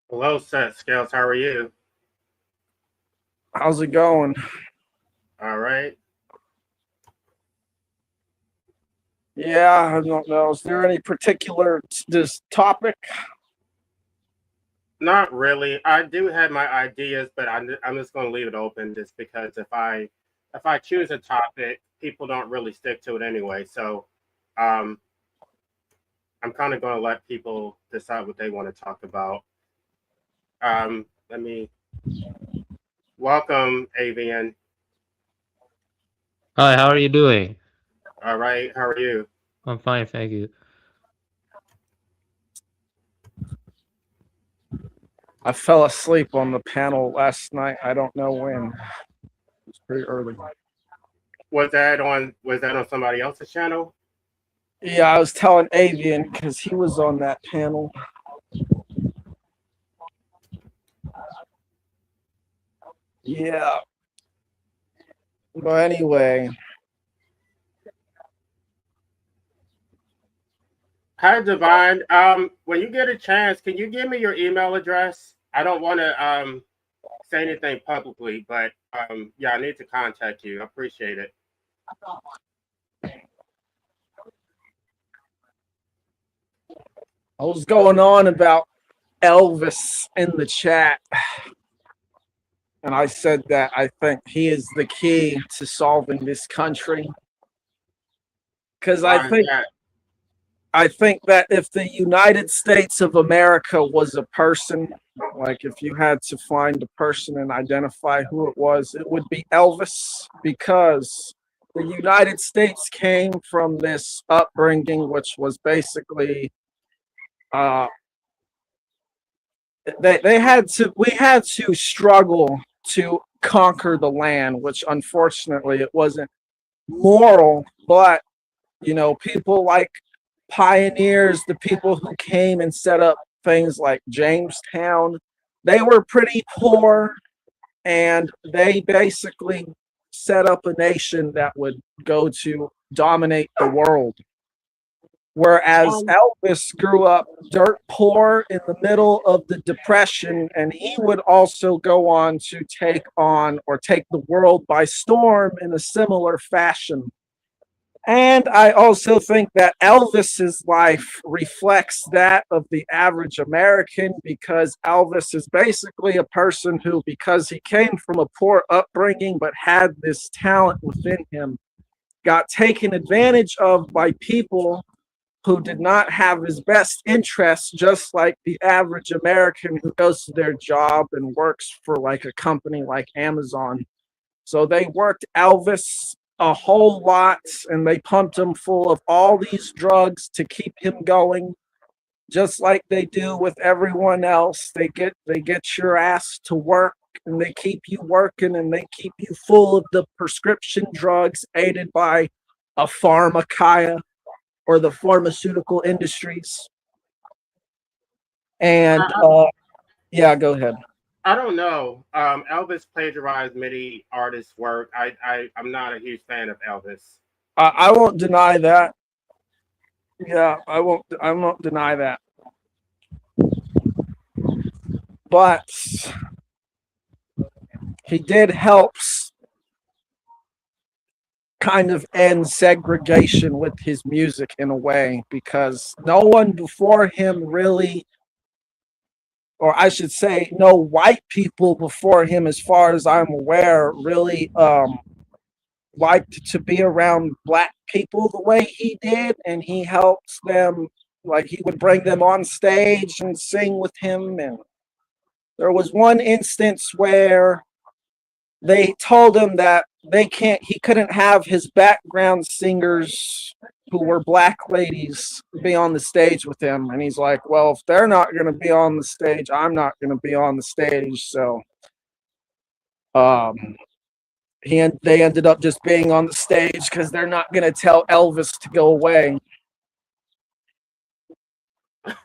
Hello, Set Scales. How are you? How's it going? All right. Yeah, I don't know. Is there any particular this topic? Not really. I do have my ideas, but I'm just going to leave it open just because if I choose a topic, people don't really stick to it anyway. So um, I'm kind of going to let people decide what they want to talk about. Let me welcome Avian. Hi, how are you doing? All right. How are you? I'm fine, thank you. I fell asleep on the panel last night. I don't know when. It's pretty early. Was that on somebody else's channel? Yeah, I was telling Avian because he was on that panel. Yeah. But anyway, Hi, Divine. When you get a chance, can you give me your email address? I don't want to say anything publicly, but yeah, I need to contact you. I appreciate it. I was going on about Elvis in the chat, and I said that I think he is the key to solving this country. Because I Why is think that? I think that if the United States of America was a person, like if you had to find a person and identify who it was, it would be Elvis because the United States came from this upbringing, which was basically uh, they had to we had to struggle to conquer the land, which unfortunately it wasn't moral, but people like pioneers, the people who came and set up things like Jamestown, they were pretty poor and they basically set up a nation that would go to dominate the world. Whereas Um, Elvis grew up dirt poor in the middle of the Depression, and he would also go on to take on or take the world by storm in a similar fashion. And I also think that Elvis's life reflects that of the average American because Elvis is basically a person who, because he came from a poor upbringing but had this talent within him, got taken advantage of by people who did not have his best interests, just like the average American who goes to their job and works for like a company like Amazon. So they worked Elvis a whole lot and they pumped him full of all these drugs to keep him going, just like they do with everyone else. They get your ass to work and they keep you working and they keep you full of the prescription drugs aided by a pharmacia or the pharmaceutical industries. And I, yeah, go ahead. I don't know. Elvis plagiarized many artists' work. I'm not a huge fan of Elvis. I won't deny that. Yeah, I won't deny that. But he did help kind of end segregation with his music in a way because no one before him really, or I should say, no white people before him, as far as I'm aware, really liked to be around black people the way he did, and he helped them. Like he would bring them on stage and sing with him, and there was one instance where they told him that he couldn't have his background singers who were black ladies be on the stage with him, and he's like, well, if they're not going to be on the stage, I'm not going to be on the stage. So um they ended up just being on the stage because they're not going to tell Elvis to go away.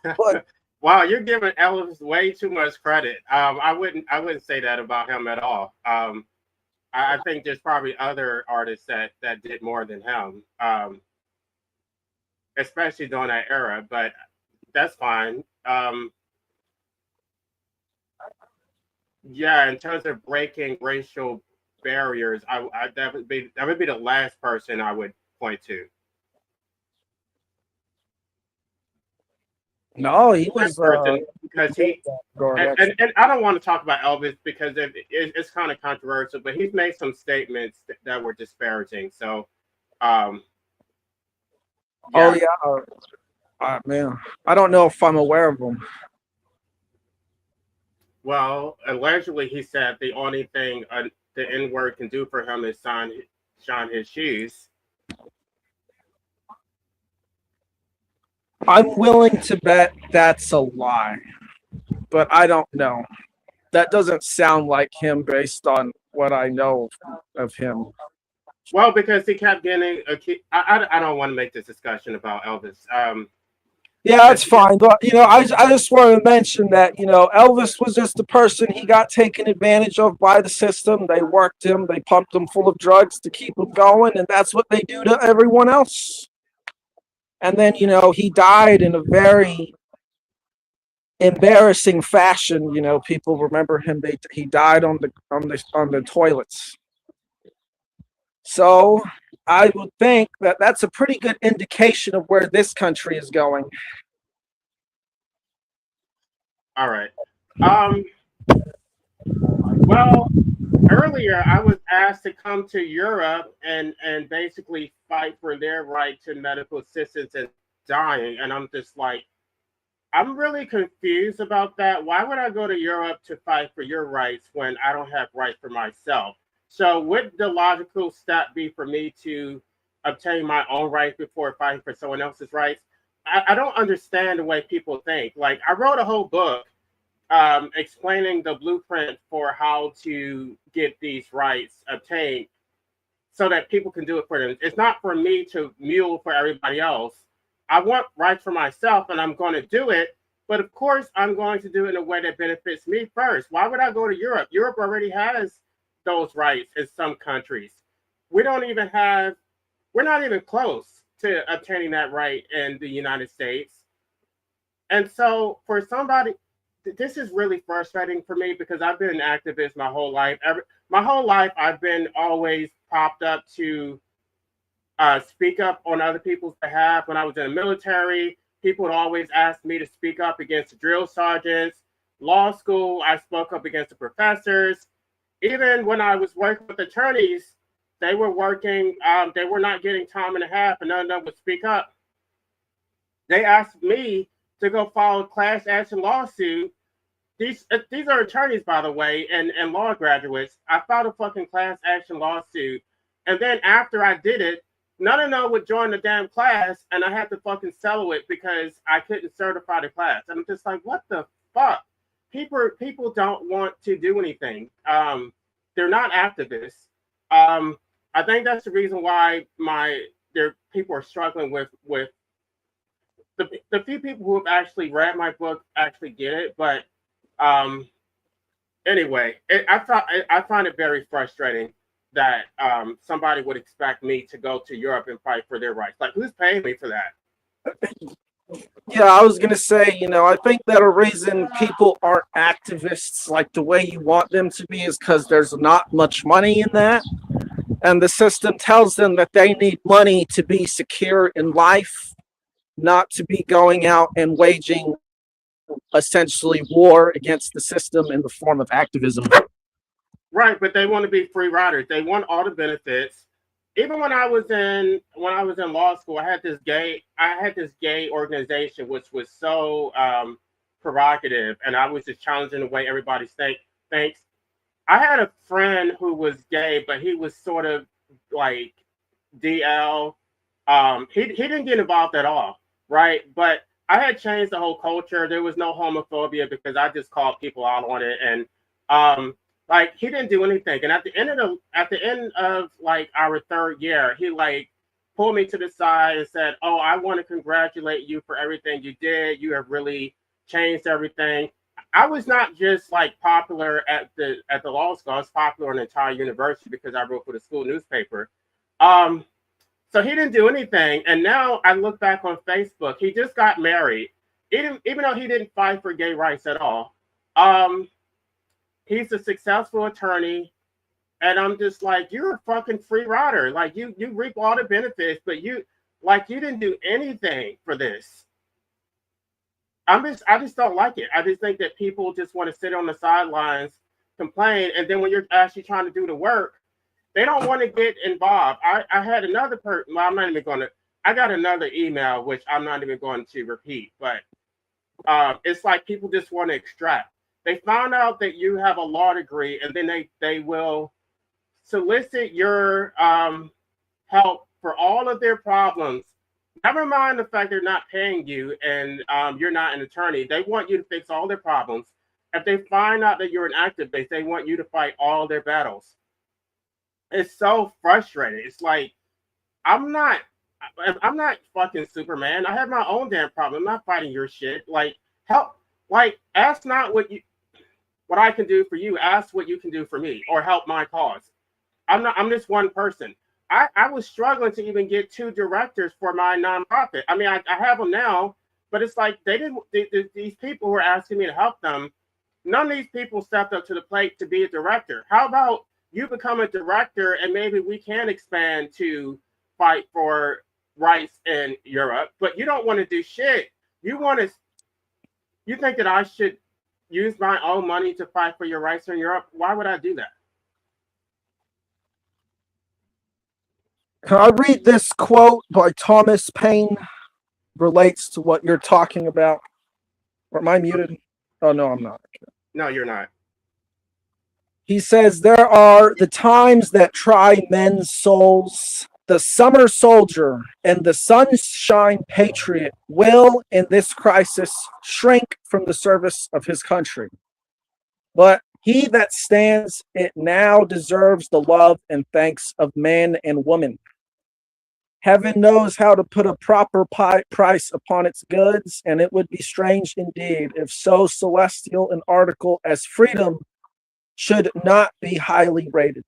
But Wow, you're giving Elvis way too much credit. I wouldn't say that about him at all. I think there's probably other artists that did more than him, especially during that era. But that's fine. Yeah, in terms of breaking racial barriers, that would be the last person I would point to. No, he That was person because he going and I don't want to talk about Elvis because it's kind of controversial, but he's made some statements that were disparaging. So, um, Oh yeah. yeah, man, I don't know if I'm aware of him. Well, allegedly, he said the only thing the N word can do for him is shine his shoes. I'm willing to bet that's a lie, but I don't know. That doesn't sound like him based on what I know of him. Well, because he kept getting I don't want to make this discussion about Elvis. Yeah, that's fine. But, I just want to mention that, Elvis was just a person. He got taken advantage of by the system. They worked him, they pumped him full of drugs to keep him going, and that's what they do to everyone else. And then, he died in a very embarrassing fashion. People remember him. He died on the toilets. So I would think that that's a pretty good indication of where this country is going. All right. Well, earlier I was asked to come to Europe and basically fight for their right to medical assistance and dying, and I'm just like, I'm really confused about that. Why would I go to Europe to fight for your rights when I don't have rights for myself? So, would the logical step be for me to obtain my own rights before fighting for someone else's rights? I don't understand the way people think. Like, I wrote a whole book explaining the blueprint for how to get these rights obtained so that people can do it for them. It's not for me to mule for everybody else. I want rights for myself and I'm going to do it. But of course, I'm going to do it in a way that benefits me first. Why would I go to Europe? Europe already has those rights in some countries. We don't even have, we're not even close to obtaining that right in the United States. And so for somebody, this is really frustrating for me because I've been an activist my whole life. My whole life, I've been always popped up to speak up on other people's behalf. When I was in the military, people would always ask me to speak up against the drill sergeants. Law school, I spoke up against the professors. Even when I was working with attorneys, they were working, they were not getting time and a half, and none of them would speak up. They asked me to go file a class action lawsuit. These are attorneys, by the way, and law graduates. I filed a fucking class action lawsuit, and then after I did it, none of them would join the damn class, and I had to fucking settle it because I couldn't certify the class. And I'm just like, what the fuck? People don't want to do anything. They're not activists. I think that's the reason why people are struggling with the few people who have actually read my book actually get it, but anyway, I find it very frustrating that somebody would expect me to go to Europe and fight for their rights. Like, who's paying me for that? Yeah, I was gonna say, I think that a reason people aren't activists like the way you want them to be is because there's not much money in that, and the system tells them that they need money to be secure in life, not to be going out and waging essentially war against the system in the form of activism. Right, but they want to be free riders. They want all the benefits. Even when I was in law school, I had this gay organization which was so provocative, and I was just challenging the way everybody thinks. I had a friend who was gay, but he was sort of like DL. He didn't get involved at all, right? But I had changed the whole culture. There was no homophobia because I just called people out on it, and like, he didn't do anything. And at the end of like our third year, he like pulled me to the side and said, "Oh, I want to congratulate you for everything you did. You have really changed everything." I was not just like popular at the law school. I was popular in the entire university because I wrote for the school newspaper. So he didn't do anything. And now I look back on Facebook. He just got married. Even though he didn't fight for gay rights at all. He's a successful attorney, and I'm just like, you're a fucking free rider. Like you reap all the benefits, but you didn't do anything for this. I just don't like it. I just think that people just want to sit on the sidelines, complain, and then when you're actually trying to do the work, they don't want to get involved. I had another person. Well, I'm not even going to. I got another email which I'm not even going to repeat, but it's like people just want to extract. They found out that you have a law degree, and then they will solicit your help for all of their problems. Never mind the fact they're not paying you and you're not an attorney. They want you to fix all their problems. If they find out that you're an activist, they want you to fight all their battles. It's so frustrating. It's like I'm not fucking Superman. I have my own damn problem. I'm not fighting your shit. Like help. Like ask not what I can do for you. Ask what you can do for me or help my cause. I'm just one person. I was struggling to even get 2 directors for my nonprofit. I mean, I have them now, but it's like these people who are asking me to help them, none of these people stepped up to the plate to be a director. How about you become a director and maybe we can expand to fight for rights in Europe, but you don't want to do shit. You think that I should use my own money to fight for your rights in Europe? Why would I do that? Can I read this quote by Thomas Paine? Relates to what you're talking about. Or am I muted? Oh, no, I'm not. No, you're not. He says, there are the times that try men's souls. The summer soldier and the sunshine patriot will, in this crisis, shrink from the service of his country. But he that stands it now deserves the love and thanks of man and woman. Heaven knows how to put a proper price upon its goods, and it would be strange indeed if so celestial an article as freedom should not be highly rated.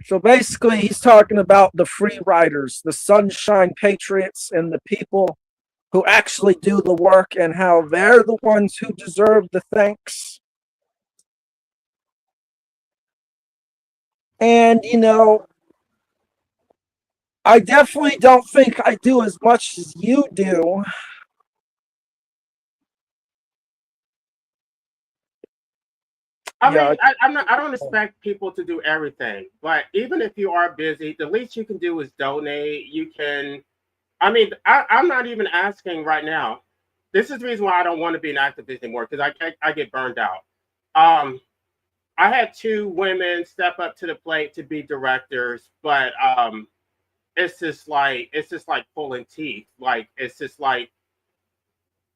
So basically, he's talking about the free riders, the sunshine patriots, and the people who actually do the work and how they're the ones who deserve the thanks. And, I definitely don't think I do as much as you do. I mean, I don't expect people to do everything, but even if you are busy, the least you can do is donate. You can, I mean, I'm not even asking right now. This is the reason why I don't want to be an activist anymore, because I get burned out. I had 2 women step up to the plate to be directors, but it's just like pulling teeth. Like it's just like,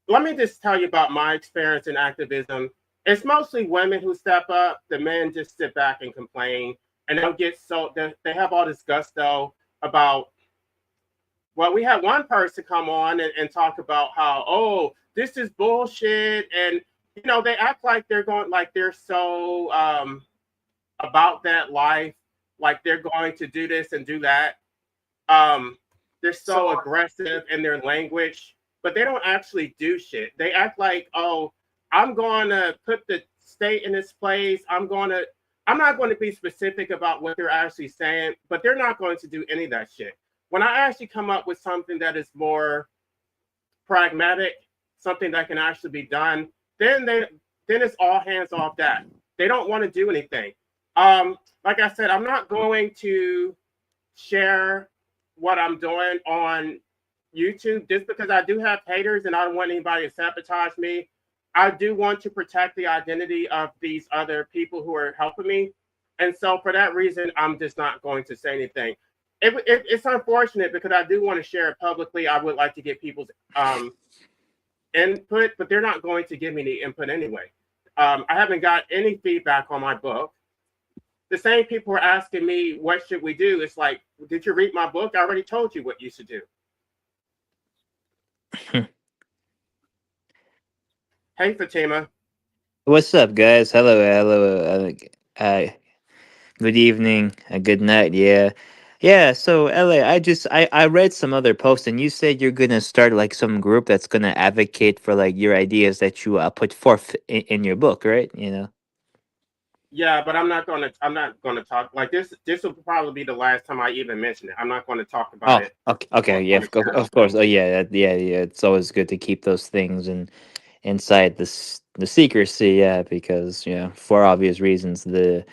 let me just tell you about my experience in activism. It's mostly women who step up. The men just sit back and complain, and they have all this gusto about. Well, we had one person come on and talk about how, oh, this is bullshit, and they act like they're so about that life, like they're going to do this and do that. They're so aggressive in their language, but they don't actually do shit. They act like, oh, I'm going to put the state in its place. I'm not going to be specific about what they're actually saying, but they're not going to do any of that shit. When I actually come up with something that is more pragmatic, something that can actually be done, then it's all hands off that. They don't want to do anything. Like I said, I'm not going to share what I'm doing on YouTube just because I do have haters and I don't want anybody to sabotage me. I do want to protect the identity of these other people who are helping me. And so for that reason, I'm just not going to say anything. It's unfortunate because I do want to share it publicly. I would like to get people's input, but they're not going to give me the input anyway. I haven't got any feedback on my book. The same people are asking me, what should we do? It's like, did you read my book? I already told you what you should do. Hey, Fatima. What's up, guys? Hello. Good evening. Good night. Yeah. So, LA, I read some other posts, and you said you're gonna start like some group that's gonna advocate for like your ideas that you put forth in your book, right? Yeah, but I'm not gonna talk like this. This will probably be the last time I even mention it. I'm not going to talk about Oh, it okay, okay, yeah, on the of channel. course. Oh, yeah, yeah, yeah. It's always good to keep those things and inside the secrecy, yeah, because for obvious reasons, the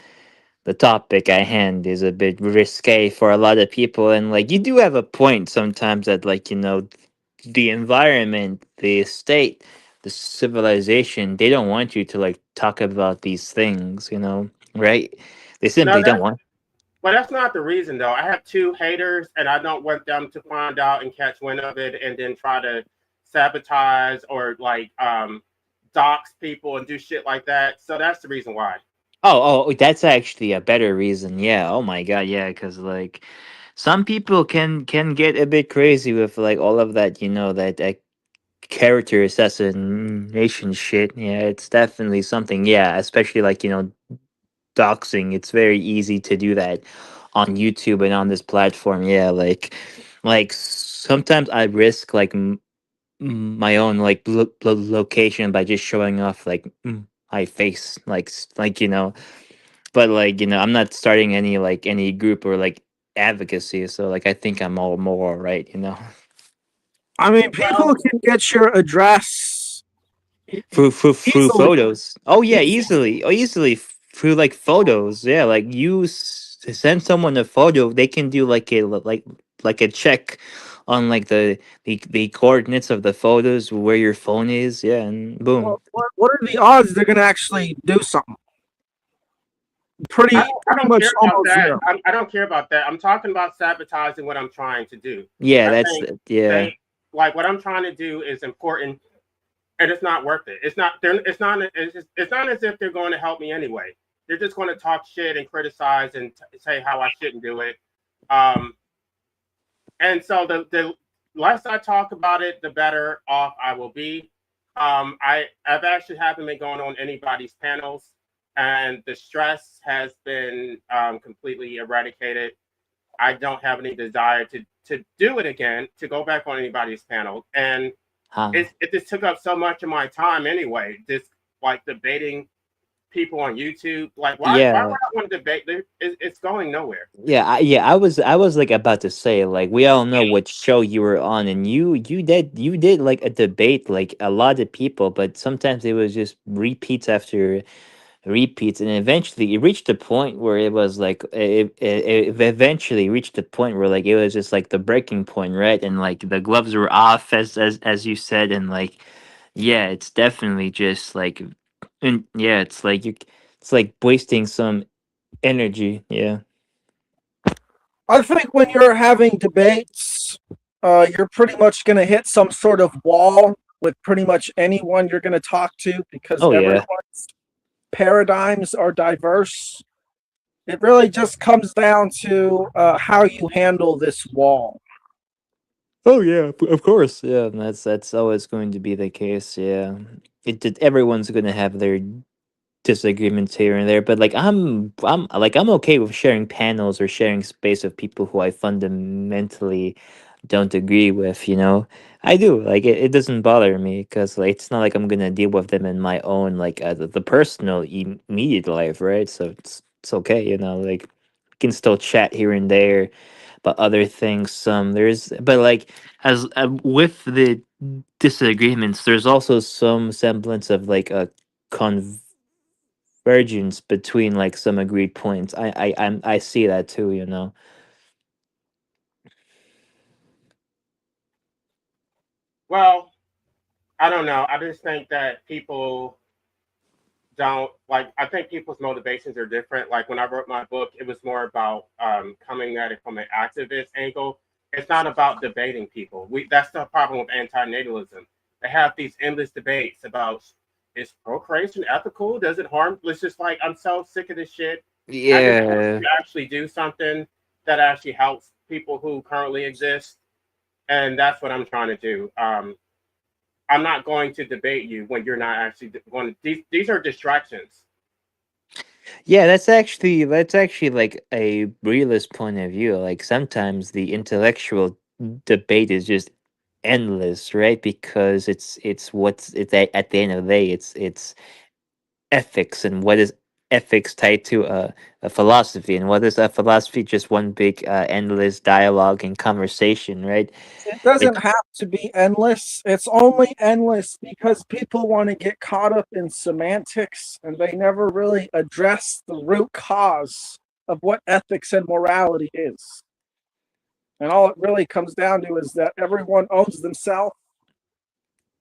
topic at hand is a bit risque for a lot of people, and like you do have a point sometimes that like the environment, the state, the civilization, they don't want you to like talk about these things, right? They No, simply don't want. but that's not the reason though. I have two haters, and I don't want them to find out and catch wind of it, and then try to sabotage or like dox people and do shit like that. So that's the reason why. Oh, that's actually a better reason. Yeah. Oh my God. Yeah. Because like some people can get a bit crazy with like all of that. That character assassination shit. Yeah, it's definitely something. Yeah, especially like doxing. It's very easy to do that on YouTube and on this platform. Yeah, like sometimes I risk like my own like location by just showing off like my face, like but like I'm not starting any group or like advocacy, so like I think I'm all more right. I mean, people Well, can get your address Through easily. photos. Oh yeah, Easily. easily. Oh, easily through like photos. Yeah, like to send someone a photo, they can do like a check on like the coordinates of the photos where your phone is. Yeah, and boom. What are the odds they're going to actually do something? I Pretty don't much care about almost that. zero. I don't care about that. I'm talking about sabotaging what I'm trying to do. Yeah, I that's think yeah. they like what I'm trying to do is important, and it's not worth it. It's not. It's not as if they're going to help me anyway. They're just going to talk shit and criticize and say how I shouldn't do it. Um, and so the less I talk about it, the better off I will be. I've actually haven't been going on anybody's panels, and the stress has been completely eradicated. I don't have any desire to do it again, to go back on anybody's panel, and Huh. it just took up so much of my time anyway. Just like debating people on YouTube, like why Yeah. would I want to debate? It's going nowhere. Yeah, I was like about to say like we all know what show you were on, and you did like a debate like a lot of people, but sometimes it was just repeats after repeats, and eventually it reached the point where it was like it eventually reached the point where like it was just like the breaking point, right? And like the gloves were off, as you said, and like yeah, it's definitely just like and yeah, it's like wasting some energy. Yeah. I think when you're having debates, you're pretty much going to hit some sort of wall with pretty much anyone you're going to talk to because Oh yeah. everyone's paradigms are diverse. It really just comes down to how you handle this wall. Oh yeah, of course. Yeah, and that's always going to be the case. Yeah, everyone's going to have their disagreements here and there, but like I'm okay with sharing panels or sharing space of people who I fundamentally don't agree with. I do like it doesn't bother me because like it's not like I'm gonna deal with them in my own like the personal immediate life, right? So it's okay. Like we can still chat here and there, but other things there's but like as with the disagreements, there's also some semblance of like a convergence between like some agreed points. I see that too. Well, I don't know. I just think that people don't like. I think people's motivations are different. Like when I wrote my book, it was more about coming at it from an activist angle. It's not about debating people. That's the problem with anti-natalism. They have these endless debates about, is procreation ethical? Does it harm? It's just like, I'm so sick of this shit. I just want Yeah. to actually do something that actually helps people who currently exist, and that's what I'm trying to do. I'm not going to debate you when you're not actually going. These are distractions. Yeah, that's actually like a realist point of view. Like sometimes the intellectual debate is just endless, right? Because it's at the end of the day, it's ethics and what is ethics tied to a philosophy. And what is a philosophy? Just one big endless dialogue and conversation, right? It doesn't have to be endless. It's only endless because people want to get caught up in semantics and they never really address the root cause of what ethics and morality is. And all it really comes down to is that everyone owns themselves,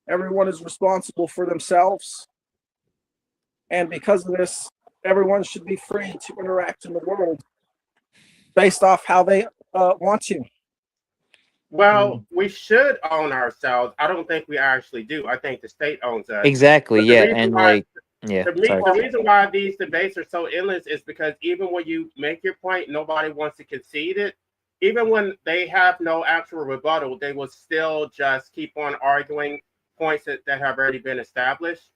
everyone is responsible for themselves. And because of this, everyone should be free to interact in the world based off how they want to. Well, we should own ourselves. I don't think we actually do. I think the state owns us. Exactly. But the Yeah. reason And why- like, yeah. The Sorry. reason why these debates are so endless is because even when you make your point, nobody wants to concede it. Even when they have no actual rebuttal, they will still just keep on arguing points that have already been established.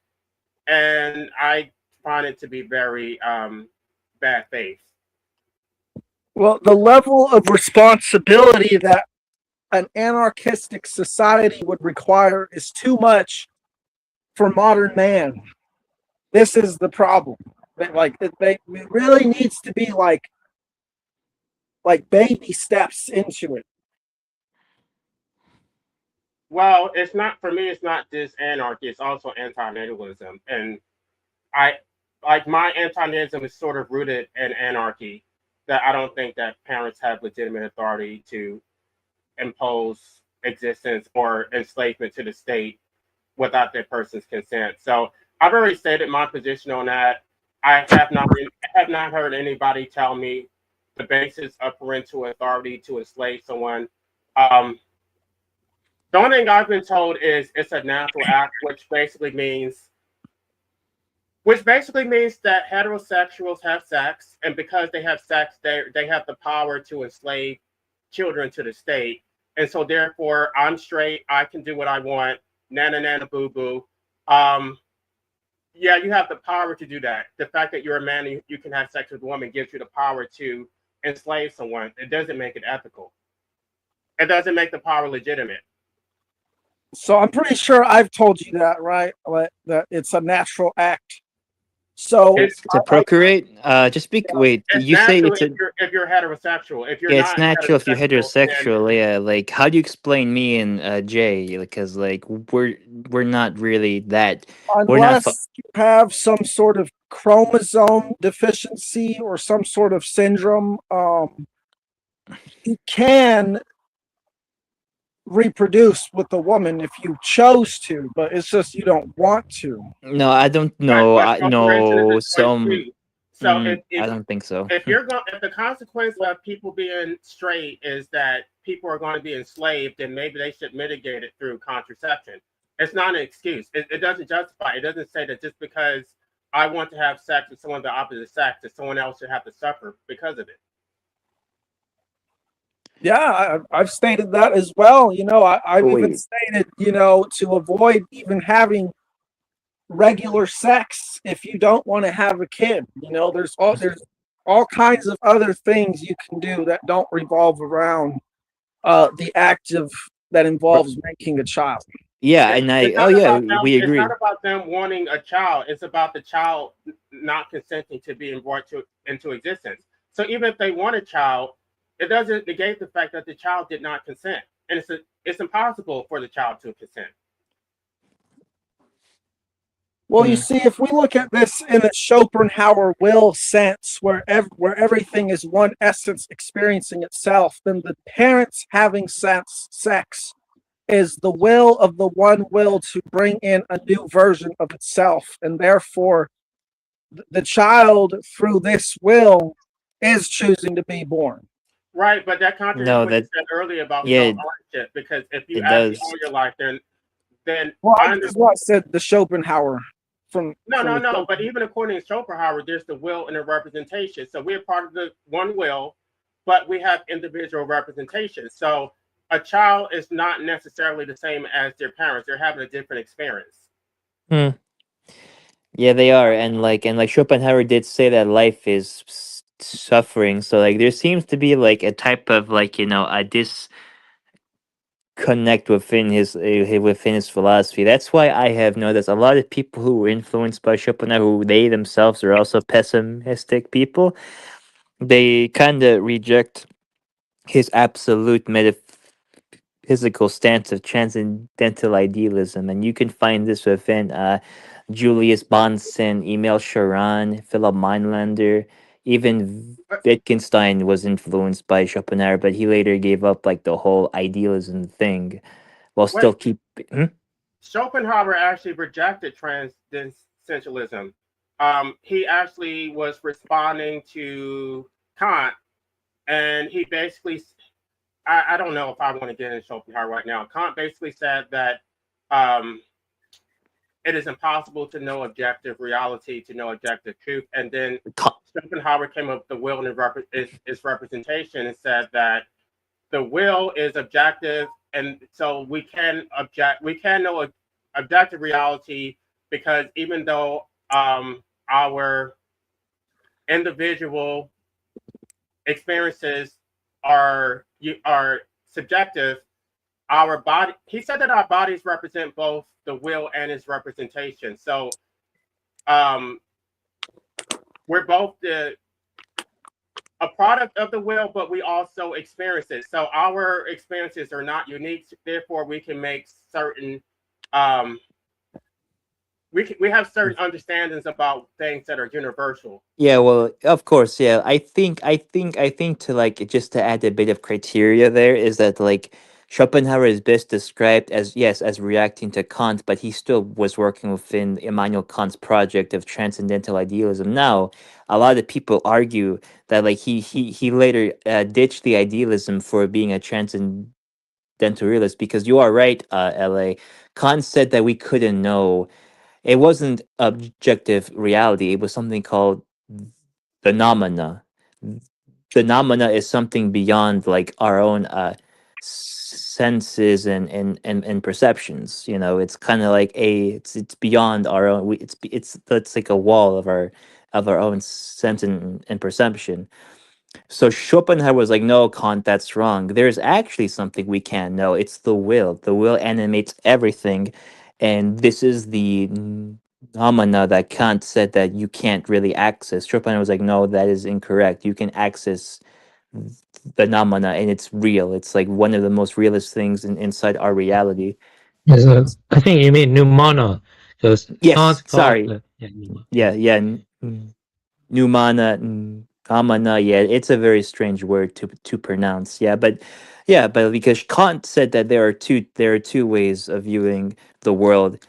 And I find it to be very bad faith. Well, the level of responsibility that an anarchistic society would require is too much for modern man. This is the problem. It really needs to be like baby steps into it. Well, it's not for me. It's not just anarchy. It's also anti-natalism, and I like my anti-natalism is sort of rooted in anarchy. That I don't think that parents have legitimate authority to impose existence or enslavement to the state without their person's consent. So I've already stated my position on that. I have not heard anybody tell me the basis of parental authority to enslave someone. Um, the only thing I've been told is it's a natural act, which basically means that heterosexuals have sex, and because they have sex, they have the power to enslave children to the state. And so therefore I'm straight, I can do what I want, nana nana boo boo. Yeah, you have the power to do that. The fact that you're a man and you can have sex with a woman gives you the power to enslave someone. It doesn't make it ethical. It doesn't make the power legitimate. So I'm pretty sure I've told you that, right? That it's a natural act. So It's To procreate, wait. it's You say natural it's a if you're heterosexual. If you're yeah, it's not natural if you're then heterosexual. Yeah, like how do you explain me and Jay? Because like we're not really that. We're not. unless you have some sort of chromosome deficiency or some sort of syndrome, you can reproduce with a woman if you chose to, but it's just you don't want to. No, I don't But know. I procreation is no a choice some. too. So I don't think so. if the consequence of people being straight is that people are going to be enslaved, then maybe they should mitigate it through contraception. It's not an excuse. It doesn't justify. It doesn't say that just because I want to have sex with someone of the opposite sex, that someone else should have to suffer because of it. Yeah, I've stated that as well. I've even Wait. stated, to avoid even having regular sex if you don't want to have a kid. There's all kinds of other things you can do that don't revolve around the act of that involves making a child. Yeah, It's and I. it's Oh not yeah, about them. we It's agree. not about them wanting a child. It's about the child not consenting to being brought into existence. So even if they want a child, it doesn't negate the fact that the child did not consent, and it's impossible for the child to consent. Well, you see, if we look at this in a Schopenhauer will sense, where everything is one essence experiencing itself, then the parents having sex is the will of the one will to bring in a new version of itself, and therefore the child through this will is choosing to be born. Right, but that contradicts No, what you that said earlier about yeah, self-ownership. Because if you it actually does. own your life, then Well, I this is what said the Schopenhauer from no. But even according to Schopenhauer, there's the will and the representation. So we're part of the one will, but we have individual representation. So a child is not necessarily the same as their parents. They're having a different experience. Hmm. Yeah, they are, and like Schopenhauer did say that life is suffering. So like there seems to be like a type of like a connect within his philosophy. That's why I have noticed a lot of people who were influenced by Schopenhauer, who they themselves are also pessimistic people, they kind of reject his absolute metaphysical stance of transcendental idealism, and you can find this within Julius Bonson, Emil Sharon, Philip Meinlander, even But Wittgenstein was influenced by Schopenhauer, but he later gave up like the whole idealism thing, while still wait, keep. Hmm? Schopenhauer actually rejected transcendentalism. He actually was responding to Kant, and he basically, I don't know if I want to get into Schopenhauer right now. Kant basically said that um, it is impossible to know objective reality, to know objective truth. And then Schopenhauer came up with the will and its representation and said that the will is objective, and so we can know objective reality because even though our individual experiences are subjective, our body he said that our bodies represent both the will and its representation. So um we're both a product of the will, but we also experience it. So our experiences are not unique. Therefore, we can make certain um, we have certain understandings about things that are universal. Yeah, well, of course, yeah. I think to like just to add a bit of criteria there is that like Schopenhauer is best described as yes as reacting to Kant, but he still was working within Immanuel Kant's project of transcendental idealism. Now, a lot of people argue that like he later ditched the idealism for being a transcendental realist because you are right, La. Kant said that we couldn't know it wasn't objective reality. It was something called phenomena. Phenomena is something beyond like our own senses and perceptions. You know, it's kind of like it's beyond our own. It's like a wall of our own sense and perception. So Schopenhauer was like, no, Kant, that's wrong. There's actually something we can't know. It's the will. The will animates everything. And this is the phenomena that Kant said that you can't really access. Schopenhauer was like, no, that is incorrect. You can access phenomena and it's real. It's like one of the most realist things inside our reality. Yes, I think you mean pneumona, because Yes, Kant called sorry. yeah, pneuma, Yeah, yeah. yeah. Numana, Kamana, yeah, it's a very strange word to pronounce. Yeah, but because Kant said that there are two ways of viewing the world.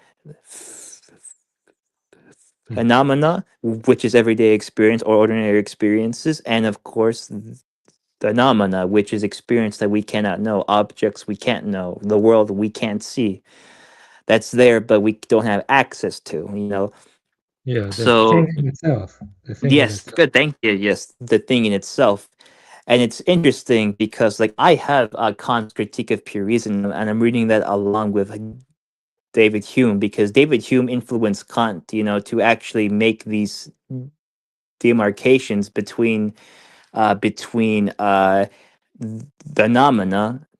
Mm. Phenomena, which is everyday experience or ordinary experiences, and of course phenomena, which is experience that we cannot know, objects we can't know, the world we can't see. That's there, but we don't have access to, you know. Yeah, the So thing in itself. The thing in yes, itself. good, thank you. Yes, the thing in itself. And it's interesting because like I have a Kant's critique of pure reason and I'm reading that along with David Hume because David Hume influenced Kant, to actually make these demarcations between phenomena,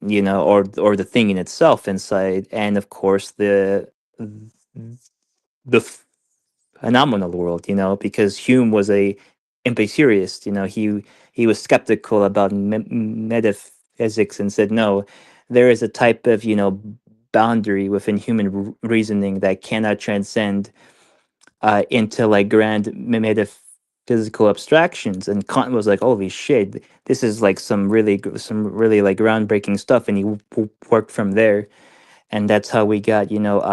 or the thing in itself inside, and of course the phenomenal world, because Hume was a empiricist. He was skeptical about metaphysics and said no, there is a type of boundary within human reasoning that cannot transcend into like grand metaphysical abstractions. And Kant was like, holy shit, this is like some really like groundbreaking stuff, and he worked from there. And that's how we got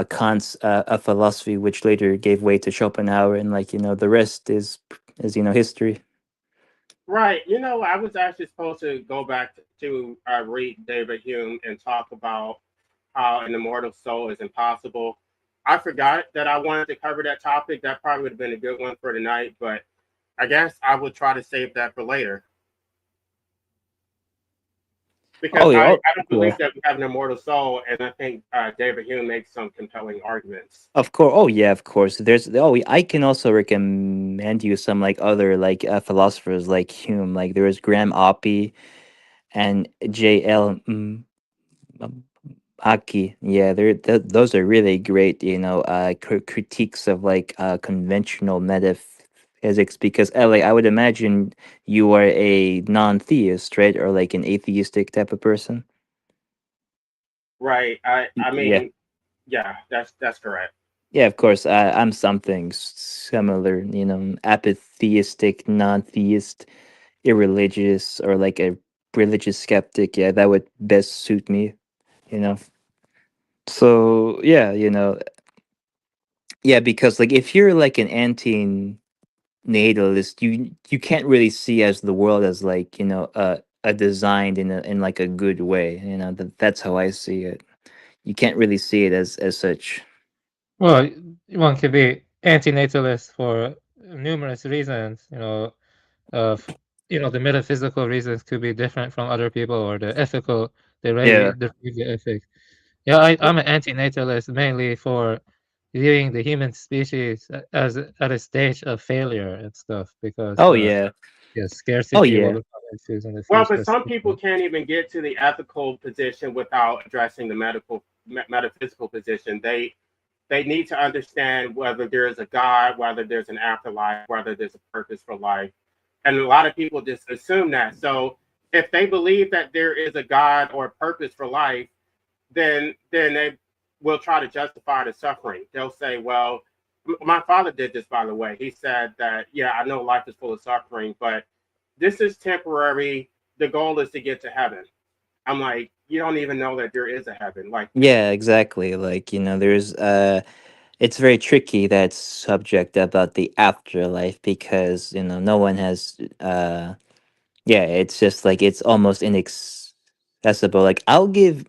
Kant's a philosophy, which later gave way to Schopenhauer, and like the rest is history. Right. I was actually supposed to go back to read David Hume and talk about how an immortal soul is impossible. I forgot that I wanted to cover that topic. That probably would have been a good one for tonight, but I guess I would try to save that for later because Oh yeah, I don't yeah. believe that we have an immortal soul, and I think David Hume makes some compelling arguments. Of course. Oh yeah, of course. I can also recommend you some like other like philosophers like Hume. Like there was Graham Oppy and J.L. Aki, yeah, those are really great, critiques of like conventional metaphysics. Because LA, I would imagine you are a non-theist, right, or like an atheistic type of person. Right. I Yeah, mean, yeah, that's correct. yeah, of course. I'm something similar, apatheistic, non-theist, irreligious, or like a religious skeptic. Yeah, that would best suit me, you know. So yeah, yeah, because like if you're like an anti-natalist, you can't really see as the world as like a designed in like a good way. That's how I see it. You can't really see it as such. Well, one could be anti-natalist for numerous reasons. Of the metaphysical reasons could be different from other people, or the ethical, Yeah. the ethics. Yeah, I'm an anti-natalist mainly for viewing the human species as at a stage of failure and stuff, because Oh yeah. yeah, Oh scarcity will yeah. become issues in the Well, but future. some people can't even get to the ethical position without addressing the metaphysical position. They need to understand whether there is a God, whether there's an afterlife, whether there's a purpose for life. And a lot of people just assume that. So if they believe that there is a God or a purpose for life, then they will try to justify the suffering. They'll say, well, my father did this, by the way. He said that, yeah, I know life is full of suffering, but this is temporary. The goal is to get to heaven. I'm like, you don't even know that there is a heaven. Like, Yeah, exactly. Like, there's it's very tricky, that subject about the afterlife, because, no one has yeah, it's just like it's almost inaccessible. Like I'll give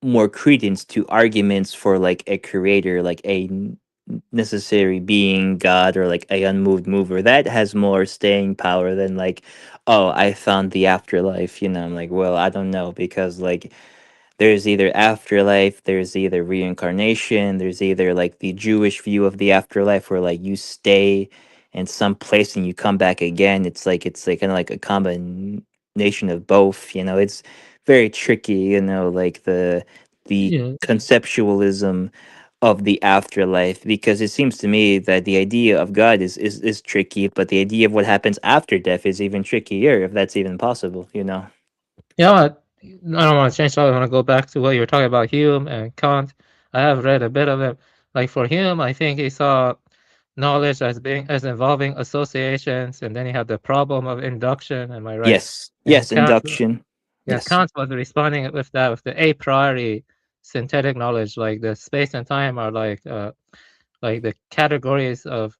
more credence to arguments for like a creator, like a necessary being, God, or like a unmoved mover. That has more staying power than like, oh, I found the afterlife. I'm like, well, I don't know, because like there's either afterlife, there's either reincarnation, there's either like the Jewish view of the afterlife where like you stay in some place and you come back again. It's like kind of like a combination of both. It's very tricky. Like the Yeah, conceptualism of the afterlife, because it seems to me that the idea of God is tricky, but the idea of what happens after death is even trickier, if that's even possible. yeah. I don't want to change topic. I want to go back to what you were talking about, Hume and Kant. I have read a bit of it. Like for Hume, I think he saw knowledge as involving associations, and then he had the problem of induction. Am I right? Yes, And yes, induction. yeah, Yes. Kant was responding with that, with the a priori synthetic knowledge, like the space and time are like the categories of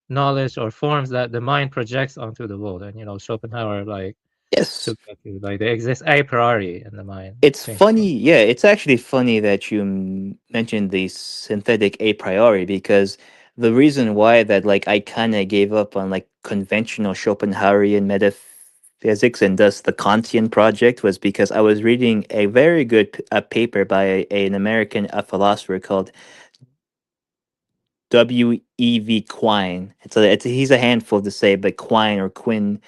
knowledge or forms that the mind projects onto the world. And Schopenhauer Yes. took that to like they exist a priori in the mind. It's Things. funny. Yeah, it's actually funny that you mentioned the synthetic a priori, because the reason why that like I kind of gave up on like conventional Schopenhauerian metaphysics and thus the Kantian project was because I was reading a very good paper by an American philosopher called W.E.V. Quine. He's a handful to say, but Quine or Quinn.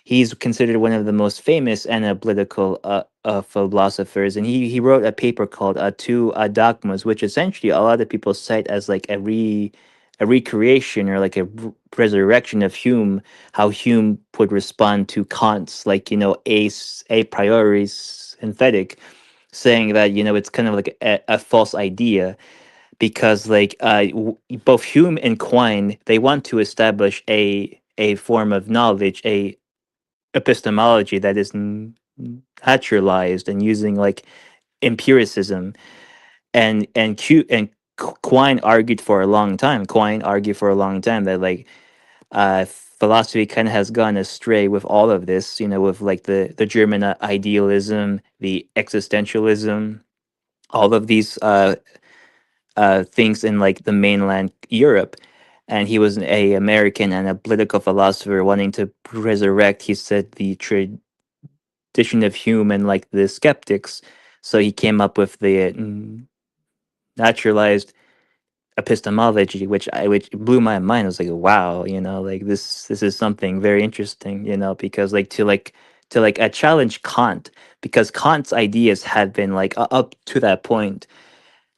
He's considered one of the most famous analytical philosophers, and he wrote a paper called Two Dogmas," which essentially a lot of people cite as like a recreation or like a resurrection of Hume, how Hume would respond to Kant's like a priori synthetic, saying that it's kind of like a false idea, because like both Hume and Quine, they want to establish a form of knowledge, a epistemology that is naturalized and using like empiricism, and Quine argued for a long time. Quine argued for a long time that like philosophy kind of has gone astray with all of this, with like the German idealism, the existentialism, all of these things in like the mainland Europe. And he was a American and a political philosopher wanting to resurrect, he said, the tradition of Hume and like the skeptics. So he came up with the naturalized epistemology, which blew my mind. I was like, wow, like this is something very interesting, because like to like challenge Kant, because Kant's ideas had been like up to that point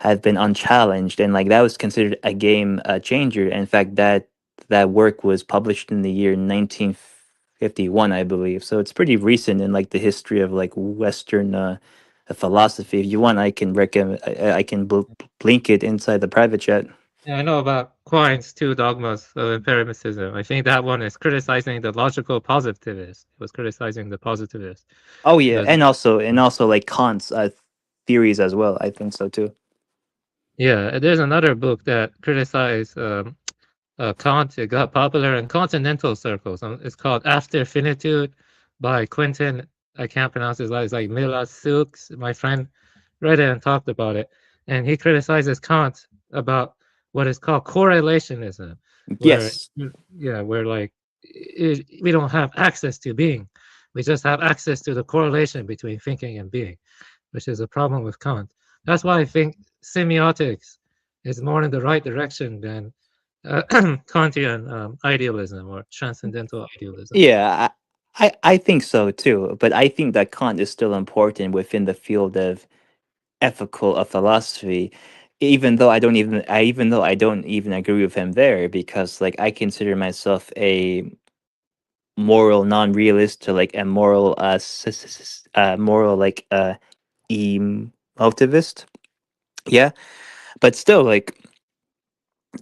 had been unchallenged, and like that was considered a game changer. In fact, that work was published in the year 1951, I believe. So it's pretty recent in like the history of like Western philosophy. If you want, I can recommend. I can link it inside the private chat. Yeah, I know about Quine's two dogmas of empiricism. I think that one is criticizing the logical positivist. It was criticizing the positivist. Oh yeah, Because, and also like Kant's theories as well. I think so too. yeah, there's another book that criticized Kant. It got popular in continental circles. It's called After Finitude by Quentin. I can't pronounce his last. It's like Mila Silks. My friend read it and talked about it, and he criticizes Kant about what is called correlationism, where Yes. where like we don't have access to being, we just have access to the correlation between thinking and being, which is a problem with Kant. That's why I think semiotics is more in the right direction than Kantian idealism or transcendental idealism. Yeah, I think so too. But I think that Kant is still important within the field of ethical of philosophy, even though I don't even agree with him there, because like I consider myself a moral non-realist to like a moral moral like emotivist. Yeah, but still like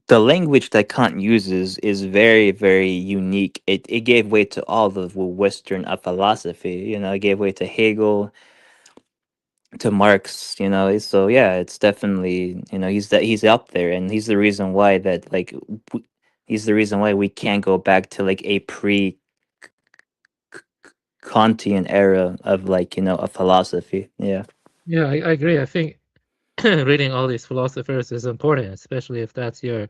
the language that Kant uses is very, very unique. It gave way to all the Western philosophy. It gave way to Hegel, to Marx. So yeah, it's definitely he's up there, and he's the reason why he's the reason why we can't go back to like a pre-Kantian era of like a philosophy. Yeah. Yeah, I agree. I think reading all these philosophers is important, especially if that's your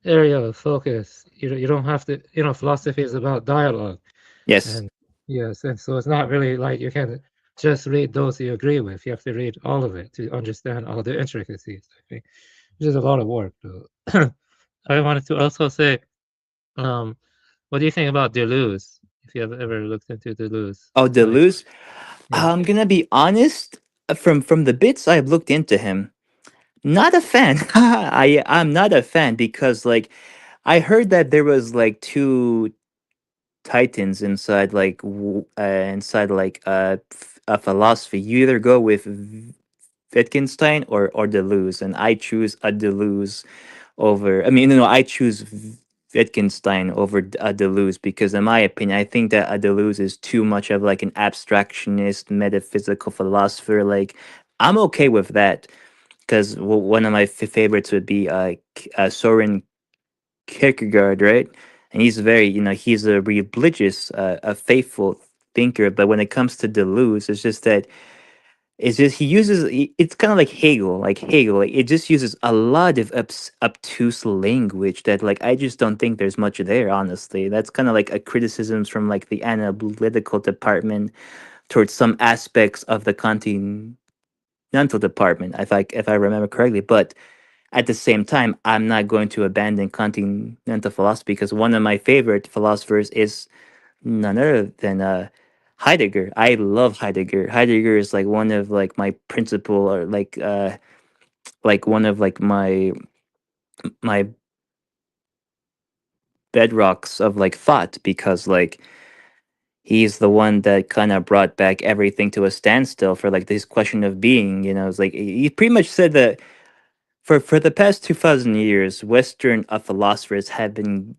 area of focus. You don't have to, philosophy is about dialogue. Yes. And yes, and so it's not really like you can just read those you agree with. You have to read all of it to understand all the intricacies, I think, which is a lot of work. I wanted to also say, what do you think about Deleuze? If you have ever looked into Deleuze. Oh, Deleuze. Yeah. I'm gonna be honest. From the bits I've looked into him, not a fan. I'm not a fan because like I heard that there was like two titans inside like a philosophy. You either go with Wittgenstein or Deleuze, and I choose a Deleuze over. I mean, no, I choose Wittgenstein over Deleuze because, in my opinion, I think that Deleuze is too much of like an abstractionist, metaphysical philosopher. Like, I'm okay with that because one of my favorites would be Soren Kierkegaard, right? And he's very, he's a religious, a faithful thinker. But when it comes to Deleuze, it's just he uses. It's kind of like Hegel, like it just uses a lot of obtuse language that, like, I just don't think there's much there. Honestly, that's kind of like a criticisms from like the analytical department towards some aspects of the continental department, if I remember correctly. But at the same time, I'm not going to abandon continental philosophy because one of my favorite philosophers is none other than Heidegger. I love Heidegger. Heidegger is like one of like my principal or like one of like my bedrocks of like thought because like he's the one that kind of brought back everything to a standstill for like this question of being. It's like he pretty much said that for the past 2,000 years, Western philosophers have been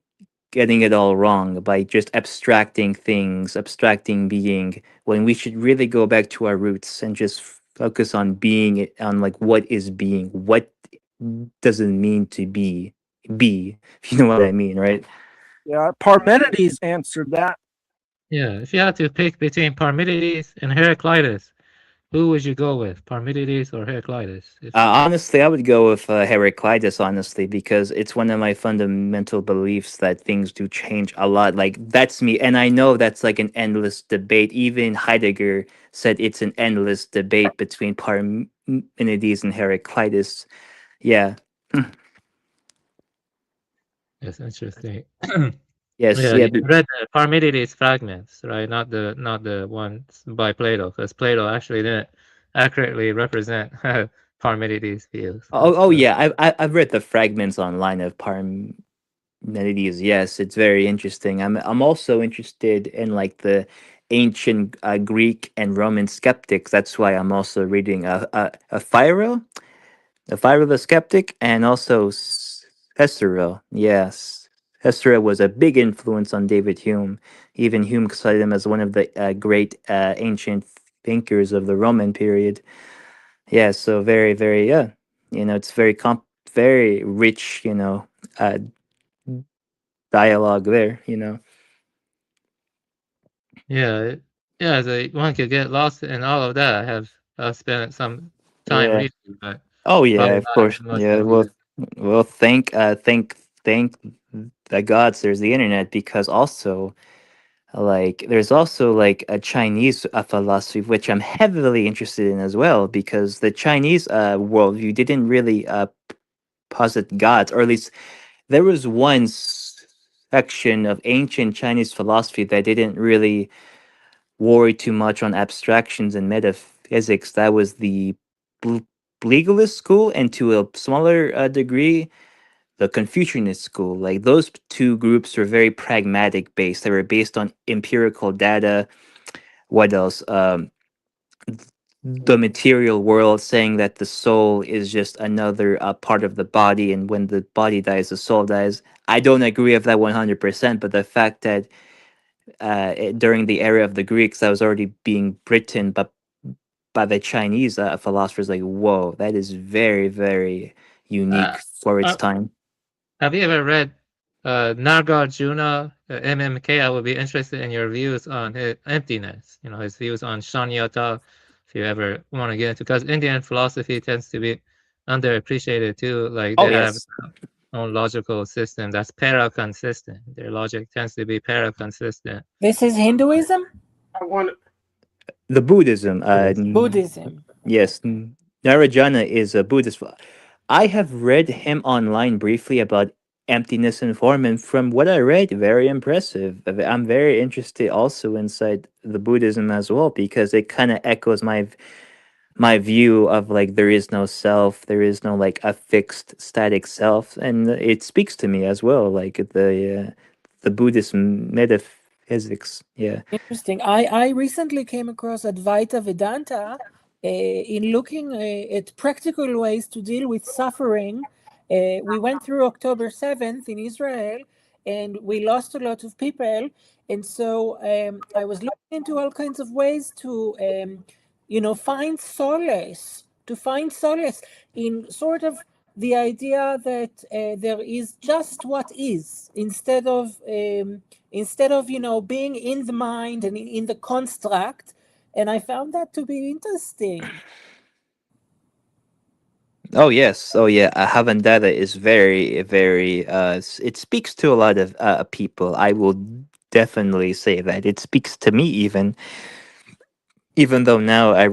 getting it all wrong by just abstracting things, abstracting being, when we should really go back to our roots and just focus on being, on like what is being, what does it mean to be, if you know what I mean, right? Yeah, Parmenides answered that. Yeah, if you had to pick between Parmenides and Heraclitus, who would you go with, Parmenides or Heraclitus? Honestly, I would go with Heraclitus, honestly, because it's one of my fundamental beliefs that things do change a lot. Like, that's me. And I know that's like an endless debate. Even Heidegger said it's an endless debate between Parmenides and Heraclitus. Yeah. That's interesting. Yes, Yeah, yeah, you read the Parmenides fragments, right? Not the ones by Plato, because Plato actually didn't accurately represent Parmenides' views. oh yeah, I've read the fragments online of Parmenides. Yes, it's very interesting. I'm also interested in like the ancient Greek and Roman skeptics. That's why I'm also reading Philo the skeptic, and also Hesero. Yes, Hesero was a big influence on David Hume. Even Hume cited him as one of the great ancient thinkers of the Roman period. Yeah, so very yeah. It's very rich. Uh, dialogue there. Yeah, yeah. One could get lost in all of that. I have spent some time Yeah. reading, but Oh yeah, probably of not course. as much Yeah. as Well, you. thank the gods. There's the internet, because also like there's also like a Chinese philosophy which I'm heavily interested in as well, because the Chinese worldview didn't really posit gods, or at least there was one section of ancient Chinese philosophy that didn't really worry too much on abstractions and metaphysics. That was the bl- legalist school, and to a smaller degree, the Confucianist school. Like those two groups were very pragmatic based. They were based on empirical data. What else? The material world, saying that the soul is just another part of the body, and when the body dies, the soul dies. I don't agree with that 100%, but the fact that during the era of the Greeks, that was already being written by the Chinese philosophers, like, whoa, that is very unique Uh, for its uh, time. have you ever read Nagarjuna, MMK? I would be interested in your views on his emptiness. His views on Shunyata. If you ever want to get into, because Indian philosophy tends to be underappreciated too. Like Oh they have yes, own logical system that's para-consistent. Their logic tends to be para-consistent. This is Hinduism? I want the Buddhism. Buddhism. Yes, Narayana is a Buddhist. I have read him online briefly about emptiness and form, and from what I read, very impressive. I'm very interested also inside the Buddhism as well, because it kind of echoes my view of like there is no self, there is no like a fixed static self, and it speaks to me as well, like the Buddhist metaphysics. Yeah. Interesting. I recently came across Advaita Vedanta in looking at practical ways to deal with suffering. We went through October 7th in Israel and we lost a lot of people. And so I was looking into all kinds of ways to, find solace in sort of the idea that there is just what is, instead of being in the mind and in the construct. And I found that to be interesting. Oh yes. Oh yeah. Havandada is very. It speaks to a lot of people. I will definitely say that it speaks to me, even though now I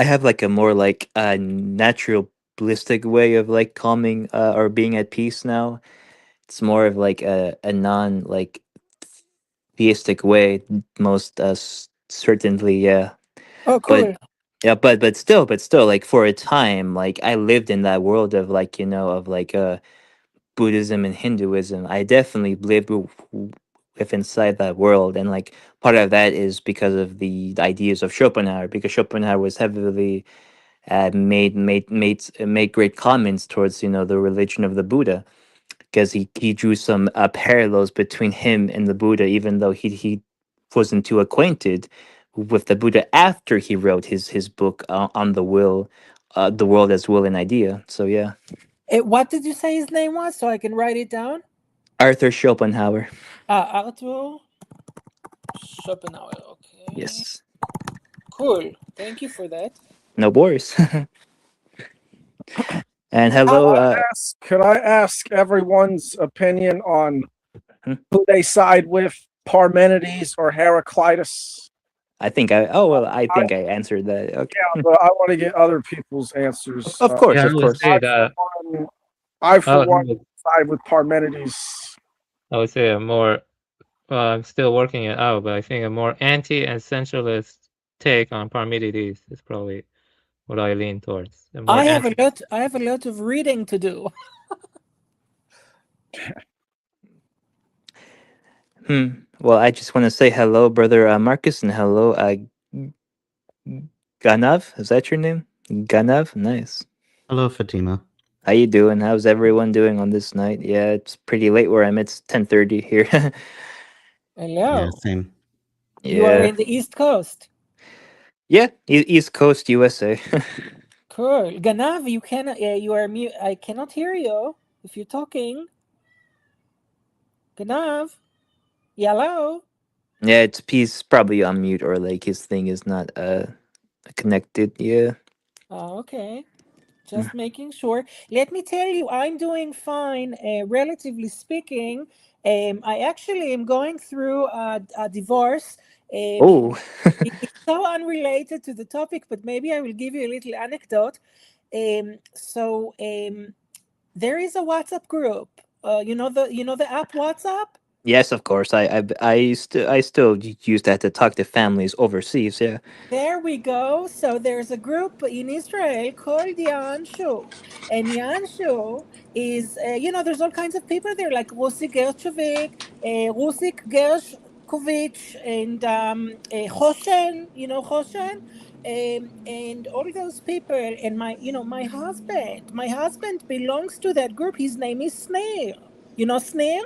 have like a more like naturalistic way of like calming or being at peace now. It's more of like a non like theistic way, most certainly. Yeah. Oh, But cool. yeah, but still, like for a time, like I lived in that world of like of like Buddhism and Hinduism. I definitely lived with inside that world, and like part of that is because of the ideas of Schopenhauer, because Schopenhauer was heavily made great comments towards the religion of the Buddha, because he drew some parallels between him and the Buddha, even though he wasn't too acquainted with the Buddha after he wrote his book on the world as will and idea. So yeah, What did you say his name was so I can write it down? Arthur Schopenhauer. Arthur Schopenhauer. Okay. Yes, Cool. Thank you for that. no worries. And Could hello, I ask everyone's opinion on Hmm? who they side with, Parmenides or Heraclitus? I think I think I answered that. Okay. But I want to get other people's answers. Of course, Yeah, I of would course. say that. I, for Oh, one, side with Parmenides. I would say a more, well, I'm still working it out, but I think a more anti-essentialist take on Parmenides is probably what I lean towards. A more I have a lot of reading to do. Well, I just want to say hello, brother Marcus, and hello, Ganav. Is that your name? Ganav? Nice. Hello, Fatima. How you doing? How's everyone doing on this night? Yeah, it's pretty late where I'm. It's 10:30 here. Hello. Yeah, same. You are Yeah. in the East Coast. Yeah, East Coast, USA. Cool. Ganav, you cannot. You are mute. I cannot hear you if you're talking. Ganav. Hello. Yeah, he's probably on mute or like his thing is not connected. Yeah. Oh, okay. Just making sure. Let me tell you, I'm doing fine, relatively speaking. I actually am going through a divorce. Oh. It's so unrelated to the topic, but maybe I will give you a little anecdote. There is a WhatsApp group. You know the app WhatsApp? Yes, of course. I still use that to talk to families overseas. Yeah. There we go. So there's a group in Israel called Yanshu. And Yanshu is, there's all kinds of people there, like Rusik Gershkovich, and Hoshen, Hoshen, and all those people. And my husband belongs to that group. His name is Snail. You know Snail?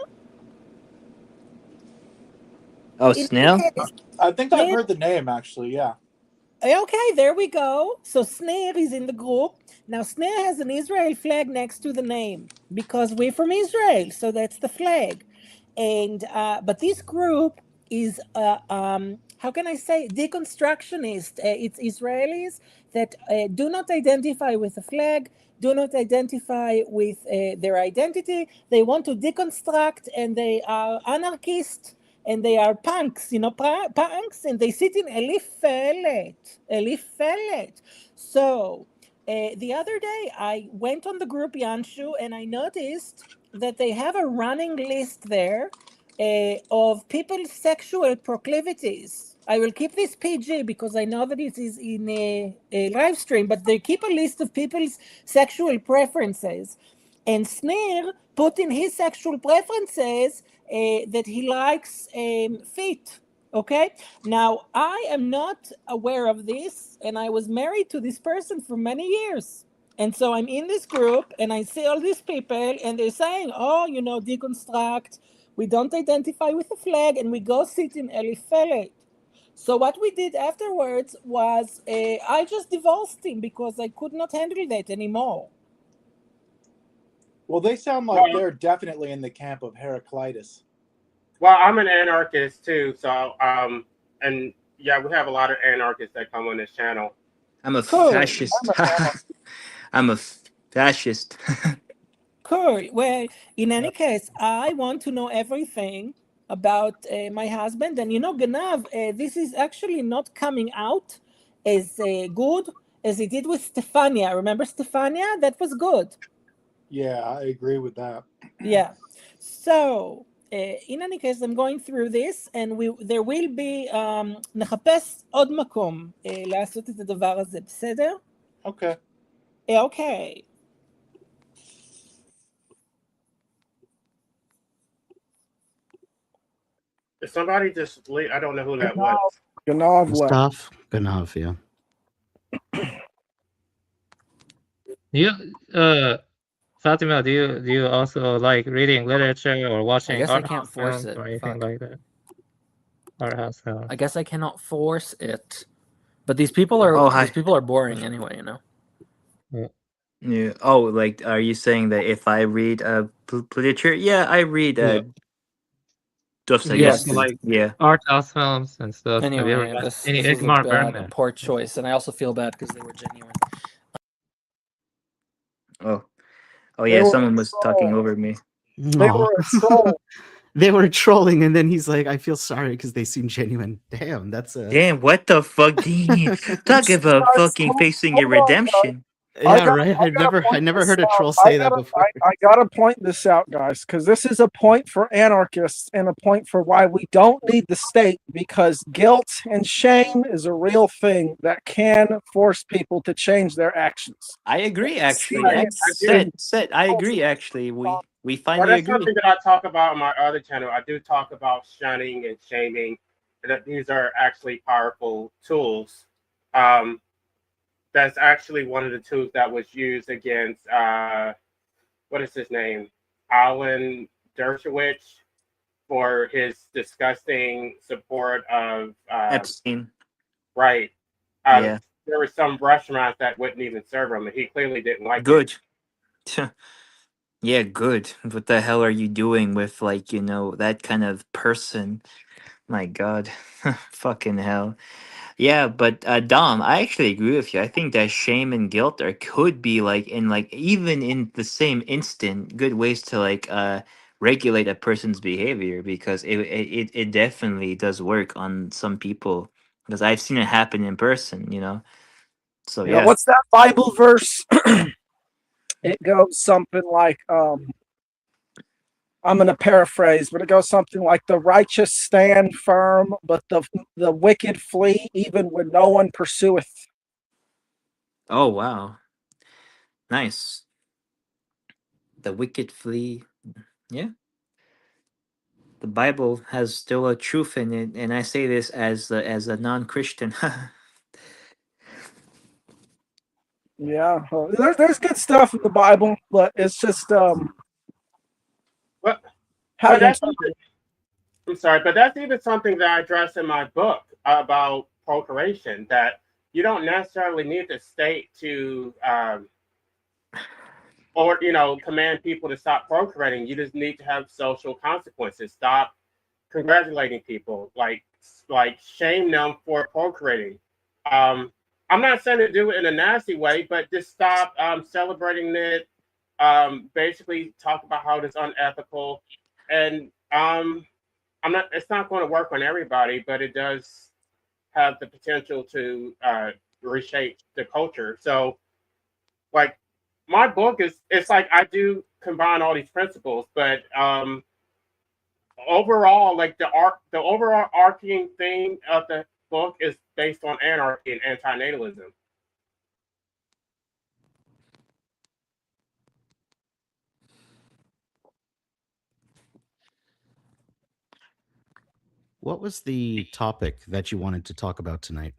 Oh, In Snail? any case, I think I've Snail- heard the name actually. Yeah. Okay, there we go. So Snare is in the group. Now Snare has an Israel flag next to the name because we're from Israel, so that's the flag. And but this group is how can I say deconstructionist? It's Israelis that do not identify with the flag, do not identify with their identity. They want to deconstruct, and they are anarchists. And they are punks, punks, and they sit in Elif Felet. So the other day I went on the group Yanshu and I noticed that they have a running list there of people's sexual proclivities. I will keep this PG because I know that it is in a live stream, but they keep a list of people's sexual preferences. And Snare put in his sexual preferences that he likes feet. Okay. Now, I am not aware of this, and I was married to this person for many years. And so I'm in this group, and I see all these people, and they're saying, deconstruct. We don't identify with the flag, and we go sit in Elifelet. So what we did afterwards was I just divorced him because I could not handle that anymore. Well, they sound like they're definitely in the camp of Heraclitus. Well, I'm an anarchist too, so and yeah, we have a lot of anarchists that come on this channel. I'm a Cool. fascist. I'm a fascist. Cool. Well, in any case, I want to know everything about my husband. And Ganav, this is actually not coming out as good as it did with Stefania. Remember Stefania? That was good. Yeah, I agree with that. Yeah. So, in any case, I'm going through this, and there will be, נחפש עוד מקום לעשות את הדבר הזה, בסדר? Okay. Okay. If somebody just leave, I don't know who that was. Ganav left. Gustav Ganav, yeah. Fatima, do you also like reading literature or watching guess I art can't house force films it. or anything Fuck. like that? Art house films. I guess I cannot force it. But these people are Oh, hi. boring anyway, Yeah. Oh, like, are you saying that if I read literature? Yeah, I read Yeah. Dostoevsky. Yes. Like Yeah. art house films and stuff. Have you ever Anyway, read this any was a Ingmar bad, Bergman? poor choice, and I also feel bad because they were genuine. Oh, They yeah. were Someone was talking trolling. over me. They Aw. were a troll. They were trolling, and then he's like, "I feel sorry because they seem genuine." Damn, that's a Damn, what the fuck? Damn. Talk about Guys, fucking facing your redemption. Yeah, gotta- right. I I gotta point never this heard a out. troll say that before. I gotta point this out, guys, because this is a point for anarchists and a point for why we don't need the state, because guilt and shame is a real thing that can force people to change their actions. I agree. Actually, Right. I agree. Actually, we Well, finally that's agree. something that I talk about on my other channel. I do talk about shunning and shaming, and that these are actually powerful tools. That's actually one of the tools that was used against what is his name, Alan Dershowitz, for his disgusting support of Epstein. right. Yeah. There were some restaurants that wouldn't even serve him, and he clearly didn't like it. Good. Yeah, good. What the hell are you doing with, like, that kind of person? My God. Fucking hell. Yeah, but Dom, I actually agree with you. I think that shame and guilt could be even in the same instant, good ways to regulate a person's behavior, because it definitely does work on some people, because I've seen it happen in person. So You know, yeah. what's that Bible verse? It goes something like, I'm going to paraphrase, but it goes something like, the righteous stand firm, but the wicked flee even when no one pursueth. Oh wow. Nice. The wicked flee. Yeah. The Bible has still a truth in it, and I say this as a non-Christian. Yeah, there's good stuff in the Bible, but it's just But, how but you that's interpret it. I'm sorry, but that's even something that I address in my book about procreation. That you don't necessarily need the state to, or command people to stop procreating. You just need to have social consequences. Stop congratulating people, like shame them for procreating. I'm not saying to do it in a nasty way, but just stop celebrating it. Basically, talk about how it's unethical, and I'm not. It's not going to work on everybody, but it does have the potential to reshape the culture. So, like, my book it's like I do combine all these principles, but overall, like the overall arcing theme of the book is based on anarchy and antinatalism. What was the topic that you wanted to talk about tonight?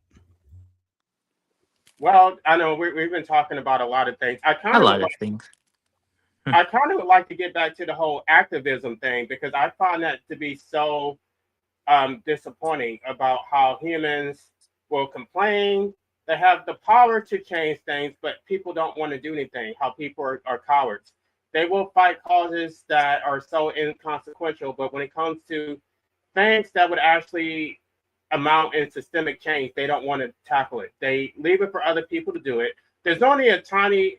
Well, I know we've been talking about a lot of things. I A kind lot of of things. would like to get back to the whole activism thing, because I find that to be so disappointing about how humans will complain. They have the power to change things, but people don't want to do anything. How people are cowards. They will fight causes that are so inconsequential, but when it comes to things that would actually amount in systemic change, they don't want to tackle it. They leave it for other people to do it. There's only a tiny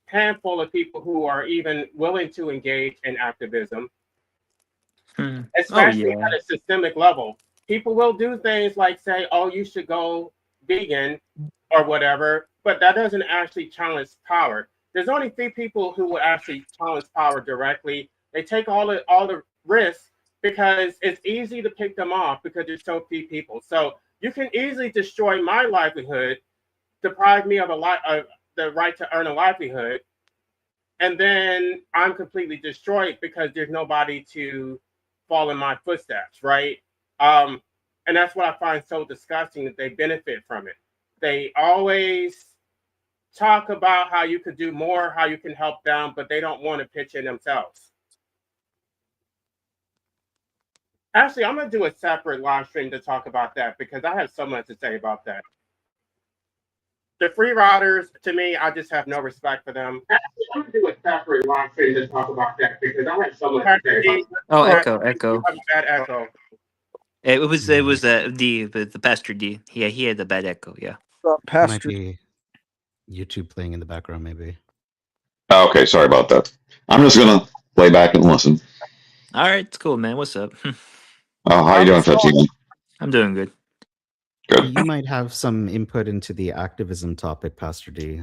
handful of people who are even willing to engage in activism, especially yeah. at a systemic level. People will do things like say, "Oh, you should go vegan," or whatever, but that doesn't actually challenge power. There's only few people who will actually challenge power directly. They take all the risks because it's easy to pick them off because there's so few people. So you can easily destroy my livelihood, deprive me of the right to earn a livelihood, and then I'm completely destroyed because there's nobody to fall in my footsteps, right? And that's what I find so disgusting, that they benefit from it. They always talk about how you could do more, how you can help them, but they don't want to pitch in themselves. Actually, I'm going to do a separate live stream to talk about that, because I have so much to say about that. The free riders, to me, I just have no respect for them. Actually, I'm going to do a separate live stream to talk about that, because I have so much to say about that. Oh, You echo. have a bad echo. It was the Pastor D. Yeah, he had the bad echo. Yeah. Might Pastor. be YouTube playing in the background, maybe. Okay, sorry about that. I'm just gonna play back and listen. All right, it's cool, man. What's up? How you doing, Fatima? I'm doing good. Good. You might have some input into the activism topic, Pastor D.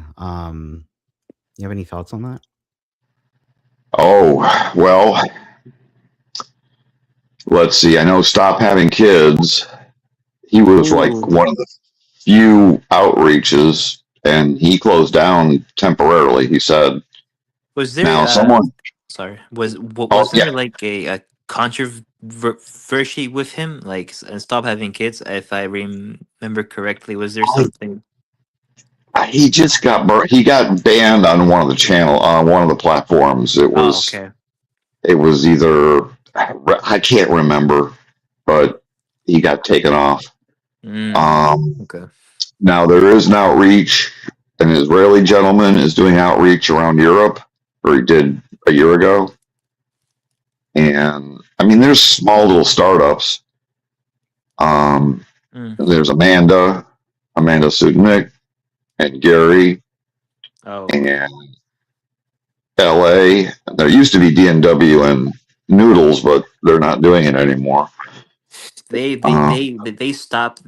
You have any thoughts on that? Oh, well, let's see. I know Stop Having Kids. He was like Ooh. one of the few outreaches, and he closed down temporarily. He said, Was there "Now someone." sorry, Oh was yeah, there like a controversy with him, like Stop Having Kids, if I remember correctly? Was there something? he just he got banned on one of the one of the platforms. Oh, okay. It was either I can't remember, but he got taken off. Okay. Now there is an outreach. An Israeli gentleman is doing outreach around Europe, or he did a year ago. And I mean, there's small little startups. There's Amanda Sudnick, and Gary, Oh, and LA. There used to be DNW and Noodles, but they're not doing it anymore. they stopped.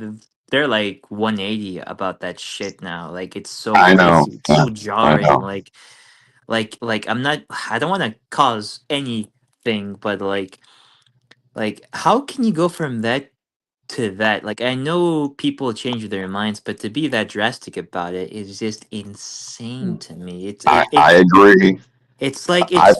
They're like 180 about that shit now. Like it's so I know. it's so I jarring. know. Like I'm not. I don't want to cause anything, but like how can you go from that to that? Like I know people change their minds, but to be that drastic about it is just insane to me. I agree. It's like I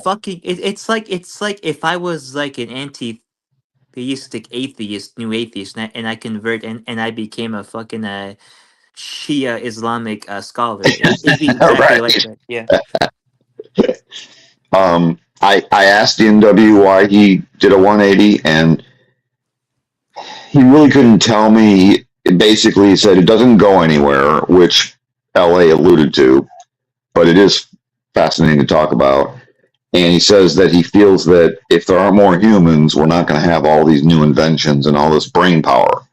it's like if I was like an anti-theistic atheist, new atheist, and I convert and I became a fucking Shia Islamic scholar. It'd be exactly right. like that. Yeah. I asked DNW why he did a 180, and he really couldn't tell me. Basically, he said it doesn't go anywhere, which LA alluded to, but it is fascinating to talk about. And he says that he feels that if there aren't more humans, we're not going to have all these new inventions and all this brain power.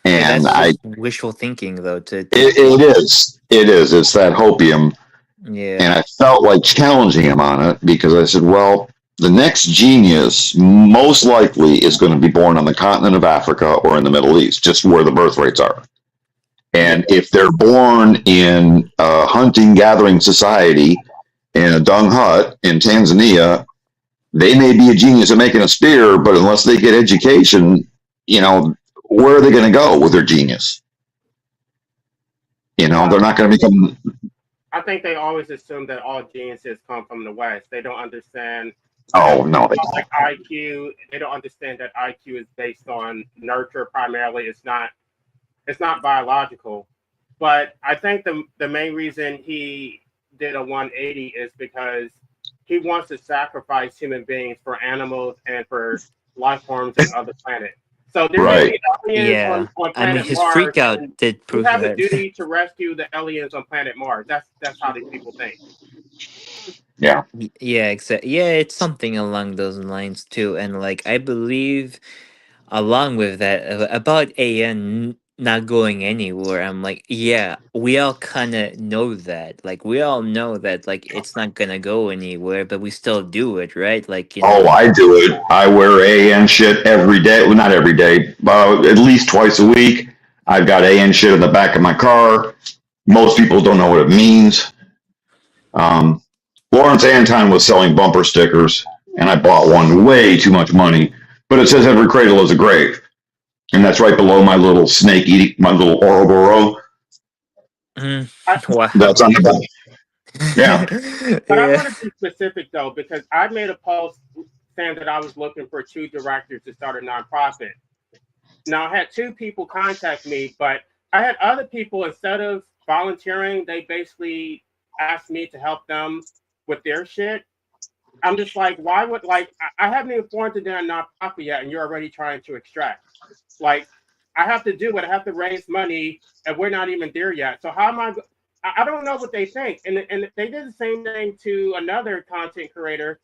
And That's just wishful thinking, though. it is. It's that hopium. Yeah. And I felt like challenging him on it because I said, well, the next genius most likely is going to be born on the continent of Africa or in the Middle East, just where the birth rates are. And if they're born in a hunting gathering society in a dung hut in Tanzania, they may be a genius at making a spear, but unless they get education, where are they going to go with their genius? They're not going to become. I think they always assume that all geniuses come from the West. They don't understand. Oh no, they like IQ. They don't understand that IQ is based on nurture primarily. It's not biological. But I think the main reason he did a 180 is because he wants to sacrifice human beings for animals and for life forms on other planets. So there may be aliens on planet his Mars, freak out did prove we have that. a duty to rescue the aliens on planet Mars. That's how these people think. Yeah. Yeah, exactly. Yeah, it's something along those lines too. And like I believe along with that about AN not going anywhere, I'm like, yeah, we all kind of know that. Like we all know that like it's not gonna go anywhere, but we still do it, right? Like Oh, I do it. I wear AN shit every day. Well, not every day, but at least twice a week. I've got AN shit in the back of my car. Most people don't know what it means. Lawrence Anton was selling bumper stickers, and I bought one way too much money. But it says every cradle is a grave, and that's right below my little snake eating my little Ouroboros. Wow. That's on the back. Yeah. But I want to be specific though, because I made a post saying that I was looking for 2 directors to start a nonprofit. Now I had 2 people contact me, but I had other people, instead of volunteering, they basically asked me to help them with their shit. I'm just like, why would I haven't even formed a damn nonprofit yet, and you're already trying to extract. Like, I have to do it. I have to raise money, and we're not even there yet. So how am I don't know what they think. And they did the same thing to another content creator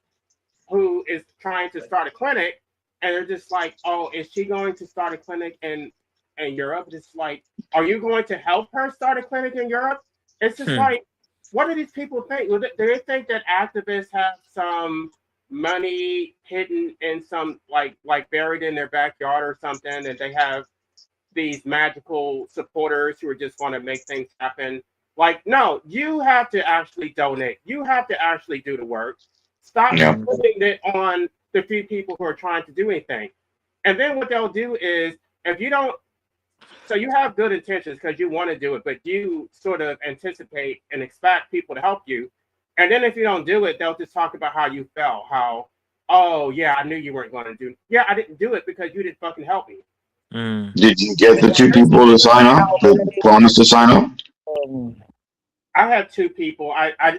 who is trying to start a clinic, and they're just like, oh, is she going to start a clinic in Europe? It's like, are you going to help her start a clinic in Europe? It's just like, what do these people think? Do they think that activists have some money hidden in some like buried in their backyard or something, and they have these magical supporters who are just want to make things happen. Like, no, you have to actually donate. You have to actually do the work. Stop Yeah. putting it on the few people who are trying to do anything. And then what they'll do is, if you don't, so you have good intentions because you want to do it, but you sort of anticipate and expect people to help you. And then if you don't do it, they'll just talk about how you felt, how, oh yeah, I knew you weren't going to do it. Yeah, I didn't do it because you didn't fucking help me. Mm. Did you get the 2 people to sign up? That promised to sign up? I have 2 people. I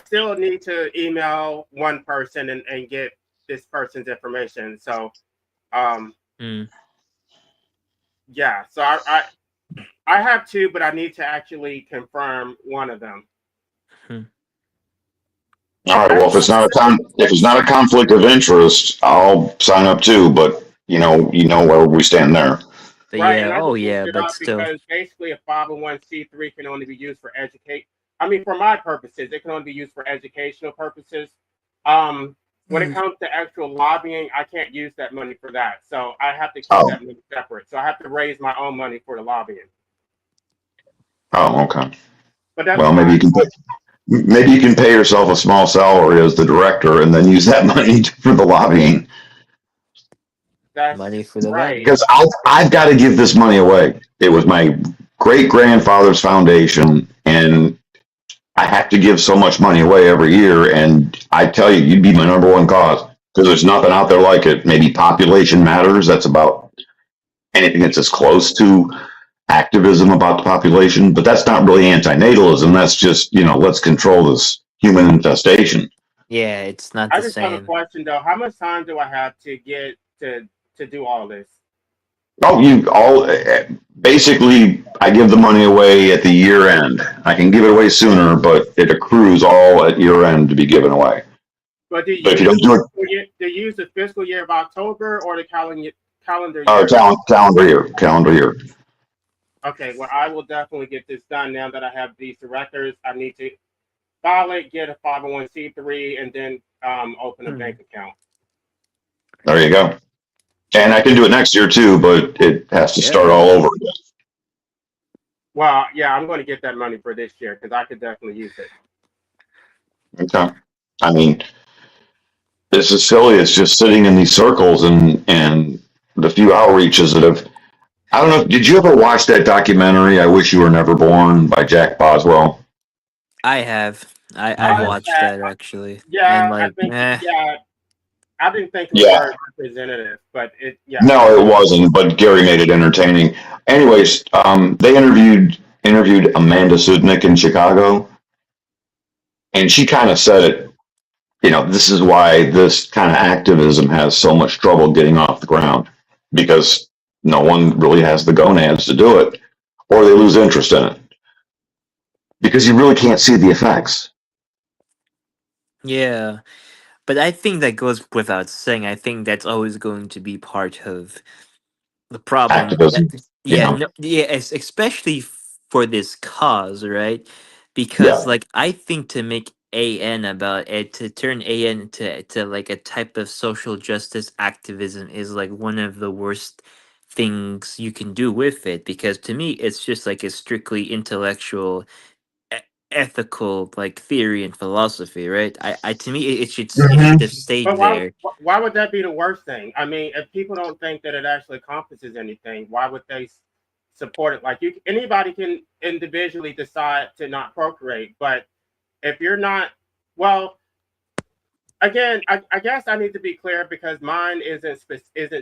still need to email one person and get this person's information. So Mm. yeah, so I have 2, but I need to actually confirm one of them. All right. Well, if it's not a conflict of interest, I'll sign up too. But you know where we stand there. But Right, yeah, and I oh just yeah, looked it but up still. because basically a 501c3 can only be used for for my purposes, it can only be used for educational purposes. When it comes to actual lobbying, I can't use that money for that. So I have to keep that money separate. So I have to raise my own money for the lobbying. Oh, okay. But that's Well, maybe you can pay yourself a small salary as the director, and then use that money for the lobbying. that's Money for the right. Because I've got to give this money away. It was my great grandfather's foundation, and I have to give so much money away every year. And I tell you, you'd be my number one cause because there's nothing out there like it. Maybe Population Matters. That's about anything that's as close to activism about the population, but that's not really antinatalism. That's just, let's control this human infestation. Yeah, it's not I the just have a same. question though. How much time do I have to get to do all this? Oh, basically, I give the money away at the year end. I can give it away sooner, but it accrues all at year end to be given away. But do But if you don't do it, you use the fiscal year of October or the calendar year? calendar year. Okay, well, I will definitely get this done now that I have these directors. I need to file it, get a 501c3, and then open a bank account. There you go. And I can do it next year too, but it has to start all over again. Well, yeah, I'm going to get that money for this year because I could definitely use it. Okay. I mean, this is silly. It's just sitting in these circles and the few outreaches that have. I don't know. Did you ever watch that documentary, I Wish You Were Never Born by Jack Boswell? I have. I've watched that actually. Yeah, And like, I think, I didn't think it was very representative, but No, it wasn't, but Gary made it entertaining. Anyways, they interviewed Amanda Sudnick in Chicago, and she kind of said it, this is why this kind of activism has so much trouble getting off the ground, because no one really has the gonads to do it, or they lose interest in it. Because you really can't see the effects. yeah. But I think that goes without saying. I think that's always going to be part of the problem. Activism. Especially for this cause, right? Because like I think to make AN about it, to turn AN to like a type of social justice activism is like one of the worst things you can do with it, because to me it's just like a strictly intellectual ethical like theory and philosophy, right? I to me it should have stayed But there. why would that be the worst thing? I mean, if people don't think that it actually accomplishes anything, why would they support it? Like anybody can individually decide to not procreate, but if you're not, well, again, I guess I need to be clear because mine isn't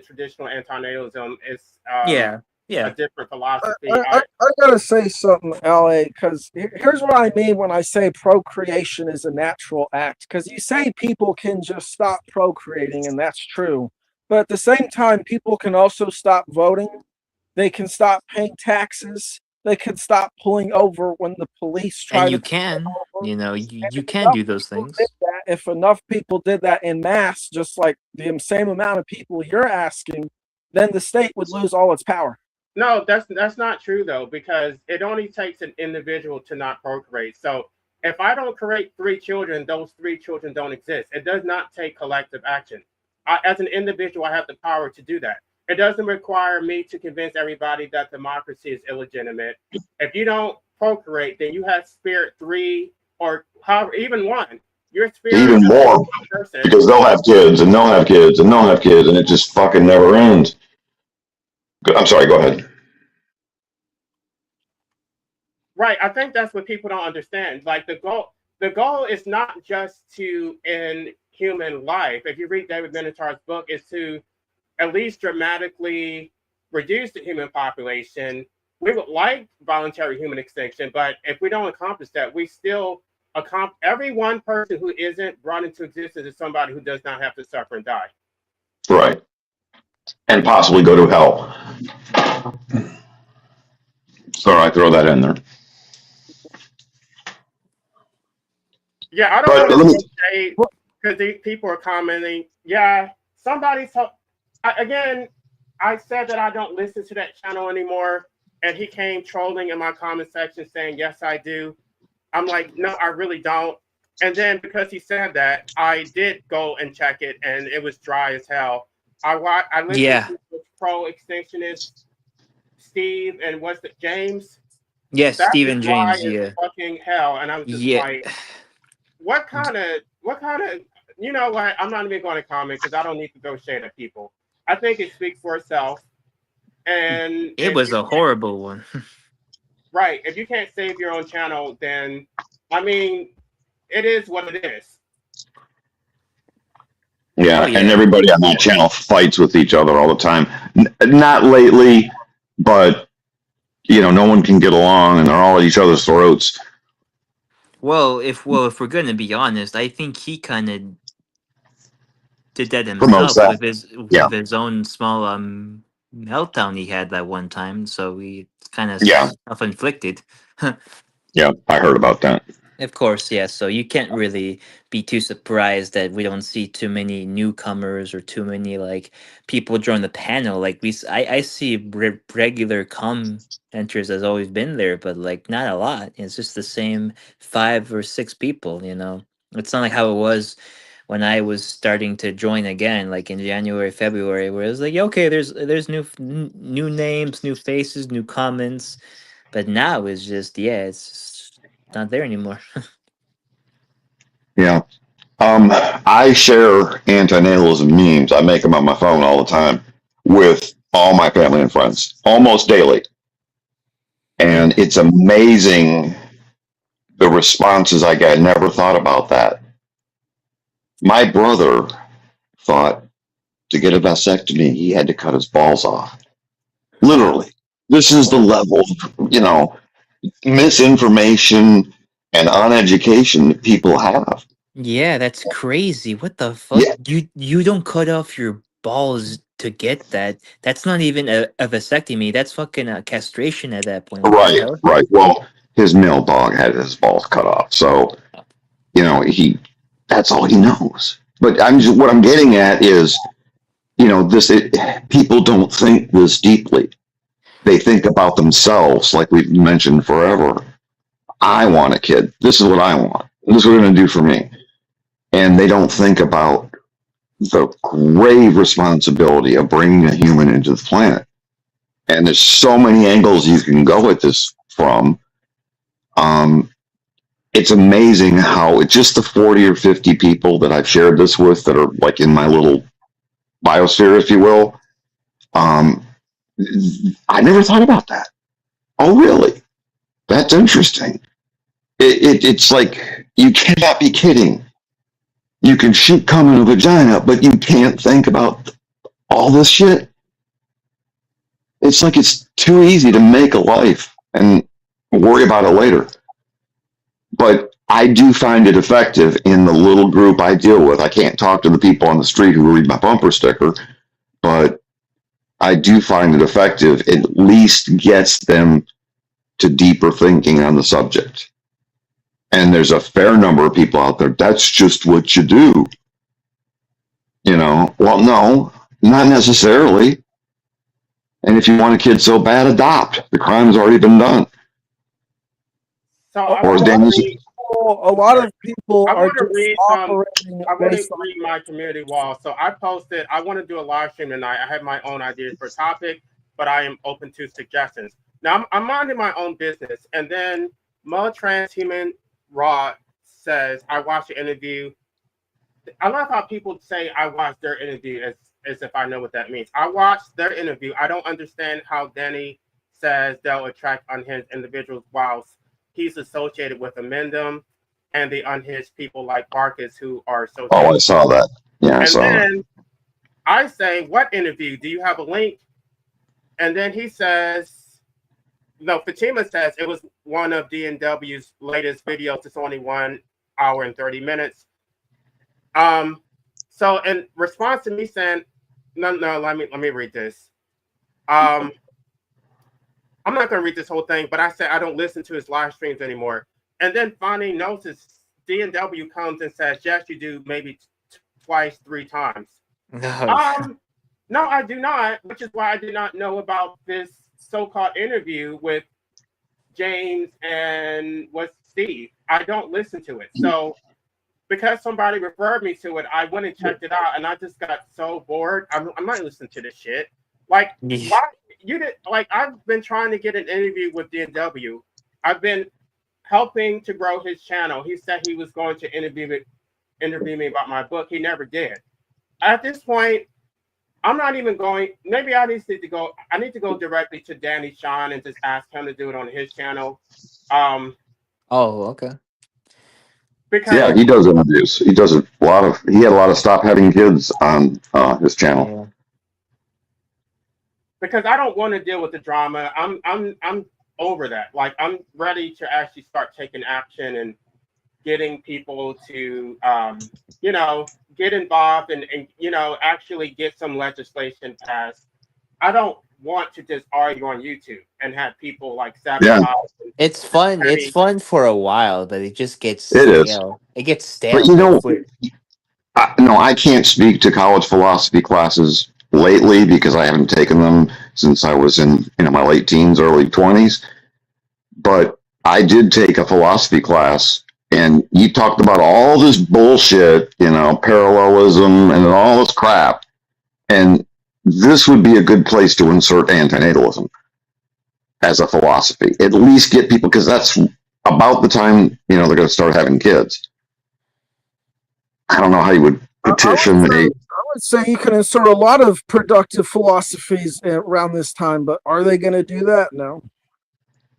traditional antinatalism. It's a different philosophy. I gotta say something, LA, because here's what I mean when I say procreation is a natural act. Because you say people can just stop procreating, and that's true. But at the same time, people can also stop voting. They can stop paying taxes. They can stop pulling over when the police try And to. you can, you can do those things. If enough people did that in mass, just like the same amount of people you're asking, then the state would lose all its power. No, that's not true though, because it only takes an individual to not procreate. So if I don't create 3 children, those 3 children don't exist. It does not take collective action. As an individual, I have the power to do that. it doesn't require me to convince everybody that democracy is illegitimate. If you don't procreate, then you have spirit 3 or however, even 1. Your spirit Even more, person. because they'll have kids and they'll have kids and they'll have kids, and it just fucking never ends. I'm sorry, go ahead. Right. I think that's what people don't understand. Like the goal is not just to end human life. If you read David Benatar's book, is to at least dramatically reduce the human population. We would like voluntary human extinction, but if we don't accomplish that, we still every one person who isn't brought into existence is somebody who does not have to suffer and die. Right. And possibly go to hell. So I throw that in there. Yeah, I But don't let want me- to say because people are commenting. Yeah, somebody's again. I said that I don't listen to that channel anymore, and he came trolling in my comment section saying, "Yes, I do." I'm like, "No, I really don't." And then because he said that, I did go and check it, and it was dry as hell. I listened Yeah. to the pro extinctionist Steve and what's it, James? Yes, That Stephen is dry James. as Yeah. fucking hell, and I was just Yeah. like, what kind of, you know what? I'm not even going to comment because I don't need to throw shade at people. I think it speaks for itself. And It if was you a can't- horrible one. right. If you can't save your own channel, then I mean, it is what it is. Yeah, Oh, yeah. and everybody on that channel fights with each other all the time. Not lately, but you know, no one can get along, and they're all at each other's throats. Well, if we're gonna be honest, I think he kind of did that Promotes himself that. Yeah. with his own small meltdown he had that one time. So he kind of Yeah. self-inflicted. Yeah, I heard about that. Of course, yeah. So you can't really be too surprised that we don't see too many newcomers or too many like people join the panel. Like I see regular commenters has always been there, but like not a lot. It's just the same 5 or 6 people. You know, it's not like how it was when I was starting to join again, like in January, February, where it was like, okay, there's new names, new faces, new comments, but now it's just it's just not there anymore. Yeah. I share antinatalism memes. I make them on my phone all the time with all my family and friends, almost daily. And it's amazing the responses I get. I never thought about that. My brother thought to get a vasectomy, he had to cut his balls off. Literally. This is the level of, you know, misinformation and uneducation that people have. Yeah, that's crazy. What the fuck? Yeah. You don't cut off your balls to get that. That's not even a vasectomy. That's fucking a castration at that point. What the Right, hell? right. Well, his male dog had his balls cut off, so you know that's all he knows. But what I'm getting at is, you know, people don't think this deeply. They think about themselves, like we've mentioned forever. I want a kid. This is what I want. This is what they're going to do for me, and they don't think about the grave responsibility of bringing a human into the planet. And there's so many angles you can go at this from. It's amazing how it's just the 40 or 50 people that I've shared this with that are like in my little biosphere, if you will. I never thought about that. Oh, really? That's interesting. It's like you cannot be kidding. You can shoot cum in a vagina, but you can't think about all this shit. It's like it's too easy to make a life and worry about it later. But I do find it effective in the little group I deal with. I can't talk to the people on the street who read my bumper sticker, but I do find it effective. It at least gets them to deeper thinking on the subject. And there's a fair number of people out there, that's just what you do. You know, well, no, not necessarily. And if you want a kid so bad, adopt. The crime's already been done. So Or as Daniel said, people I are want to just read some. operating I want based to on read my community wall. So I posted. I want to do a live stream tonight. I have my own ideas for topic, but I am open to suggestions. Now I'm minding my own business, and then Mo Transhuman Raw says I watched the interview. I love how people say I watched their interview as if I know what that means. I watched their interview. I don't understand how Danny says they'll attract unhinged individuals whilst he's associated with Amendum and the unhinged people like Barkus who are associated. Oh, I saw that. Yeah, I And saw that. then I say, what interview? Do you have a link? And then he says, no, Fatima says it was one of DNW's latest videos. It's only 1 hour and 30 minutes. So in response to me saying, no, let me read this. I'm not gonna read this whole thing, but I said I don't listen to his live streams anymore. And then finally notice DNW comes and says, yes, you do, maybe twice, 3 times. No, I do not, which is why I did not know about this so-called interview with James and Steve. I don't listen to it. So because somebody referred me to it, I went and checked it out, and I just got so bored. I'm not listening to this shit. Like, why you did? Like, I've been trying to get an interview with DNW. I've been helping to grow his channel. He said he was going to interview me about my book. He never did. At this point, I'm not even going. Maybe I need to go. I need to go directly to Danny Sean and just ask him to do it on his channel. Oh, okay. Because Yeah, he does interviews. He does a lot of. He had a lot of Stop Having Kids on his channel. Yeah. because I don't want to deal with the drama. I'm over that. Like, I'm ready to actually start taking action and getting people to get involved and actually get some legislation passed. I don't want to just argue on YouTube and have people like sabotage. Yeah. It's fun. It's fun for a while, but it just gets It is. stale. It gets stale. But I can't speak to college philosophy classes lately because I haven't taken them since I was in my late teens, early 20s. But I did take a philosophy class, and you talked about all this bullshit, parallelism and all this crap. And this would be a good place to insert antinatalism as a philosophy. At least get people, because that's about the time, they're going to start having kids. I don't know how you would petition I would say you can insert a lot of productive philosophies around this time, but are they going to do that? No.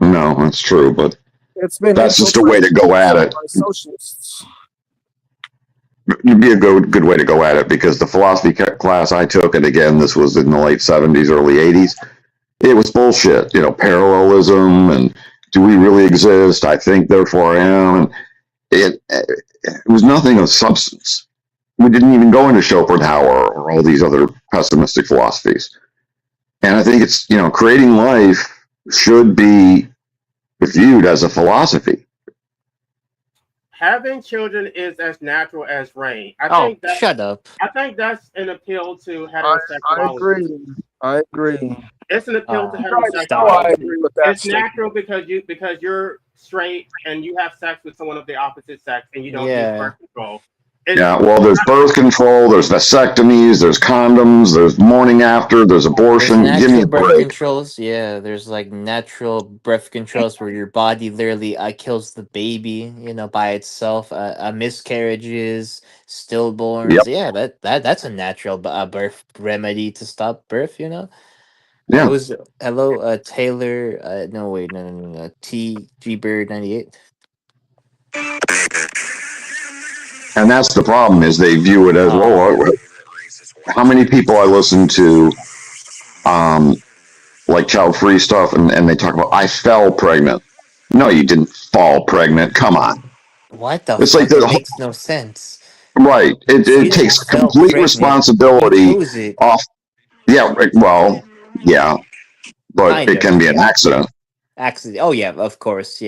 No, that's true, but that's just a way to go at it. Socialists. It'd be a good way to go at it, because the philosophy class I took, and again, this was in the late 70s, early 80s, it was bullshit. Parallelism and do we really exist? I think, therefore I am. And it was nothing of substance. We didn't even go into Schopenhauer or all these other pessimistic philosophies. And I think it's, creating life should be viewed as a philosophy. Having children is as natural as rain. Shut up. I think that's an appeal to heterosexuality. I agree. It's an appeal to I heterosexuality. agree with that. It's natural because you're straight and you have sex with someone of the opposite sex and you don't use birth control. Well, there's birth control, there's vasectomies, there's condoms, there's morning after, there's abortion. Give me a birth break. controls. Yeah, there's like natural birth controls where your body literally kills the baby, by itself. Miscarriages, stillborns. Yep. Yeah, that's a natural birth remedy to stop birth. Yeah. It was Taylor. No. T.G. Bird 98. And that's the problem, is they view it as, how many people I listen to, like child-free stuff, and they talk about, I fell pregnant. No, you didn't fall pregnant. Come on. What the It's fuck? like It makes no sense. Right. It takes complete responsibility off. Yeah, well, yeah. But it can be an accident. Accident. Oh, yeah, of course.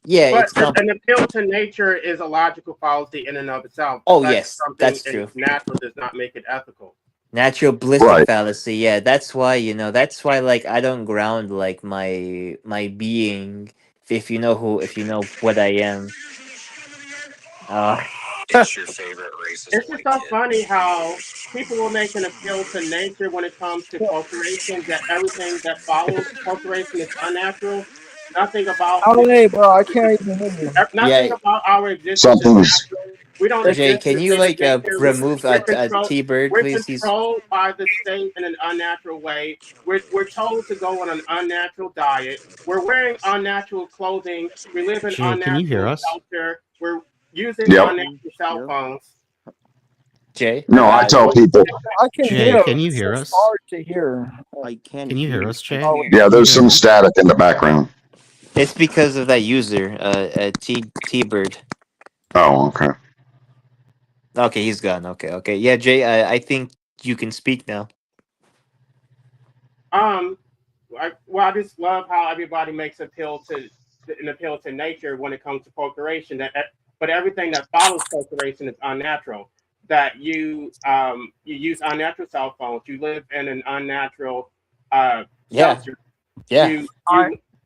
Yeah, but an appeal to nature is a logical fallacy in and of itself. Oh, yes, that's true. Natural does not make it ethical. Natural bliss fallacy. Yeah, that's why, like, I don't ground, like, my being if you know who, if you know what I am. It's just so funny how people will make an appeal to nature when it comes to procreation, that everything that follows procreation is unnatural. Nothing about LA, bro, I can't even hear you. nothing Yeah, about our existence is Something's natural. We don't Jay, exist in can a you state of like nature. remove T-Bird, We're please? He's controlled by the state in an unnatural way. We're told to go on an unnatural diet. We're wearing unnatural clothing. We live in Jay, can you hear unnatural us? culture. We're using Yep. unnatural cell phones. Jay. No, I tell people. I can Jay, hear. can you It's hear just us? hard to hear. I can Can you hear us, Jay? Oh, Yeah, there's Can some you hear static in the background. It's because of that user, T-Bird. Oh, okay. Okay, he's gone. Okay. Yeah, Jay, I think you can speak now. I just love how everybody makes an appeal to nature when it comes to procreation. But everything that follows procreation is unnatural. That you use unnatural cell phones. You live in an unnatural Yeah. shelter. Yeah.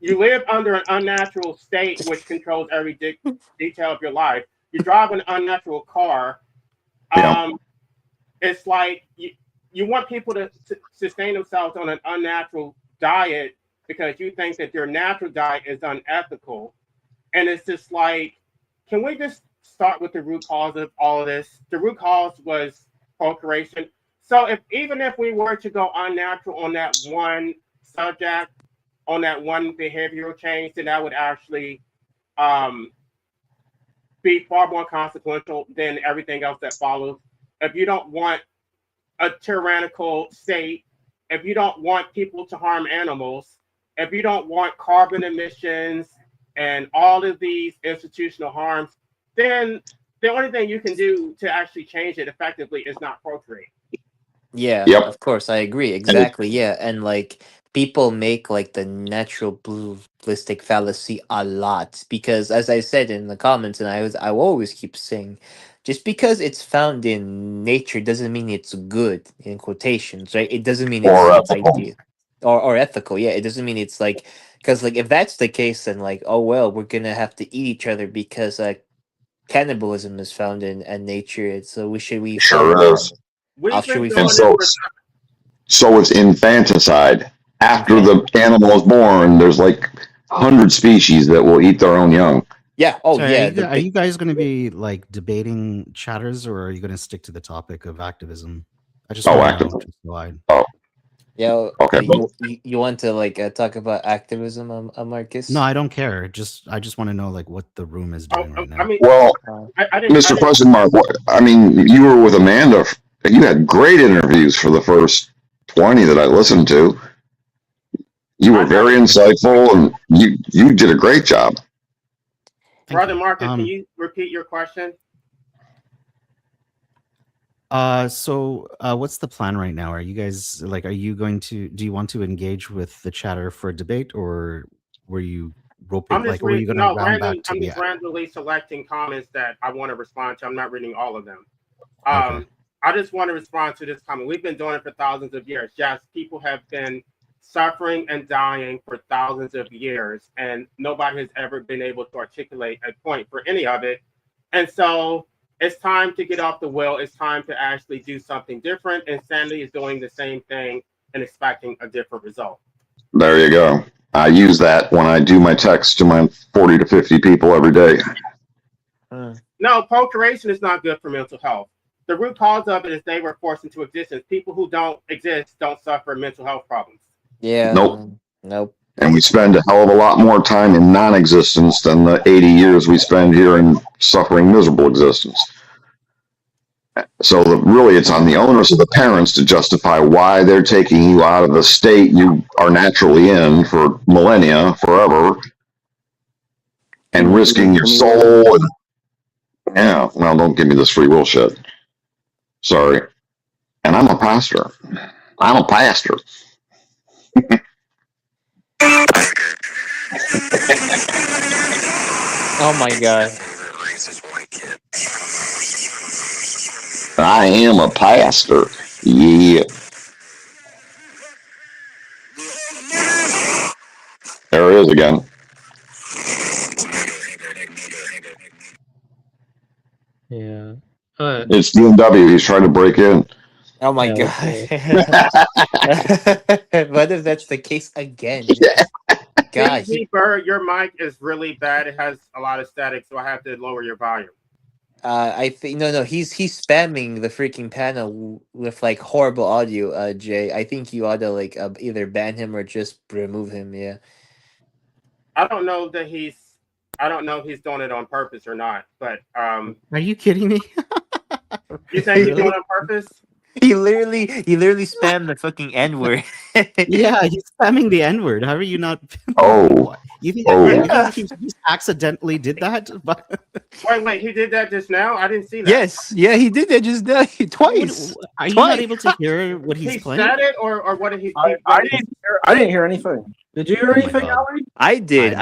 You live under an unnatural state which controls every detail of your life. You drive an unnatural car. Yeah. It's like you want people to sustain themselves on an unnatural diet because you think that their natural diet is unethical. And it's just like, can we just start with the root cause of all of this? The root cause was procreation. So even if we were to go unnatural on that one subject, on that one behavioral change, then that would actually be far more consequential than everything else that follows. If you don't want a tyrannical state, if you don't want people to harm animals, if you don't want carbon emissions and all of these institutional harms, then the only thing you can do to actually change it effectively is not procreate. Yeah, Yep. of course, I agree. Exactly. Yeah, and like people make like the natural ballistic fallacy a lot because, as I said in the comments, and I will always keep saying, just because it's found in nature doesn't mean it's good in quotations, right? It doesn't mean Or it's ethical. ideal or ethical. Yeah, it doesn't mean it's like because like if that's the case, then like oh well, we're gonna have to eat each other because cannibalism is found in nature. So we follow Sure that. is. We've Should been we doing And it so, for so it's infanticide. After Okay. the animal is born, there's like 100 species that will eat their own young. Yeah. Oh So yeah. are you guys going to be like debating chatters, or are you going to stick to the topic of activism? I just Oh, want to know. activism. Just so I- Yeah. Okay. You want to like talk about activism, Marcus? No, I don't care. I just want to know like what the room is doing right now. I mean, Well, I didn't. Mr. Question Mark, I mean, you were with Amanda. You had great interviews for the first 20 that I listened to. You were very insightful, and you did a great job. Thank Brother you. Marcus, can you repeat your question? So what's the plan right now? Are you guys like, do you want to engage with the chatter for a debate, or were you roping, like, were you going to round back to I'm the just randomly selecting comments that I want to respond to. I'm not reading all of them. Okay. I just want to respond to this comment. We've been doing it for thousands of years. Yes, people have been suffering and dying for thousands of years, and nobody has ever been able to articulate a point for any of it. And so it's time to get off the wheel. It's time to actually do something different. Insanity is doing the same thing and expecting a different result. There you go. I use that when I do my text to my 40 to 50 people every day. No, procreation is not good for mental health. The root cause of it is they were forced into existence. People who don't exist don't suffer mental health problems. Yeah. Nope. And we spend a hell of a lot more time in non-existence than the 80 years we spend here in suffering miserable existence. So really, it's on the onus of the parents to justify why they're taking you out of the state you are naturally in for millennia, forever, and risking your soul. And, yeah, well, don't give me this free will shit. Sorry. And I'm a pastor. I'm a pastor. Oh my god. I am a pastor. Yeah. There it is again. Yeah. But It's DMW. He's trying to break in. Oh my yeah, god. What if that's the case again? Gosh. See, Bird, your mic is really bad. It has a lot of static, so I have to lower your volume. I think no, he's spamming the freaking panel with like horrible audio. Jay, I think you ought to like either ban him or just remove him. Yeah. I don't know if he's doing it on purpose or not. But Are you kidding me? you think he's doing it on purpose? He literally spammed the fucking N word. Yeah, he's spamming the N word. How are you not? Oh. You think, Oh. you think he just accidentally did that? But Wait, he did that just now? I didn't see that. Yes, yeah, he did that just now twice. are you Twice. not able to hear what he's He playing? said it, or what did he? I didn't hear anything. Did you hear Oh my anything, God. Ali? I did.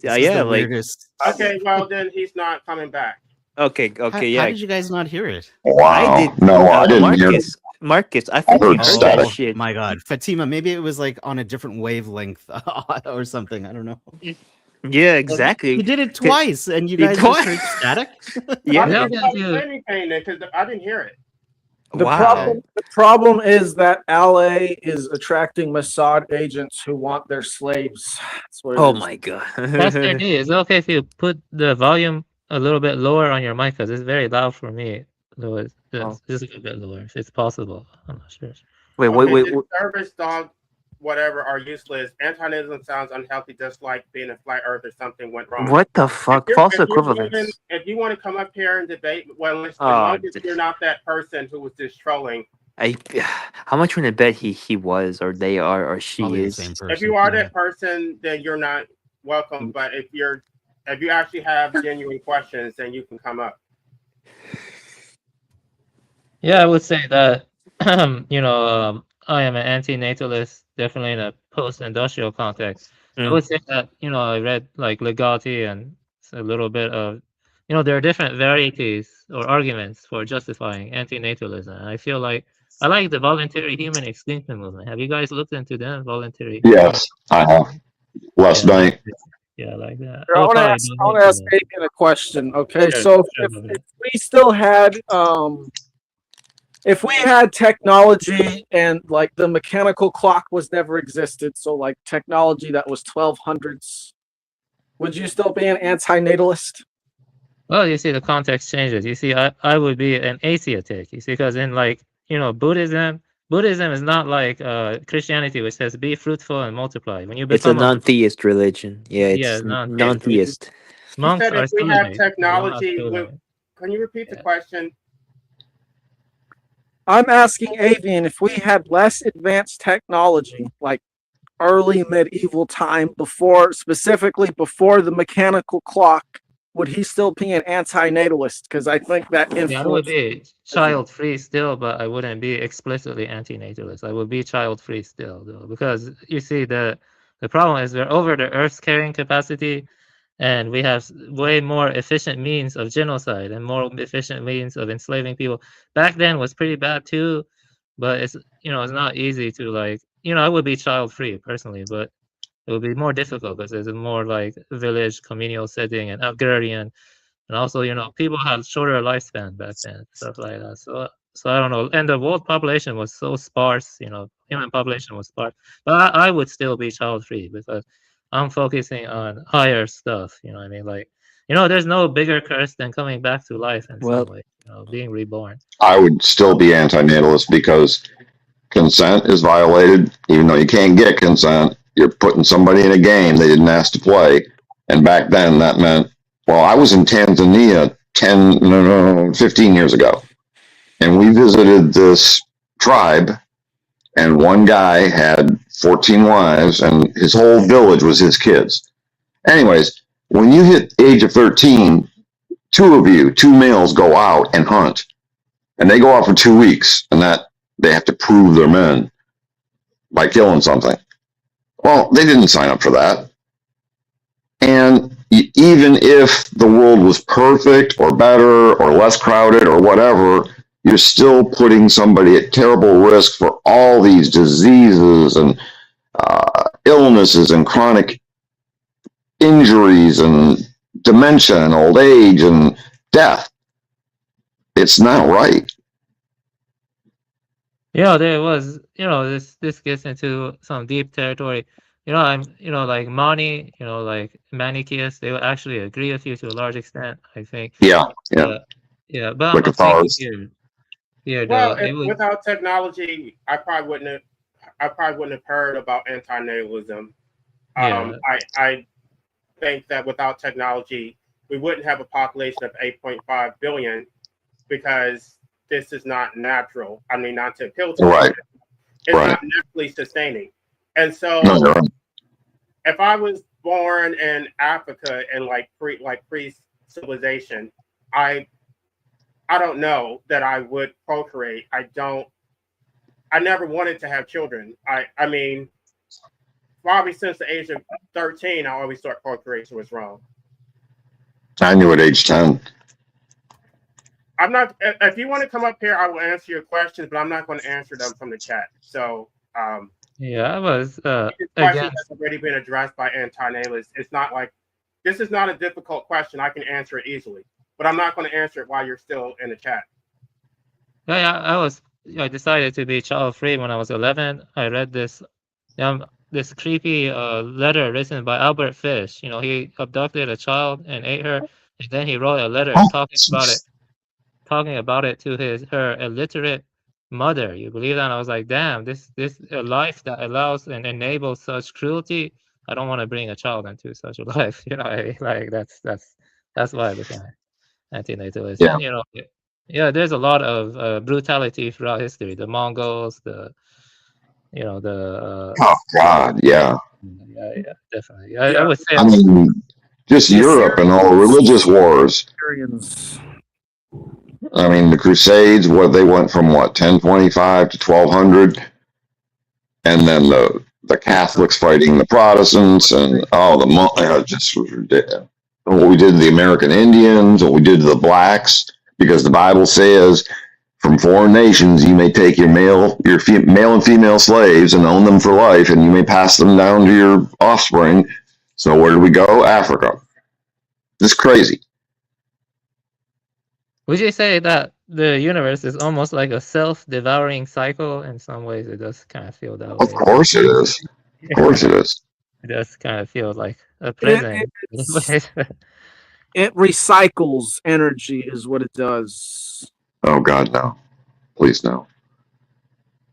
This is Yeah, the like weirdest. Okay, well then he's not coming back. okay, How yeah. did you guys not hear it? Wow. I did. No, I didn't hear. Marcus, I I think heard you heard static. that shit. My God, Fatima, maybe it was like on a different wavelength or something. I don't know. Yeah, exactly. He did it twice, and you He guys twice. just heard static. Yeah. I Yeah, didn't yeah. say anything because I didn't hear it. Wow. The problem is that LA is attracting Mossad agents who want their slaves. That's what it Oh is. my god. Pastor D, is it okay if you put the volume a little bit lower on your mic? Because it's very loud for me. Louis, just a little bit lower, if it's possible. I'm not sure. Wait. The service dog, whatever, are useless. Anti-Nazism sounds unhealthy, just like being a flat earth or something went wrong. What the fuck? False equivalence. If you want to come up here and debate, well, as Oh, long as you're not that person who was just trolling. How much would I bet he was, or they are, or she Probably the is? same person. If you are yeah. that person, then you're not welcome. But if you actually have genuine questions, then you can come up. Yeah, I would say that, I am an anti-natalist, definitely in a post-industrial context. I would say that, I read like legality and a little bit of, there are different varieties or arguments for justifying anti-natalism. And I feel like I like the voluntary human extinction movement. Have you guys looked into them? Voluntary? Yes, I have. Les Bank. Yeah, I like that. I want to ask Adrian a question. Okay, so if we still had, if we had technology and like the mechanical clock was never existed, so like technology that was 1200s, would you still be an anti-natalist? Well, you see, the context changes. You see, I would be an atheistic. You see, because in Buddhism is not like Christianity, which says be fruitful and multiply. When you become It's a non-theist religion. Yeah, it's non-theist. Monks said are if we have soulmates. technology, They're not soulmates. can you repeat the question? I'm asking Avian if we had less advanced technology, like early medieval time, specifically before the mechanical clock, would he still be an anti-natalist? Because I think that Yeah, I would influence. be child-free still, but I wouldn't be explicitly anti-natalist. I would be child-free still, though, because you see, the problem is we're over the Earth's carrying capacity, and we have way more efficient means of genocide and more efficient means of enslaving people. Back then was pretty bad too, but it's not easy to I would be child-free personally, but it would be more difficult because there's a more like village communal setting and agrarian, and also people had shorter lifespan back then, stuff like that. So I don't know. And the world population was so sparse, human population was sparse. But I would still be child-free because I'm focusing on higher stuff. You know what I mean? Like, there's no bigger curse than coming back to life in some way. Being reborn. I would still be anti-natalist because consent is violated, even though you can't get consent. You're putting somebody in a game they didn't ask to play. And back then that meant, well, I was in Tanzania 15 years ago. And we visited this tribe, and one guy had 14 wives, and his whole village was his kids. Anyways, when you hit age of 13, two males go out and hunt. And they go out for 2 weeks, and that they have to prove they're men by killing something. Well, they didn't sign up for that. And even if the world was perfect or better or less crowded or whatever, you're still putting somebody at terrible risk for all these diseases and illnesses and chronic injuries and dementia and old age and death. It's not right. There was, this gets into some deep territory. Like Mani, like Manichaeist, they would actually agree with you to a large extent, I think. Yeah, yeah. But Like I'm thinking Cathars. here, Well, though, it was, without technology, I probably wouldn't have heard about antinatalism. yeah, I think that without technology, we wouldn't have a population of 8.5 billion because this is not natural. I mean, not to appeal to Right. it, it's Right. not naturally sustaining. And so, No, you're right. if I was born in Africa and like pre-civilization, I don't know that I would procreate. I never wanted to have children. I mean, probably since the age of 13, I always thought procreation was wrong. I knew at age 10. I'm not. If you want to come up here, I will answer your questions, but I'm not going to answer them from the chat. So, I was this question has already been addressed by antinatalists. It's not like this is not a difficult question. I can answer it easily, but I'm not going to answer it while you're still in the chat. I decided to be child free when I was 11. I read this creepy letter written by Albert Fish. He abducted a child and ate her, and then he wrote a letter talking about it to her illiterate mother. You believe that? And I was like, damn, this a life that allows and enables such cruelty. I don't want to bring a child into such a life. Like that's why I became antinatalist. Yeah. There's a lot of brutality throughout history. The Mongols, the Oh God, yeah. yeah, definitely. I would say. I mean, just Europe and all the religious wars. Syrians. I mean, the Crusades, they went from 1025 to 1200, and then the Catholics fighting the Protestants, and just was ridiculous. And what we did to the American Indians, what we did to the blacks, because the Bible says, from foreign nations you may take your male and female slaves and own them for life, and you may pass them down to your offspring. So where do we go? Africa. It's crazy. Would you say that the universe is almost like a self-devouring cycle? In some ways, it does kind of feel that way. Of course it is. Of course it is. It does kind of feel like a prison. It recycles energy, is what it does. Oh God, no! Please no.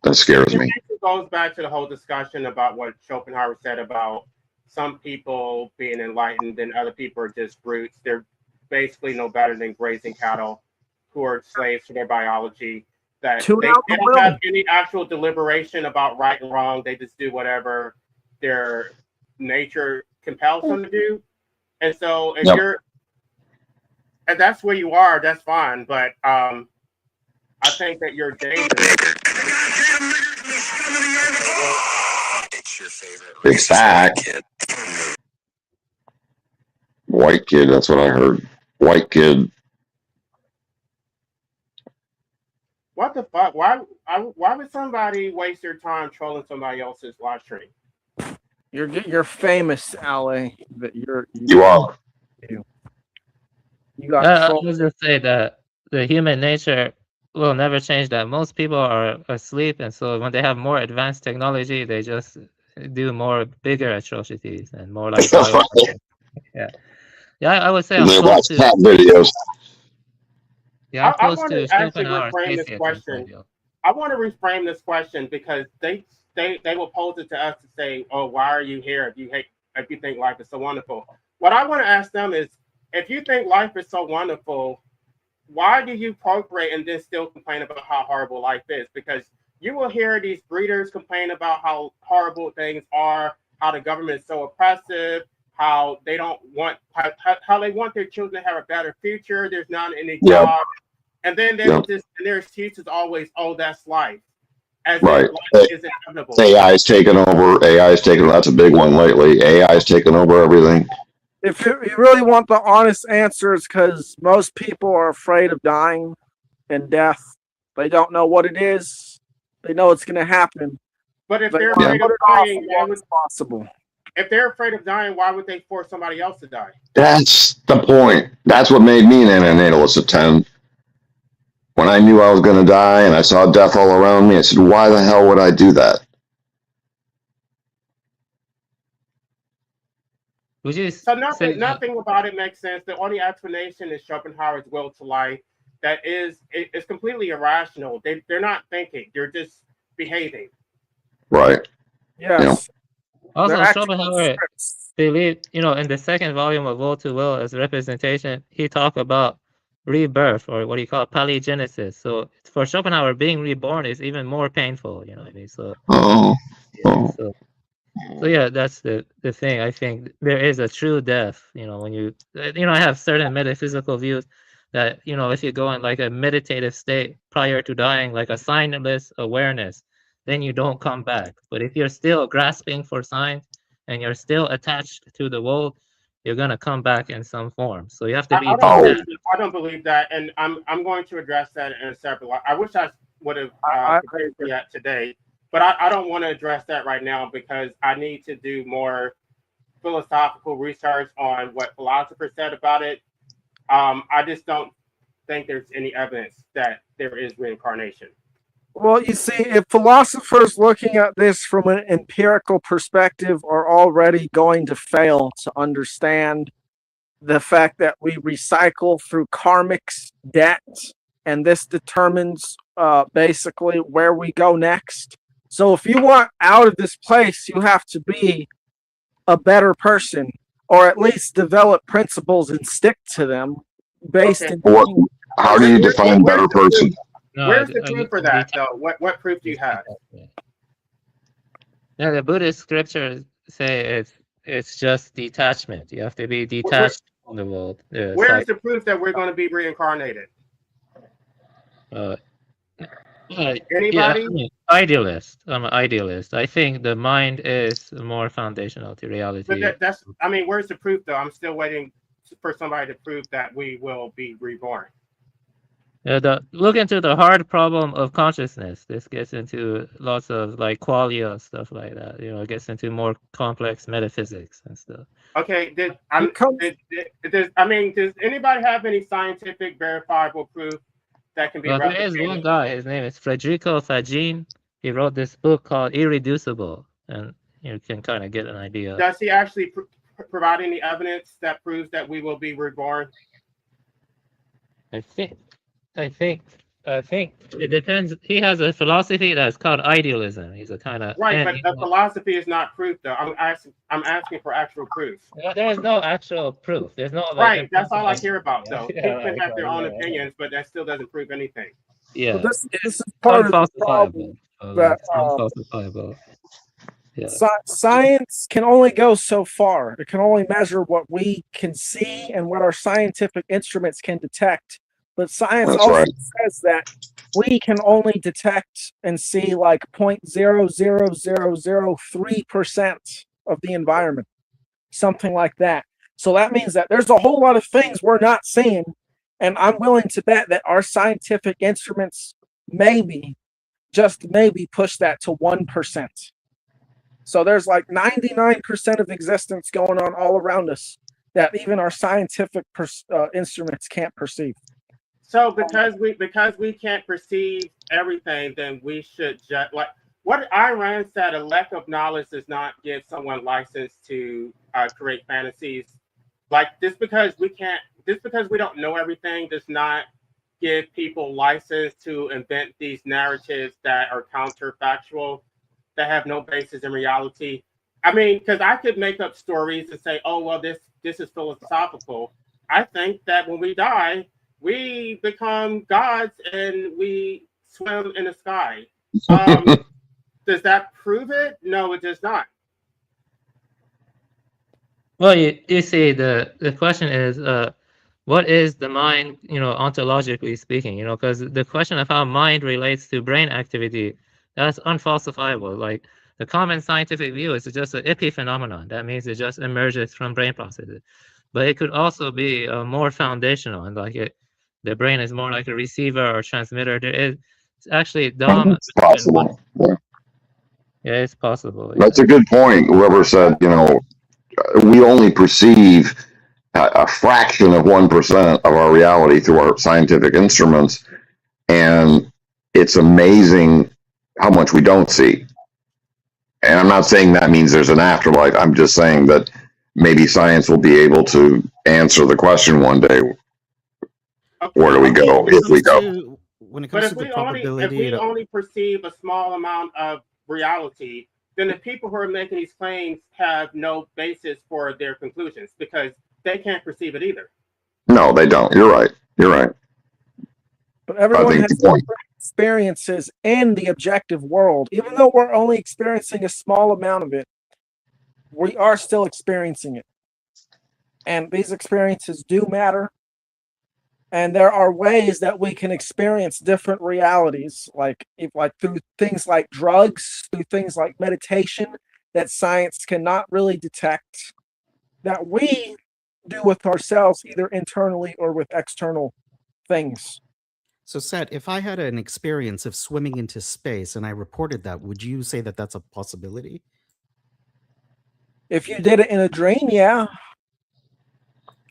That scares me. It goes back to the whole discussion about what Schopenhauer said about some people being enlightened and other people are just brutes. They're basically no better than grazing cattle who are slaves to their biology. That they don't have any actual deliberation about right and wrong. They just do whatever their nature compels them to do. And so if and that's where you are, that's fine. But I think that you're dangerous. It's back. White kid, that's what I heard. White kid. What the fuck? Why would somebody waste their time trolling somebody else's live stream? You're famous, Ale. That you are. You got I was just say that the human nature will never change that. Most people are asleep, and so when they have more advanced technology, they just do more bigger atrocities and more like I would say I'm they close watch to cat videos. Yeah, I'm close to actually Schopenhauer. reframe this question. I want to reframe this question because they will pose it to us to say, "Oh, why are you here if you think life is so wonderful?" What I want to ask them is, if you think life is so wonderful, why do you procreate and then still complain about how horrible life is? Because you will hear these breeders complain about how horrible things are, how the government is so oppressive, how they don't want how they want their children to have a better future. There's not any job, and then they will just, and their excuse is always, "Oh, that's life." As right. Life is inevitable. AI is taking over. That's a big one lately. AI is taking over everything. If you really want the honest answers, because most people are afraid of dying and death. They don't know what it is. They know it's going to happen. But if they're afraid of dying, possible. If they're afraid of dying, why would they force somebody else to die? That's the point. That's what made me an antinatalist at 10. when I knew I was going to die and I saw death all around me, I said, why the hell would I do that? Would you So say nothing about it makes sense. The only explanation is Schopenhauer's will to life. That is, it's completely irrational. They're not thinking. They're just behaving. Right. Yes. also They're acting on Schopenhauer scripts. believe, in the second volume of Will to Will as representation, he talked about rebirth, or what he called polygenesis. So for Schopenhauer, being reborn is even more painful, you know what I mean? So Oh. yeah, so yeah, that's the thing. I think there is a true death, when I have certain metaphysical views that, if you go in like a meditative state prior to dying, like a signless awareness, then you don't come back. But if you're still grasping for signs and you're still attached to the world, you're gonna come back in some form. So you have to be detached. I don't believe that, and I'm going to address that in a separate. I wish I would have prepared for that today, but I don't want to address that right now because I need to do more philosophical research on what philosophers said about it. I just don't think there's any evidence that there is reincarnation. Well, you see, if philosophers looking at this from an empirical perspective are already going to fail to understand the fact that we recycle through karmic debt, and this determines basically where we go next. So if you want out of this place, you have to be a better person, or at least develop principles and stick to them based in How do you define better person? No, Where's the proof for that, though? What proof do you have? Yeah, the Buddhist scriptures say it's just detachment. You have to be detached from the world. Where's the proof that we're going to be reincarnated? Anybody? Yeah, idealist. I'm an idealist. I think the mind is more foundational to reality. But where's the proof, though? I'm still waiting for somebody to prove that we will be reborn. Look into the hard problem of consciousness. This gets into lots of like qualia stuff like that. It gets into more complex metaphysics and stuff. Okay, does anybody have any scientific verifiable proof that can be replicated? There is one guy. His name is Federico Fagin. He wrote this book called Irreducible, and you can kind of get an idea. Does he actually provide any evidence that proves that we will be reborn? I think it depends. He has a philosophy that's called idealism. He's a kind of right, but the philosophy is not proof, though. I'm asking for actual proof. There is no actual proof. There's no right. That's all I hear about, though. People can have their own opinions, but that still doesn't prove anything. Yeah, so this is part of the problem that unfalsifiable. Yeah. Science can only go so far. It can only measure what we can see and what our scientific instruments can detect. But science says that we can only detect and see like 0.00003% of the environment, something like that. So that means that there's a whole lot of things we're not seeing, and I'm willing to bet that our scientific instruments maybe, just maybe, push that to 1%. So there's like 99% of existence going on all around us that even our scientific instruments can't perceive. So because we can't perceive everything, then we should just like what Ayn Rand said: a lack of knowledge does not give someone license to create fantasies. Like just because we don't know everything does not give people license to invent these narratives that are counterfactual, that have no basis in reality. I mean, because I could make up stories and say, "Oh, well, this is philosophical." I think that when we die, we become gods and we swim in the sky. Does that prove it? No, it does not. Well, you see, the question is, what is the mind, ontologically speaking, because the question of how mind relates to brain activity, that's unfalsifiable. Like the common scientific view is just an epiphenomenon. That means it just emerges from brain processes. But it could also be more foundational, and like the brain is more like a receiver or transmitter. There is actually It's possible. Yeah, it's possible. That's a good point. Whoever said, we only perceive a fraction of 1% of our reality through our scientific instruments. And it's amazing how much we don't see. And I'm not saying that means there's an afterlife. I'm just saying that maybe science will be able to answer the question one day. Where do we go if we go? When it But comes if to the we only probability, only perceive a small amount of reality, then the people who are making these claims have no basis for their conclusions because they can't perceive it either. No, they don't. You're right. You're right. But everyone think has the point- different experiences in the objective world. Even though we're only experiencing a small amount of it, we are still experiencing it. And these experiences do matter. And there are ways that we can experience different realities, like through things like drugs, through things like meditation, that science cannot really detect, that we do with ourselves, either internally or with external things. so Seth, if I had an experience of swimming into space and I reported that, would you say that that's a possibility? If you did it in a dream, yeah.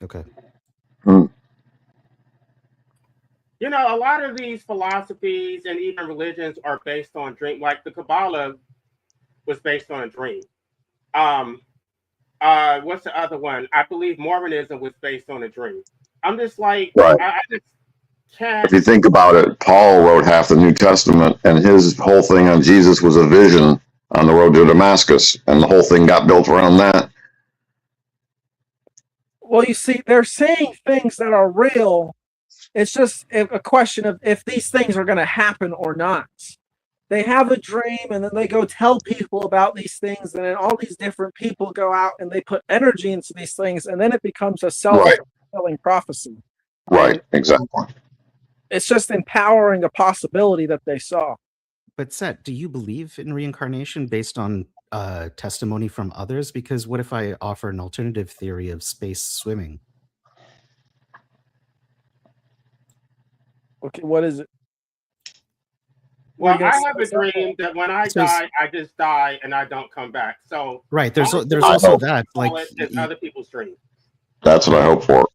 Okay. You know, a lot of these philosophies and even religions are based on dream. Like the Kabbalah was based on a dream. What's the other one? I believe Mormonism was based on a dream. I'm just like, Right. I just can't. If you think about it, Paul wrote half the New Testament, and his whole thing on Jesus was a vision on the road to Damascus, and the whole thing got built around that. Well, you see, they're saying things that are real. It's just a question of if these things are going to happen or not. They have a dream and then they go tell people about these things, and then all these different people go out and they put energy into these things, and then it becomes a self-fulfilling prophecy. Right, exactly. It's just empowering a possibility that they saw. But Seth, do you believe in reincarnation based on testimony from others? Because what if I offer an alternative theory of space swimming? Okay, what is it? Well, I have a dream that when I So- die, I just die and I don't come back. So Right. There's I'm there's gonna also call that. Like, it's other people's dream. That's what I hope for.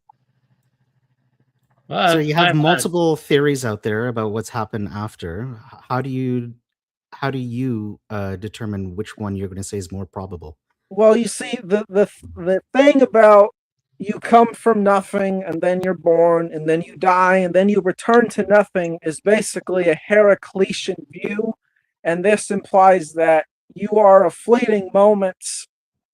Well, so you have I've- multiple theories out there about what's happened after. How do you determine which one you're going to say is more probable? Well, you see, the thing about you come from nothing and then you're born and then you die and then you return to nothing is basically a Heraclitean view. And this implies that you are a fleeting moment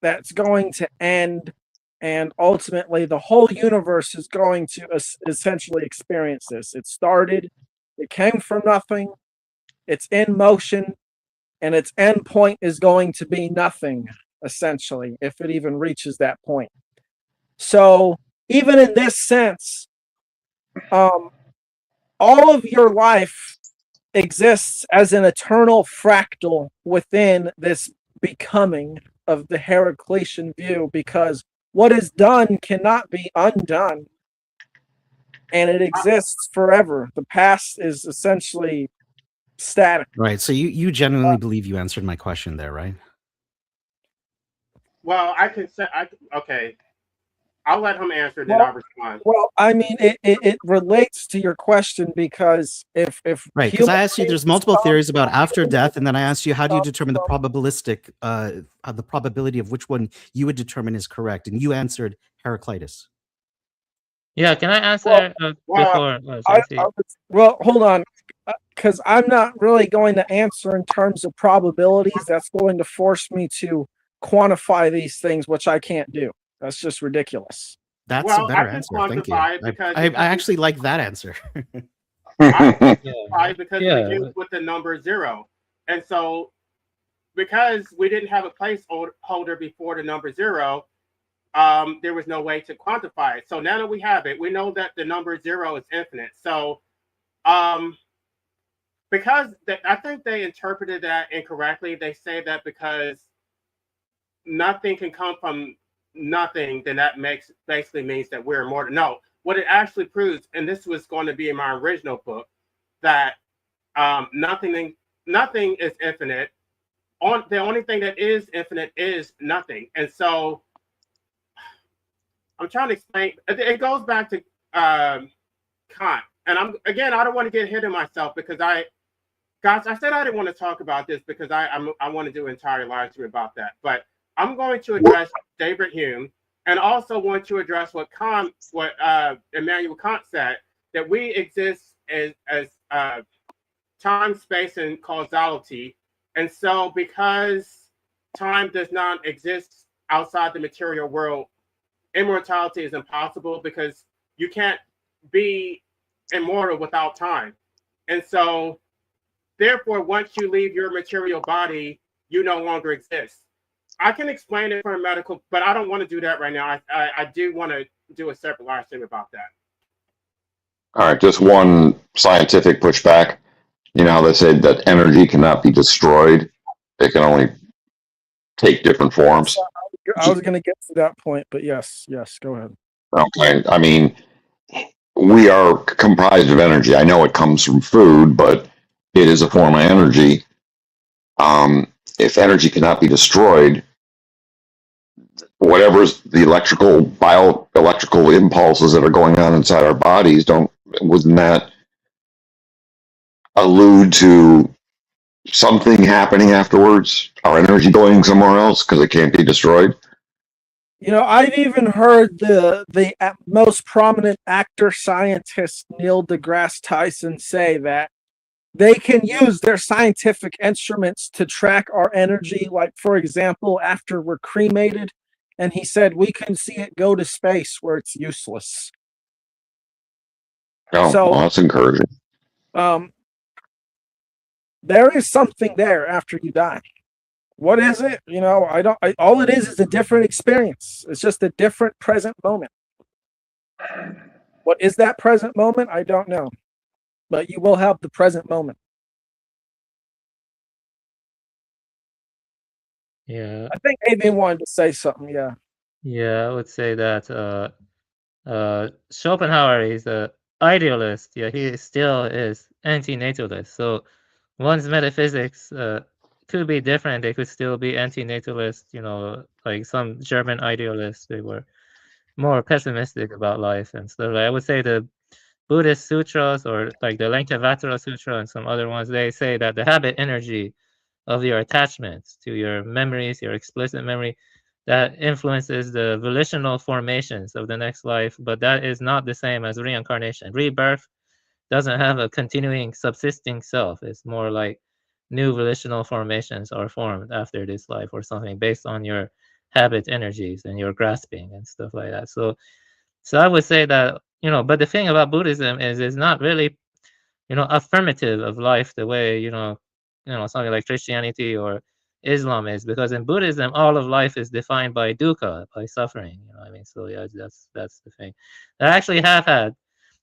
that's going to end, and ultimately the whole universe is going to essentially experience this. It started, it came from nothing, it's in motion, and its end point is going to be nothing, essentially, if it even reaches that point. So even in this sense, all of your life exists as an eternal fractal within this becoming of the Heraclitean view, because what is done cannot be undone, and it exists forever. The past is essentially static. Right. So you genuinely believe you answered my question there, right? Well, I can say okay. I'll let him answer, then Well- I'll respond. Well, I mean, it relates to your question, because if Right. Because I human asked you, there's beings multiple stop- theories about after death, and then I asked you, how do you determine the stop- probabilistic, the probability of which one you would determine is correct? And you answered Heraclitus. Yeah, can I answer well, before I well, hold on, because I'm not really going to answer in terms of probabilities. That's going to force me to quantify these things, which I can't do. That's just ridiculous. That's Well, a better I can answer. Thank you. quantify it because I actually like that answer. Yeah. Right, because Yeah. it begins with the number 0. And so because we didn't have a placeholder before the number 0, there was no way to quantify it. So now that we have it, we know that the number 0 is infinite. So because I think they interpreted that incorrectly. They say that because nothing can come from nothing, then that basically means that we're immortal. No, what it actually proves, and this was going to be in my original book, that nothing is infinite. The only thing that is infinite is nothing. And so I'm trying to explain. It goes back to Kant. I don't want to get ahead of myself because I said I didn't want to talk about this because I want to do an entire live stream about that. But I'm going to address David Hume and also want to address what Immanuel Kant said, that we exist as time, space, and causality. And so because time does not exist outside the material world, immortality is impossible because you can't be immortal without time. And so therefore, once you leave your material body, you no longer exist. I can explain it from a medical, but I don't want to do that right now. I do want to do a separate live stream about that. All right, just one scientific pushback. You know how they say that energy cannot be destroyed; it can only take different forms. I was going to get to that point, but yes, go ahead. Okay, I mean, we are comprised of energy. I know it comes from food, but it is a form of energy. If energy cannot be destroyed, whatever's the bioelectrical impulses that are going on inside our bodies, wouldn't that allude to something happening afterwards? Our energy going somewhere else because it can't be destroyed? You know, I've even heard the most prominent actor scientist Neil deGrasse Tyson say that they can use their scientific instruments to track our energy. Like, for example, after we're cremated, and he said we can see it go to space where it's useless. Oh, So, well, that's encouraging. There is something there after you die. What is it? You know, all it is a different experience. It's just a different present moment. What is that present moment? I don't know. But you will have the present moment. Yeah. I think Avian wanted to say something. Yeah. Yeah, I would say that Schopenhauer is an idealist. Yeah, he still is anti-natalist. So one's metaphysics could be different. They could still be anti-natalist. You know, like some German idealists, they were more pessimistic about life and stuff. Like I would say the Buddhist sutras or like the Lankavatara Sutra and some other ones, they say that the habit energy of your attachments to your memories, your explicit memory, that influences the volitional formations of the next life, but that is not the same as reincarnation. Rebirth doesn't have a continuing subsisting self. It's more like new volitional formations are formed after this life or something based on your habit energies and your grasping and stuff like that. So I would say that, you know, but the thing about Buddhism is it's not really, you know, affirmative of life the way, you know, something like Christianity or Islam is, because in Buddhism, all of life is defined by dukkha, by suffering. You know what I mean? So yeah, that's the thing. I actually have had,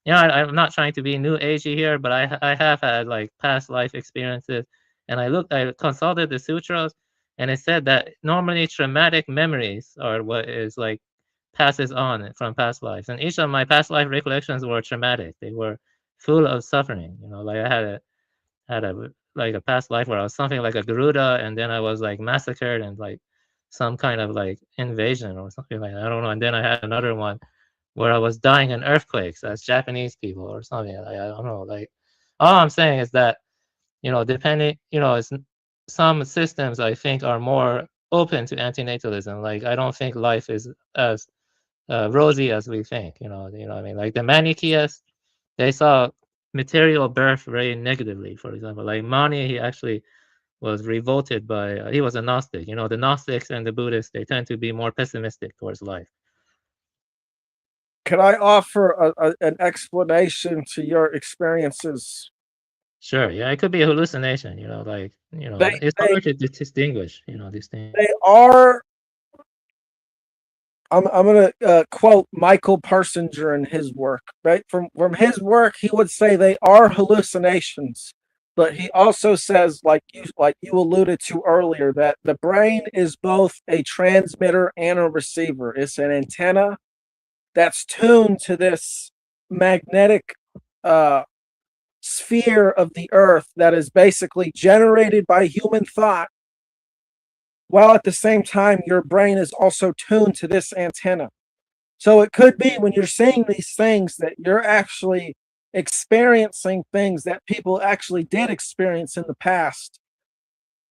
you know, I'm not trying to be new agey here, but I have had like past life experiences, and I consulted the sutras, and it said that normally traumatic memories are what is like passes on from past lives, and each of my past life recollections were traumatic. They were full of suffering. You know, like I had a past life where I was something like a Garuda, and then I was like massacred and like some kind of like invasion or something like that. I don't know. And then I had another one where I was dying in earthquakes as Japanese people or something. Like, I don't know. Like all I'm saying is that, you know, depending, you know, some systems I think are more open to antinatalism. Like I don't think life is as rosy as we think. You know what I mean? Like the Manichaeist, they saw material birth very negatively. For example, like Mani, he actually was revolted by. He was a Gnostic. You know, the Gnostics and the Buddhists, they tend to be more pessimistic towards life. Could I offer an explanation to your experiences? Sure. Yeah, it could be a hallucination. You know, like it's hard to distinguish. You know, these things. They are. I'm going to quote Michael Persinger in his work. Right from his work, he would say they are hallucinations, but he also says, like you alluded to earlier, that the brain is both a transmitter and a receiver. It's an antenna that's tuned to this magnetic sphere of the earth that is basically generated by human thought, while at the same time your brain is also tuned to this antenna. So it could be when you're seeing these things that you're actually experiencing things that people actually did experience in the past.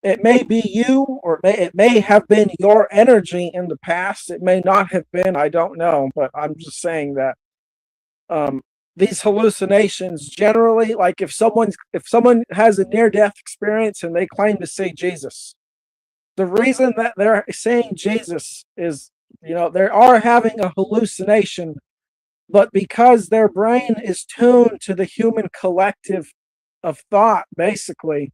It may be you, or it may have been your energy in the past. It may not have been. I don't know, but I'm just saying that these hallucinations generally, like if someone has a near-death experience and they claim to see Jesus, the reason that they're saying Jesus is, they are having a hallucination, but because their brain is tuned to the human collective of thought, basically,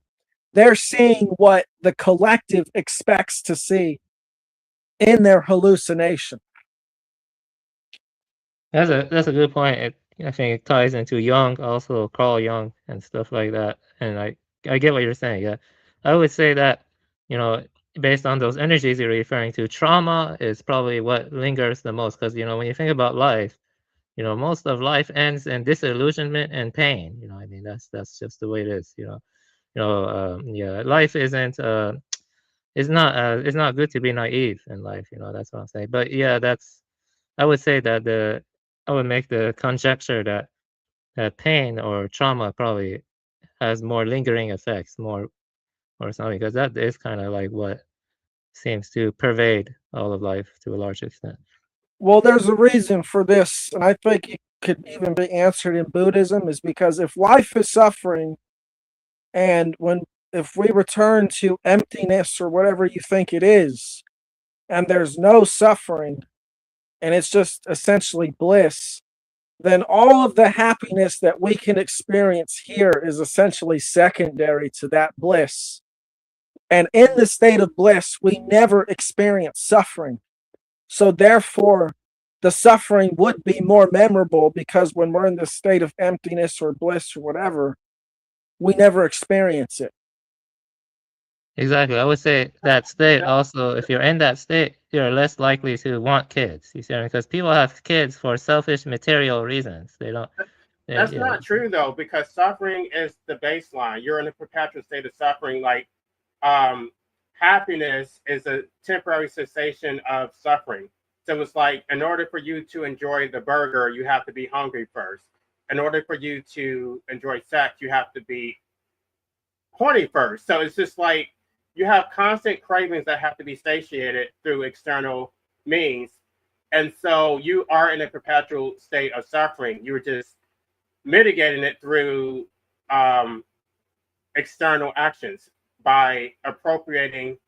they're seeing what the collective expects to see in their hallucination. That's a good point. I think it ties into Jung, also Carl Jung and stuff like that. And I get what you're saying. Yeah, I would say that, based on those energies you're referring to, trauma is probably what lingers the most. Because when you think about life, most of life ends in disillusionment and pain. I mean, that's just the way it is. Yeah, life isn't. It's not good to be naive in life. That's what I'm saying. But yeah, I would say that I would make the conjecture that pain or trauma probably has more lingering effects, more or something, because that is kind of like what seems to pervade all of life to a large extent. Well, there's a reason for this, and I think it could even be answered in Buddhism, is because if life is suffering, and if we return to emptiness or whatever you think it is, and there's no suffering, and it's just essentially bliss, then all of the happiness that we can experience here is essentially secondary to that bliss. And in the state of bliss, we never experience suffering. So therefore, the suffering would be more memorable, because when we're in this state of emptiness or bliss or whatever, we never experience it. Exactly. I would say that state also, if you're in that state, you're less likely to want kids. You see, because people have kids for selfish material reasons. They don't. That's not true though, because suffering is the baseline. You're in a perpetual state of suffering. Like, happiness is a temporary cessation of suffering. So it's like, in order for you to enjoy the burger, you have to be hungry first. In order for you to enjoy sex, you have to be horny first. So it's just like you have constant cravings that have to be satiated through external means. And so you are in a perpetual state of suffering. You're just mitigating it through external actions by appropriating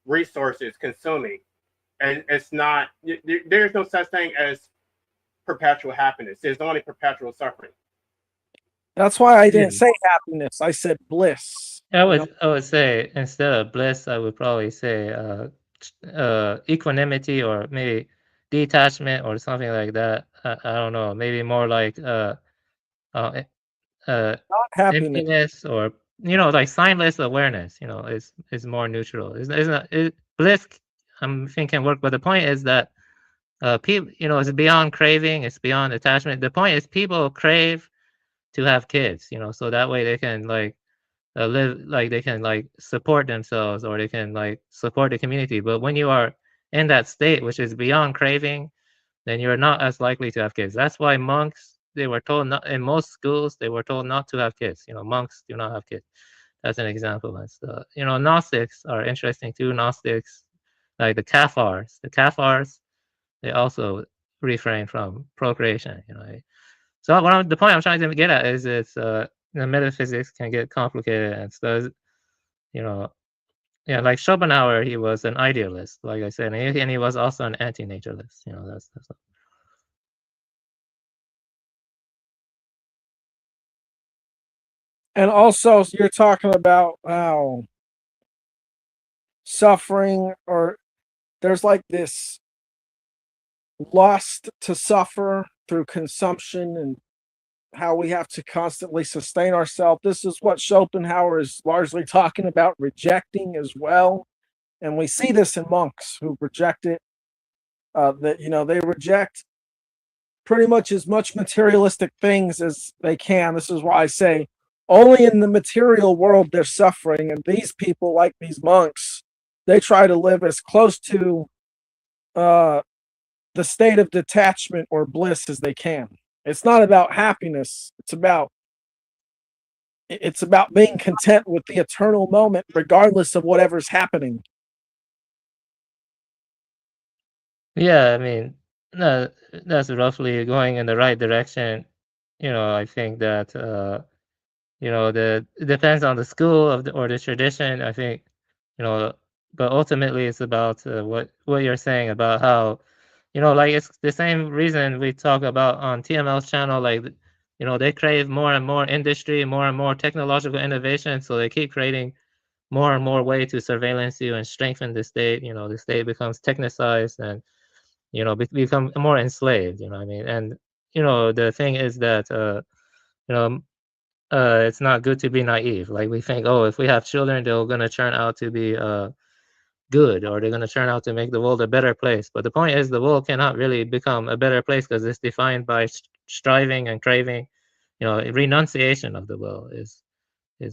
resources, consuming. And it's not, there's no such thing as perpetual happiness. There's only perpetual suffering. That's why I didn't say happiness. I said bliss. I would say, instead of bliss, I would probably say equanimity, or maybe detachment or something like that. I don't know. Maybe more like not happiness, emptiness, or like signless awareness. Is more neutral. Bliss, I'm thinking work, but the point is that people, it's beyond craving. It's beyond attachment. The point is people crave to have kids. So that way they can live, like they can support themselves, or they can support the community. But when you are in that state, which is beyond craving, then you're not as likely to have kids. That's why monks, they were told not, in most schools, they were told not to have kids. Monks do not have kids. That's an example. And Gnostics are interesting too. Gnostics, like the Cathars, they also refrain from procreation. So the point I'm trying to get at is it's metaphysics can get complicated, and so like Schopenhauer, he was an idealist, like I said, and he was also an anti-naturalist. That's and also you're talking about how suffering, or there's like this lust to suffer through consumption, and how we have to constantly sustain ourselves. This is what Schopenhauer is largely talking about rejecting as well. And we see this in monks who reject it. They reject pretty much as much materialistic things as they can. This is why I say only in the material world they're suffering. And these people, like these monks, they try to live as close to the state of detachment or bliss as they can. It's not about happiness. It's about being content with the eternal moment, regardless of whatever's happening. Yeah, I mean, no, that's roughly going in the right direction. I think that it depends on the school or the tradition. I think, but ultimately it's about what you're saying about how, like it's the same reason we talk about on TML's channel, like, they crave more and more industry, more and more technological innovation, so they keep creating more and more way to surveillance you and strengthen the state. The state becomes technicized and become more enslaved. You know what I mean? And the thing is that it's not good to be naive. Like we think, oh, if we have children, they're gonna turn out to be good, or they're gonna turn out to make the world a better place. But the point is, the world cannot really become a better place because it's defined by striving and craving. Renunciation of the will is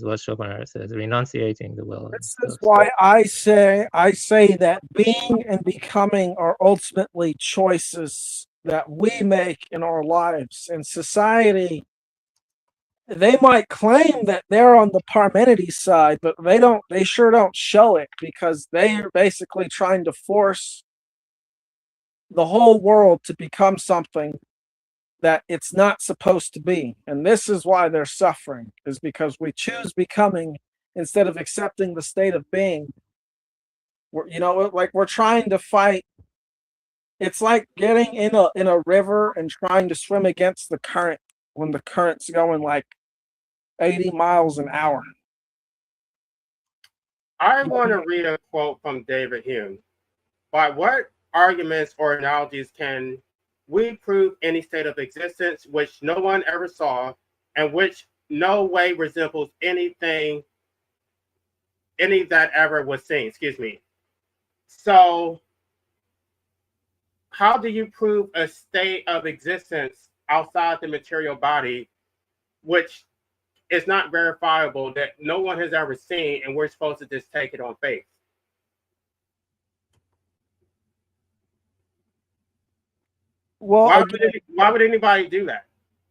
what Schopenhauer says, renunciating the will. This is why I say that being and becoming are ultimately choices that we make in our lives. And society, they might claim that they're on the Parmenides side, but they sure don't show it, because they are basically trying to force the whole world to become something that it's not supposed to be. And this is why they're suffering, is because we choose becoming instead of accepting the state of being. We're trying to fight. It's like getting in a river and trying to swim against the current when the current's going like 80 miles an hour. I want to read a quote from David Hume. By what arguments or analogies can we prove any state of existence which no one ever saw and which no way resembles any that ever was seen? Excuse me. So how do you prove a state of existence outside the material body, which is not verifiable, that no one has ever seen, and we're supposed to just take it on faith? Well, why would anybody do that?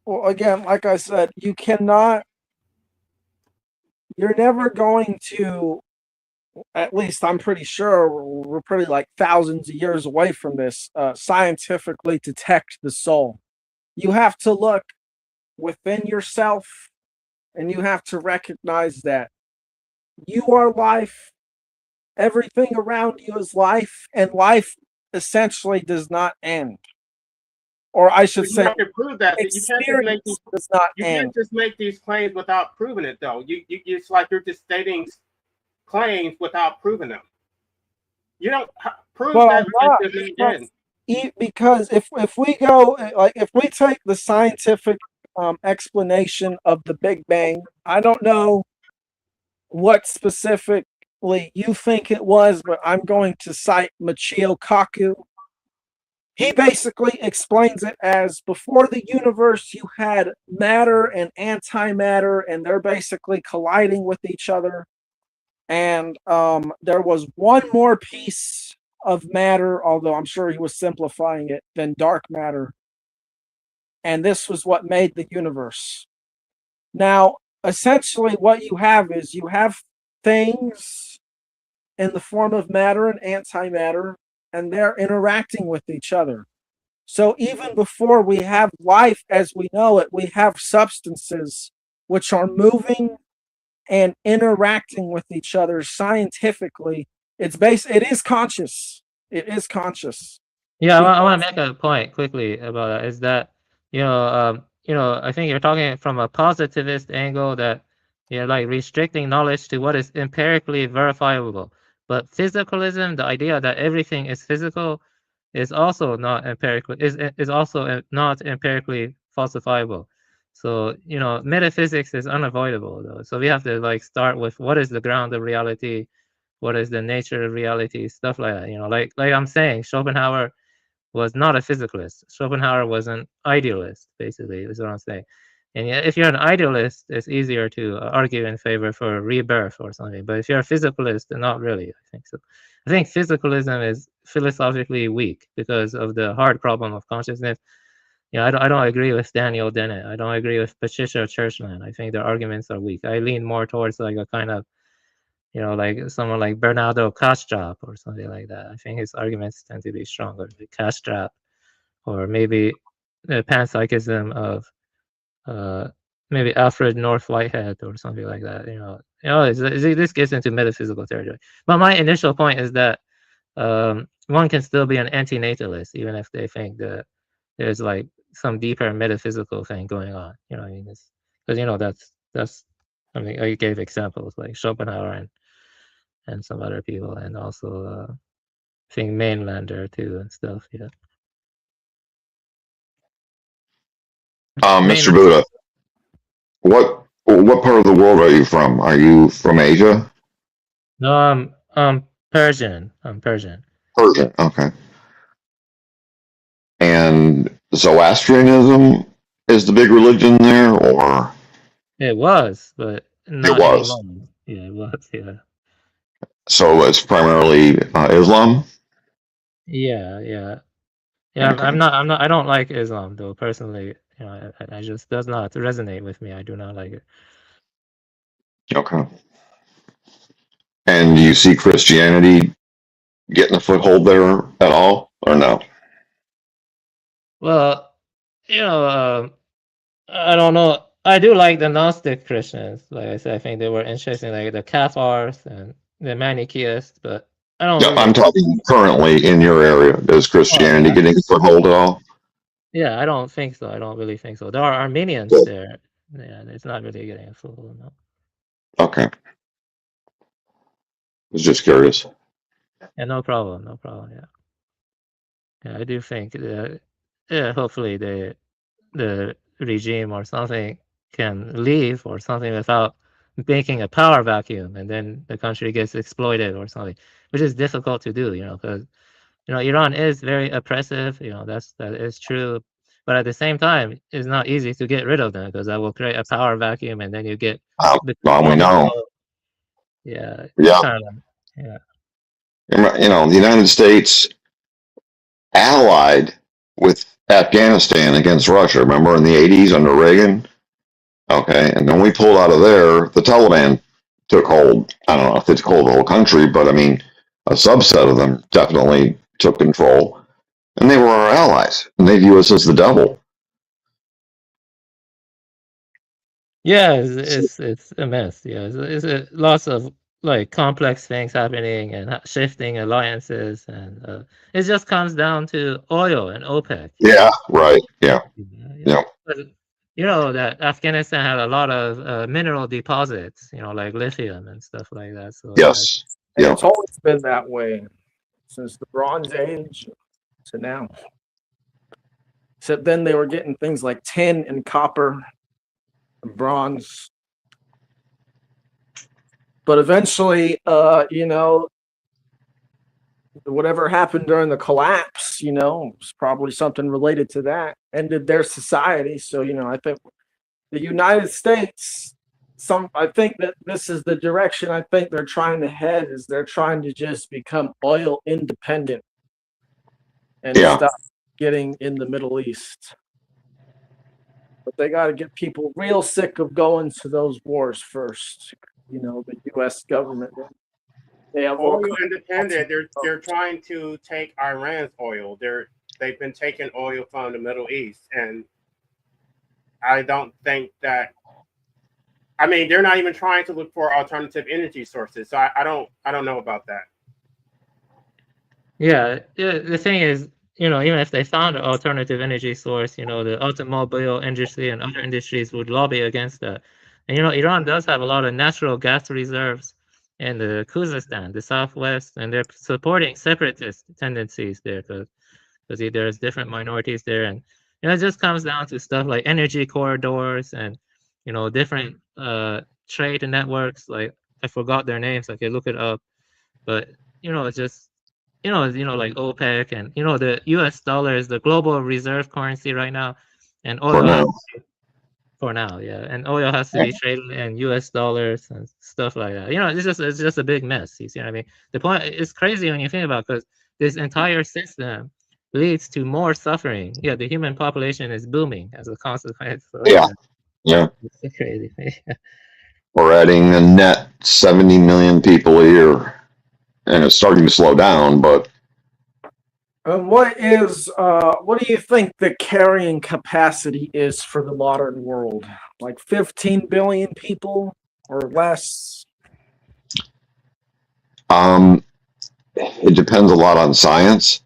Well, again, like I said, you're never going to, at least I'm pretty sure we're pretty like thousands of years away from this, scientifically detect the soul. You have to look within yourself, and you have to recognize that you are life, everything around you is life, and life essentially does not end. Or I should say, have to prove that. You can't just make these claims without proving it, though. It's like you're just stating claims without proving them. You don't prove that. Because if we go, like, if we take the scientific explanation of the Big Bang, I don't know what specifically you think it was, but I'm going to cite Michio Kaku. He basically explains it as, before the universe, you had matter and antimatter, and they're basically colliding with each other. And there was one more piece of matter, although I'm sure he was simplifying it, than dark matter. And this was what made the universe. Now, essentially what you have is you have things in the form of matter and antimatter, and they're interacting with each other. So even before we have life as we know it, we have substances which are moving and interacting with each other scientifically. It is conscious. It is conscious. Yeah, I want to make a point quickly about that. Is that I think you're talking from a positivist angle, that you're like restricting knowledge to what is empirically verifiable. But physicalism, the idea that everything is physical, is also not empirical. Is also not empirically falsifiable. So metaphysics is unavoidable, though. So we have to like start with what is the ground of reality, what is the nature of reality, stuff like that. Like I'm saying, Schopenhauer was not a physicalist. Schopenhauer was an idealist, basically, is what I'm saying. And if you're an idealist, it's easier to argue in favor for rebirth or something. But if you're a physicalist, not really, I think so. I think physicalism is philosophically weak because of the hard problem of consciousness. I don't agree with Daniel Dennett. I don't agree with Patricia Churchland. I think their arguments are weak. I lean more towards like a kind of, like someone like Bernardo Kastrop or something like that. I think his arguments tend to be stronger. Like Kastrop, or maybe the panpsychism of maybe Alfred North Whitehead or something like that. This gets into metaphysical territory. But my initial point is that one can still be an antinatalist even if they think that there's like some deeper metaphysical thing going on. I mean, because that's. I mean, I gave examples like Schopenhauer and some other people, and also I think Mainlander too and stuff. Yeah. Mr. Buddha, what part of the world are you from? Are you from Asia? No, I'm Persian. I'm Persian. Persian, okay. And Zoroastrianism is the big religion there, or? It was, but not was. anymore. Yeah, it was. Yeah. So it's primarily Islam? Yeah. Okay. I'm not. I don't like Islam though personally. I just does not resonate with me. I do not like it. Okay. And do you see Christianity getting a foothold there at all, or no? Well, I don't know. I do like the Gnostic Christians. Like I said, I think they were interesting, like the Cathars and the Manichaeists. But I don't. Yeah, really I'm talking currently in your area. Is Christianity getting a foothold at all? Yeah, I don't think so. I don't really think so. There are Armenians Cool. there. Yeah, it's not really getting a full. No. Okay. Was just curious. Yeah, no problem. No problem. Yeah, I do think that. Yeah, hopefully the regime or something can leave or something without making a power vacuum, and then the country gets exploited or something, which is difficult to do. Because Iran is very oppressive. That is true. But at the same time, it's not easy to get rid of them because that will create a power vacuum, and then you get We know. Yeah. Yeah. Kind of, yeah. The United States allied with Afghanistan against Russia. Remember in the 80s under Reagan? Okay. And then we pulled out of there. The Taliban took hold. I don't know if they took hold of the whole country, but I mean, a subset of them definitely took control. And they were our allies. And they view us as the devil. Yeah, it's a mess. Yeah, it's lots of like complex things happening and shifting alliances, and it just comes down to oil and OPEC. Yeah, right. Yeah. But, that Afghanistan had a lot of mineral deposits, like lithium and stuff like that. So yes. And it's always been that way since the Bronze Age to now. Except then they were getting things like tin and copper and bronze. But eventually, whatever happened during the collapse, was probably something related to that, ended their society. So, I think the United States, I think that this is the direction I think they're trying to head, is they're trying to just become oil independent and stop getting in the Middle East. But they got to get people real sick of going to those wars first. The U.S. government. They have oil independent. They're trying to take Iran's oil. They've been taking oil from the Middle East, and I don't think that. I mean, they're not even trying to look for alternative energy sources. So I don't know about that. Yeah. The thing is, even if they found an alternative energy source, the automobile industry and other industries would lobby against that. And Iran does have a lot of natural gas reserves in the Khuzestan, the southwest, and they're supporting separatist tendencies there because there's different minorities there, and it just comes down to stuff like energy corridors and different trade networks. Like I forgot their names, I can look it up, but it's just like OPEC, and the U.S. dollar is the global reserve currency right now, and oil. For now, yeah, and oil has to be traded in U.S. dollars and stuff like that. It's just a big mess. You see what I mean? The point is crazy when you think about it, because this entire system leads to more suffering. Yeah, the human population is booming as a consequence. So, Yeah. Yeah. it's crazy. We're adding a net 70 million people a year, and it's starting to slow down, but what do you think the carrying capacity is for the modern world? Like 15 billion people or less? it depends a lot on science.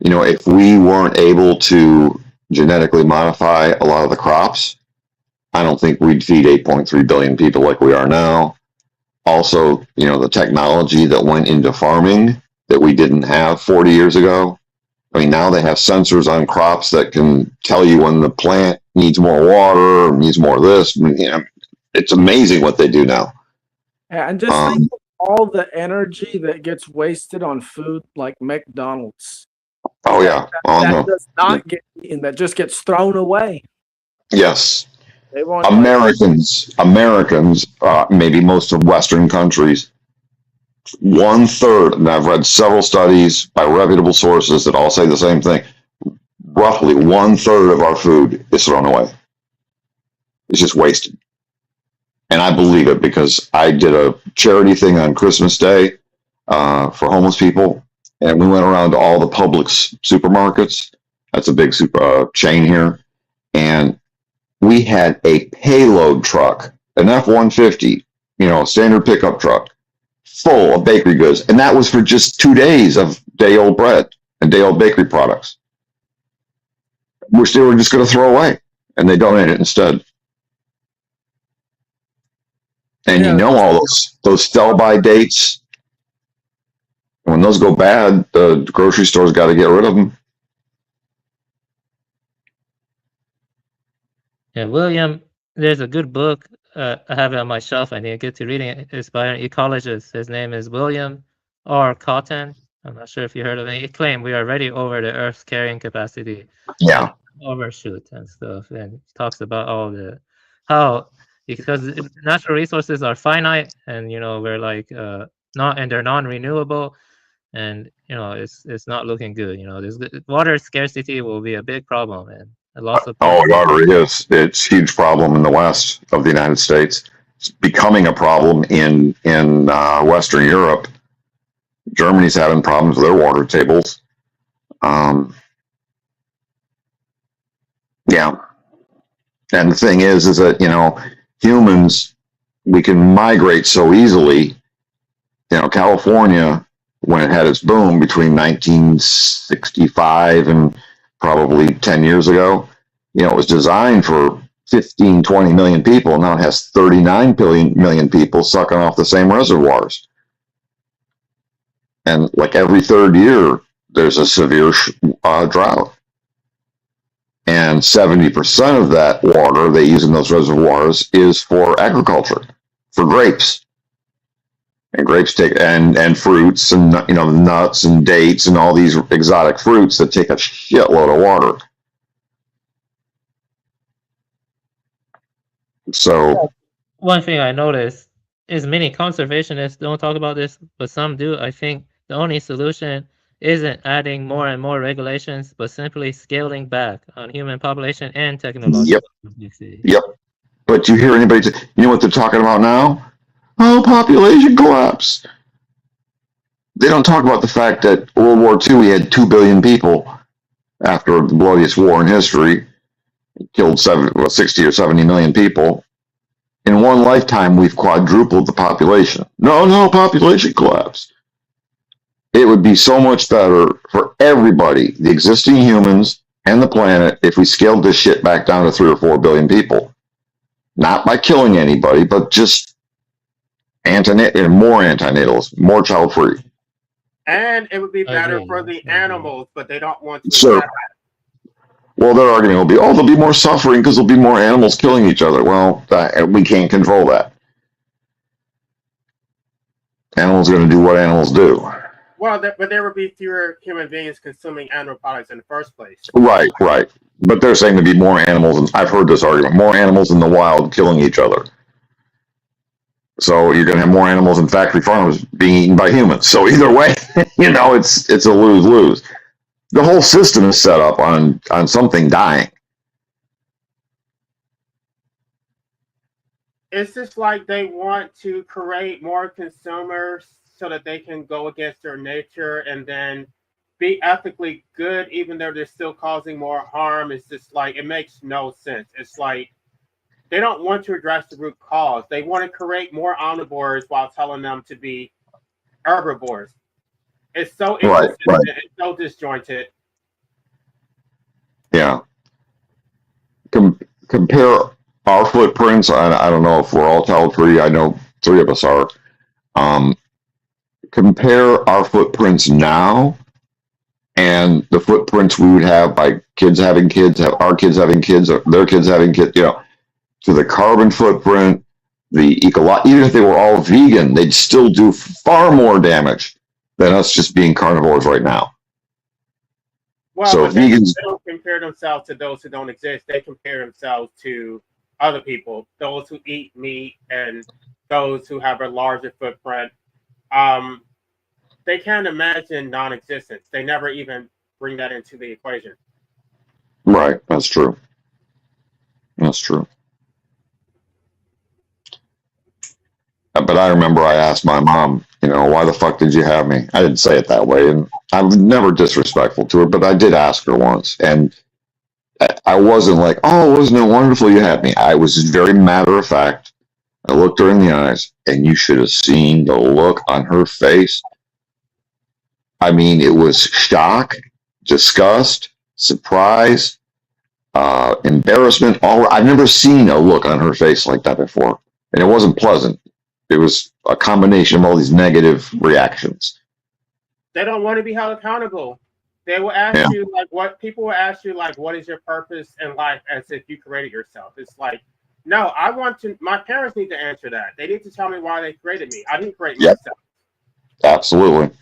You know, if we weren't able to genetically modify a lot of the crops, I don't think we'd feed 8.3 billion people like we are now. Also, you know, the technology that went into farming that we didn't have 40 years ago. I mean, now they have sensors on crops that can tell you when the plant needs more water, or needs more of this. I mean, you know, it's amazing what they do now. Yeah, and just think of all the energy that gets wasted on food like McDonald's. Oh yeah, That does not get eaten, that just gets thrown away. yes. They want Americans, maybe most of Western countries, 1/3, and I've read several studies by reputable sources that all say the same thing. Roughly 1/3 of our food is thrown away. It's just wasted. And I believe it because I did a charity thing on Christmas Day for homeless people. And we went around to all the Publix supermarkets. That's a big chain here. And we had a payload truck, an F-150, you know, standard pickup truck, full of bakery goods. And that was for just 2 days of day-old bread and day-old bakery products, which they were just going to throw away. And they donated it instead. And you know all those sell-by dates, when those go bad, the grocery store's got to get rid of them. Yeah, William, there's a good book. I have it on my shelf. I need to get to reading it. It's by an ecologist. His name is William R. Cotton. I'm not sure if you heard of it. He claimed we are already over the Earth's carrying capacity. Yeah. Overshoot and stuff. And he talks about all how because natural resources are finite, and you know we're like they're non-renewable, and you know it's not looking good. You know, there's water scarcity will be a big problem, and a loss of it already is. It's a huge problem in the west of the United States. It's becoming a problem in Western Europe. Germany's having problems with their water tables. Yeah. And the thing is that, you know, humans, we can migrate so easily. You know, California, when it had its boom between 1965 and probably 10 years ago, you know, it was designed for 15, 20 million people. Now it has 39 million people sucking off the same reservoirs. And like every third year, there's a severe drought. And 70% of that water they use in those reservoirs is for agriculture, for grapes. And grapes and fruits and, you know, nuts and dates and all these exotic fruits that take a shitload of water. So one thing I noticed is many conservationists don't talk about this, but some do. I think the only solution isn't adding more and more regulations, but simply scaling back on human population and technology. Yep. But do you hear anybody? You know what they're talking about now? Oh, population collapse. They don't talk about the fact that World War II, we had 2 billion people after the bloodiest war in history. It killed 60 or 70 million people. In one lifetime, we've quadrupled the population. No, population collapse. It would be so much better for everybody, the existing humans and the planet, if we scaled this shit back down to 3 or 4 billion people. Not by killing anybody, but just more antinatals, more child free. And it would be better for the animals, but they don't want to. Sure. Well, their argument will be, there'll be more suffering because there'll be more animals killing each other. Well, we can't control that. Animals are going to do what animals do. Well, but there would be fewer human beings consuming animal products in the first place. Right. But they're saying there'd be more animals, and I've heard this argument, more animals in the wild killing each other. So you're going to have more animals in factory farms being eaten by humans. So either way, you know, it's a lose-lose. The whole system is set up on something dying. It's just like they want to create more consumers so that they can go against their nature and then be ethically good, even though they're still causing more harm. It's just like, it makes no sense. It's like they don't want to address the root cause. They want to create more omnivores while telling them to be herbivores. It's so Right, inconsistent. right. It's so disjointed. Yeah. Compare our footprints. I don't know if we're all child free. I know 3 of us are. Compare our footprints now and the footprints we would have by kids having kids, our kids having kids, or their kids having kids, you know, to the carbon footprint, the even if they were all vegan, they'd still do far more damage than us just being carnivores right now. Well, So but they vegans, don't compare themselves to those who don't exist. They compare themselves to other people, those who eat meat and those who have a larger footprint. They can't imagine non-existence. They never even bring that into the equation. right? That's true. That's true. But I remember I asked my mom, you know, why the fuck did you have me? I didn't say it that way, and I'm never disrespectful to her, but I did ask her once, and I wasn't like, oh, wasn't it wonderful you had me? I was very matter of fact. I looked her in the eyes, and you should have seen the look on her face. I mean, it was shock, disgust, surprise, embarrassment. I've never seen a look on her face like that before, and it wasn't pleasant. It was a combination of all these negative reactions. They don't want to be held accountable. They will ask you like, what people will ask you like, what is your purpose in life, as if you created yourself. It's like, no, I want to. My parents need to answer that. They need to tell me why they created me. I didn't create myself. Absolutely.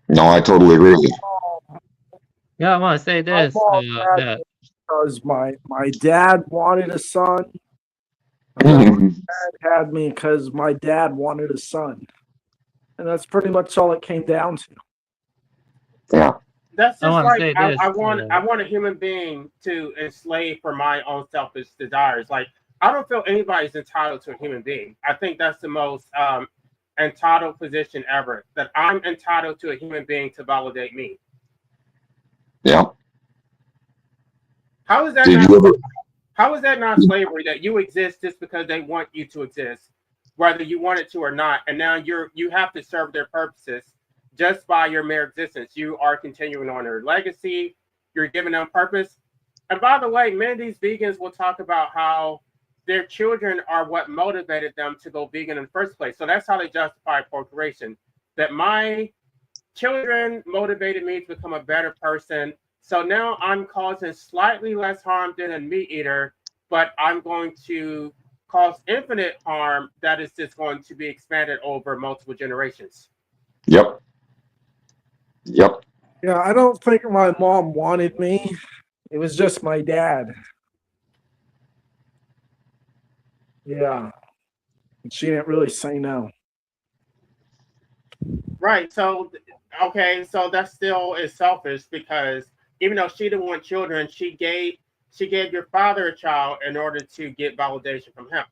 No, I totally agree with you. Yeah, I want to say My this. mom had That me because my dad wanted a son. My dad had me because my dad wanted a son, and that's pretty much all it came down to. Yeah. That's I just wanna like say I, this, I want a human being to enslave for my own selfish desires. Like, I don't feel anybody's entitled to a human being. I think that's the most entitled position ever. That I'm entitled to a human being to validate me. Yeah. How is that Did not? you ever? How is that not slavery? That you exist just because they want you to exist, whether you want it to or not, and now you have to serve their purposes just by your mere existence. You are continuing on their legacy. You're giving them purpose. And by the way, many of these vegans will talk about how their children are what motivated them to go vegan in the first place. So that's how they justify procreation. That my children motivated me to become a better person. So now I'm causing slightly less harm than a meat eater, but I'm going to cause infinite harm that is just going to be expanded over multiple generations. Yep. Yep. Yeah, I don't think my mom wanted me. It was just my dad. Yeah. And she didn't really say no. Right. So, okay. So that still is selfish, because even though she didn't want children, she gave your father a child in order to get validation from him.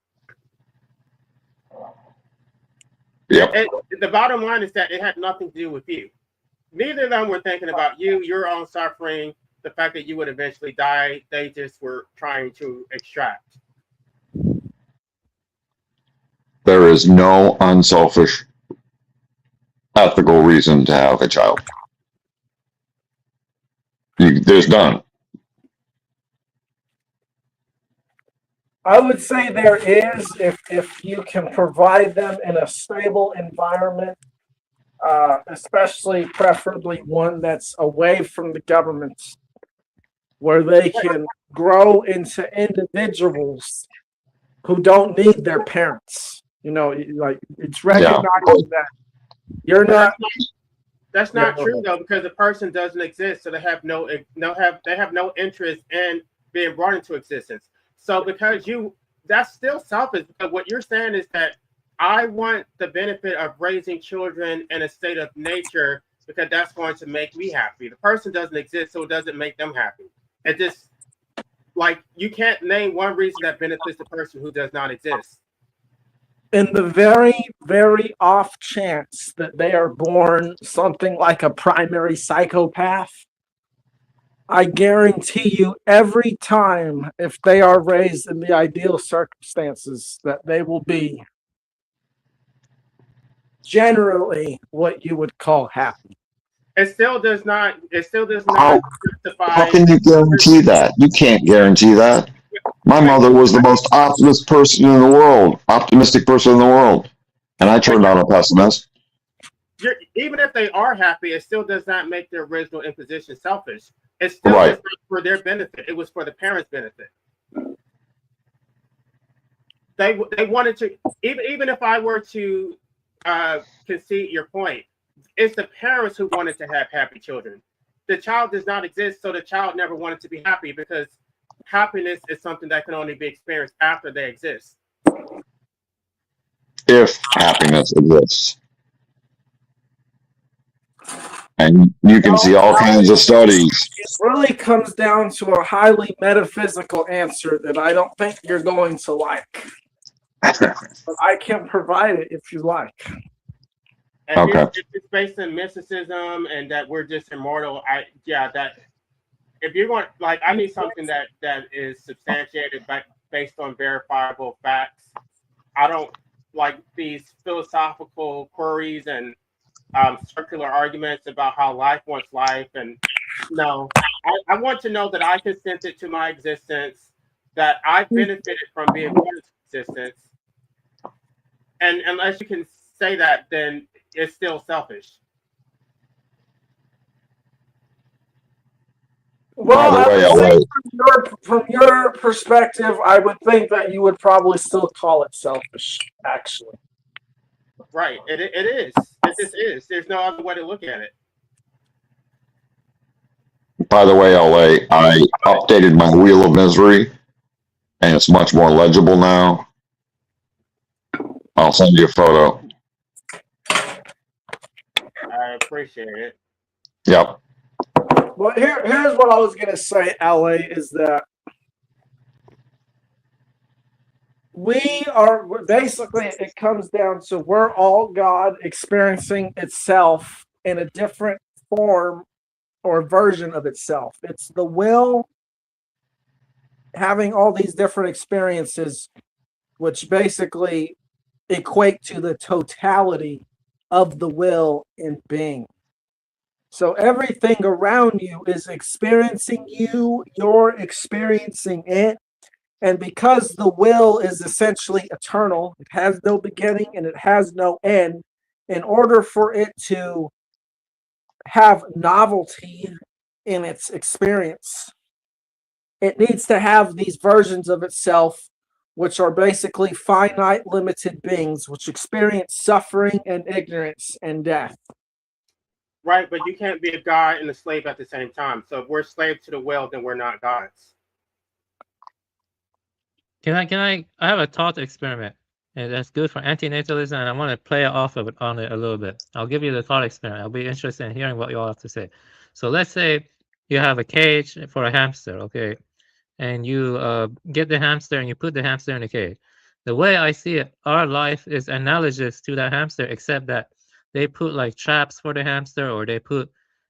Yep. The bottom line is that it had nothing to do with you. Neither of them were thinking about you, your own suffering, the fact that you would eventually die. They just were trying to extract. There is no unselfish, ethical reason to have a child. There's none. I would say there is, if you can provide them in a stable environment, especially preferably one that's away from the government, where they can grow into individuals who don't need their parents. You know, like, it's recognizing that you're not. That's not true though, because the person doesn't exist, so they have no interest in being brought into existence. So because that's still selfish, because what you're saying is that I want the benefit of raising children in a state of nature because that's going to make me happy. The person doesn't exist, so it doesn't make them happy. It just, like, you can't name one reason that benefits the person who does not exist. In the very, very off chance that they are born something like a primary psychopath, I guarantee you every time, if they are raised in the ideal circumstances, that they will be generally what you would call happy. It still does not How justify. can you guarantee that? You can't guarantee that. My mother was the most optimistic person in the world, and I turned out a pessimist. Even if they are happy, it still does not make their original imposition selfish. It still Right. is not for their benefit. It was for the parents' benefit. They wanted to, even if I were to concede your point, it's the parents who wanted to have happy children. The child does not exist, so the child never wanted to be happy, because happiness is something that can only be experienced after they exist. If happiness exists. And you can see all kinds of studies. It really comes down to a highly metaphysical answer that I don't think you're going to like. But I can provide it if you like. And Okay. if it's based in mysticism and that we're just immortal, that if you're going, like, I need something that is substantiated based on verifiable facts. I don't like these philosophical queries and circular arguments about how life wants life. And no, I want to know that I consented to my existence, that I benefited from being part of existence. And unless you can say that, then it's still selfish. Well, By the way, I would say LA, from your perspective, I would think that you would probably still call it selfish, actually. Right. It is. It just is. There's no other way to look at it. LA, I updated my Wheel of Misery, and it's much more legible now. I'll send you a photo. I appreciate it. Yep. Well, here's what I was going to say, LA, is that we're basically, it comes down to we're all God experiencing itself in a different form or version of itself. It's the will having all these different experiences, which basically equate to the totality of the will in being. So everything around you is experiencing you, you're experiencing it. And because the will is essentially eternal, it has no beginning and it has no end, in order for it to have novelty in its experience, it needs to have these versions of itself, which are basically finite, limited beings, which experience suffering and ignorance and death. Right, but you can't be a god and a slave at the same time. So if we're slaves to the will, then we're not gods. I have a thought experiment, and that's good for antinatalism, and I want to play off of it on it a little bit. I'll give you the thought experiment. I'll be interested in hearing what you all have to say. So let's say you have a cage for a hamster, okay? And you get the hamster and you put the hamster in the cage. The way I see it, our life is analogous to that hamster, except that they put like traps for the hamster, or they put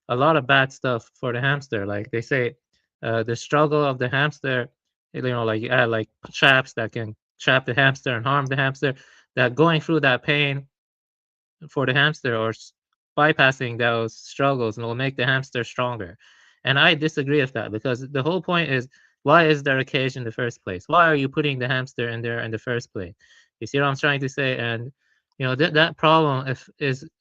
a lot of bad stuff for the hamster. Like they say, the struggle of the hamster, like you add like traps that can trap the hamster and harm the hamster, that going through that pain for the hamster or bypassing those struggles will make the hamster stronger. And I disagree with that, because the whole point is, why is there a cage in the first place? Why are you putting the hamster in there in the first place? You see what I'm trying to say? And that problem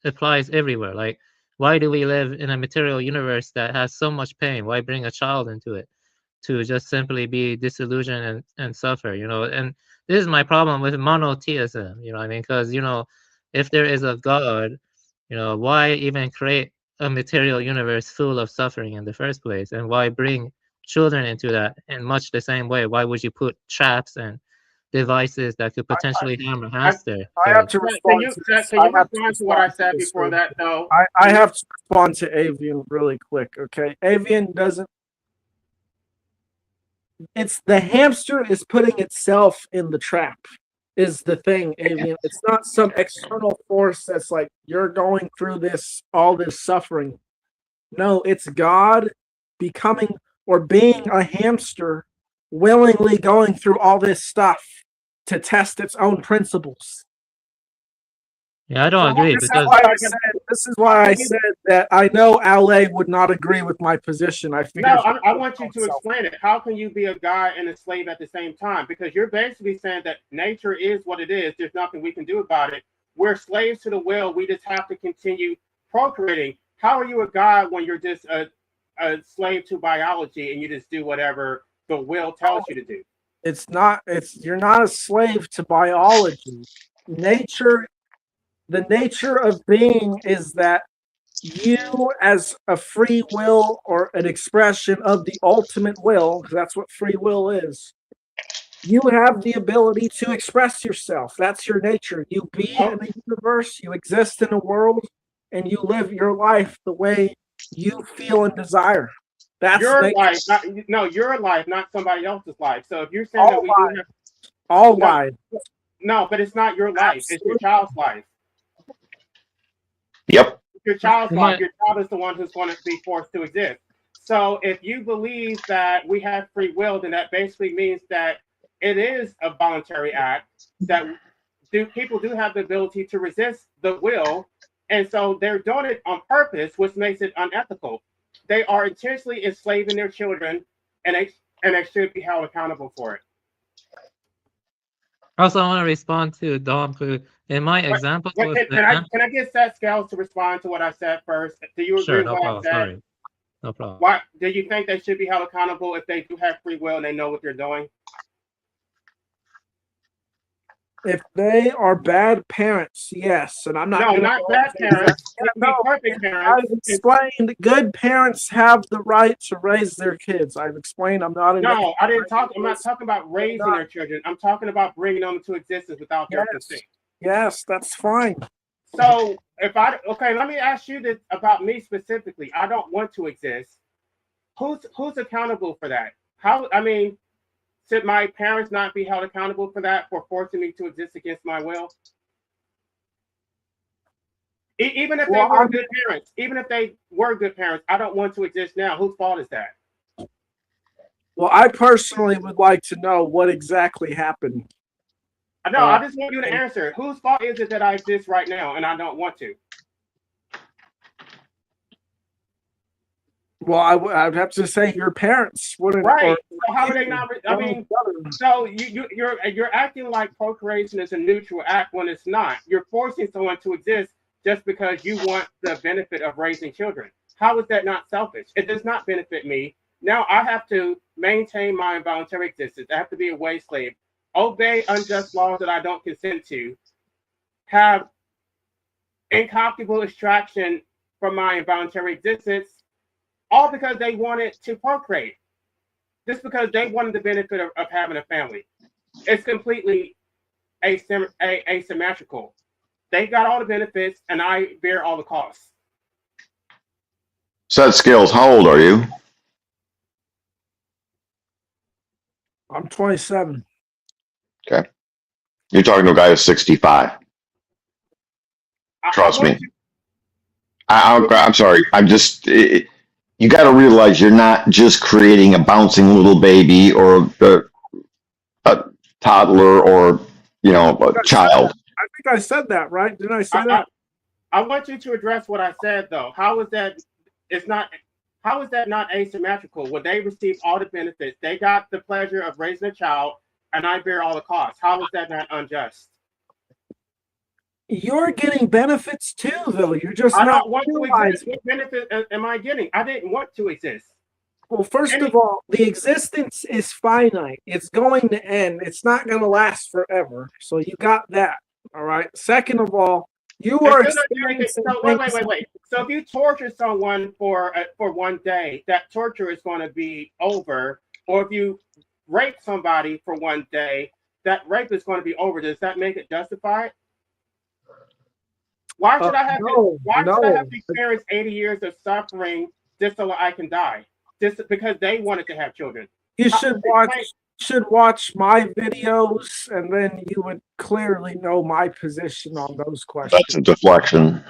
applies everywhere. Like, why do we live in a material universe that has so much pain? Why bring a child into it to just simply be disillusioned and suffer? And this is my problem with monotheism. I mean, because if there is a God, why even create a material universe full of suffering in the first place? And why bring children into that in much the same way? Why would you put traps and devices that could potentially harm a hamster. I have to Can respond you to this. can you I have respond to what I said this, before sir. that though? I have to respond to Avian really quick, okay? Avian doesn't. It's the hamster is putting itself in the trap, is the thing, Avian. It's not some external force that's like you're going through all this suffering. No, it's God becoming or being a hamster, willingly going through all this stuff to test its own principles. Yeah, I don't agree This is because why I said. This is why I said that I know Ale would not agree with my position. I figured. No, I want you to explain it. How can you be a guy and a slave at the same time? Because you're basically saying that nature is what it is. There's nothing we can do about it. We're slaves to the will. We just have to continue procreating. How are you a guy when you're just a slave to biology and you just do whatever the will tells you to do? It's not. You're not a slave to biology. Nature. The nature of being is that you, as a free will or an expression of the ultimate will, 'cause that's what free will is, you have the ability to express yourself. That's your nature. You be in the universe, you exist in a world, and you live your life the way you feel and desire. That's Your nature. life, your life, not somebody else's life. So if you're saying that we do have All life. no, but it's not your life, it's your child's life. Yep. Your child's You life, might- your child is the one who's going to be forced to exist. So if you believe that we have free will, then that basically means that it is a voluntary act, that people do have the ability to resist the will, and so they're doing it on purpose, which makes it unethical. They are intentionally enslaving their children, and they should be held accountable for it. also I want to respond to Dom, who in my example was Can I get Seth Scales to respond to what I said first? Do you agree sure, with no what problem. I said? Sorry, no problem. Why do you think they should be held accountable if they do have free will and they know what they're doing? If they are bad parents, yes, and I'm not. No, gonna not go bad into that. parents. They can be No, perfect I've parents. explained good parents have the right to raise their kids. I've explained I'm not. No, I didn't talk. I'm not talking about raising their children. I'm talking about bringing them into existence without their consent. Yes, that's fine. So let me ask you this about me specifically. I don't want to exist. Who's accountable for that? Should my parents not be held accountable for that, for forcing me to exist against my will? Even if they were good parents, I don't want to exist now. Whose fault is that? Well, I personally would like to know what exactly happened. No, I just want you to answer. Whose fault is it that I exist right now and I don't want to? Well, I'd have to say your parents wouldn't. Right. So how are they not? So you're acting like procreation is a neutral act when it's not. You're forcing someone to exist just because you want the benefit of raising children. How is that not selfish? It does not benefit me. Now I have to maintain my involuntary existence. I have to be a wage slave, obey unjust laws that I don't consent to, have incalculable extraction from my involuntary existence, all because they wanted to procreate, just because they wanted the benefit of having a family. It's completely asymmetrical. They got all the benefits, and I bear all the costs. Seth Scales, how old are you? I'm 27. Okay. You're talking to a guy who's 65. Trust me. I'm sorry. You got to realize you're not just creating a bouncing little baby or a toddler or, a child. I think I said that, right? Didn't I say that? I want you to address what I said, though. How is that not asymmetrical? When they receive all the benefits, they got the pleasure of raising a child, and I bear all the costs. How is that not unjust? You're getting benefits too, though. You're just I not don't want to realizing. exist. What benefit am I getting? I didn't want to exist. Well, first of all, the existence is finite. It's going to end. It's not going to last forever. So you got that. All right. Second of all, you are experiencing. Wait. So if you torture someone for 1 day, that torture is going to be over. Or if you rape somebody for 1 day, that rape is going to be over, does that make it justified? Why should I have no, why no. should I have to experience 80 years of suffering just so I can die? Just because they wanted to have children. You should watch my videos, and then you would clearly know my position on those questions. That's a deflection.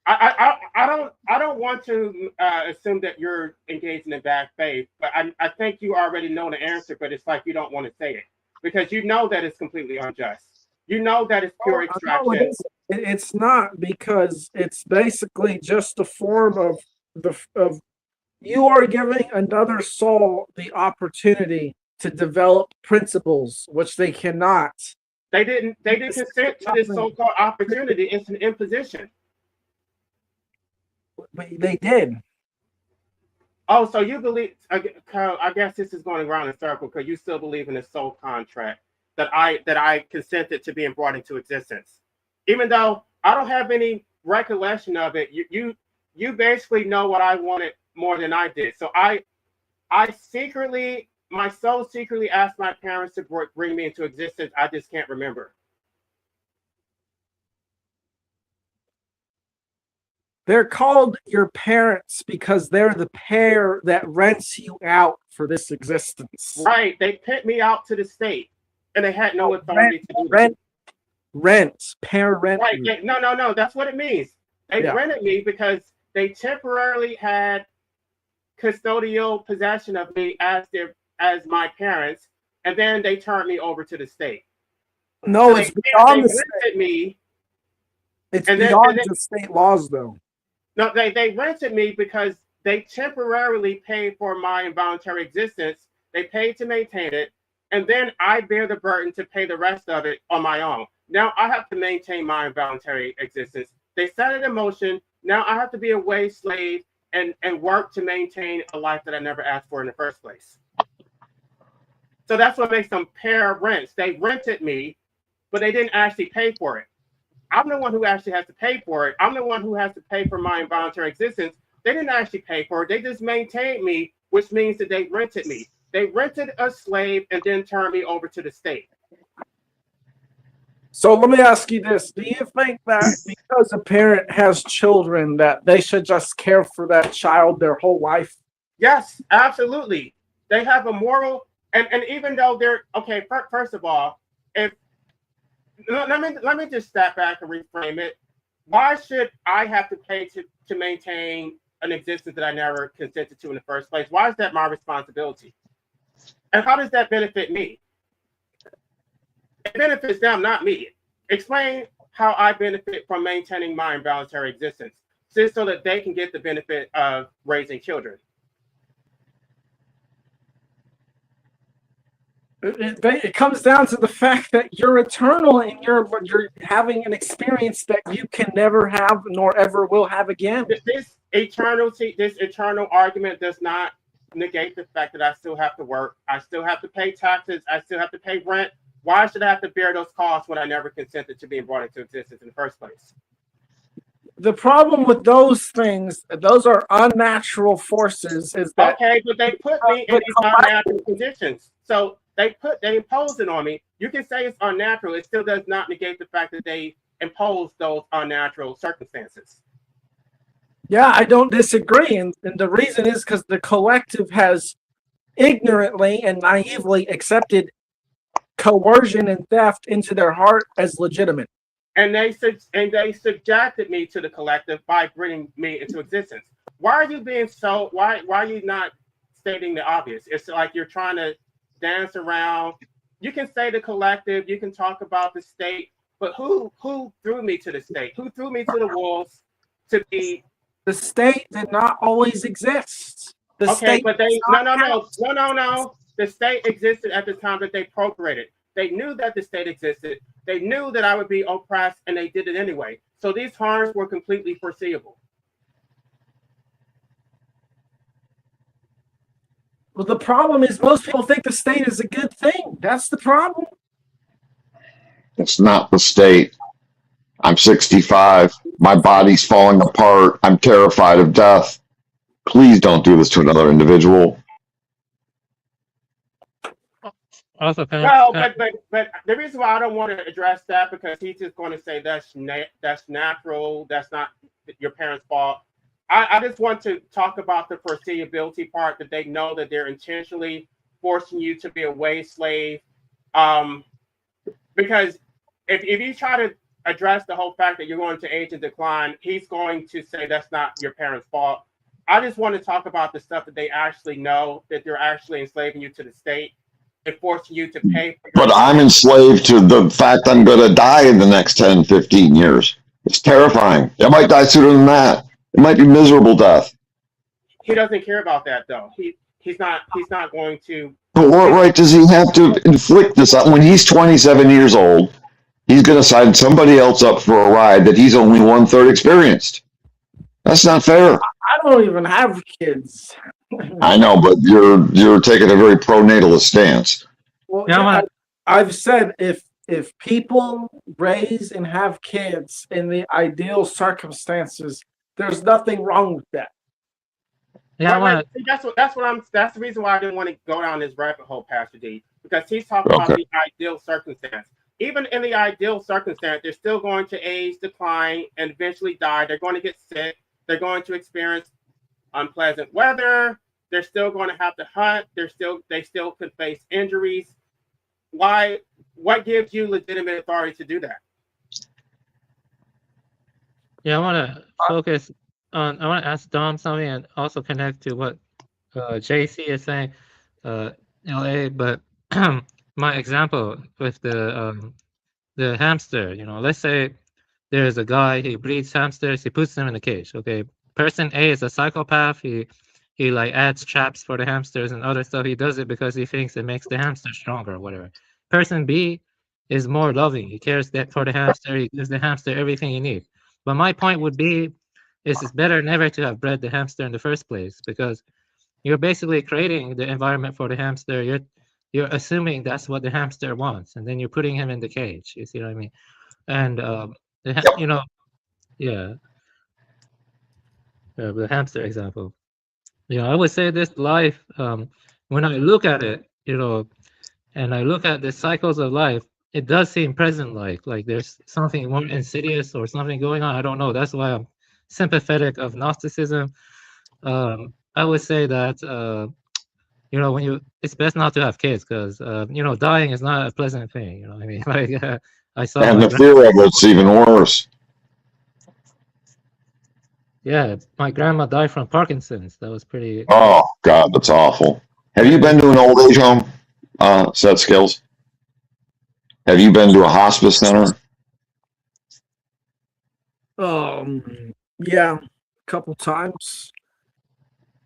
I don't want to assume that you're engaging in bad faith, but I think you already know the answer, but it's like you don't want to say it because you know that it's completely unjust. You know that it's pure extraction. No, it's not, because it's basically just a form of you are giving another soul the opportunity to develop principles which they cannot. They didn't consent to this so-called opportunity. It's an imposition. But they did. Oh, so you believe? Kyle, I guess this is going around in circle because you still believe in the soul contract that I consented to being brought into existence, even though I don't have any recollection of it. You basically know what I wanted more than I did. So my soul secretly asked my parents to bring me into existence. I just can't remember. They're called your parents because they're the pair that rents you out for this existence. Right. They picked me out to the state, and they had no authority to do pair rent. Right. No. That's what it means. They rented me because they temporarily had custodial possession of me as my parents, and then they turned me over to the state. No, so it's beyond the state. Me. It's beyond the state laws, though. No, they rented me because they temporarily paid for my involuntary existence. They paid to maintain it, and then I bear the burden to pay the rest of it on my own. Now I have to maintain my involuntary existence. They set it in motion. Now I have to be a wage slave and work to maintain a life that I never asked for in the first place. So that's what makes them pair rents. They rented me, but they didn't actually pay for it. I'm the one who actually has to pay for it. I'm the one who has to pay for my involuntary existence. They didn't actually pay for it. They just maintained me, which means that they rented me. They rented a slave and then turned me over to the state. So let me ask you this. Do you think that because a parent has children that they should just care for that child their whole life? Yes, absolutely. They have a moral, and even though they're, okay, first of all, let me just step back and reframe it. Why should I have to pay to maintain an existence that I never consented to in the first place? Why is that my responsibility? And how does that benefit me? It benefits them, not me. Explain how I benefit from maintaining my involuntary existence, just so that they can get the benefit of raising children. It comes down to the fact that you're eternal and you're having an experience that you can never have nor ever will have again. This eternal argument does not negate the fact that I still have to work. I still have to pay taxes. I still have to pay rent. Why should I have to bear those costs when I never consented to being brought into existence in the first place? The problem with those things, those are unnatural forces, is that okay, but they put me in these unnatural conditions. So they imposed it on me. You can say it's unnatural. It still does not negate the fact that they imposed those unnatural circumstances. Yeah, I don't disagree. And the reason is because the collective has ignorantly and naively accepted coercion and theft into their heart as legitimate. And they subjected me to the collective by bringing me into existence. Why are you being so? Why are you not stating the obvious? It's like you're trying to dance around. You can say the collective. You can talk about the state, but who threw me to the state? Who threw me to the wolves to be? The state did not always exist. The state but no. The state existed at the time that they procreated. They knew that the state existed. They knew that I would be oppressed, and they did it anyway. So these harms were completely foreseeable. Well, the problem is most people think the state is a good thing. That's the problem. It's not the state. I'm 65. My body's falling apart. I'm terrified of death. Please don't do this to another individual. Also, can Well, I, but the reason why I don't want to address that because he's just going to say that's natural. That's not your parents' fault. I just want to talk about the foreseeability part that they know that they're intentionally forcing you to be a wage slave. Because if you try to address the whole fact that you're going to age and decline, he's going to say that's not your parents' fault. I just want to talk about the stuff that they actually know, that they're actually enslaving you to the state and forcing you to pay for your But I'm enslaved to the fact I'm going to die in the next 10, 15 years. It's terrifying. I might die sooner than that. It might be miserable death. He doesn't care about that though. He's not going to. But what right does he have to inflict this on when he's 27 years old? He's going to sign somebody else up for a ride that he's only 1/3 experienced. That's not fair. I don't even have kids. I know, but you're taking a very pro-natalist stance. Well, Yeah, yeah, man. I've said if people raise and have kids in the ideal circumstances, there's nothing wrong with that. yeah, I want See, that's the reason why I didn't want to go down this rabbit hole, Pastor D, because he's talking about Okay. the ideal circumstance. Even in the ideal circumstance, they're still going to age, decline, and eventually die. They're going to get sick. They're going to experience unpleasant weather. They're still going to have to hunt. They still could face injuries. Why? What gives you legitimate authority to do that? Yeah, I want to focus on. I want to ask Dom something and also connect to what JC is saying, LA. But my example with the hamster. You know, let's say there's a guy, he breeds hamsters, he puts them in a cage. Okay, person A is a psychopath. He like adds traps for the hamsters and other stuff. He does it because he thinks it makes the hamster stronger or whatever. Person B is more loving. He cares that for the hamster. He gives the hamster everything he needs. But my point would be, it's better never to have bred the hamster in the first place because you're basically creating the environment for the hamster. You're assuming that's what the hamster wants, and then you're putting him in the cage. You see what I mean? And you know, yeah, the hamster example. You know, I would say this life. When I look at it, you know, and I look at the cycles of life, it does seem present-like. Like there's something more insidious or something going on. I don't know. That's why I'm sympathetic of Gnosticism. I would say that you know, it's best not to have kids because you know, dying is not a pleasant thing. You know what I mean? Like I saw. And my the fear of it's even worse. Yeah, my grandma died from Parkinson's. That was pretty. Oh God, that's awful. Have you been to an old age home, Set Skills? Have you been to a hospice center? Yeah, a couple times.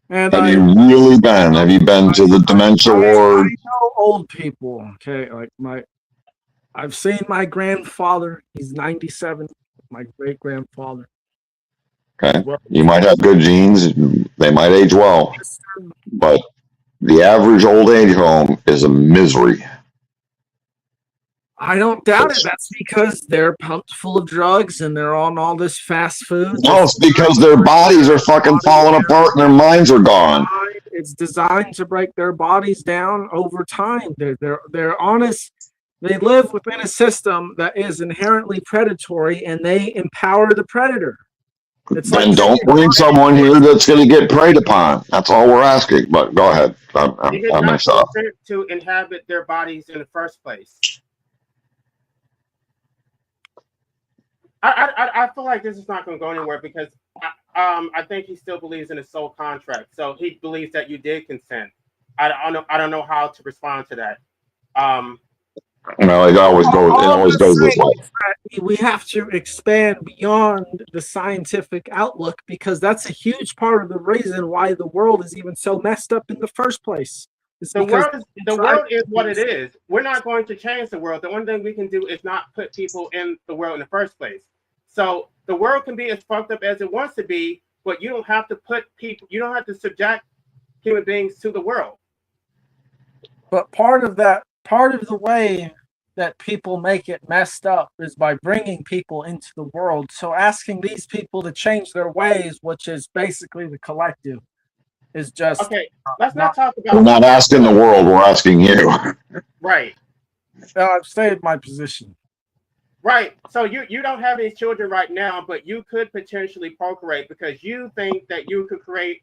And Have you really been? Have you been to the dementia I ward? know old people. Okay, like I've seen my grandfather. He's 97. My great grandfather. Okay, you might have good genes. They might age well, but the average old age home is a misery. I don't doubt it. That's because they're pumped full of drugs and they're on all this fast food. No, it's because their bodies are fucking falling apart and their minds are gone. It's designed to break their bodies down over time. They're honest. They live within a system that is inherently predatory, and they empower the predator. It's Then like don't bring someone here that's going to get preyed upon. That's all we're asking. But go ahead. I'm He did going not to shut up. consent to inhabit their bodies in the first place. I feel like this is not going to go anywhere because I think he still believes in a soul contract. So he believes that you did consent. I don't know how to respond to that. It always goes this way. We have to expand beyond the scientific outlook because that's a huge part of the reason why the world is even so messed up in the first place. The world is what it is. We're not going to change the world. The only thing we can do is not put people in the world in the first place. So the world can be as fucked up as it wants to be, but you don't have to put people, you don't have to subject human beings to the world. But part of the way that people make it messed up is by bringing people into the world. So asking these people to change their ways, which is basically the collective, is just Okay, let's not talk We're about not asking the world, we're asking you. right. I've stated my position. Right. So you don't have any children right now, but you could potentially procreate because you think that you could create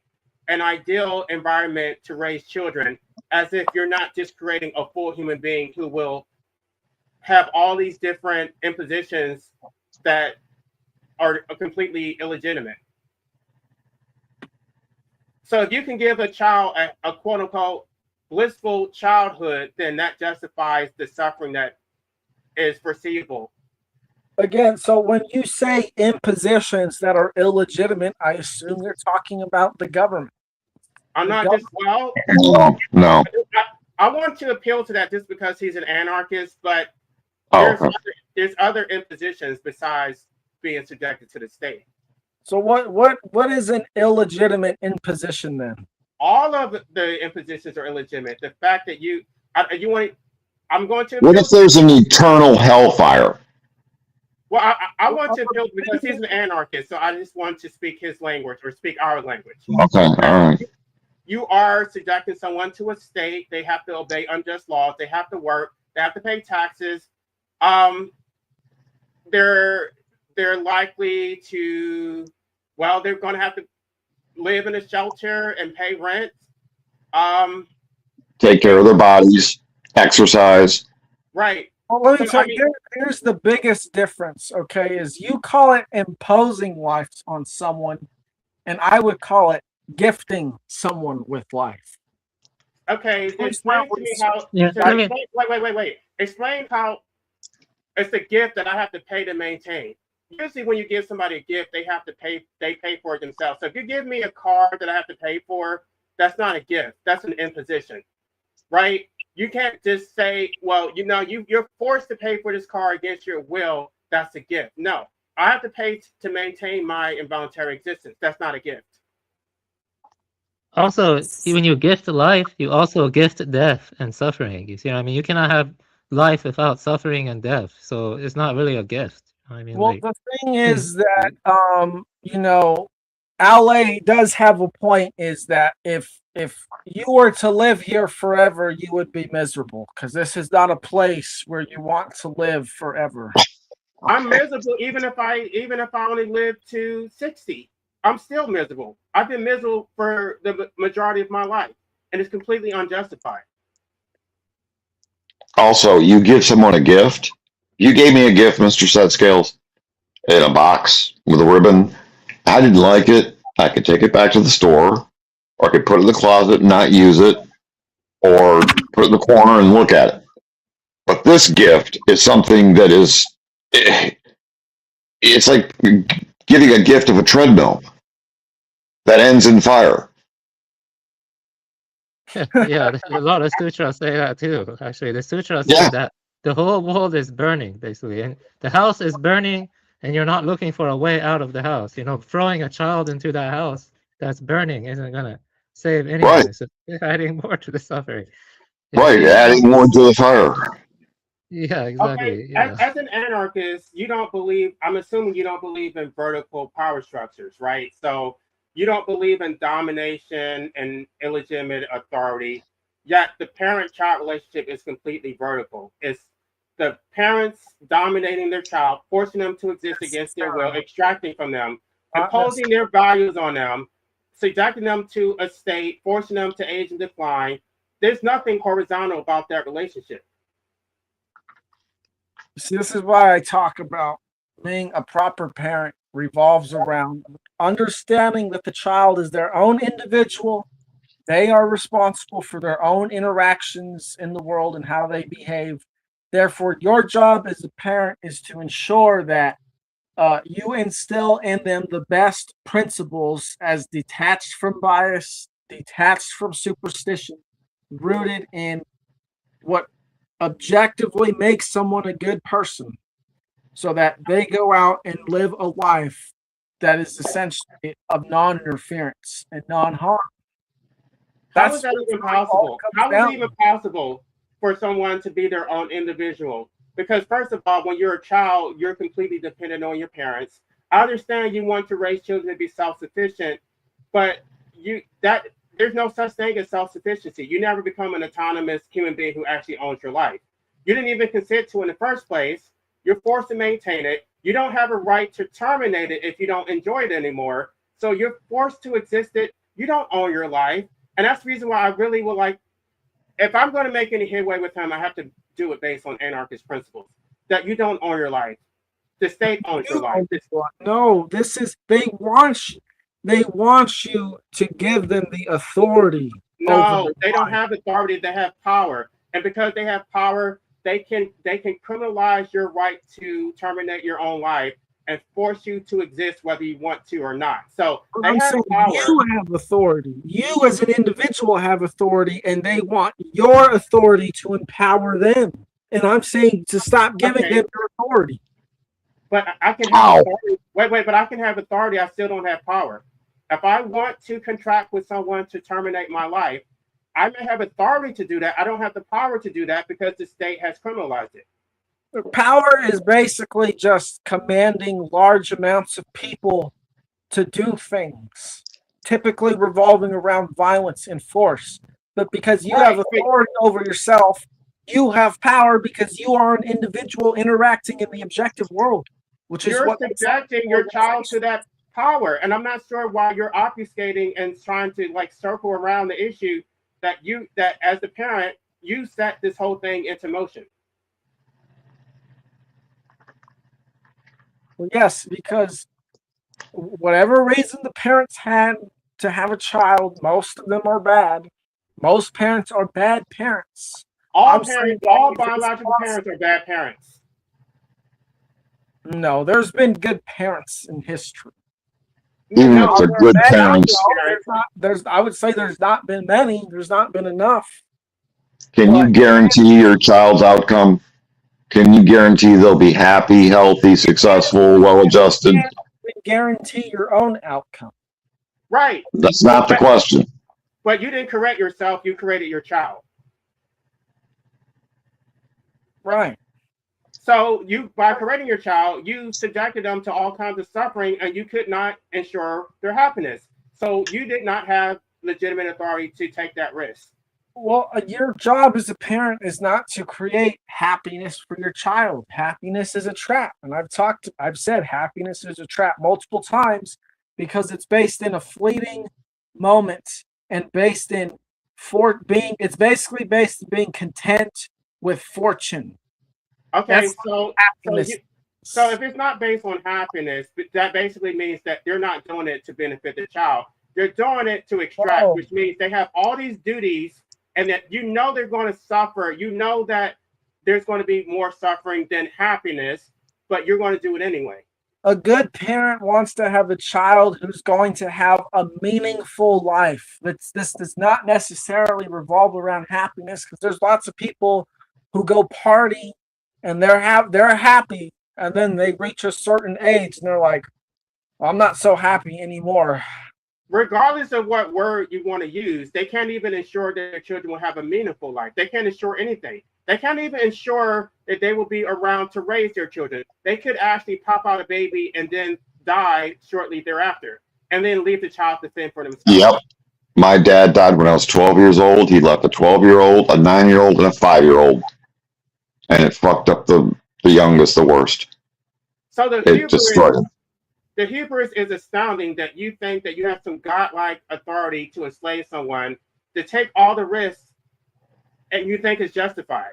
an ideal environment to raise children, as if you're not just creating a full human being who will have all these different impositions that are completely illegitimate. So if you can give a child a quote unquote blissful childhood, then that justifies the suffering that is foreseeable. Again, so when you say impositions that are illegitimate, I assume you're talking about the government. I'm not just, well, No. I want to appeal to that just because he's an anarchist, but Oh, there's other impositions besides being subjected to the state. So what is an illegitimate imposition then? All of the impositions are illegitimate. The fact that I'm going to. what if there's an eternal hellfire? Well, I want to appeal because he's an anarchist, so I just want to speak his language or speak our language. Okay, all right. You are subjecting someone to a state. They have to obey unjust laws. They have to work. They have to pay taxes. They're likely to, well, they're going to have to live in a shelter and pay rent. Take care of their bodies, exercise. Right. Well, let me So, tell I you, mean- here's the biggest difference, okay, is you call it imposing life on someone, and I would call it gifting someone with life. Okay, Please explain not to me how. Yeah, so I mean- wait. Explain how it's a gift that I have to pay to maintain. Usually, when you give somebody a gift, they have to pay. They pay for it themselves. So if you give me a car that I have to pay for, that's not a gift. That's an imposition, right? You can't just say, well, you're forced to pay for this car against your will. That's a gift. No, I have to pay to maintain my involuntary existence. That's not a gift. Also, when you gift life, you also gift death and suffering. You see what I mean? You cannot have life without suffering and death. So it's not really a gift. I mean, Well, like, the thing is that LA does have a point, is that if you were to live here forever, you would be miserable, because this is not a place where you want to live forever. I'm miserable even if I only live to 60. I'm still miserable. I've been miserable for the majority of my life, and it's completely unjustified. Also, you give someone a gift. You gave me a gift, Mr. Setscales, in a box with a ribbon. I didn't like it. I could take it back to the store, or I could put it in the closet and not use it, or put it in the corner and look at it. But this gift is something that is, it's like giving a gift of a treadmill that ends in fire. yeah, a lot of sutras say that too. Actually, the sutras Yeah. say that the whole world is burning, basically, and the house is burning, and you're not looking for a way out of the house. Throwing a child into that house that's burning isn't gonna save anything. Right. It's just adding more to the suffering. Right, adding more to the fire. Yeah, exactly. Okay, Yeah. as an anarchist, you don't believe, I'm assuming you don't believe in vertical power structures, right? So you don't believe in domination and illegitimate authority, yet the parent-child relationship is completely vertical. It's the parents dominating their child, forcing them to exist against their will, extracting from them, imposing their values on them, subjecting them to a state, forcing them to age and decline. There's nothing horizontal about that relationship. See, this is why I talk about being a proper parent revolves around understanding that the child is their own individual. They are responsible for their own interactions in the world and how they behave. Therefore, your job as a parent is to ensure that you instill in them the best principles as detached from bias, detached from superstition, rooted in what objectively makes someone a good person, so that they go out and live a life that is essentially of non-interference and non-harm. How is that even possible? How is down. it even possible for someone to be their own individual? Because first of all, when you're a child, you're completely dependent on your parents. I understand you want to raise children to be self-sufficient, but there's no such thing as self-sufficiency. You never become an autonomous human being who actually owns your life. You didn't even consent to it in the first place. You're forced to maintain it. You don't have a right to terminate it if you don't enjoy it anymore. So you're forced to exist it. You don't own your life. And that's the reason why I really would like, if I'm going to make any headway with him, I have to do it based on anarchist principles. That you don't own your life. The state owns your life. No, this is they want you to give them the authority. No, they don't have authority. They have power, and because they have power, they can criminalize your right to terminate your own life and force you to exist whether you want to or not. So they I'm have saying power. you have authority. You as an individual have authority, and they want your authority to empower them. And I'm saying to stop giving them your authority. But I can have authority. Wait, but I can have authority. I still don't have power. If I want to contract with someone to terminate my life, I may have authority to do that. I don't have the power to do that because the state has criminalized it. Power is basically just commanding large amounts of people to do things, typically revolving around violence and force. But because you have authority over yourself, you have power because you are an individual interacting in the objective world, which is what subjecting your child to that power. And I'm not sure why you're obfuscating and trying to like circle around the issue that as the parent, you set this whole thing into motion. Well, yes, because whatever reason the parents had to have a child, most of them are bad. Most parents are bad parents. All biological parents are bad parents. No, there's been good parents in history. Even if they're good parents. I would say there's not been many. There's not been enough. Can you guarantee your child's outcome? Can you guarantee they'll be happy, healthy, successful, well-adjusted? You can't guarantee your own outcome. Right. That's not the question. But you didn't correct yourself. You created your child. Right. So by correcting your child, you subjected them to all kinds of suffering, and you could not ensure their happiness. So you did not have legitimate authority to take that risk. Well, your job as a parent is not to create happiness for your child. Happiness is a trap. And I've said happiness is a trap multiple times because it's based in a fleeting moment and based in it's basically based in being content with fortune. Okay, so if it's not based on happiness, that basically means that they're not doing it to benefit the child. They're doing it to extract, which means they have all these duties, and that they're going to suffer. You know that there's going to be more suffering than happiness, but you're going to do it anyway. A good parent wants to have a child who's going to have a meaningful life. This does not necessarily revolve around happiness because there's lots of people who go party and they're happy, and then they reach a certain age and they're like, well, I'm not so happy anymore. Regardless of what word you want to use, they can't even ensure that their children will have a meaningful life. They can't ensure anything. They can't even ensure that they will be around to raise their children. They could actually pop out a baby and then die shortly thereafter, and then leave the child to fend for themselves. Yep. My dad died when I was 12 years old. He left a 12-year-old, a 9-year-old, and a 5-year-old. And it fucked up the youngest the worst. So it destroyed him. The hubris is astounding that you think that you have some godlike authority to enslave someone, to take all the risks, and you think it's justified.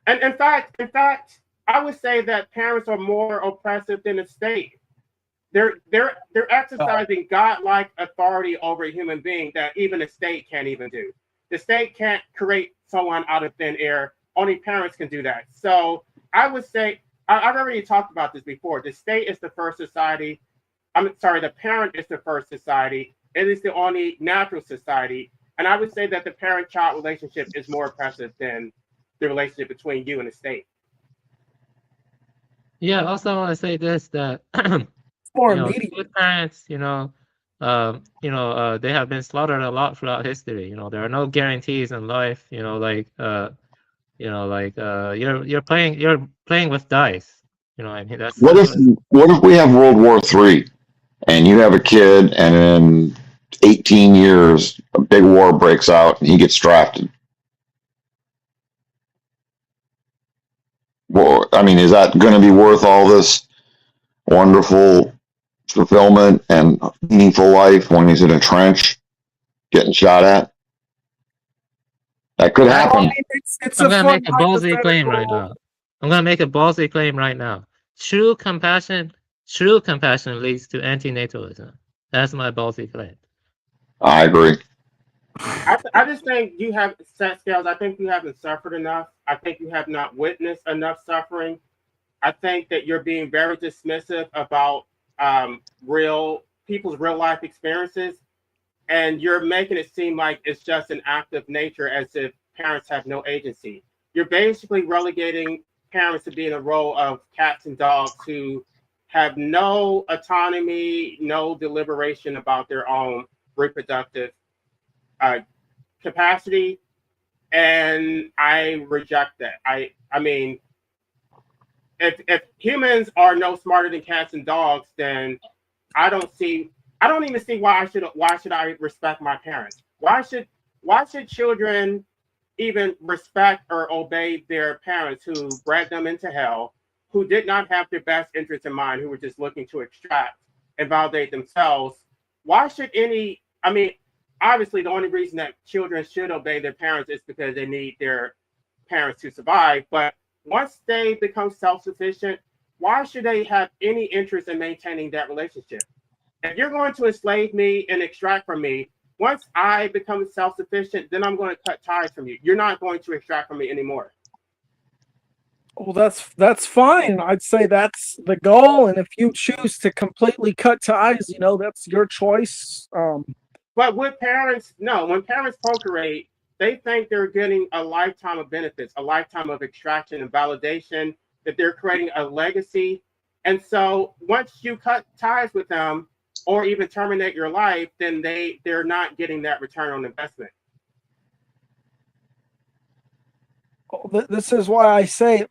And in fact, I would say that parents are more oppressive than the state. They're exercising godlike authority over a human being that even the state can't even do. The state can't create someone out of thin air. Only parents can do that. So I would say, I've already talked about this before. The state is the first society. The parent is the first society. It is the only natural society. And I would say that the parent-child relationship is more oppressive than the relationship between you and the state. Yeah, also I want to say this, that good parents, they have been slaughtered a lot throughout history. There are no guarantees in life. You're playing with dice. I mean, that's what if we have World War III and you have a kid, and in 18 years, a big war breaks out, and he gets drafted. Well, I mean, is that going to be worth all this wonderful fulfillment and meaningful life when he's in a trench getting shot at? That could Well, I happen. mean, it's I'm a gonna fun make a ballsy claim right hypothetical. now. I'm gonna make a ballsy claim right now. True compassion leads to anti-natalism. That's my ballsy claim. I agree. I just think you have set scales. I think you haven't suffered enough. I think you have not witnessed enough suffering. I think that you're being very dismissive about real people's real life experiences, and you're making it seem like it's just an act of nature, as if parents have no agency. You're basically relegating parents to be in a role of cats and dogs who have no autonomy, no deliberation about their own reproductive capacity, and I reject that. I mean, if humans are no smarter than cats and dogs, then I don't even see why should I respect my parents? Why should children even respect or obey their parents who bred them into hell, who did not have their best interests in mind, who were just looking to extract and validate themselves? Why should I mean, obviously the only reason that children should obey their parents is because they need their parents to survive. But once they become self-sufficient, why should they have any interest in maintaining that relationship? If you're going to enslave me and extract from me, once I become self-sufficient, then I'm going to cut ties from you. You're not going to extract from me anymore. Well, that's fine. I'd say that's the goal, and if you choose to completely cut ties, that's your choice. But with parents, no, when parents procreate, they think they're getting a lifetime of benefits, a lifetime of extraction and validation, that they're creating a legacy. And so once you cut ties with them or even terminate your life, then they're not getting that return on investment. This is why I say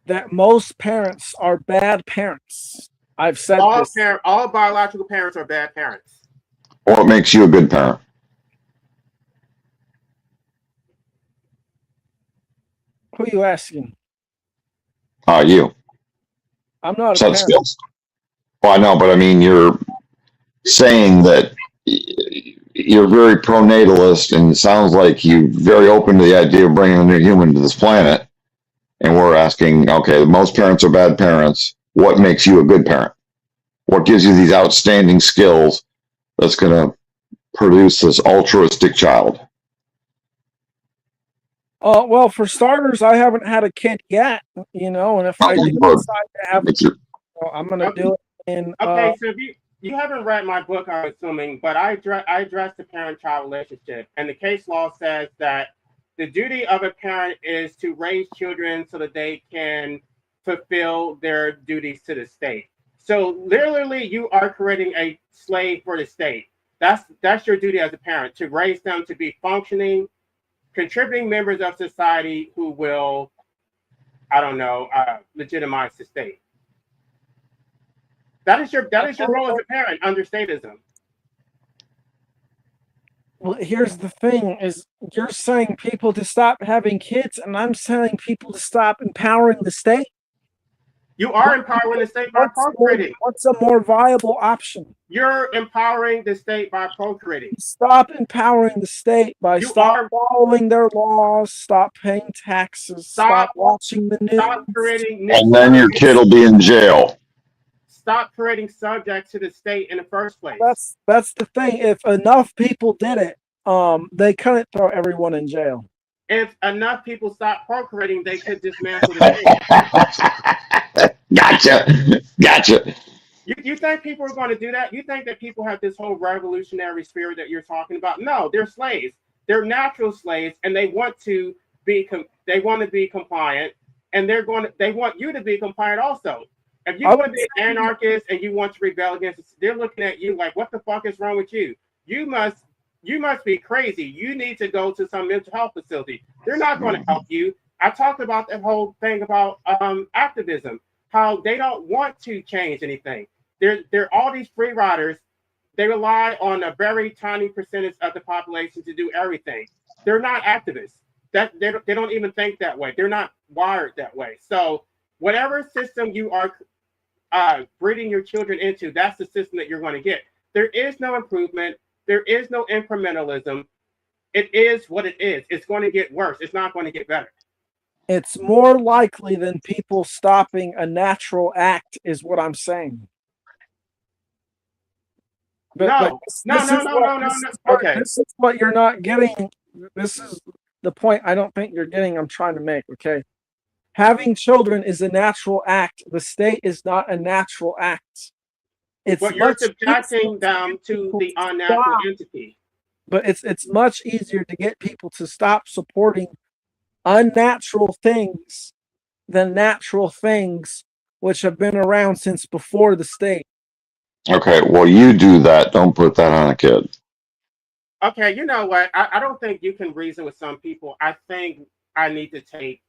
that most parents are bad parents. I've said this. All biological parents are bad parents. Or it makes you a good parent. Who are you asking? You. I'm not a Set parent. skills. Well, I know, but I mean, you're saying that you're very pronatalist, and it sounds like you're very open to the idea of bringing a new human to this planet. And we're asking, okay, most parents are bad parents. What makes you a good parent? What gives you these outstanding skills that's going to produce this altruistic child? Well, for starters, I haven't had a kid yet, and if I do decide to have a kid, I'm going to do it in. Okay, so if you haven't read my book, I'm assuming, but I address the parent-child relationship, and the case law says that the duty of a parent is to raise children so that they can fulfill their duties to the state. So literally, you are creating a slave for the state. That's your duty as a parent, to raise them to be functioning, contributing members of society who will, legitimize the state. That is your role as a parent under statism. Well, here's the thing: is you're saying people to stop having kids, and I'm saying people to stop empowering the state. You are empowering the state by procreating. What's a more viable option? You're empowering the state by procreating. Stop empowering the state by stop following their laws, stop paying taxes, stop watching the news. Stop creating. And then your kid will be in jail. Stop creating subjects to the state in the first place. That's the thing. If enough people did it, they couldn't throw everyone in jail. If enough people stop procreating, they could dismantle the state. Gotcha. You think people are going to do that? You think that people have this whole revolutionary spirit that you're talking about? No, they're slaves. They're natural slaves, and they want to be compliant, and they want you to be compliant also. If you want to be an anarchist and you want to rebel against it, they're looking at you like, what the fuck is wrong with you? You must be crazy. You need to go to some mental health facility. They're not going to help you. I talked about that whole thing about activism, how they don't want to change anything. They're all these free riders. They rely on a very tiny percentage of the population to do everything. They're not activists. They don't even think that way. They're not wired that way. So whatever system you are breeding your children into, that's the system that you're going to get. There is no improvement. There is no incrementalism. It is what it is. It's going to get worse. It's not going to get better. It's more likely than people stopping a natural act, is what I'm saying. No. Okay. This is what you're not getting. This is the point I don't think you're getting. I'm trying to make. Okay. Having children is a natural act. The state is not a natural act. It's But you're much subjecting easier them to people the to unnatural stop. entity. But it's much easier to get people to stop supporting unnatural things than natural things which have been around since before the state. Okay, well, you do that. Don't put that on a kid. Okay, you know what? I don't think you can reason with some people. I think I need to take.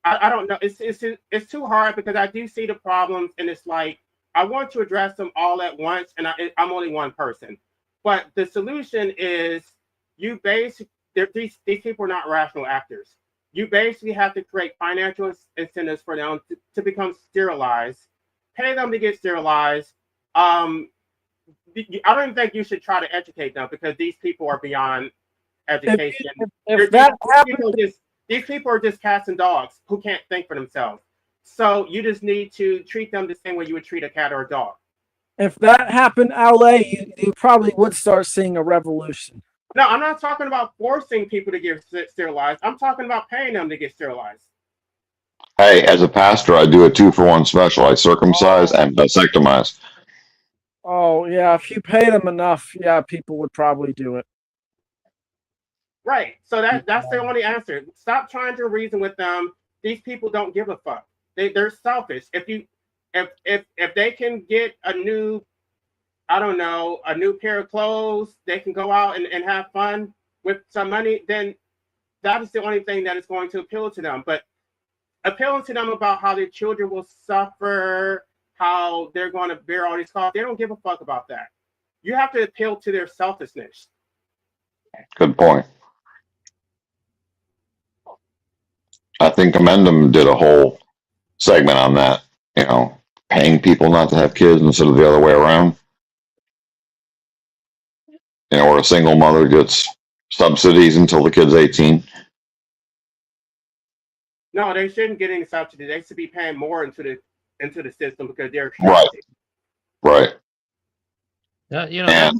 I don't know. It's too hard because I do see the problems, and it's like I want to address them all at once, and I'm only one person. But the solution is you basically these people are not rational actors. You basically have to create financial incentives for them to become sterilized, pay them to get sterilized. I don't even think you should try to educate them because these people are beyond education. If that These people are just cats and dogs who can't think for themselves. So you just need to treat them the same way you would treat a cat or a dog. If that happened, LA, you probably would start seeing a revolution. No, I'm not talking about forcing people to get sterilized. I'm talking about paying them to get sterilized. Hey, as a pastor, I do a 2-for-1 special. I circumcise and vasectomize. Oh yeah, if you paid them enough, yeah, people would probably do it. Right. So that's the only answer. Stop trying to reason with them. These people don't give a fuck. They're selfish. If they can get a new, I don't know, a new pair of clothes, they can go out and have fun with some money, then that is the only thing that is going to appeal to them. But appealing to them about how their children will suffer, how they're going to bear all these costs, they don't give a fuck about that. You have to appeal to their selfishness. Good point. I think Amendum did a whole segment on that, paying people not to have kids instead of the other way around. Where a single mother gets subsidies until the kid's 18. No, they shouldn't get any subsidy. They should be paying more into the system because they're Right. Yeah,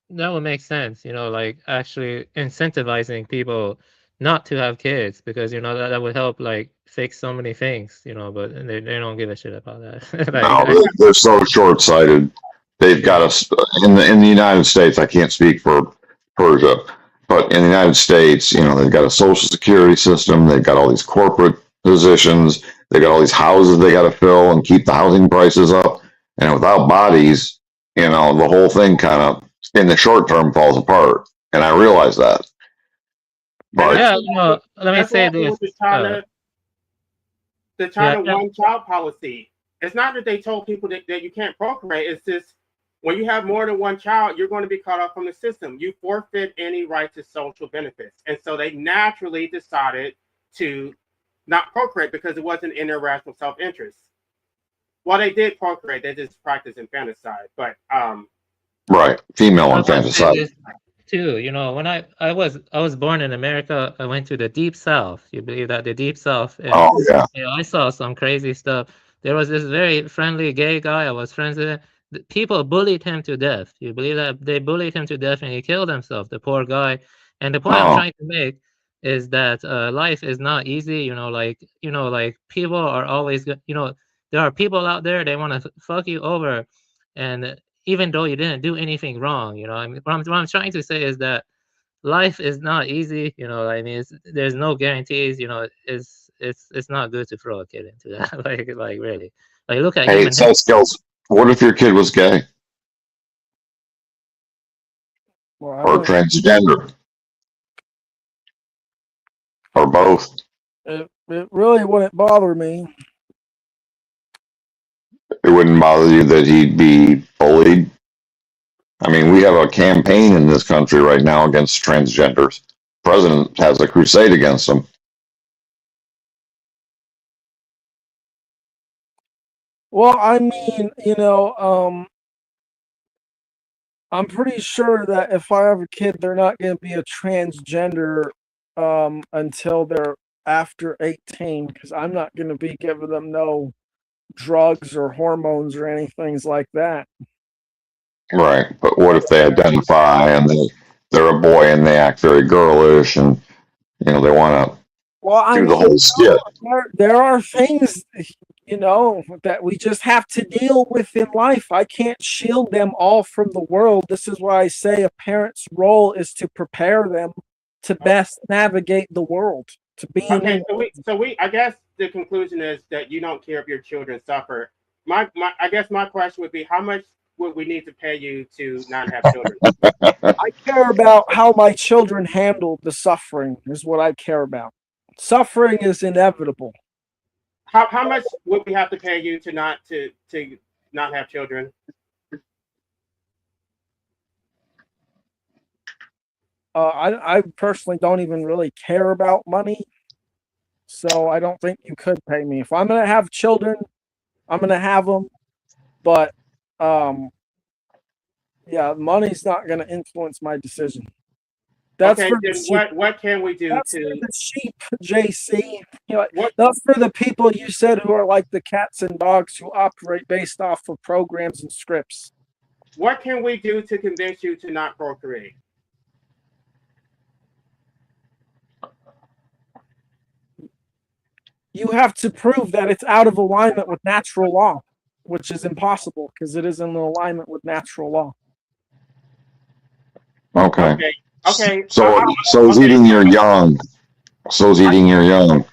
that would make sense. Like actually incentivizing people not to have kids because that would help like fix so many things. But they don't give a shit about that. No, they're so short-sighted. They've got us in the United States. I can't speak for Persia, but in the United States, they've got a social security system. They've got all these corporate positions. They got all these houses they got to fill and keep the housing prices up. And without bodies, the whole thing kind of in the short term falls apart. And I realize that. But yeah, let me say this. The China one-child policy. It's not that they told people that you can't procreate. It's just when you have more than one child, you're going to be cut off from the system. You forfeit any right to social benefits. And so they naturally decided to not procreate because it wasn't in their rational self-interest. Well, they did procreate. They just practiced infanticide. But right, female infanticide. Too, when I was born in America, I went to the Deep South. You believe that? The Deep South. And, I saw some crazy stuff. There was this very friendly gay guy I was friends with. People bullied him to death. You believe that? They bullied him to death and he killed himself, the poor guy. And the point I'm trying to make is that life is not easy. Like people are always, there are people out there, they want to fuck you over. And even though you didn't do anything wrong, what I'm trying to say is that life is not easy. There's no guarantees. It's not good to throw a kid into that. like really. Like look at Hey, so Skills. What if your kid was gay or transgender or both? It really wouldn't bother me. It wouldn't bother you that he'd be bullied. I mean, we have a campaign in this country right now against transgenders. The president has a crusade against them. Well, I mean, I'm pretty sure that if I have a kid, they're not going to be a transgender until they're after 18, because I'm not going to be giving them no drugs or hormones or anything like that. Right. But what if they identify and they're a boy and they act very girlish and, they want to Well, I do the mean, whole skit? there are things, that we just have to deal with in life. I can't shield them all from the world. This is why I say a parent's role is to prepare them to best navigate the world, to be Okay, so we I guess the conclusion is that you don't care if your children suffer. I guess my question would be, how much would we need to pay you to not have children? I care about how my children handle the suffering is what I care about. Suffering is inevitable. How much would we have to pay you to not have children? I personally don't even really care about money, so I don't think you could pay me. If I'm gonna have children, I'm gonna have them, but yeah, money's not gonna influence my decision. That's Okay, for then the sheep. what can we do That's to for the sheep, JC. what That's for the people you said who are like the cats and dogs who operate based off of programs and scripts. what can we do to convince you to not procreate? You have to prove that it's out of alignment with natural law, which is impossible because it is in alignment with natural law. Okay. Okay. So eating your young. So's eating your young.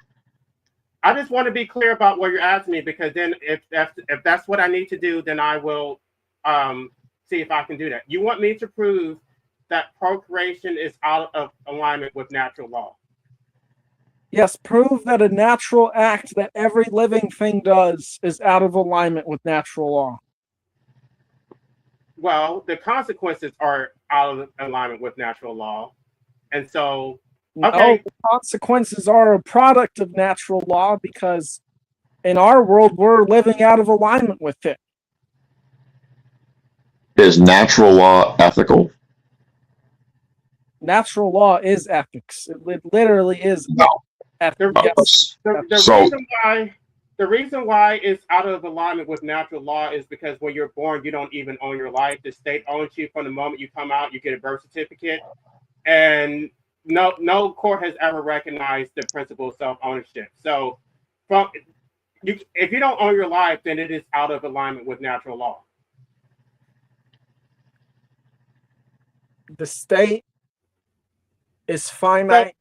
I just want to be clear about what you're asking me, because then if that's what I need to do, then I will see if I can do that. You want me to prove that procreation is out of alignment with natural law? Yes, prove that a natural act that every living thing does is out of alignment with natural law. Well, the consequences are out of alignment with natural law. And so, No, okay, the consequences are a product of natural law because in our world, we're living out of alignment with it. Is natural law ethical? Natural law is ethics. It literally is No. ethics. Yes. the reason why it's out of alignment with natural law is because when you're born, you don't even own your life. The state owns you from the moment you come out. You get a birth certificate, and no court has ever recognized the principle of self-ownership. So, if you don't own your life, then it is out of alignment with natural law. The state is finite.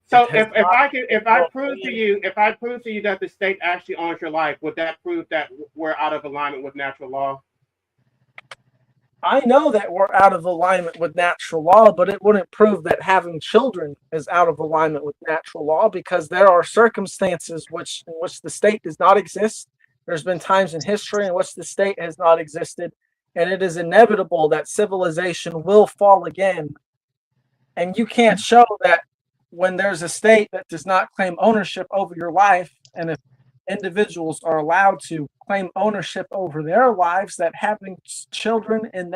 So if I prove to you that the state actually owns your life, would that prove that we're out of alignment with natural law? I know that we're out of alignment with natural law, but it wouldn't prove that having children is out of alignment with natural law, because there are circumstances in which the state does not exist. There's been times in history in which the state has not existed, and it is inevitable that civilization will fall again. And you can't show that when there's a state that does not claim ownership over your life, and if individuals are allowed to claim ownership over their lives, that having children in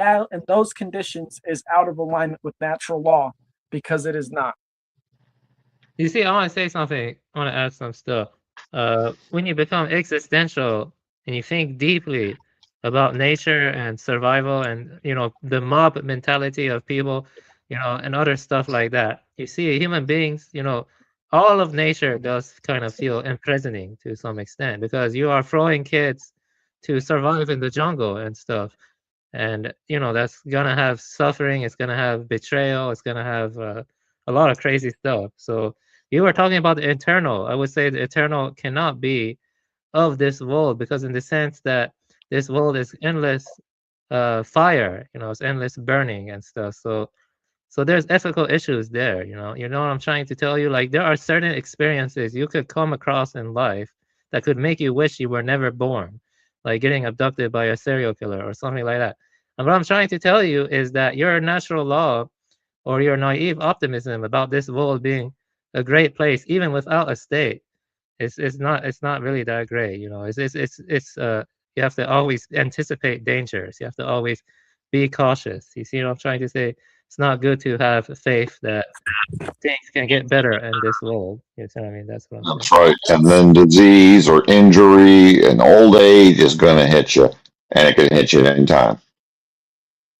those conditions is out of alignment with natural law, because it is not. You see, I want to say something. I want to add some stuff. When you become existential and you think deeply about nature and survival and the mob mentality of people, and other stuff like that, you see human beings, all of nature does kind of feel imprisoning to some extent, because you are throwing kids to survive in the jungle and stuff, and that's gonna have suffering, it's gonna have betrayal, it's gonna have a lot of crazy stuff. So you were talking about the eternal. I would say the eternal cannot be of this world, because in the sense that this world is endless fire, it's endless burning and stuff. So there's ethical issues there, you know what I'm trying to tell you? Like, there are certain experiences you could come across in life that could make you wish you were never born. like getting abducted by a serial killer or something like that. And what I'm trying to tell you is that your natural law or your naive optimism about this world being a great place, even without a state, it's not really that great. You know, it's you have to always anticipate dangers. You have to always be cautious. You see what I'm trying to say? It's not good to have faith that things can get better in this world. You see what I mean? That's what I'm That's saying. right. And then disease or injury and old age is going to hit you, and it can hit you at any time.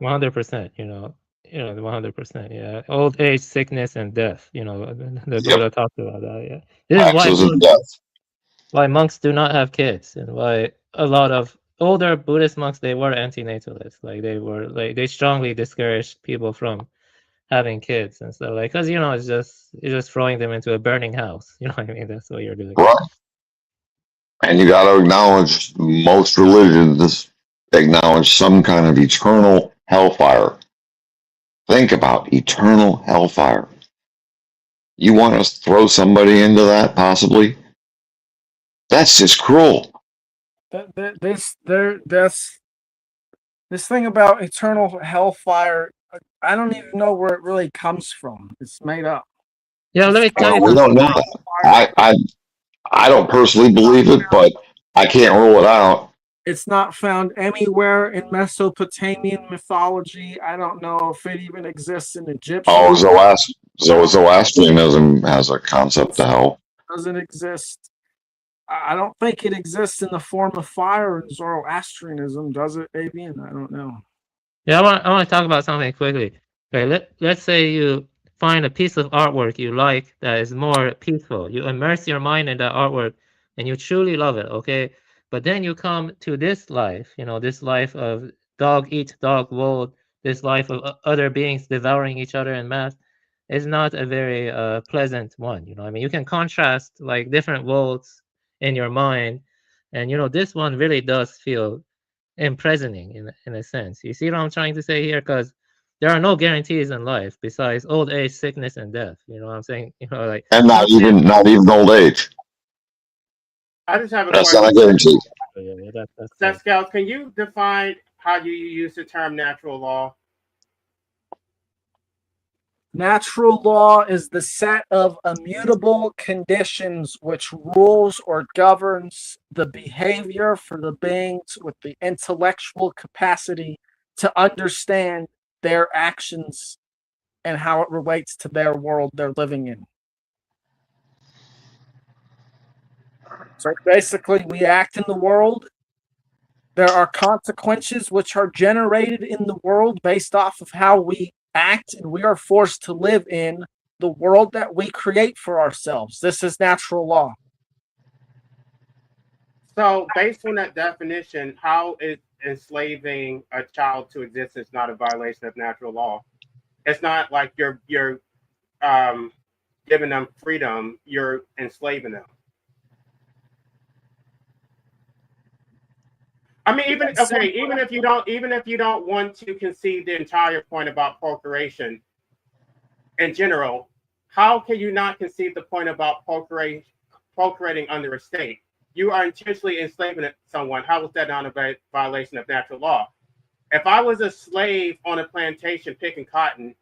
100%. You know, 100%. Yeah, old age, sickness, and death. You know, the Yep. Buddha talked about that. Yeah, this is why Taxes and death. monks do not have kids, and why a lot of older Buddhist monks, they were anti-natalists. Like they strongly discouraged people from having kids and stuff, like, because you're just throwing them into a burning house. You know what I mean? That's what you're doing. Right. And you got to acknowledge most religions acknowledge some kind of eternal hellfire. Think about eternal hellfire. You want us to throw somebody into that, possibly? That's just cruel. This thing about eternal hellfire, I don't even know where it really comes from. It's made up. Yeah, let me tell Well, you we something. don't know that. I don't personally believe it, but I can't rule it out. It's not found anywhere in Mesopotamian mythology. I don't know if it even exists in Egyptian. Oh, Zoroastrianism has a concept of hell. Doesn't exist. I don't think it exists in the form of fire in Zoroastrianism, does it, Avian? I don't know. Yeah, I want to talk about something quickly. Okay, let's say you find a piece of artwork you like that is more peaceful. You immerse your mind in that artwork and you truly love it, okay? But then you come to this life, this life of dog eat dog world, this life of other beings devouring each other in mass. Is not a very pleasant one. I mean, you can contrast like different worlds in your mind, and this one really does feel imprisoning in a sense. You see what I'm trying to say here? Because there are no guarantees in life besides old age, sickness, and death. You know what I'm saying? Like, And not even old age. I just have a That's question. not a guarantee. that's Scouts, can you define how you use the term natural law? Natural law is the set of immutable conditions which rules or governs the behavior for the beings with the intellectual capacity to understand their actions and how it relates to their world they're living in. So basically, we act in the world. There are consequences which are generated in the world based off of how we act, and we are forced to live in the world that we create for ourselves. This is natural law. So, based on that definition, how is enslaving a child to existence not a violation of natural law? It's not like you're giving them freedom; you're enslaving them. I mean, even if you don't want to concede the entire point about procreation in general, how can you not concede the point about procreating under a state? You are intentionally enslaving someone. How is that not a violation of natural law? If I was a slave on a plantation picking cotton,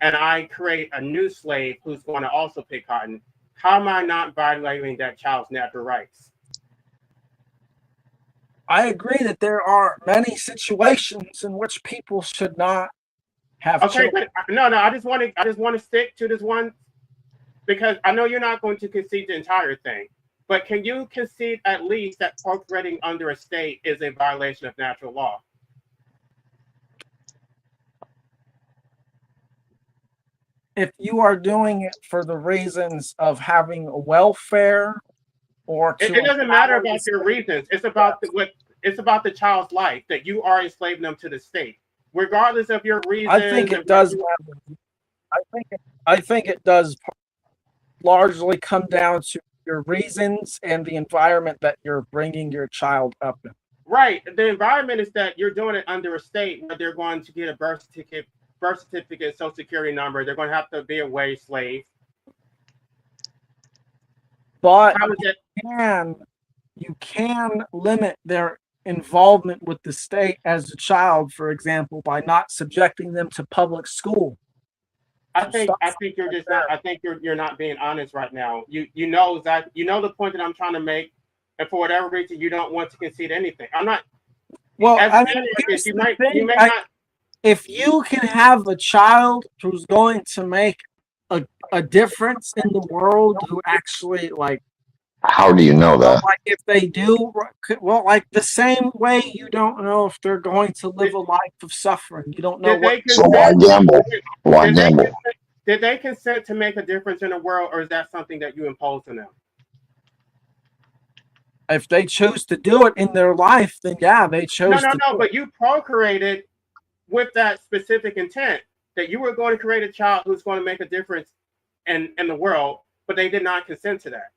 and I create a new slave who's going to also pick cotton, how am I not violating that child's natural rights? I agree that there are many situations in which people should not have children. But no, I just want to stick to this one because I know you're not going to concede the entire thing. But can you concede at least that procreating under a state is a violation of natural law? If you are doing it for the reasons of having welfare, or it doesn't matter about your reasons. It's about the child's life that you are enslaving them to the state, regardless of your reasons. I think it does. I think it does largely come down to your reasons and the environment that you're bringing your child up in. Right. The environment is that you're doing it under a state where they're going to get a birth certificate, social security number. They're going to have to be a wage slave. But you can limit their involvement with the state as a child, for example, by not subjecting them to public school. I think you're just not. I think you're not being honest right now. You know that you know the point that I'm trying to make, and for whatever reason you don't want to concede anything. I'm not. Well, As I an mean, anarchist, here's you the may thing, not. if you can have a child who's going to make a difference in the world, who actually like, How do you know that? like if they do, well, like the same way you don't know if they're going to live a life of suffering. You don't know Did what. they So why consent? gamble? Why Did they gamble? consent- Did they consent to make a difference in the world, or is that something that you impose on them? If they choose to do it in their life, then yeah, they chose to. No. But you procreated with that specific intent that you were going to create a child who's going to make a difference in the world, but they did not consent to that.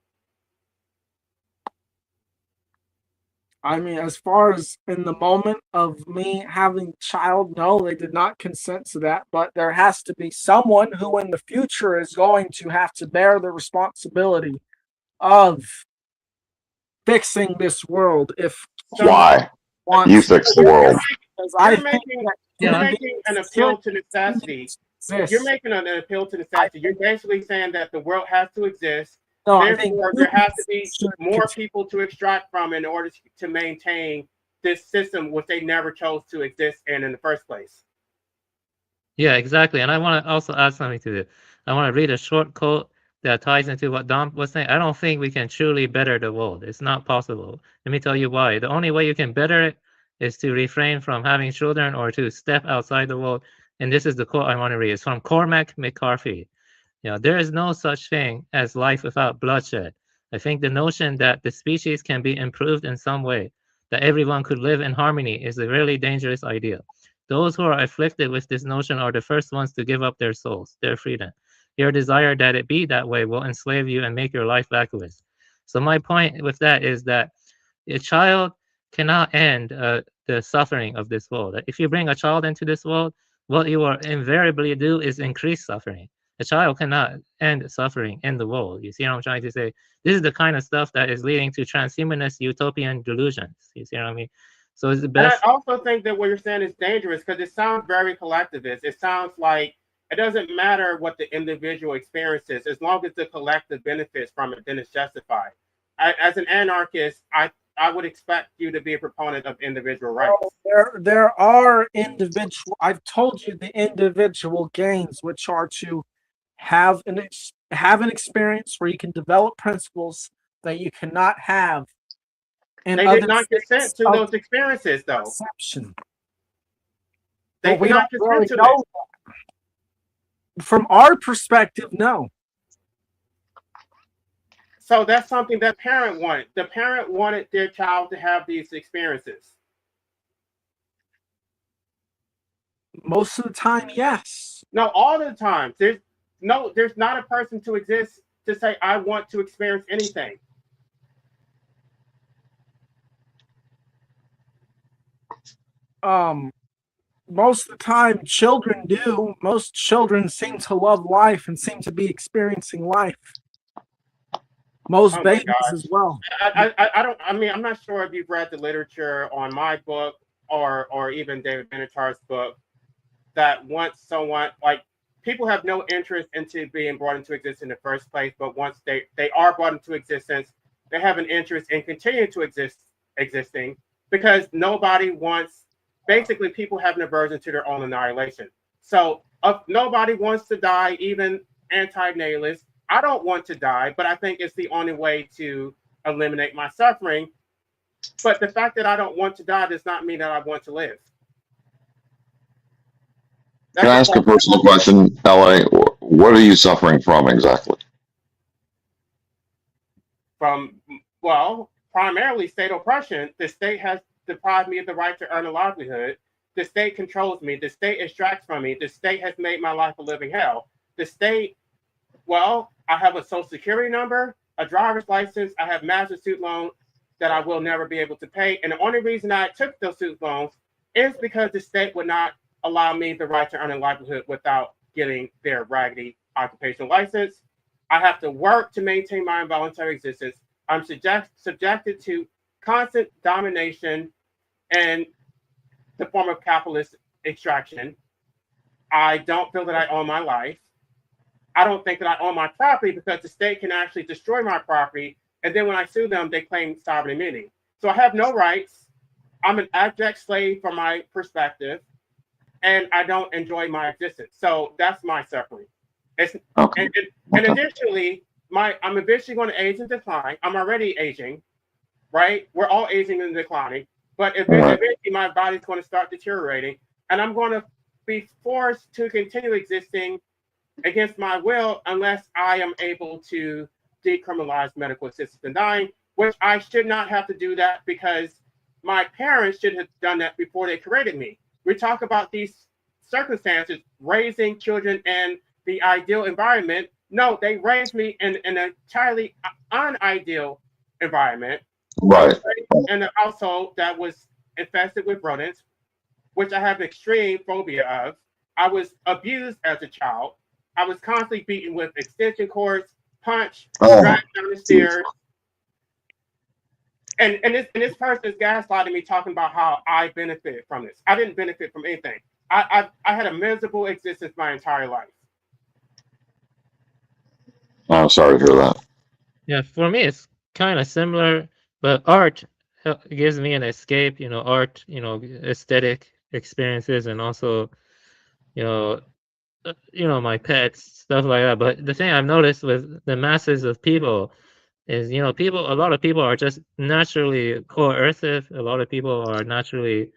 I mean, as far as in the moment of me having a child, no, they did not consent to that. But there has to be someone who in the future is going to have to bear the responsibility of fixing this world. If Why? wants, You fix the world. I You're making an appeal to necessity. You're making an appeal to necessity. You're basically saying that the world has to exist. No, I think therefore, there has to be more people to extract from in order to maintain this system, which they never chose to exist in the first place. Yeah, exactly. And I want to also add something to it. I want to read a short quote that ties into what Dom was saying. I don't think we can truly better the world. It's not possible. Let me tell you why. The only way you can better it is to refrain from having children or to step outside the world. And this is the quote I want to read. It's from Cormac McCarthy. There is no such thing as life without bloodshed. I think the notion that the species can be improved in some way, that everyone could live in harmony, is a really dangerous idea. Those who are afflicted with this notion are the first ones to give up their souls, their freedom. Your desire that it be that way will enslave you and make your life vacuous. So my point with that is that a child cannot end the suffering of this world. If you bring a child into this world, what you will invariably do is increase suffering. A child cannot end suffering in the world. You see what I'm trying to say? This is the kind of stuff that is leading to transhumanist utopian delusions. You see what I mean? So it's the best. And I also think that what you're saying is dangerous because it sounds very collectivist. It sounds like it doesn't matter what the individual experiences, as long as the collective benefits from it, then it's justified. As an anarchist, I would expect you to be a proponent of individual rights. There are individual. I've told you the individual gains, which are to have an experience where you can develop principles that you cannot have. And they did not consent to those experiences, though. Perception. They we cannot don't really consent to know that. From our perspective, no. So that's something that parent wanted. The parent wanted their child to have these experiences. Most of the time, yes. No, all the time. There's not a person to exist to say, I want to experience anything. Most of the time, children do. Most children seem to love life and seem to be experiencing life. Most babies as well. I'm not sure if you've read the literature on my book or even David Benatar's book, that once someone, like, people have no interest into being brought into existence in the first place, but once they are brought into existence, they have an interest in continuing to existing because nobody wants, basically people have an aversion to their own annihilation. So nobody wants to die, even anti-nihilists. I don't want to die, but I think it's the only way to eliminate my suffering. But the fact that I don't want to die does not mean that I want to live. Can I ask a personal question, LA? What are you suffering from exactly? From, well, primarily state oppression. The state has deprived me of the right to earn a livelihood. The state controls me. The state extracts from me. The state has made my life a living hell. The state, well, I have a social security number, a driver's license. I have massive student loans that I will never be able to pay. And the only reason I took those student loans is because the state would not allow me the right to earn a livelihood without getting their raggedy occupational license. I have to work to maintain my involuntary existence. I'm subjected to constant domination in the form of capitalist extraction. I don't feel that I own my life. I don't think that I own my property because the state can actually destroy my property. And then when I sue them, they claim sovereign immunity. So I have no rights. I'm an abject slave from my perspective, and I don't enjoy my existence. So that's my suffering. It's, Okay. and additionally, I'm eventually going to age and decline. I'm already aging, right? We're all aging and declining. But eventually my body's going to start deteriorating, and I'm going to be forced to continue existing against my will unless I am able to decriminalize medical assistance in dying, which I should not have to do that because my parents should have done that before they created me. We talk about these circumstances, raising children in the ideal environment. No, they raised me in an entirely unideal environment. Right. In a household that was infested with rodents, which I have extreme phobia of. I was abused as a child. I was constantly beaten with extension cords, punched, dragged down the stairs. And this person is gaslighting me, talking about how I benefited from this. I didn't benefit from anything. I had a miserable existence my entire life. I'm sorry to hear that. Yeah, for me, it's kind of similar, but art gives me an escape, art, aesthetic experiences, and also, my pets, stuff like that. But the thing I've noticed with the masses of people is, a lot of people are just naturally coercive. A lot of people are naturally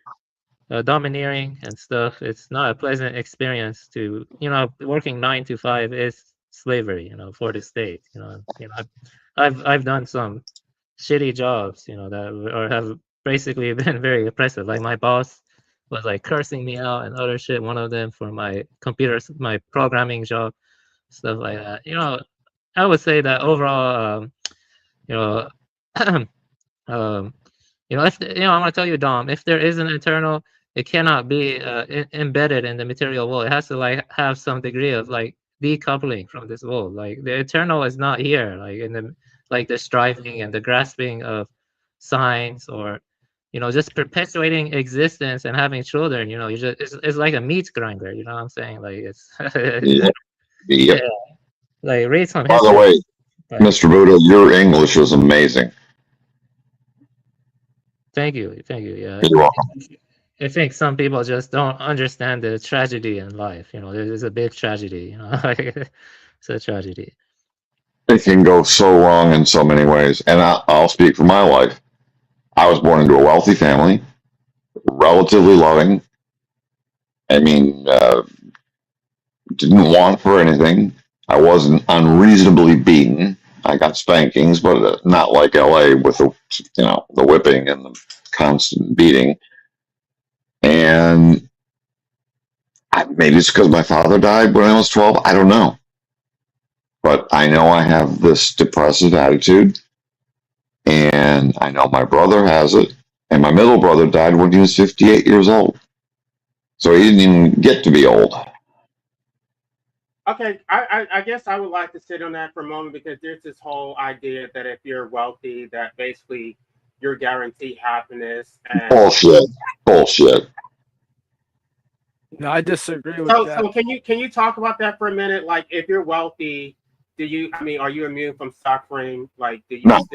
domineering and stuff. It's not a pleasant experience to, working 9 to 5 is slavery, for the state. I've done some shitty jobs, that have basically been very oppressive. Like my boss was like cursing me out and other shit. One of them for my my programming job, stuff like that. I would say that overall, if I'm gonna tell you, Dom, if there is an eternal, it cannot be embedded in the material world. It has to have some degree of decoupling from this world. Like the eternal is not here, the striving and the grasping of signs, or just perpetuating existence and having children. It's like a meat grinder. You know what I'm saying? Like it's Yeah. Like read some By history. the way, Mr. Buddha, your English is amazing. Thank you. Yeah, You're welcome. I think some people just don't understand the tragedy in life. There's a big tragedy. It's a tragedy. It can go so wrong in so many ways. And I'll speak for my life. I was born into a wealthy family, relatively loving. I mean, didn't want for anything. I wasn't unreasonably beaten. I got spankings, but not like LA with the whipping and the constant beating. And maybe it's because my father died when I was 12. I don't know. But I know I have this depressive attitude, and I know my brother has it, and my middle brother died when he was 58 years old. So he didn't even get to be old. Okay, I guess I would like to sit on that for a moment, because there's this whole idea that if you're wealthy, that basically you're guaranteed happiness. And Bullshit. No, I disagree with so that. can you talk about that for a minute? Like, if you're wealthy, are you immune from suffering? Like, do you? No.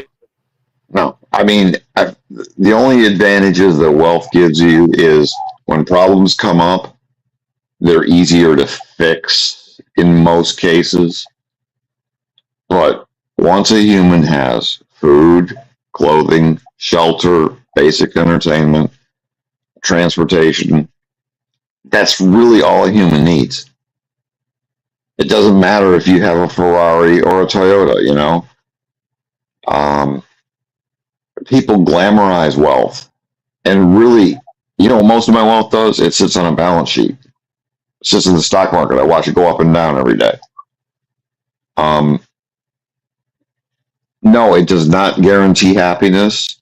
No, I mean, the only advantages that wealth gives you is when problems come up, they're easier to fix in most cases. But once a human has food, clothing, shelter, basic entertainment, transportation, that's really all a human needs. It doesn't matter if you have a Ferrari or a Toyota, people glamorize wealth, and really, most of my wealth does, it sits on a balance sheet. It sits in the stock market. I watch it go up and down every day. No, it does not guarantee happiness.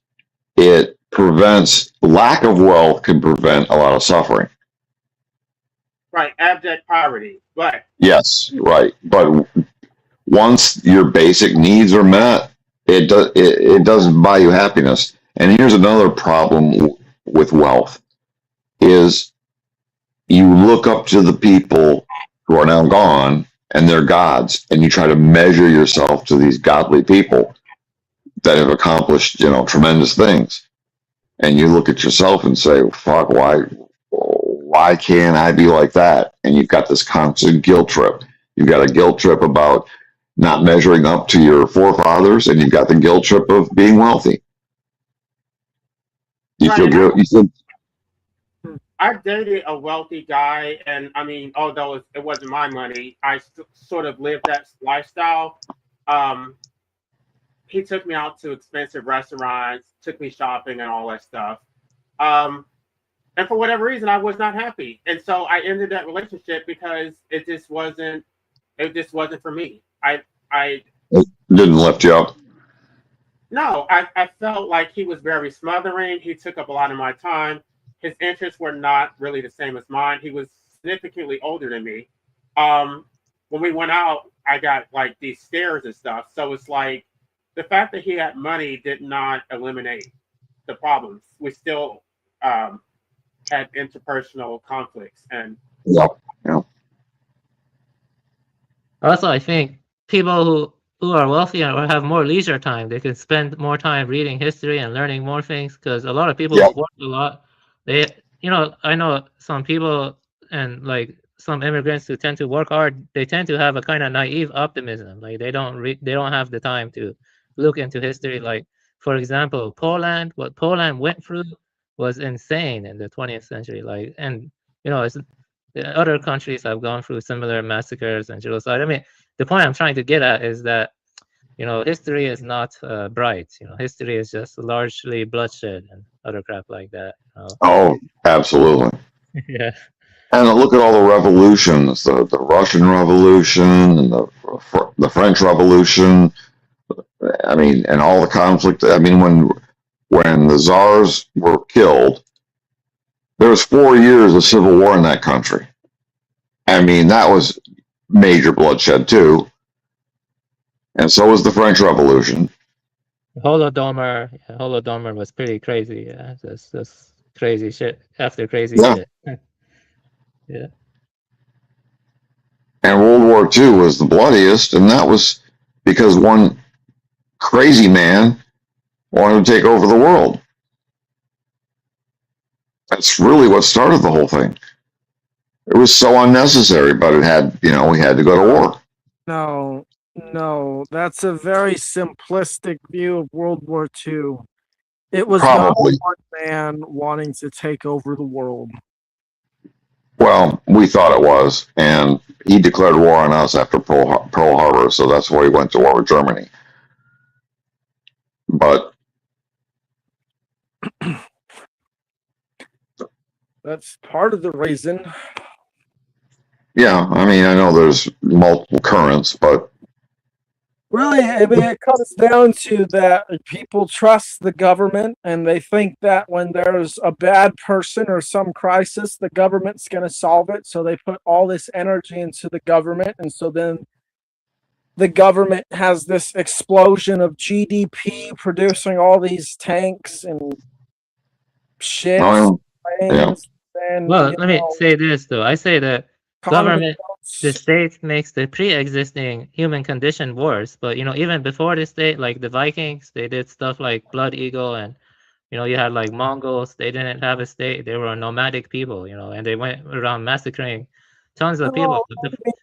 It prevents, lack of wealth can prevent a lot of suffering. Right, abject poverty. But yes, right. But once your basic needs are met, it doesn't buy you happiness. And here's another problem with wealth is you look up to the people who are now gone and they're gods, and you try to measure yourself to these godly people that have accomplished, tremendous things. And you look at yourself and say, fuck, why can't I be like that? And you've got this constant guilt trip. You've got a guilt trip about not measuring up to your forefathers, and you've got the guilt trip of being wealthy. You feel Right, good. I dated a wealthy guy, and I mean, although it wasn't my money, I sort of lived that lifestyle. He took me out to expensive restaurants, took me shopping, and all that stuff. And for whatever reason, I was not happy, and so I ended that relationship because it just wasn't for me. I Didn't lift you up. No, I felt like he was very smothering. He took up a lot of my time. His interests were not really the same as mine. He was significantly older than me. When we went out, I got like these stares and stuff. So it's like the fact that he had money did not eliminate the problems. We still had interpersonal conflicts. And Yep. Also, I think people who are wealthy or have more leisure time, they can spend more time reading history and learning more things. Because a lot of people Yep. work a lot. I know some people and like some immigrants who tend to work hard. They tend to have a kind of naive optimism. Like they don't have the time to look into history. Like for example, Poland. What Poland went through was insane in the 20th century. Like, and it's the other countries have gone through similar massacres and genocide. I mean, the point I'm trying to get at is that history is not bright. History is just largely bloodshed and other crap like that. Oh, absolutely. Yeah. And look at all the revolutions, the Russian Revolution and the French Revolution. I mean, and all the conflict. I mean, when the czars were killed, there was 4 years of civil war in that country. I mean, that was major bloodshed too. And so was the French Revolution. Holodomor was pretty crazy. Yeah, that's crazy shit after crazy Yeah. shit. Yeah. And World War II was the bloodiest, and that was because one crazy man wanted to take over the world. That's really what started the whole thing. It was so unnecessary, but we had to go to war. No, that's a very simplistic view of World War II. It was Probably. not one man wanting to take over the world. Well, we thought it was, and he declared war on us after Pearl Harbor, so that's why he went to war with Germany. But That's part of the reason. yeah, I mean, I know there's multiple currents, but Really, I mean, it comes down to that people trust the government and they think that when there's a bad person or some crisis, the government's going to solve it. So they put all this energy into the government. And so then the government has this explosion of GDP producing all these tanks and ships, yeah. planes. And, Well, let me say this though. I say that economy the state makes the pre-existing human condition worse. But even before the state, like the Vikings, they did stuff like Blood Eagle, and you had like Mongols. They didn't have a state; they were nomadic people. And they went around massacring tons of people.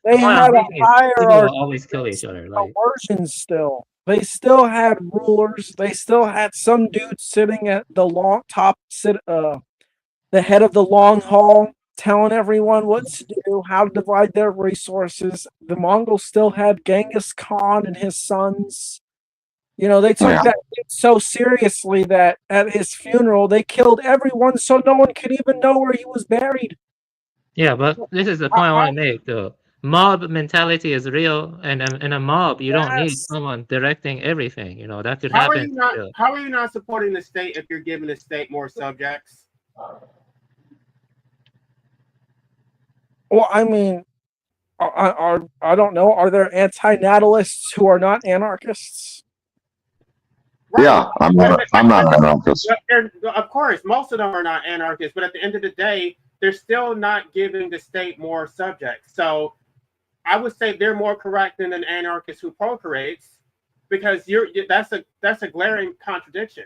They had a people hierarchy. always kill each other. Like Coercion still. They still had rulers. They still had some dude sitting at the the head of the long haul, telling everyone what to do, how to divide their resources. The Mongols still had Genghis Khan and his sons. They took that so seriously that at his funeral, they killed everyone so no one could even know where he was buried. yeah, but this is the point I want to make though. Mob mentality is real, and in a mob, you don't need someone directing everything. That could happen. How are you not supporting the state if you're giving the state more subjects? Well, I mean, I don't know. Are there anti-natalists who are not anarchists? Right. Yeah, I'm not an anarchist. Of course, most of them are not anarchists, but at the end of the day, they're still not giving the state more subjects. So I would say they're more correct than an anarchist who procreates, because that's a glaring contradiction.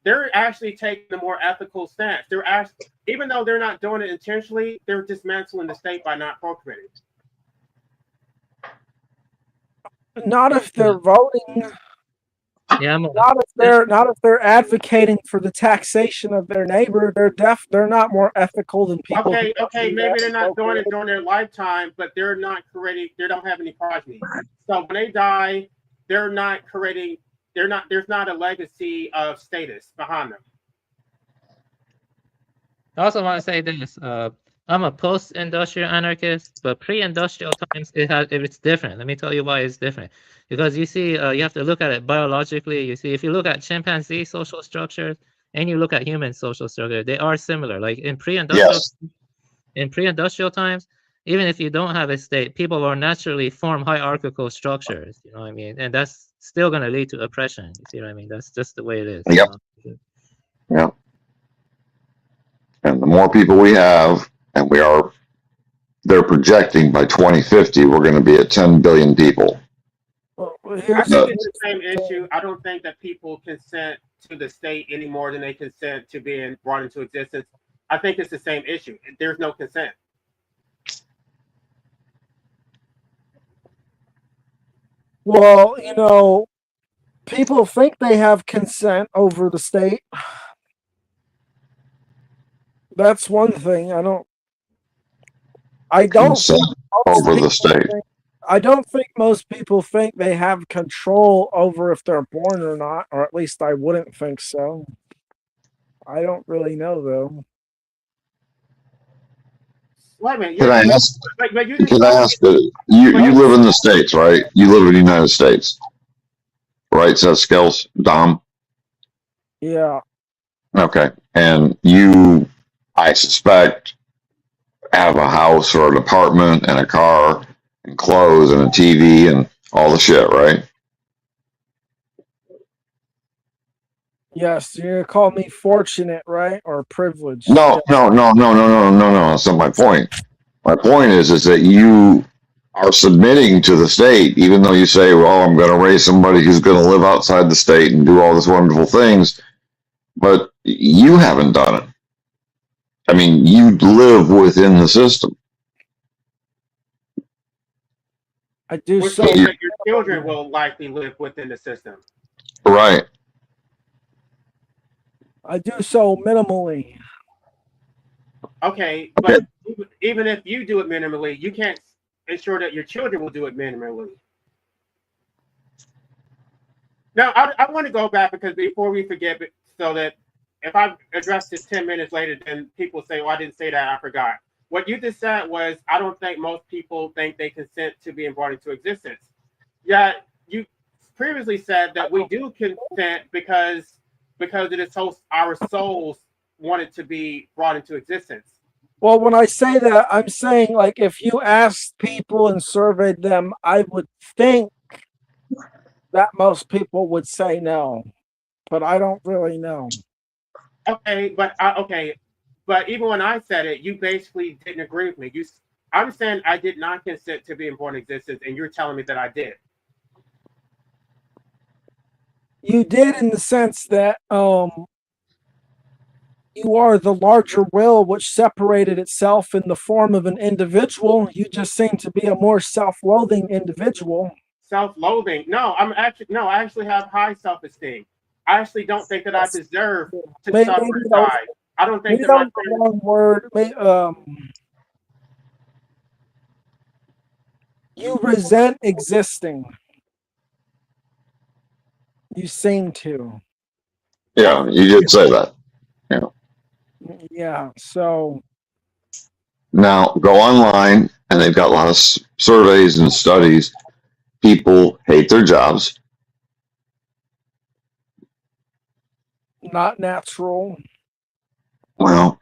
They're actually taking a more ethical stance. They're actually, even though they're not doing it intentionally, they're dismantling the state by not procreating. Not if they're voting. Yeah, Not if they're advocating for the taxation of their neighbor. They're not more ethical than people. Okay, maybe they're not doing it during their lifetime, but they're not creating. They don't have any progeny. So when they die, they're not creating. They're not. There's not a legacy of status behind them. I also want to say this. I'm a post-industrial anarchist, but pre-industrial times it's different. Let me tell you why it's different. Because you see, you have to look at it biologically. You see, if you look at chimpanzee social structures and you look at human social structure, they are similar. Like in pre-industrial times, even if you don't have a state, people will naturally form hierarchical structures. You know what I mean? And that's still going to lead to oppression. You see what I mean? That's just the way it is. Yep. Yep. And the more people we have, and they're projecting by 2050, we're going to be at 10 billion people. Well, I think it's the same issue. I don't think that people consent to the state any more than they consent to being brought into existence. I think it's the same issue. There's no consent. Well, you know, people think they have consent over the state. That's one thing. I don't Consent over the state. I don't think most people think they have control over if they're born or not, or at least I wouldn't think so. I don't really know though. Wait a minute. Can I ask? But you You live in the States, right? You live in the United States, right? Seth Skills, Dom. Yeah. Okay, and you, I suspect, have a house or an apartment and a car and clothes and a TV and all the shit, right? Yes, you're gonna call me fortunate, right? Or privileged. No. That's not my point. My point is that you are submitting to the state, even though you say, well, I'm going to raise somebody who's going to live outside the state and do all these wonderful things, but you haven't done it. I mean, you live within the system. I do Which so. means that your children will likely live within the system. Right. I do so minimally. Okay, but even if you do it minimally, you can't ensure that your children will do it minimally. Now, I want to go back because before we forget, so that if I address this 10 minutes later, then people say, well, I didn't say that, I forgot. What you just said was, I don't think most people think they consent to being brought into existence. Yeah, you previously said that we do consent because it is so our souls wanted to be brought into existence. Well, when I say that, I'm saying like if you asked people and surveyed them, I would think that most people would say no, but I don't really know. Okay, but even when I said it, you basically didn't agree with me. I'm saying I did not consent to being born in existence, and you're telling me that I did. You did in the sense that you are the larger will which separated itself in the form of an individual. You just seem to be a more self-loathing individual. Self-loathing? No, I actually have high self-esteem. I actually don't think that I deserve to suffer and die. I don't think that the wrong word. You resent existing. You seem to. Yeah, you did say that. Yeah. Yeah. So now go online, and they've got a lot of surveys and studies. People hate their jobs. Not natural. Well,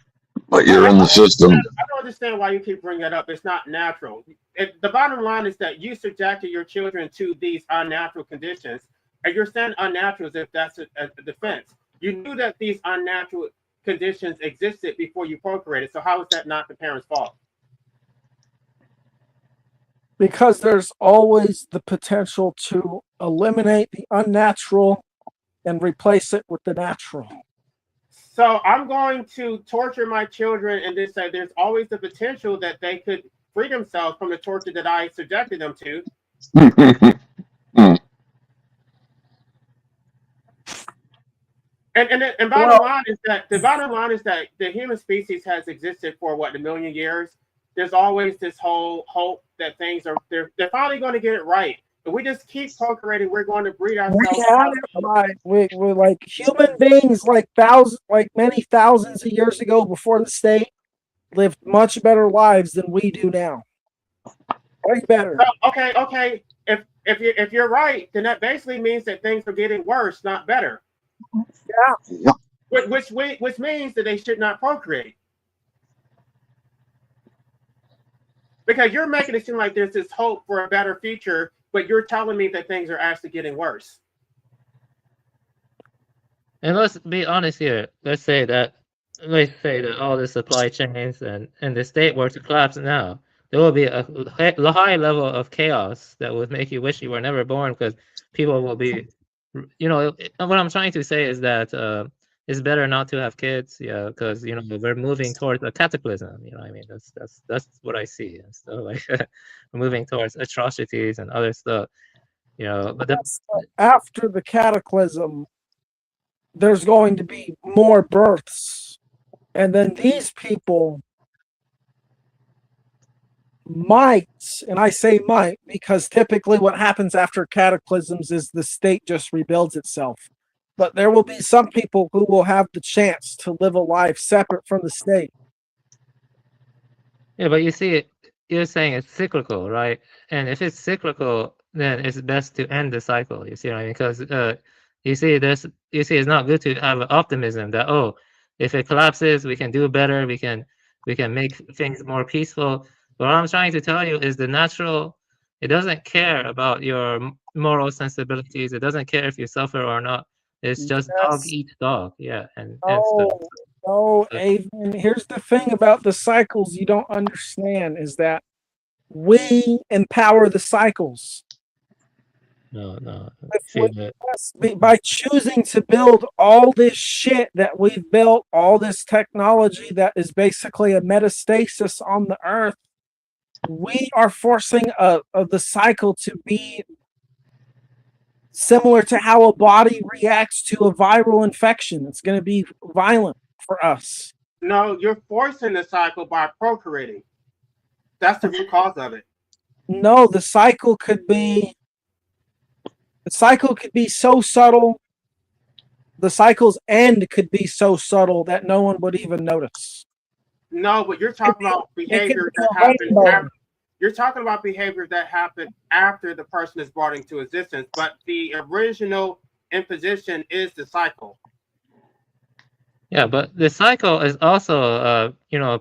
but you're in the system. I don't understand why you keep bringing that up. It's not natural. The bottom line is that you subjected your children to these unnatural conditions, And you're saying unnatural as if that's a defense. You knew that these unnatural conditions existed before you procreated. So how is that not the parents' fault? Because there's always the potential to eliminate the unnatural and replace it with the natural. So I'm going to torture my children and then say there's always the potential that they could free themselves from the torture that I subjected them to. And bottom line is that the human species has existed for what, a million years. There's always this whole hope that things are they're finally going to get it right. If we just keep procreating, we're going to breed ourselves. We're like human beings, like many thousands of years ago before the state, lived much better lives than we do now. Way better. Okay. If you're right, then that basically means that things are getting worse, not better. Yeah. Which means that they should not procreate. Because you're making it seem like there's this hope for a better future, but you're telling me that things are actually getting worse. And let's be honest here. Let's say that all the supply chains and the state were to collapse now. There will be a high level of chaos that would make you wish you were never born, because people will be, what I'm trying to say is that it's better not to have kids, because we're moving towards a cataclysm. I mean, that's what I see. And so like we're moving towards atrocities and other stuff. But after the cataclysm, there's going to be more births, and then these people might, and I say might because typically what happens after cataclysms is the state just rebuilds itself. But there will be some people who will have the chance to live a life separate from the state. Yeah, but you see, you're saying it's cyclical, right? And if it's cyclical, then it's best to end the cycle. You see what I mean? Because it's not good to have optimism that, oh, if it collapses, we can do better. We can make things more peaceful. What I'm trying to tell you is the natural. It doesn't care about your moral sensibilities. It doesn't care if you suffer or not. It's just dog eats dog. Yeah, and No, Avon. Here's the thing about the cycles you don't understand is that we empower the cycles. No. By choosing to build all this shit that we've built, all this technology that is basically a metastasis on the earth, we are forcing the cycle to be similar to how a body reacts to a viral infection. It's going to be violent for us. No, you're forcing the cycle by procreating. That's the root cause of it. No, the cycle could be so subtle. The cycle's end could be so subtle that no one would even notice. No, but you're talking about behavior that happened. You're talking about behavior that happened after the person is brought into existence, but the original imposition is the cycle. Yeah, but the cycle is also,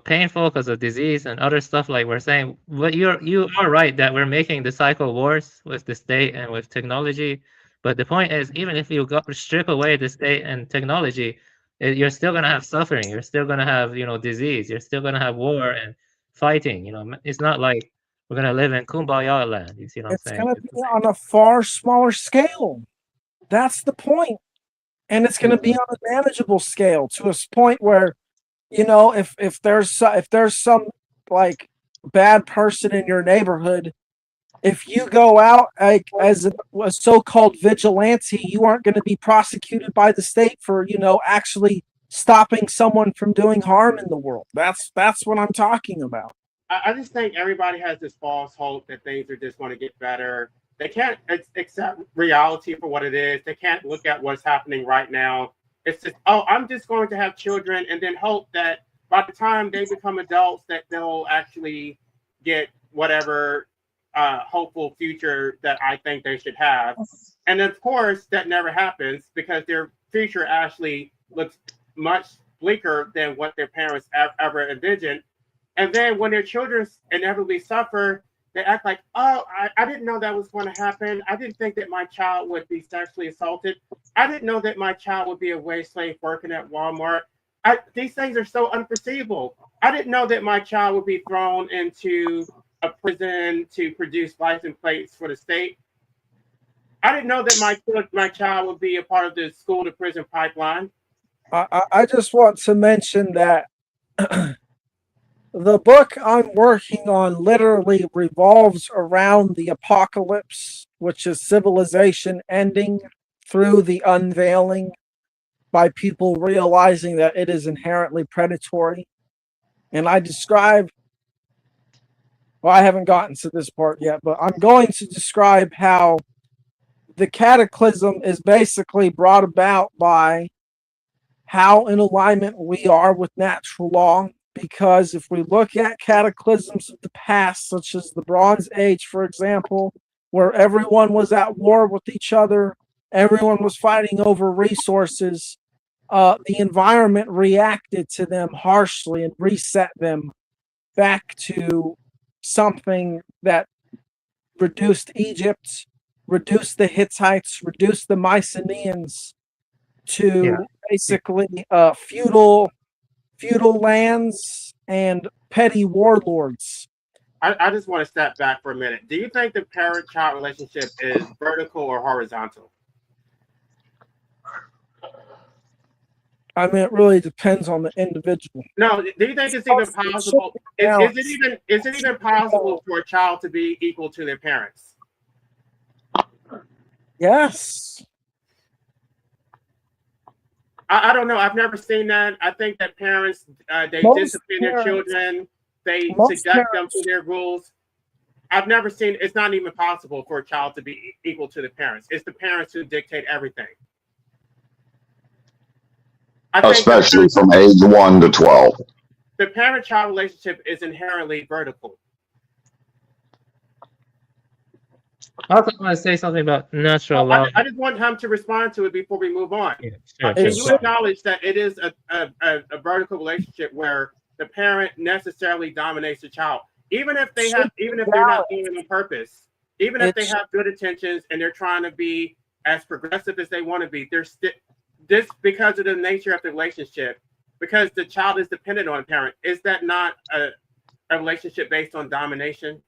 painful because of disease and other stuff like we're saying. But you are right that we're making the cycle worse with the state and with technology. But the point is, even if you strip away the state and technology, you're still gonna have suffering. You're still gonna have, disease. You're still gonna have war and fighting. It's not like we're gonna live in Kumbaya land. You see what I'm saying? It's gonna be on a far smaller scale. That's the point. And it's going to be on a manageable scale to a point where, if there's some like bad person in your neighborhood, if you go out like as a so-called vigilante, you aren't going to be prosecuted by the state for, actually stopping someone from doing harm in the world. That's what I'm talking about. I just think everybody has this false hope that things are just going to get better. They can't accept reality for what it is. They can't look at what's happening right now. It's just, I'm just going to have children and then hope that by the time they become adults that they'll actually get whatever hopeful future that I think they should have. And of course, that never happens because their future actually looks much bleaker than what their parents ever envisioned. And then when their children inevitably suffer, they act like, oh, I didn't know that was going to happen. I didn't think that my child would be sexually assaulted. I didn't know that my child would be a wage slave working at Walmart. These things are so unforeseeable. I didn't know that my child would be thrown into a prison to produce license plates for the state. I didn't know that my child would be a part of the school to prison pipeline. I just want to mention that the book I'm working on literally revolves around the apocalypse, which is civilization ending through the unveiling by people realizing that it is inherently predatory. And I describe, well, I haven't gotten to this part yet, but I'm going to describe how the cataclysm is basically brought about by how in alignment we are with natural law. Because if we look at cataclysms of the past, such as the Bronze Age, for example, where everyone was at war with each other, everyone was fighting over resources, the environment reacted to them harshly and reset them back to something that reduced Egypt, reduced the Hittites, reduced the Mycenaeans to basically feudal lands and petty warlords. I just want to step back for a minute. Do you think the parent-child relationship is vertical or horizontal? I mean, it really depends on the individual. No, do you think it's even possible? Is it even possible for a child to be equal to their parents? Yes. I don't know. I've never seen that. I think that parents, they discipline their children. They subject them to their rules. I've never seen, it's not even possible for a child to be equal to the parents. It's the parents who dictate everything. Especially from age 1 to 12. The parent-child relationship is inherently vertical. I also want to say something about natural law. I just want him to respond to it before we move on. Sure, Can sure. you acknowledge that it is a vertical relationship where the parent necessarily dominates the child, even if they're not doing it on purpose, even if they have good intentions and they're trying to be as progressive as they want to be, they're this because of the nature of the relationship, because the child is dependent on a parent. Is that not a relationship based on domination?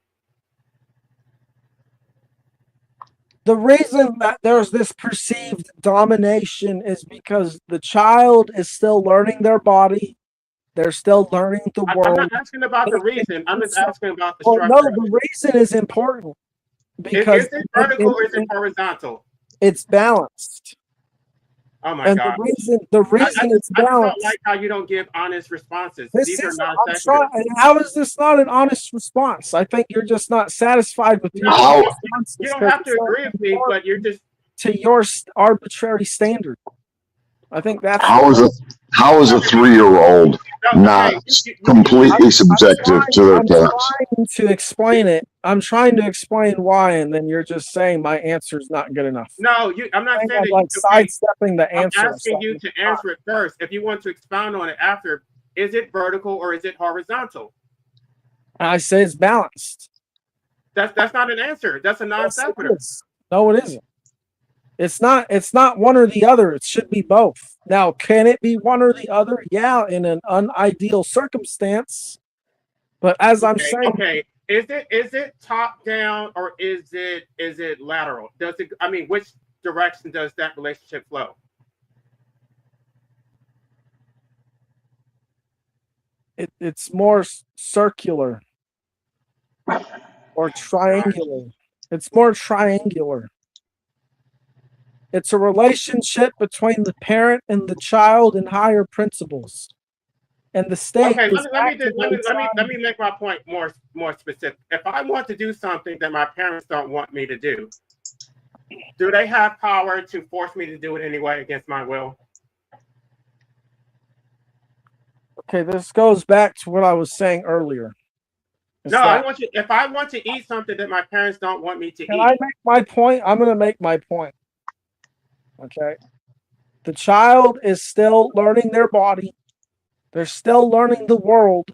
The reason that there's this perceived domination is because the child is still learning their body. They're still learning the world. I'm not asking about the reason. I'm just asking about the structure. No, the reason is important. Because is it vertical or is it horizontal? It's balanced. Oh my and God! The reason it's balanced. I don't like how you don't give honest responses. These are not how is this not an honest response? I think you're just not satisfied with your responses. You don't have to agree with me, but you're just to your arbitrary standard. I think that's how is a 3-year-old not completely subjective to their parents? I'm trying to explain it. I'm trying to explain why, and then you're just saying my answer is not good enough. No, I'm not saying that. Like sidestepping the answer. I'm asking you to answer it first. If you want to expound on it after, is it vertical or is it horizontal? I say it's balanced. That's not an answer. That's a non-sequitur. No, it isn't. It's not one or the other. It should be both. Now, can it be one or the other? Yeah, in an unideal circumstance. But as I'm saying, okay, is it top down or is it lateral? Which direction does that relationship flow? It's more circular or triangular. It's more triangular. It's a relationship between the parent and the child and higher principles. And the state. Okay, let me make my point more specific. If I want to do something that my parents don't want me to do they have power to force me to do it anyway against my will? Okay, this goes back to what I was saying earlier. If I want to eat something that my parents don't want me to eat. Can I make my point? I'm going to make my point. Okay. The child is still learning their body. They're still learning the world.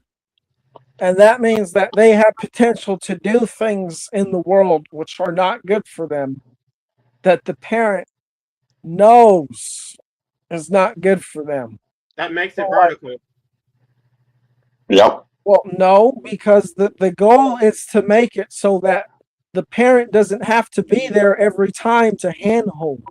And that means that they have potential to do things in the world which are not good for them, that the parent knows is not good for them. That makes it So, like, vertical. Yep. well, no, because the goal is to make it so that the parent doesn't have to be there every time to handhold.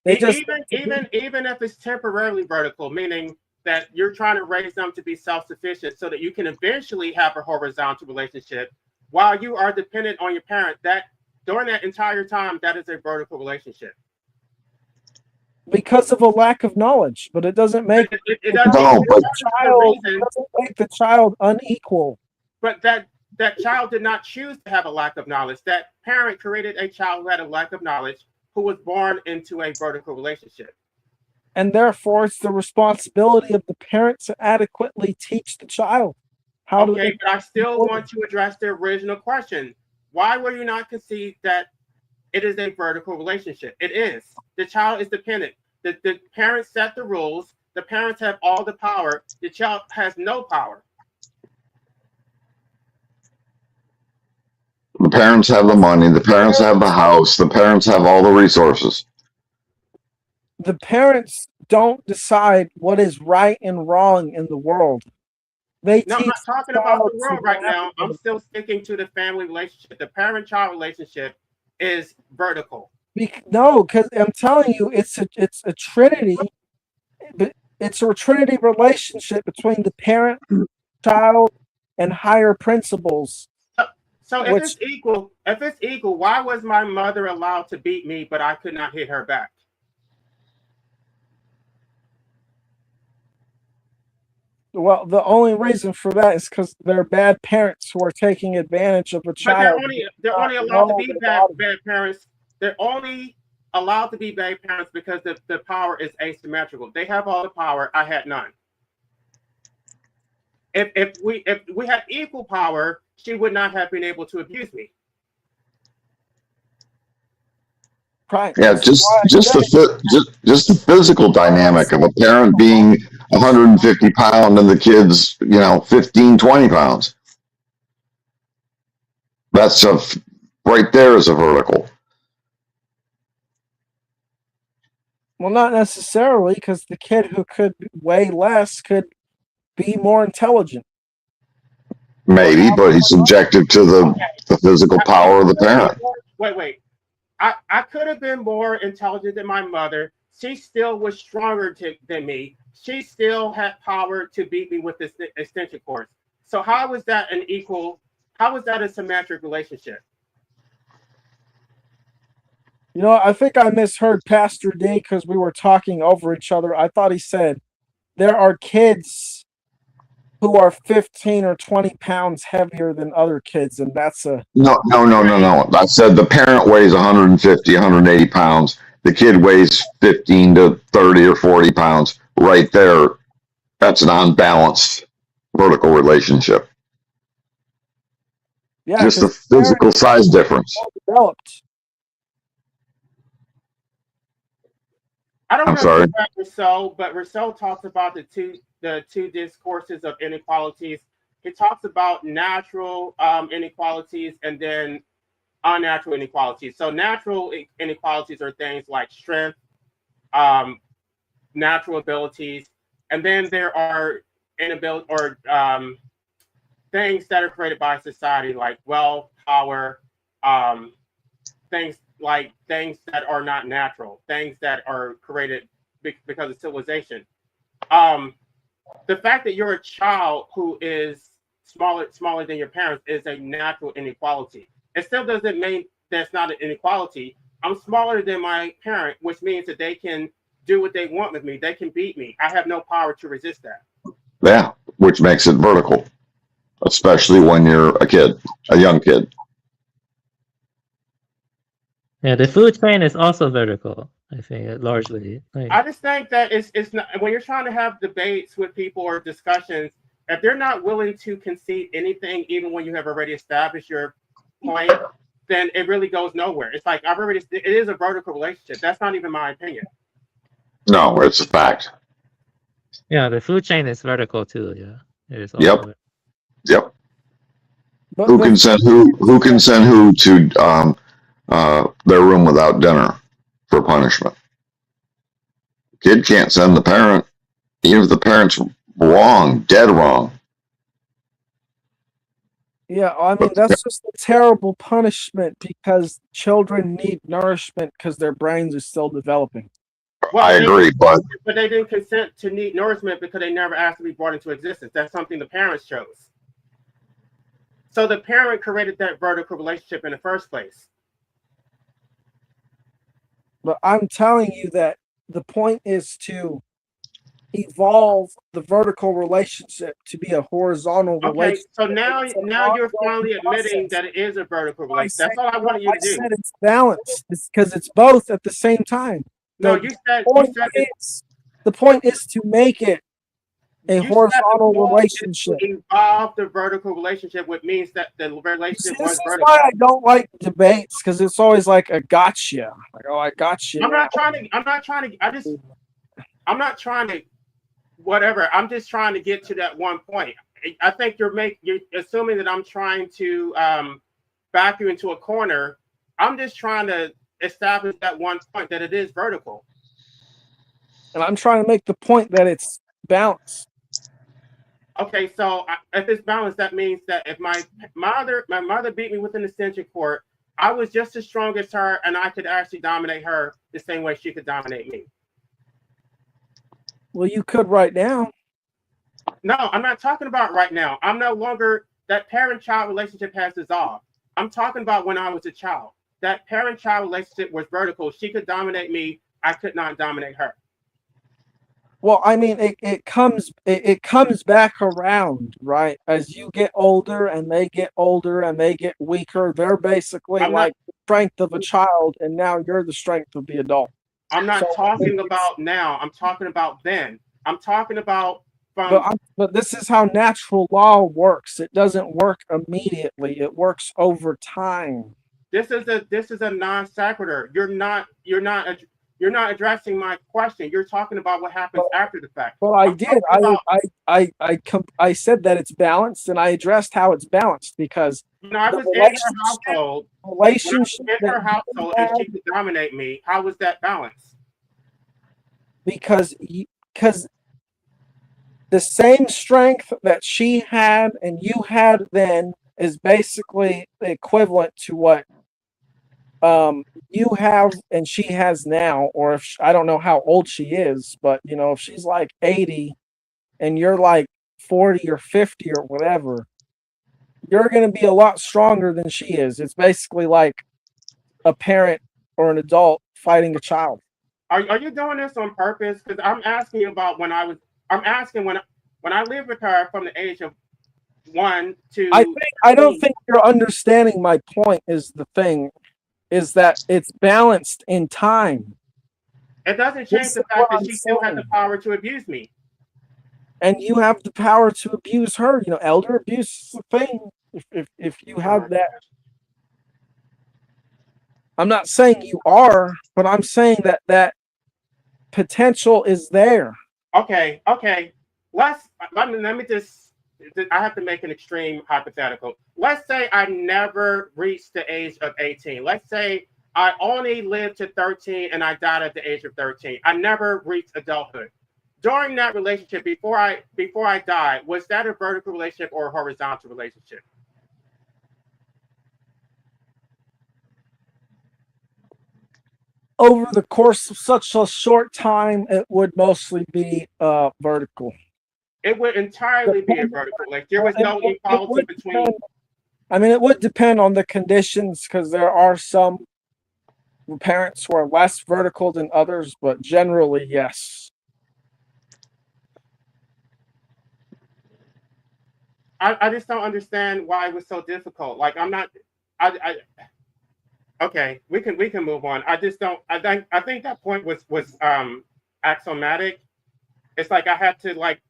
They just Even if it's temporarily vertical, meaning that you're trying to raise them to be self-sufficient so that you can eventually have a horizontal relationship while you are dependent on your parent, that during that entire time, that is a vertical relationship. because of a lack of knowledge, but it doesn't make It doesn't, No, but it doesn't make the child unequal. but that child did not choose to have a lack of knowledge. That parent created a child who had a lack of knowledge, who was born into a vertical relationship. And therefore it's the responsibility of the parent to adequately teach the child how to. Okay, but I still want to address the original question. Why will you not concede that it is a vertical relationship? It is. The child is dependent. The parents set the rules. The parents have all the power. The child has no power. the parents have the money, the parents have the house, the parents have all the resources. The parents don't decide what is right and wrong in the world. They No, I'm teach not talking the about child the to world right now. navigate. I'm still sticking to the family relationship. The parent-child relationship is vertical. No, because I'm telling you, it's a trinity. But it's a trinity relationship between the parent, child, and higher principles. So if it's equal, why was my mother allowed to beat me, but I could not hit her back? Well, the only reason for that is because they're bad parents who are taking advantage of a But child. they're only allowed to be bad parents. They're only allowed to be bad parents because the power is asymmetrical. They have all the power. I had none. If we had equal power, she would not have been able to abuse me. Right. Yeah, just the physical dynamic of a parent being 150 pound and the kids, 15, 20 pounds. That's right there is a vertical. Well, not necessarily, because the kid who could weigh less could be more intelligent. Maybe, but he's subjected to the physical power of the parent. Wait. I could have been more intelligent than my mother. She still was stronger than me. She still had power to beat me with this extension cords. So how is that an equal? How is that a symmetric relationship? I think I misheard Pastor D because we were talking over each other. I thought he said there are kids who are 15 or 20 pounds heavier than other kids, and that's a... No. I said the parent weighs 150, 180 pounds. The kid weighs 15 to 30 or 40 pounds. Right there, that's an unbalanced vertical relationship. Yeah, just the physical size difference. Developed. I don't I'm know sorry. about Rousseau, but Rousseau talks about the two discourses of inequalities. He talks about natural inequalities and then unnatural inequalities. So natural inequalities are things like strength, natural abilities, and then there are inability or things that are created by society like wealth, power, things that are not natural, things that are created because of civilization. The fact that you're a child who is smaller than your parents is a natural inequality. It still doesn't mean that's not an inequality. I'm smaller than my parent, which means that they can do what they want with me. They can beat me. I have no power to resist that. Yeah, which makes it vertical, especially when you're a young kid. Yeah, the food chain is also vertical, I think, largely. I just think that it's not, when you're trying to have debates with people or discussions, if they're not willing to concede anything, even when you have already established your point, then it really goes nowhere. It's like it is a vertical relationship. That's not even my opinion. No, it's a fact. Yeah, the food chain is vertical too. Yeah, it is. Yep. Yep. But Who can send who? Who can send who to their room without dinner for punishment? Kid can't send the parent, even if the parent's wrong, dead wrong. Yeah, I mean that's just a terrible punishment because children need nourishment because their brains are still developing. Well, I agree, but they didn't consent to need nourishment because they never asked to be brought into existence. That's something the parents chose. So the parent created that vertical relationship in the first place. But I'm telling you that the point is to evolve the vertical relationship to be a horizontal Okay, relationship. so now It's an you're ongoing finally admitting process. that it is a vertical I relationship. That's said- all I wanted you I to do. said it's balanced. It's because it's both at the same time. No, The you said the point is to make it a you said the horizontal goal is relationship. to evolve the vertical relationship, which means that the See, relationship this was is vertical. why I don't like debates because it's always like a gotcha. Like, oh, I got you. I'm not trying to whatever. I'm just trying to get to that one point. I think you're assuming that I'm trying to back you into a corner. I'm just trying to establish that one point that it is vertical. And I'm trying to make the point that it's balanced. Okay, so if it's balanced, that means that if my mother beat me within the extension court, I was just as strong as her, and I could actually dominate her the same way she could dominate me. Well, you could right now. No, I'm not talking about right now. I'm no longer, that parent-child relationship has dissolved. I'm talking about when I was a child. That parent-child relationship was vertical. She could dominate me. I could not dominate her. Well, I mean, it comes back around, right? As you get older and they get older and they get weaker, they're basically like the strength of a child, and now you're the strength of the adult. I'm not talking about now. I'm talking about then. I'm talking about but this is how natural law works. It doesn't work immediately. It works over time. This is a non sequitur. You're not addressing my question. You're talking about what happens after the fact. Well, I did. I said that it's balanced, and I addressed how it's balanced because when I was in her household, and she could dominate me, how was that balanced? Because the same strength that she had and you had then is basically equivalent to what you have and she has now, or if I don't know how old she is, but you know, if she's like 80 and you're like 40 or 50 or whatever, you're going to be a lot stronger than she is. It's basically like a parent or an adult fighting a child. Are you doing this on purpose? Because I'm asking about when I lived with her from the age of 1 to. I don't think you're understanding my point. Is the thing is that it's balanced in time. It doesn't change the fact that she still has the power to abuse me. And you have the power to abuse her. You know, elder abuse is a thing. If you have that. I'm not saying you are, but I'm saying that potential is there. Okay. Let me just, I have to make an extreme hypothetical. Let's say I never reached the age of 18. Let's say I only lived to 13 and I died at the age of 13. I never reached adulthood. During that relationship, before I died, was that a vertical relationship or a horizontal relationship? Over the course of such a short time, it would mostly be vertical. It would entirely be a vertical. Like there was no equality between. I mean, it would depend on the conditions because there are some parents who are less vertical than others, but generally, yes. I just don't understand why it was so difficult. Like I'm not. Okay, we can move on. I just don't. I think that point was axiomatic. It's like I had to like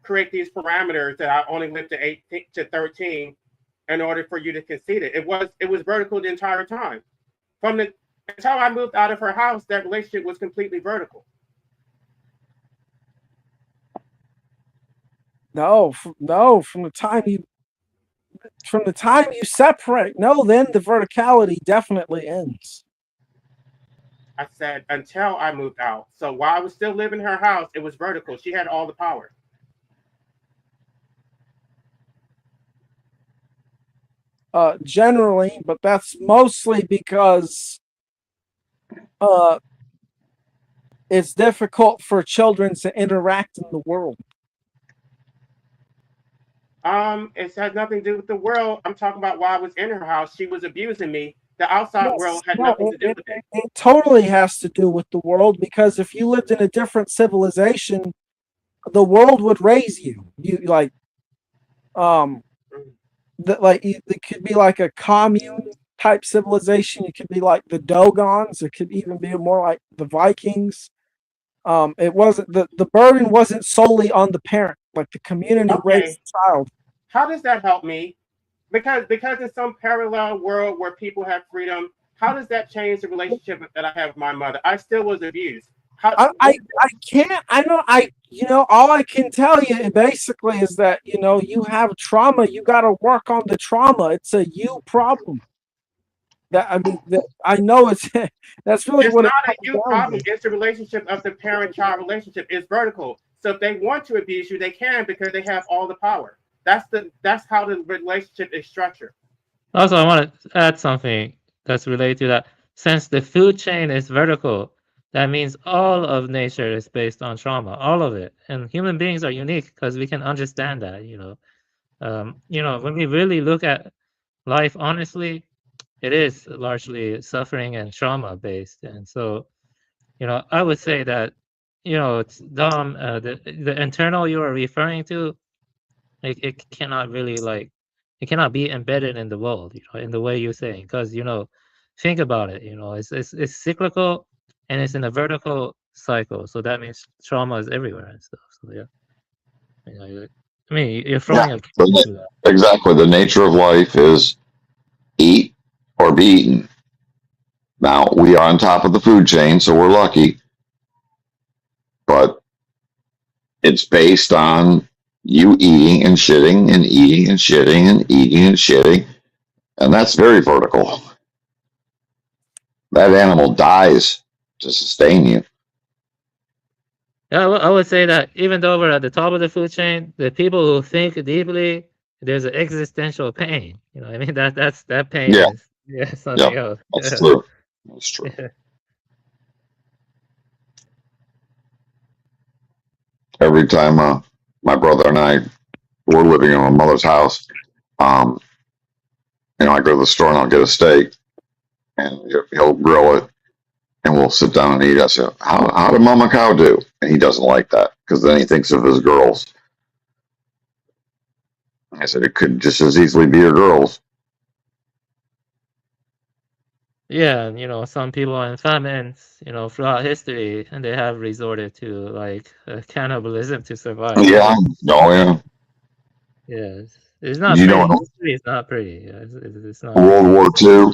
create these parameters that I only lived to 8 to 13 in order for you to concede it. It was vertical the entire time. From the until I moved out of her house, that relationship was completely vertical. No, from the time you from the time you separate, no, then the verticality definitely ends. I said until I moved out. So while I was still living in her house, it was vertical. She had all the power. Generally, but that's mostly because it's difficult for children to interact in the world. It has nothing to do with the world. I'm talking about while I was in her house, she was abusing me. The outside world had nothing to do with it. It totally has to do with the world, because if you lived in a different civilization, the world would raise you. You like, it could be like a commune type civilization. It could be like the Dogons. It could even be more like the Vikings. It wasn't the burden wasn't solely on the parent, like the community raised the child. How does that help me? Because in some parallel world where people have freedom, how does that change the relationship that I have with my mother? I still was abused. I can't. I know. All I can tell you basically is that you have trauma. You got to work on the trauma. It's a you problem. I know it's that's really it's what not it's a you problem. It's the relationship of the parent-child relationship. It's vertical. So if they want to abuse you, they can because they have all the power. That's how the relationship is structured. Also, I want to add something that's related to that. Since the food chain is vertical, that means all of nature is based on trauma, all of it. And human beings are unique because we can understand that. When we really look at life honestly, it is largely suffering and trauma based. And so, I would say that, it's dumb. The internal you are referring to, it cannot really it cannot be embedded in the world, in the way you're saying, because think about it, it's cyclical and it's in a vertical cycle, so that means trauma is everywhere and stuff. So yeah, you're throwing exactly. The nature of life is eat or be eaten. Now we are on top of the food chain, so we're lucky, but it's based on you eating and shitting and eating and shitting and eating and shitting. And that's very vertical. That animal dies to sustain you. Yeah, I would say that even though we're at the top of the food chain, the people who think deeply, there's an existential pain. That pain is something else. That's true. That's true. Every time my brother and I were living in my mother's house, I go to the store and I'll get a steak, and he'll grill it, and we'll sit down and eat. I said, how did Mama Cow do? And he doesn't like that because then he thinks of his girls. I said, it could just as easily be your girls. Yeah, some people in famines, throughout history, and they have resorted to cannibalism to survive. Yeah. Oh yeah. Yeah. It's not pretty. History is not pretty. It's not. World War II,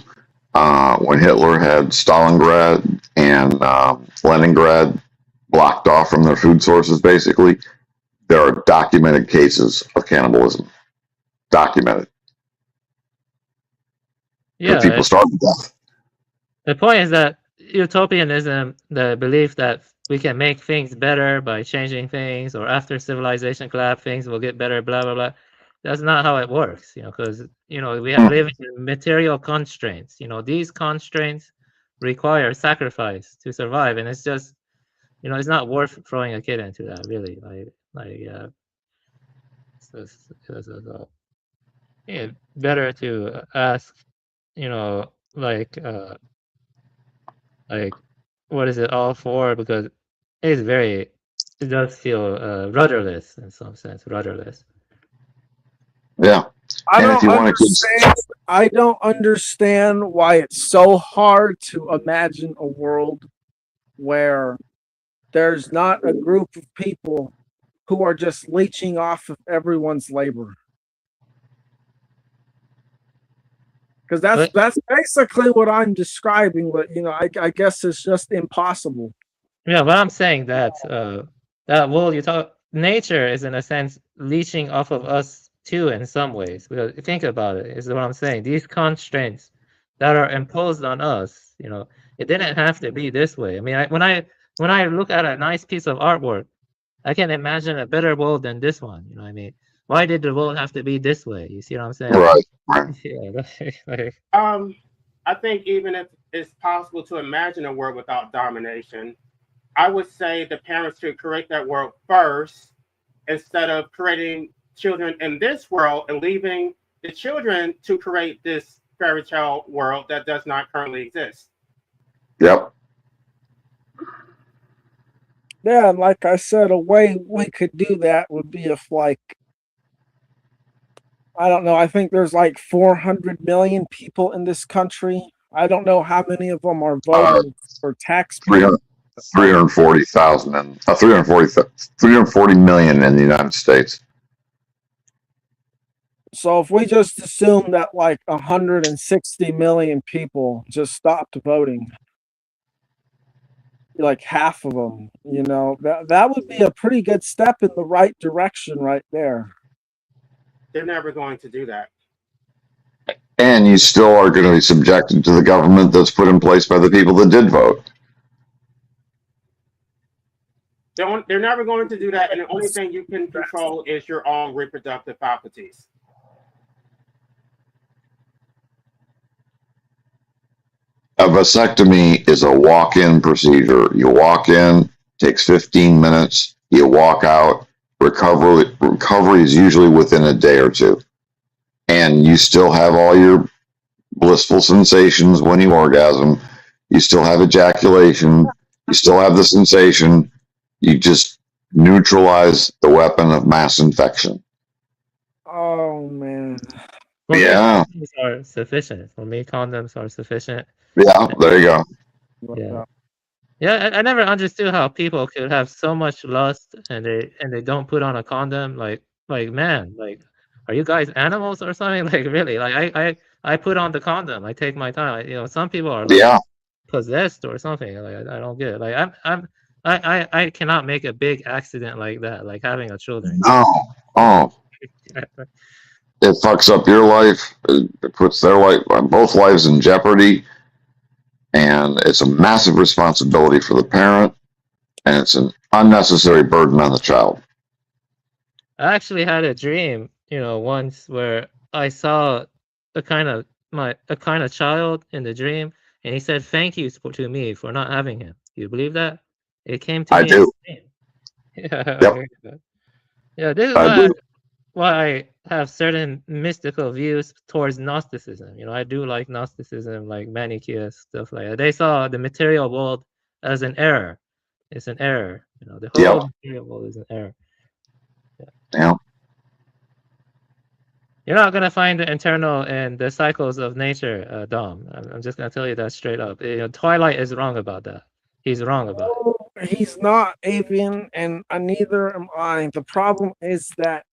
when Hitler had Stalingrad and Leningrad blocked off from their food sources, basically, there are documented cases of cannibalism. Documented. Yeah. People starve to death. The point is that utopianism, the belief that we can make things better by changing things, or after civilization collapse, things will get better, blah, blah, blah. That's not how it works, because, we have living in material constraints. These constraints require sacrifice to survive. And it's just, it's not worth throwing a kid into that, really. Better to ask, what is it all for? Because it does feel rudderless in some sense, rudderless. Yeah. I don't understand why it's so hard to imagine a world where there's not a group of people who are just leeching off of everyone's labor. Because that's basically what I'm describing, but I guess it's just impossible. Yeah, but I'm saying that world nature is in a sense leeching off of us too in some ways. Because think about it, is what I'm saying. These constraints that are imposed on us, you know, it didn't have to be this way. I mean, when I look at a nice piece of artwork, I can imagine a better world than this one. You know what I mean? Why did the world have to be this way? You see what I'm saying? Right. Right. Yeah, like, I think even if it's possible to imagine a world without domination, I would say the parents should create that world first instead of creating children in this world and leaving the children to create this fairy tale world that does not currently exist. Yep. Yeah, and like I said, a way we could do that would be if, like, I don't know, I think there's like 400 million people in this country. I don't know how many of them are voting for tax. 340,000 and 340 million in the United States. So if we just assume that like 160 million people just stopped voting, like half of them, you know, that would be a pretty good step in the right direction right there. They're never going to do that. And you still are going to be subjected to the government that's put in place by the people that did vote. They're never going to do that, and the only thing you can control is your own reproductive faculties. A vasectomy is a walk-in procedure. You walk in, takes 15 minutes, you walk out. Recovery is usually within a day or two. And you still have all your blissful sensations when you orgasm. You still have ejaculation. You still have the sensation. You just neutralize the weapon of mass infection. Oh man. for me, Yeah. condoms are sufficient. For me, condoms are sufficient. Yeah, there you go. Yeah. Yeah, I never understood how people could have so much lust and they don't put on a condom. Like man, like, are you guys animals or something? Like really? Like I put on the condom. I take my time. You know, some people are like Yeah. possessed or something. Like I don't get it. Like I cannot make a big accident like that. Like having a children. No. Oh, it fucks up your life. It puts their life, both lives in jeopardy. And it's a massive responsibility for the parent. And it's an unnecessary burden on the child. I actually had a dream, you know, once where I saw a kind of child in the dream, and he said thank you to me for not having him. Do you believe that? It came to I me. do. Yeah. Yep. Yeah, this is I do. why I have certain mystical views towards Gnosticism. You know, I do like Gnosticism, like Manichaeist stuff like that. They saw the material world as an error. It's an error. You know, the whole Yep. material world is an error. Yeah. You're not gonna find the internal and the cycles of nature, Dom. I'm just gonna tell you that straight up. You know, Twilight is wrong about that. He's wrong about it. No, he's not avian, and neither am I. The problem is that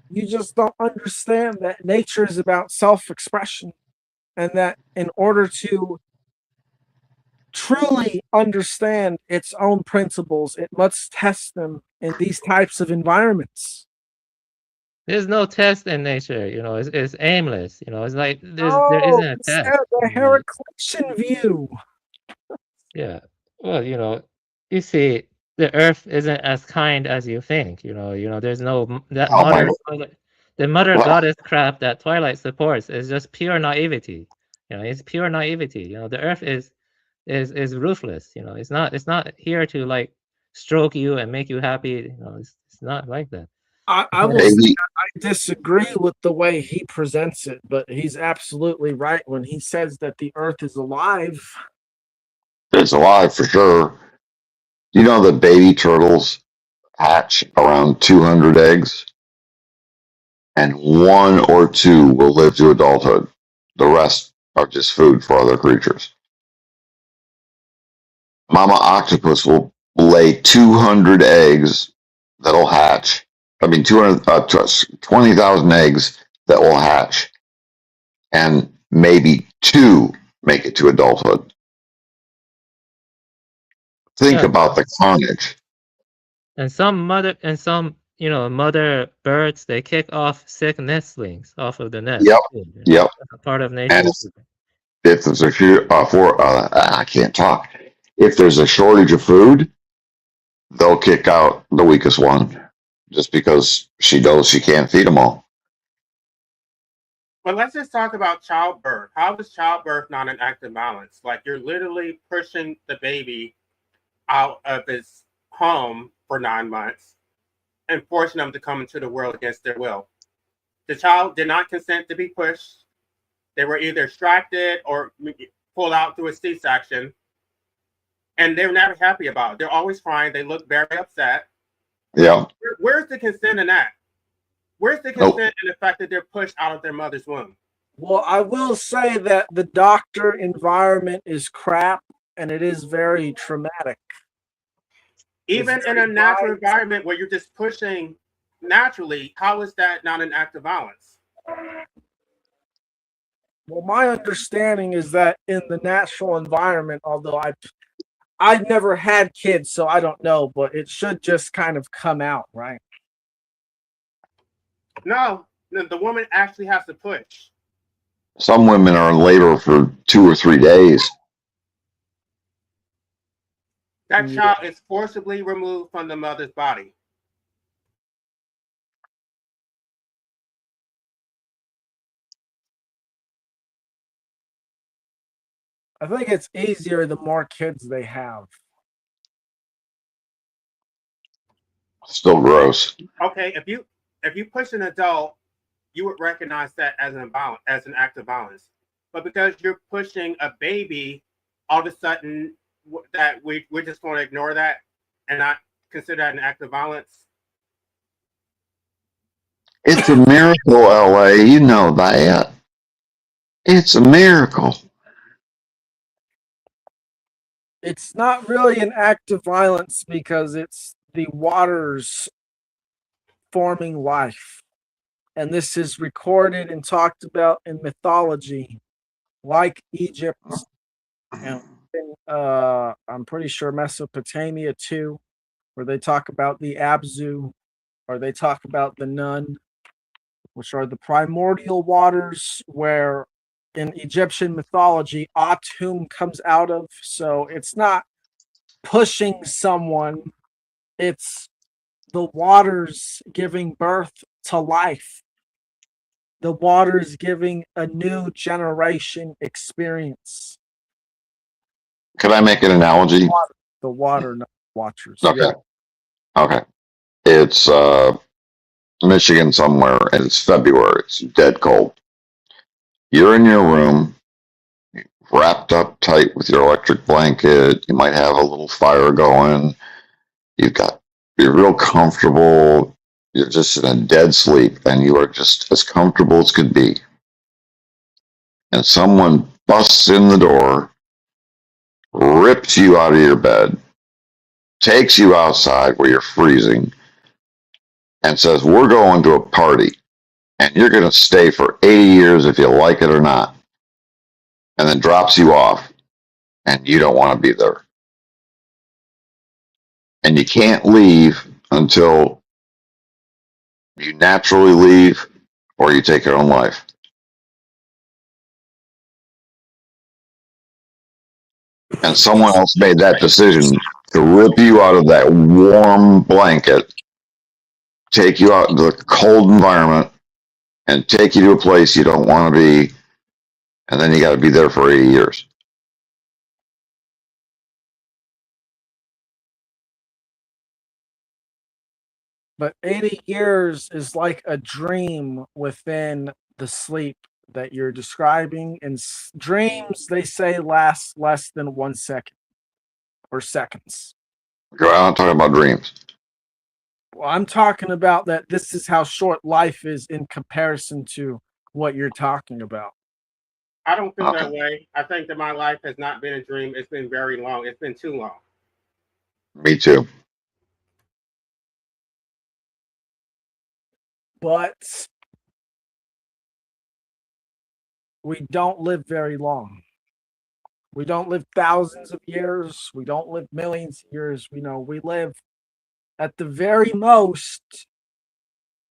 you just don't understand that nature is about self-expression, and that in order to truly understand its own principles, it must test them in these types of environments. There's no test in nature. You know, it's aimless. You know, it's like there Oh, isn't a it's test. the Heraclitean view. Yeah. Well, you know, you see, the Earth isn't as kind as you think. You know, there's no that Oh my the mother Well- goddess crap that Twilight supports is just pure naivety. You know, it's pure naivety. You know, the Earth is ruthless. You know, it's not here to like stroke you and make you happy. You know, it's not like that. I will Maybe- say I disagree with the way he presents it, but he's absolutely right when he says that the Earth is alive. It's alive for sure. You know that baby turtles hatch around 200 eggs, and 1 or 2 will live to adulthood. The rest are just food for other creatures. Mama octopus will lay 200 eggs that'll hatch. 20,000 eggs that will hatch, and maybe 2 make it to adulthood. Think Yeah. about the carnage. And some mother birds, they kick off sick nestlings off of the nest. Yep. too, Yep. That's a part of And nature. if there's a I can't talk. If there's a shortage of food, they'll kick out the weakest one just because she knows she can't feed them all. But let's just talk about childbirth. How is childbirth not an act of violence? Like you're literally pushing the baby out of his home for 9 months and forcing them to come into the world against their will. The child did not consent to be pushed. They were either extracted or pulled out through a C-section. And they're never happy about it. They're always crying. They look very upset. Yeah. Where's the consent in that? Where's the consent in the fact that they're pushed out of their mother's womb? Well, I will say that the doctor environment is crap and it is very traumatic. Even in a natural environment where you're just pushing naturally, how is that not an act of violence? Well, my understanding is that in the natural environment, although I've never had kids, so I don't know, but it should just kind of come out, right? No, the woman actually has to push. Some women are in labor for 2 or 3 days. That child is forcibly removed from the mother's body. I think it's easier the more kids they have. Still gross. Okay, if you push an adult, you would recognize that as an act of violence. But because you're pushing a baby, all of a sudden that we're just going to ignore that and not consider that an act of violence. It's a miracle, LA. You know that. It's a miracle. It's not really an act of violence because it's the waters forming life. And this is recorded and talked about in mythology, like Egypt, and I'm pretty sure Mesopotamia too, where they talk about the Abzu, or they talk about the Nun, which are the primordial waters where in Egyptian mythology, Atum comes out of. So it's not pushing someone, it's the waters giving birth to life. The waters giving a new generation experience. Could I make an analogy? The water watchers. Okay. Yeah. Okay. It's Michigan somewhere and it's February. It's dead cold. You're in your room, wrapped up tight with your electric blanket. You might have a little fire going. You're real comfortable. You're just in a dead sleep and you are just as comfortable as could be. And someone busts in the door, rips you out of your bed, takes you outside where you're freezing, and says, "We're going to a party, and you're going to stay for 80 years if you like it or not," and then drops you off, and you don't want to be there. And you can't leave until you naturally leave or you take your own life. And someone else made that decision to rip you out of that warm blanket, take you out into the cold environment, and take you to a place you don't want to be, and then you got to be there for 80 years. But 80 years is like a dream within the sleep that you're describing. And dreams, they say, last less than 1 second or seconds. I'm not talking about dreams. Well, I'm talking about that this is how short life is in comparison to what you're talking about. I don't feel that way. I think that my life has not been a dream. It's been very long. It's been too long. Me too. But we don't live very long. We don't live thousands of years. We don't live millions of years. We live at the very most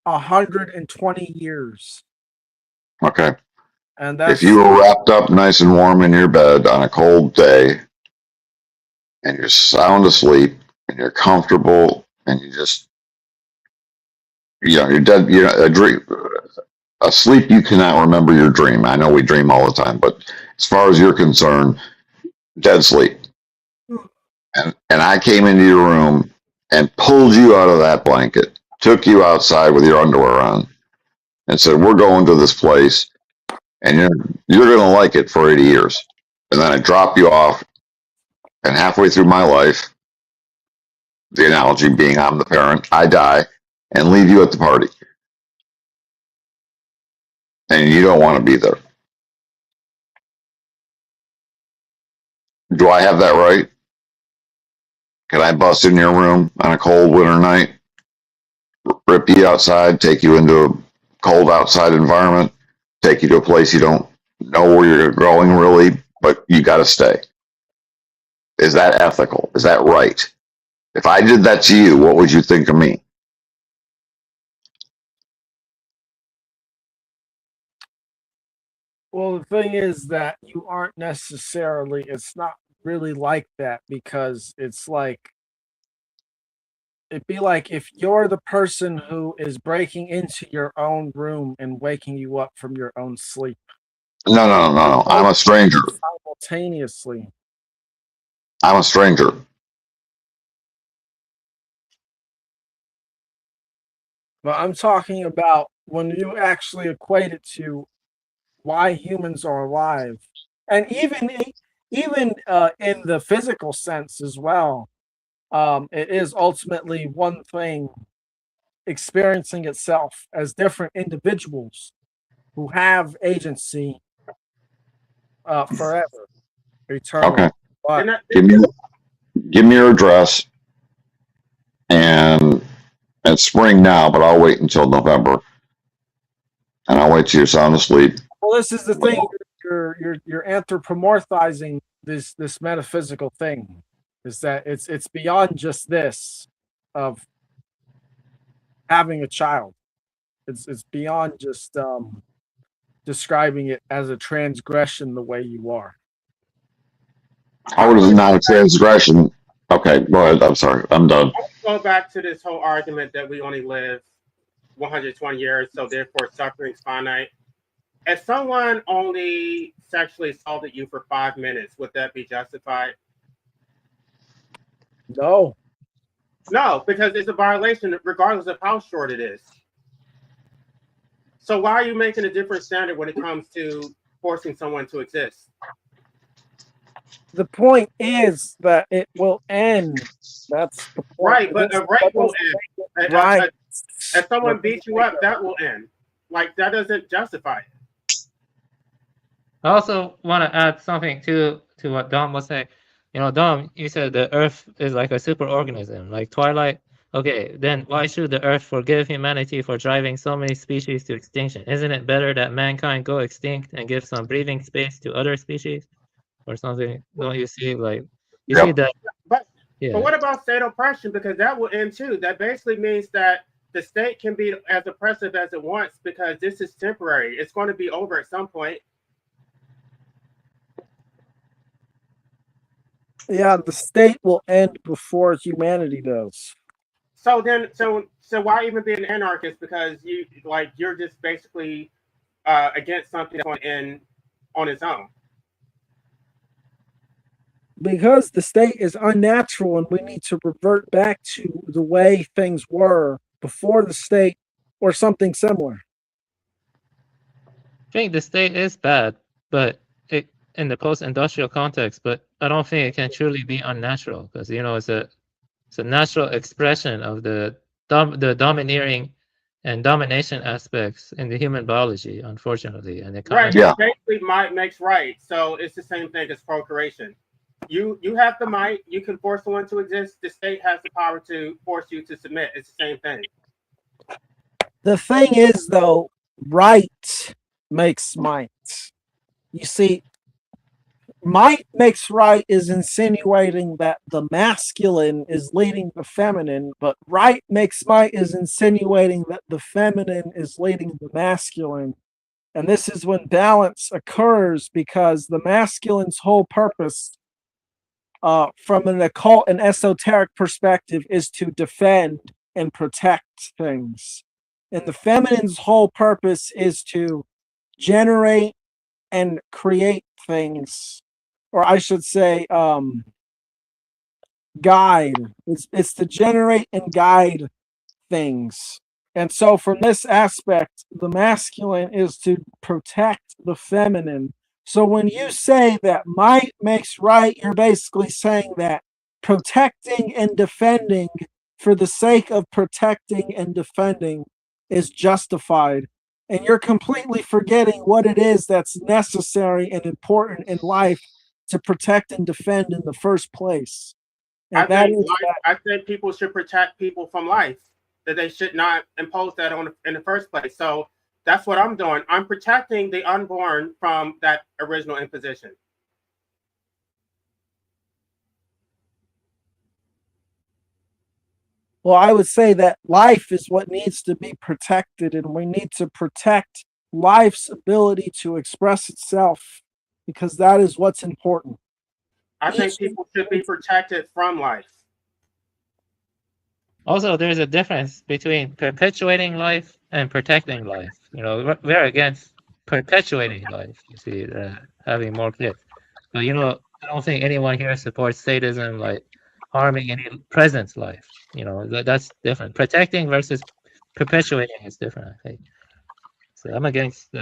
120 years. Okay. And If that's you were wrapped up nice and warm in your bed on a cold day and you're sound asleep and you're comfortable and you just, you're dead, a dream, asleep, you cannot remember your dream. I know we dream all the time, but as far as you're concerned, dead sleep. And I came into your room and pulled you out of that blanket, took you outside with your underwear on, and said, "We're going to this place, and you're going to like it for 80 years." And then I drop you off, and halfway through my life, the analogy being I'm the parent, I die and leave you at the party, and you don't want to be there. Do I have that right? Can I bust in your room on a cold winter night, rip you outside, take you into a cold outside environment, take you to a place you don't know where you're going really, but you got to stay? Is that ethical? Is that right? If I did that to you, what would you think of me? Well, the thing is that you aren't necessarily, it's not really like that, because it's like, it'd be like if you're the person who is breaking into your own room and waking you up from your own sleep. No. I'm a stranger. Simultaneously. I'm a stranger. But I'm talking about when you actually equate it to why humans are alive, and even in the physical sense as well. It is ultimately one thing experiencing itself as different individuals who have agency forever, eternally. Okay. But Give me your address, and it's spring now, but I'll wait until November, and I'll wait till you're sound asleep. well, this is the thing. You're anthropomorphizing this metaphysical thing. Is that it's beyond just this of having a child. It's beyond just describing it as a transgression the way you are. How is it not a transgression? Okay, go ahead. I'm sorry. I'm done. Go back to this whole argument that we only live 120 years, so therefore suffering is finite. If someone only sexually assaulted you for 5 minutes, would that be justified? No. No, because it's a violation regardless of how short it is. So why are you making a different standard when it comes to forcing someone to exist? The point is that it will end. That's the point. Right, but a rape will end. Right. If someone beats you up, that will end. Like, that doesn't justify it. I also want to add something to what Dom was saying. You know, Dom, you said the Earth is like a superorganism, like Twilight. Okay, then why should the Earth forgive humanity for driving so many species to extinction? Isn't it better that mankind go extinct and give some breathing space to other species or something? Don't you see, like, you see that? But what about state oppression? Because that will end too. That basically means that the state can be as oppressive as it wants because this is temporary. It's going to be over at some point. Yeah, the state will end before humanity does. So then, so why even be an anarchist? Because you're just basically against something that's going to end on its own. Because the state is unnatural and we need to revert back to the way things were before the state or something similar. I think the state is bad, but in the post-industrial context, but I don't think it can truly be unnatural because, you know, it's a natural expression of the domineering and domination aspects in the human biology, unfortunately. And it right, yeah. Basically, might makes right. So it's the same thing as procreation. You have the might. You can force someone to exist. The state has the power to force you to submit. It's the same thing. The thing is, though, right makes might. You see, might makes right is insinuating that the masculine is leading the feminine, but right makes might is insinuating that the feminine is leading the masculine. And this is when balance occurs, because the masculine's whole purpose, from an occult and esoteric perspective, is to defend and protect things. And the feminine's whole purpose is to generate and create things, or I should say, guide. It's to generate and guide things. And so from this aspect, the masculine is to protect the feminine. So when you say that might makes right, you're basically saying that protecting and defending for the sake of protecting and defending is justified. And you're completely forgetting what it is that's necessary and important in life to protect and defend in the first place. And I think people should protect people from life, that they should not impose that on in the first place. So that's what I'm doing. I'm protecting the unborn from that original imposition. Well, I would say that life is what needs to be protected, and we need to protect life's ability to express itself, because that is what's important. I think people should be protected from life. Also, there's a difference between perpetuating life and protecting life. You know, we're against perpetuating life. You see, having more kids. But you know, I don't think anyone here supports sadism, like harming any present life. You know, that's different. Protecting versus perpetuating is different, I think. So I'm against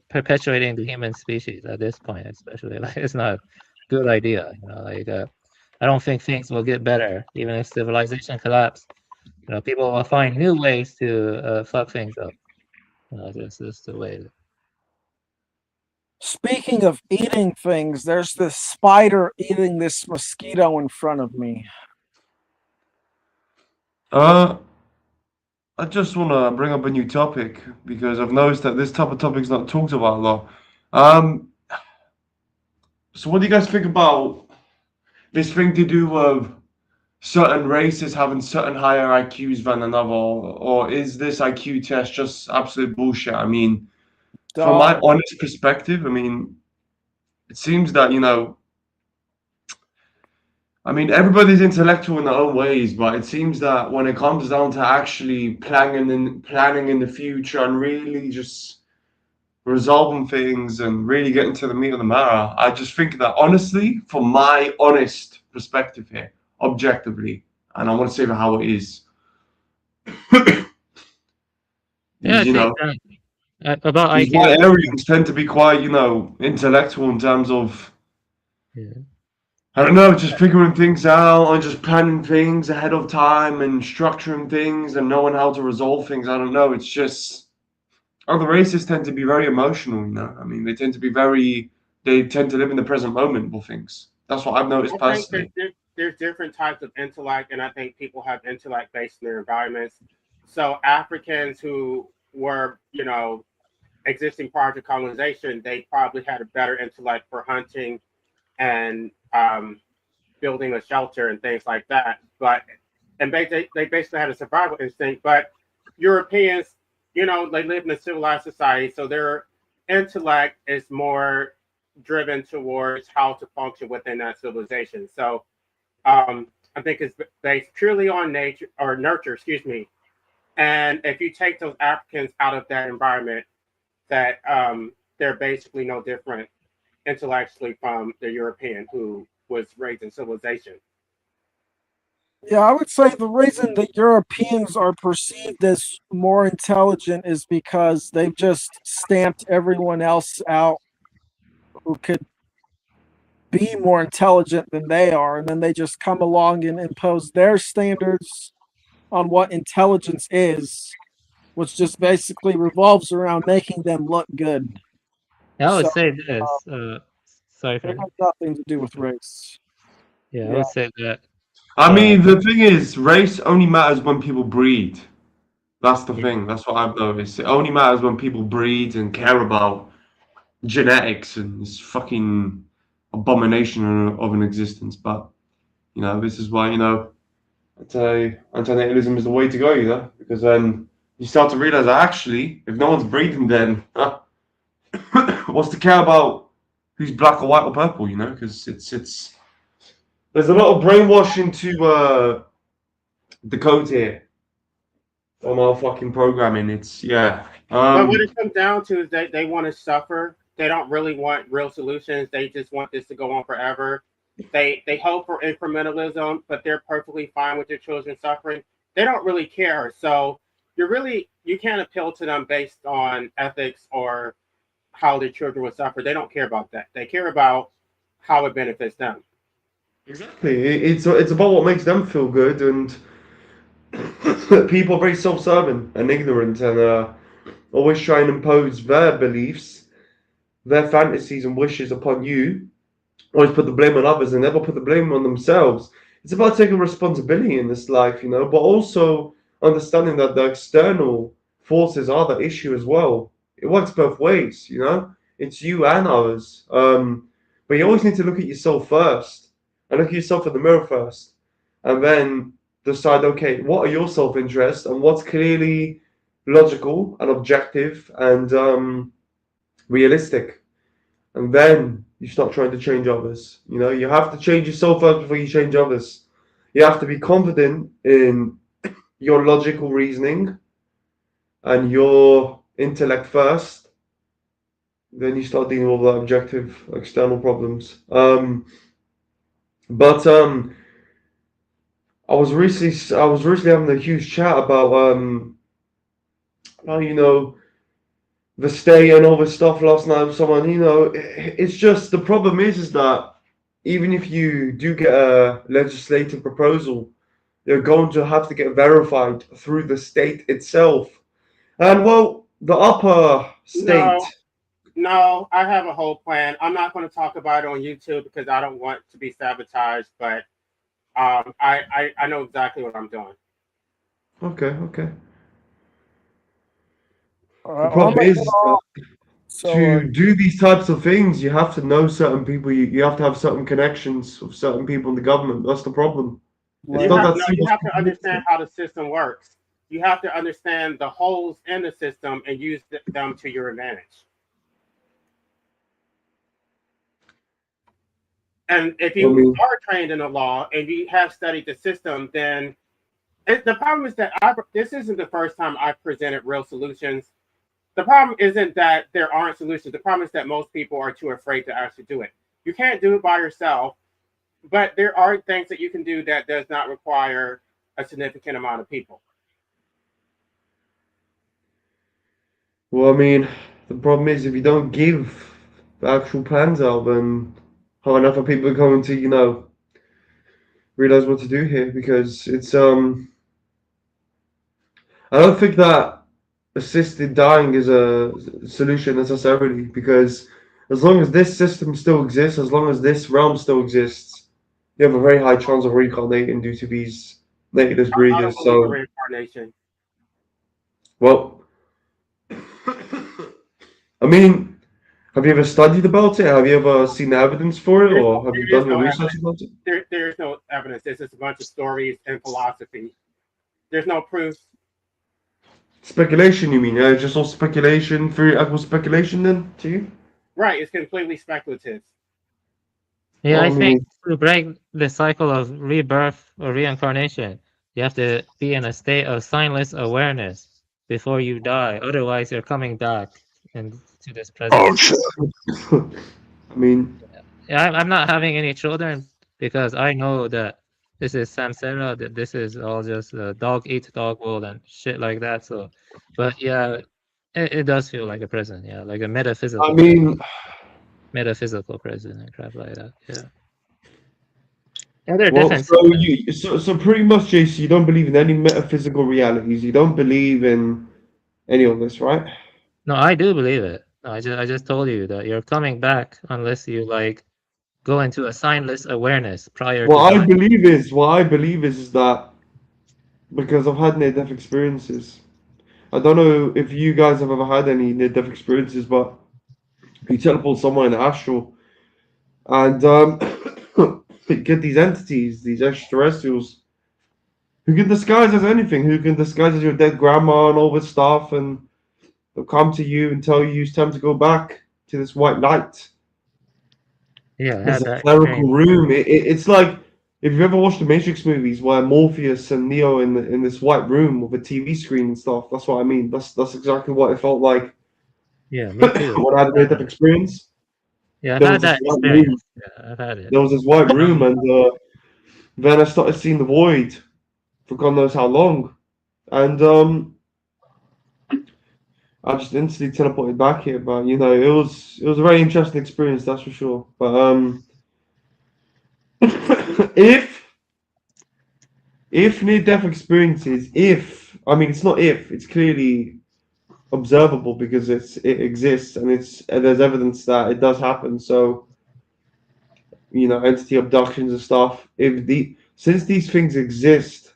perpetuating the human species at this point, especially. Like, it's not a good idea. You know, like I don't think things will get better, even if civilization collapses. You know, people will find new ways to fuck things up. You know, this is the way. Speaking of eating things, there's this spider eating this mosquito in front of me. I just want to bring up a new topic because I've noticed that this type of topic is not talked about a lot. So what do you guys think about this thing to do with certain races having certain higher IQs than another, or is this IQ test just absolute bullshit? I mean, from my honest perspective, I mean, it seems that, you know, I mean, everybody's intellectual in their own ways, but it seems that when it comes down to actually planning in the future and really just resolving things and really getting to the meat of the matter, I just think that, honestly, from my honest perspective here, objectively, and I want to say how it is. Yeah, you know, about IQ. My areas tend to be quite, you know, intellectual in terms of, I don't know, just figuring things out and just planning things ahead of time and structuring things and knowing how to resolve things. I don't know. It's just, other races tend to be very emotional, you know. I mean, they tend to live in the present moment with things. That's what I've noticed personally. There's different types of intellect, and I think people have intellect based in their environments. So Africans who were, you know, existing prior to colonization, they probably had a better intellect for hunting and building a shelter and things like that. And they basically had a survival instinct. But Europeans, you know, they live in a civilized society, so their intellect is more driven towards how to function within that civilization. So I think it's based purely on nature or nurture, excuse me. And if you take those Africans out of that environment, that they're basically no different intellectually from the European who was raised in civilization. Yeah, I would say the reason that Europeans are perceived as more intelligent is because they've just stamped everyone else out who could be more intelligent than they are, and then they just come along and impose their standards on what intelligence is, which just basically revolves around making them look good. I would say this. Sorry, it has nothing to do with race. Yeah, I would say that. I mean, the thing is, race only matters when people breed. That's the thing. That's what I've noticed. It only matters when people breed and care about genetics and this fucking abomination of an existence. But you know, this is why, you know, I'd say antinatalism is the way to go, you know, because then you start to realize that actually, if no one's breathing, then what's to care about who's black or white or purple, you know? Because it's there's a lot of brainwashing to decode here from our fucking programming. It's but what it comes down to is they want to suffer. They don't really want real solutions. They just want this to go on forever. They hope for incrementalism, but they're perfectly fine with their children suffering. They don't really care. So you can't appeal to them based on ethics or how their children will suffer. They don't care about that. They care about how it benefits them. Exactly. It's about what makes them feel good, and people are very self-serving and ignorant, and always try and impose their beliefs, their fantasies and wishes upon you. Always put the blame on others and never put the blame on themselves. It's about taking responsibility in this life, you know, but also understanding that the external forces are the issue as well. It works both ways, you know. It's you and others. But you always need to look at yourself first, and look at yourself in the mirror first, and then decide, okay, what are your self-interests and what's clearly logical and objective and realistic, and then you start trying to change others. You know, you have to change yourself first before you change others. You have to be confident in your logical reasoning and your intellect first. Then you start dealing with the objective external problems. I was recently having a huge chat about you know, the state and all this stuff last night with someone. You know, it's just, the problem is that even if you do get a legislative proposal, they're going to have to get verified through the state itself. And well, the upper state. No, I have a whole plan. I'm not going to talk about it on YouTube because I don't want to be sabotaged, but I know exactly what I'm doing. Okay. The problem is to do these types of things, you have to know certain people. You have to have certain connections with certain people in the government. That's the problem. You have to understand how the system works. You have to understand the holes in the system and use them to your advantage. And if you are trained in the law and you have studied the system, then the problem is that this isn't the first time I've presented real solutions. The problem isn't that there aren't solutions. The problem is that most people are too afraid to actually do it. You can't do it by yourself, but there are things that you can do that does not require a significant amount of people. Well, I mean, the problem is if you don't give the actual plans out, then how enough of people are going to, you know, realize what to do here? Because it's I don't think that assisted dying is a solution necessarily, because as long as this system still exists, as long as this realm still exists, you have a very high chance of reincarnating due to these nativist breeders. So reincarnation. Well, I mean, have you ever studied about it? Have you ever seen evidence for it, or have you done your research about it? There's no evidence. It's just a bunch of stories and philosophy. There's no proof. Speculation, you mean? Yeah, just all speculation, theoretical speculation then, to you? Right, it's completely speculative. Yeah, I think to break the cycle of rebirth or reincarnation, you have to be in a state of signless awareness before you die. Otherwise, you're coming back into this present. I mean, yeah, I'm not having any children because I know that this is samsara, that this is all just dog eat dog world and shit like that. So, but yeah, it does feel like a prison. Yeah, like a metaphysical. I mean, metaphysical prison and crap like that. Yeah. And there are well, different. so pretty much, JC, you don't believe in any metaphysical realities. You don't believe in any of this, right? No, I do believe it. I just told you that you're coming back unless you like go into a signless awareness prior What to I believe is that, because I've had near-death experiences. I don't know if you guys have ever had any near-death experiences, but you teleport somewhere in the astral, and get these entities, these extraterrestrials, who can disguise as anything, who can disguise as your dead grandma and all this stuff, and they'll come to you and tell you it's time to go back to this white light. Yeah, I There's had a that clerical experience. room. It's like if you've ever watched the Matrix movies where Morpheus and Neo in this white room with a TV screen and stuff. That's what I mean. That's exactly what it felt like Yeah, me too. when I had a near-death experience. Yeah, I've There had was this that white room. experience. Yeah, I've had it. There was this white room, and then I started seeing the void for God knows how long, and I just instantly teleported back here. But you know, it was a very interesting experience, that's for sure. But if near-death experiences, it's not if, it's clearly observable because it exists and there's evidence that it does happen. So, you know, entity abductions and stuff. Since these things exist,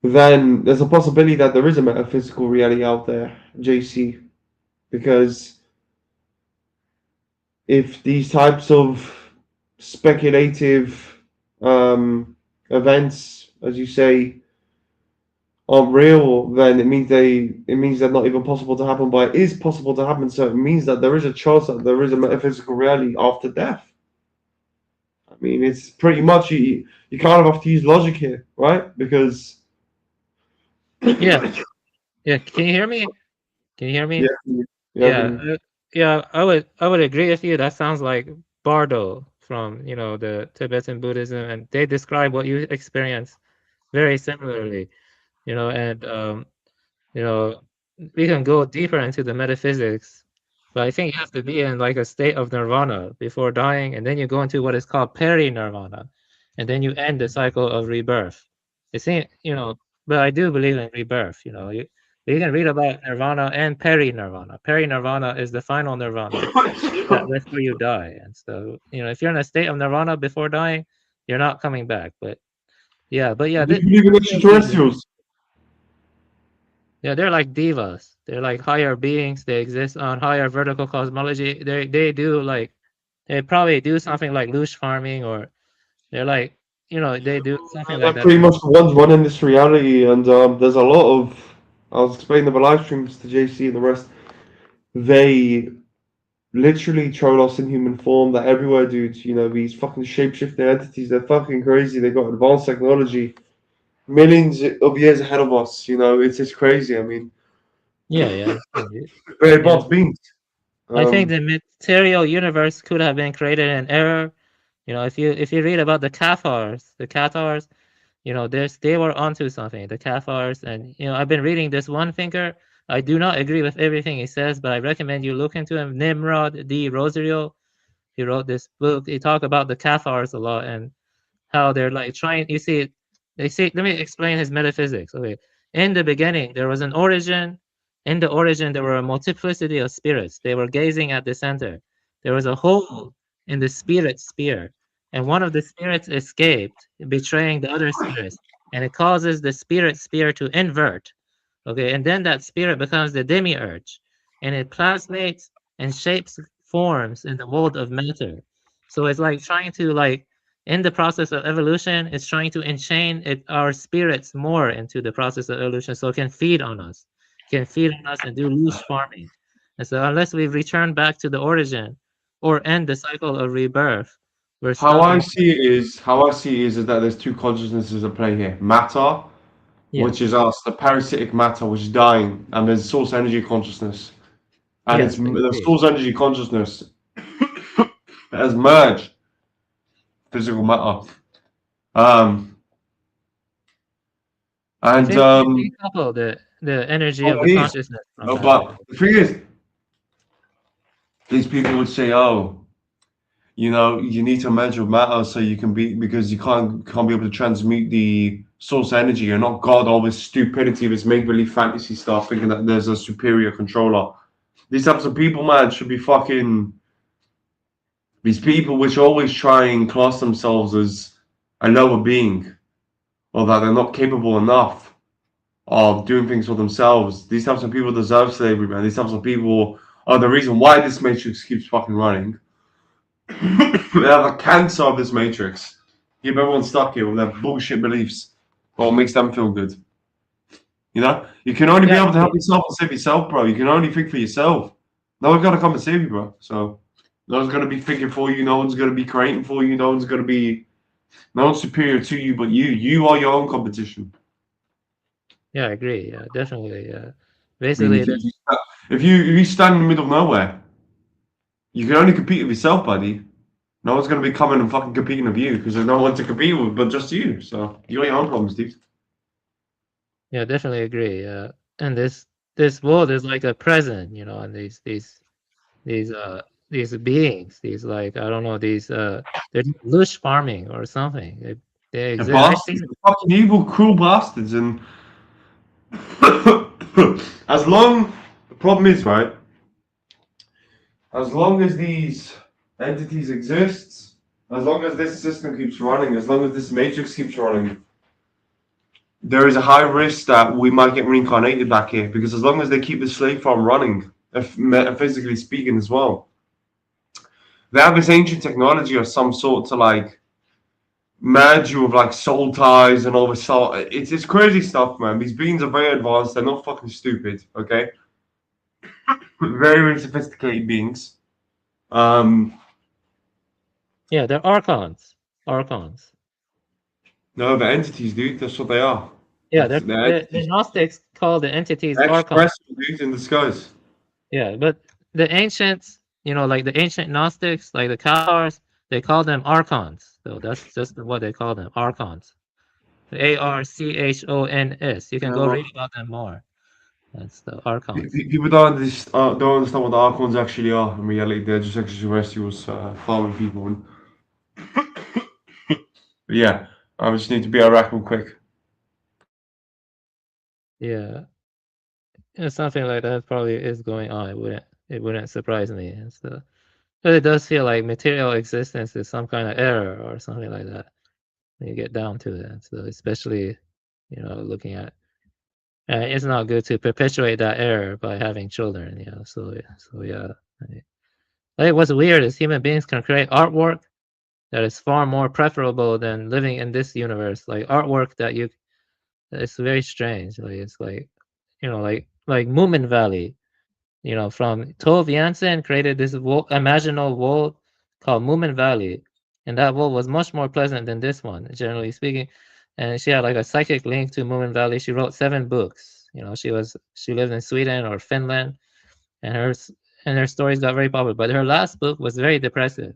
then there's a possibility that there is a metaphysical reality out there, JC, because if these types of speculative events, as you say, aren't real, then it means they're not even possible to happen, but it is possible to happen. So it means that there is a chance that there is a metaphysical reality after death. I mean, it's pretty much you kind of have to use logic here, right? Because Yeah. Can you hear me? Can you hear me? Yeah. I would agree with you. That sounds like Bardo from the Tibetan Buddhism, and they describe what you experience very similarly. And we can go deeper into the metaphysics, but I think you have to be in like a state of nirvana before dying, and then you go into what is called peri-nirvana, and then you end the cycle of rebirth. But I do believe in rebirth. You can read about nirvana and peri-nirvana. Peri-nirvana is the final nirvana. That's where you die. And so, if you're in a state of nirvana before dying, you're not coming back. But yeah. Do you believe in extraterrestrials? Yeah, they're like divas. They're like higher beings. They exist on higher vertical cosmology. They probably do something like loosh farming, or they're like, they do something like They're that. pretty much the ones running this reality, and there's a lot of. I was explaining the live streams to JC and the rest. They literally troll us in human form. They're everywhere, dude. These fucking shapeshifting entities. They're fucking crazy. They got advanced technology, millions of years ahead of us. It's just crazy. I mean, Yeah. very advanced beings. I think the material universe could have been created in error. If you read about the Cathars, they were onto something. The Cathars, and I've been reading this one thinker. I do not agree with everything he says, but I recommend you look into him. Nimrod D. Rosario. He wrote this book. He talked about the Cathars a lot and how they're like trying. Let me explain his metaphysics. Okay, in the beginning there was an origin. In the origin there were a multiplicity of spirits. They were gazing at the center. There was a hole in the spirit sphere, and one of the spirits escaped, betraying the other spirits, and it causes the spirit sphere to invert. Okay, and then that spirit becomes the demiurge, and it plasmates and shapes forms in the world of matter. So it's like trying to in the process of evolution, it's trying to enchain our spirits more into the process of evolution, so it can feed on us, and do loose farming. And so unless we return back to the origin or end the cycle of rebirth, we're stuck. How I see it is that there's two consciousnesses at play here. Matter, which is us, the parasitic matter, which is dying, and there's source energy consciousness. And it's the source energy consciousness has merged physical matter. Decouple the energy of the consciousness. But the thing is, these people would say, you need to merge with matter so you can be, because you can't be able to transmute the source energy. You're not God, all this stupidity, this make-believe fantasy stuff, thinking that there's a superior controller. These types of people, man, should be fucking... These people which always try and class themselves as a lower being, or that they're not capable enough of doing things for themselves. These types of people deserve slavery, man. These types of people are the reason why this matrix keeps fucking running. They have a cancer of this matrix. Keep everyone stuck here with their bullshit beliefs. Well, it makes them feel good. You know? You can only be able to help yourself and save yourself, bro. You can only think for yourself. No one's gonna come and save you, bro. So no one's gonna be thinking for you, no one's gonna be creating for you, no one's superior to you but you. You are your own competition. Yeah, I agree. Yeah, definitely. Yeah. I mean, Basically, if you stand in the middle of nowhere, you can only compete with yourself, buddy. No one's gonna be coming and fucking competing with you because there's no one to compete with but just you. So you got your own problems, dude. yeah, definitely agree. Yeah, and this world is like a present, you know, and these beings, these like I don't know, these they're lush farming or something. They exist. Bastards, fucking evil, cruel bastards, and the problem is, right? As long as these entities exist, as long as this system keeps running, as long as this matrix keeps running, there is a high risk that we might get reincarnated back here. Because as long as they keep the slave farm running, metaphysically speaking as well, they have this ancient technology of some sort to like merge you with like soul ties and all this soul. It's crazy stuff, man. These beings are very advanced. They're not fucking stupid, okay? Very, very sophisticated beings. Yeah, they're archons. Archons. No, they're entities, dude. That's what they are. Yeah, the Gnostics call the entities archons. Expressive dudes in disguise. Yeah, but the ancients, you know, like the ancient Gnostics, like the Cathars, they call them archons. So that's just what they call them, archons. Archons. You can go read about them more. That's the archons. People don't understand what the archons actually are. In reality, they're just extraterrestrials farming people. And but yeah, I just need to be Iraq real quick. Yeah, and something like that probably is going on. It wouldn't surprise me. And so, but it does feel like material existence is some kind of error or something like that when you get down to it. So especially, you know, looking at, it's not good to perpetuate that error by having children. You know, so yeah. Like what's weird is human beings can create artwork that is far more preferable than living in this universe. Like artwork that it's very strange. Like it's like, you know, like Moomin Valley, you know, from Tove Jansson created this imaginal world called Moomin Valley, and that world was much more pleasant than this one, generally speaking. And she had like a psychic link to Moomin Valley. She wrote 7 books. You know, she lived in Sweden or Finland, and her stories got very popular. But her last book was very depressive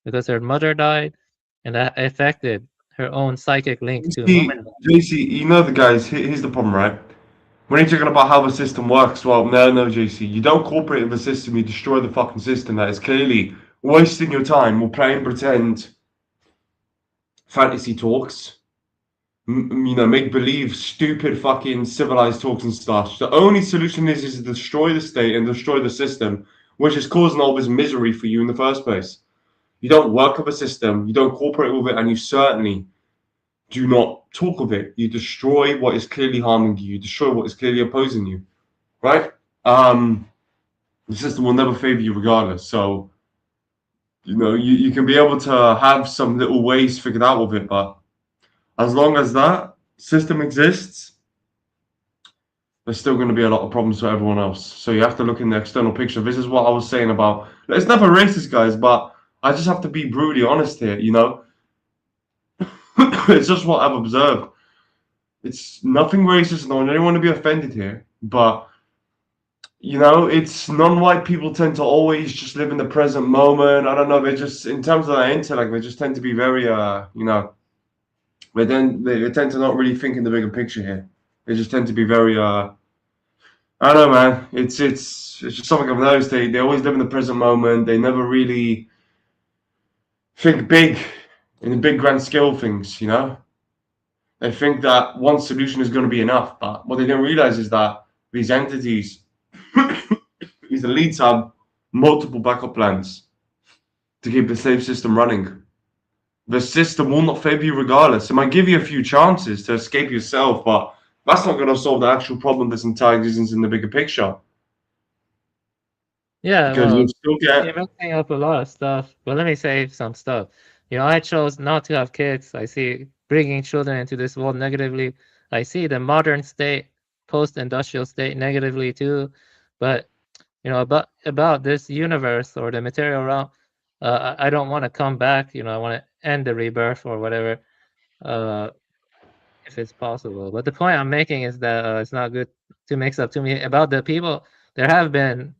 because her mother died, and that affected her own psychic link to Moomin Valley. JC, you know the guys. Here's the problem, right? When you're talking about how the system works, well, no, JC, you don't cooperate with the system. You destroy the fucking system. That is clearly wasting your time or playing pretend fantasy talks. You know, make believe stupid fucking civilized talks and stuff. The only solution is to destroy the state and destroy the system, which is causing all this misery for you in the first place. You don't work with a system, you don't cooperate with it, and you certainly do not talk of it. You destroy what is clearly harming you. You destroy what is clearly opposing you, right? The system will never favor you regardless. So, you know, you can be able to have some little ways figured out with it, but as long as that system exists, there's still going to be a lot of problems for everyone else. So you have to look in the external picture. This is what I was saying about, it's never racist, guys, but I just have to be brutally honest here, you know? It's just what I've observed. It's nothing racist. No, I don't want to be offended here, but you know, it's non-white people tend to always just live in the present moment. I don't know. They just, in terms of their intellect, they just tend to be very, you know, they tend to not really think in the bigger picture here. They just tend to be very, I don't know, man. It's just something I've noticed. They always live in the present moment. They never really think big in the big grand scale of things, you know? They think that one solution is going to be enough, but what they don't realize is that these entities, these elites have multiple backup plans to keep the slave system running. The system will not favor you regardless. It might give you a few chances to escape yourself, but that's not going to solve the actual problem this entire existence in the bigger picture. Yeah, Because well, you'll still get. you're mixing up a lot of stuff. But let me say some stuff. I chose not to have kids. I see bringing children into this world negatively. I see the modern state, post-industrial state negatively too. But about this universe or the material realm, I don't want to come back. I want to end the rebirth or whatever, if it's possible. But the point I'm making is that it's not good to mix up too many about the people. There have been,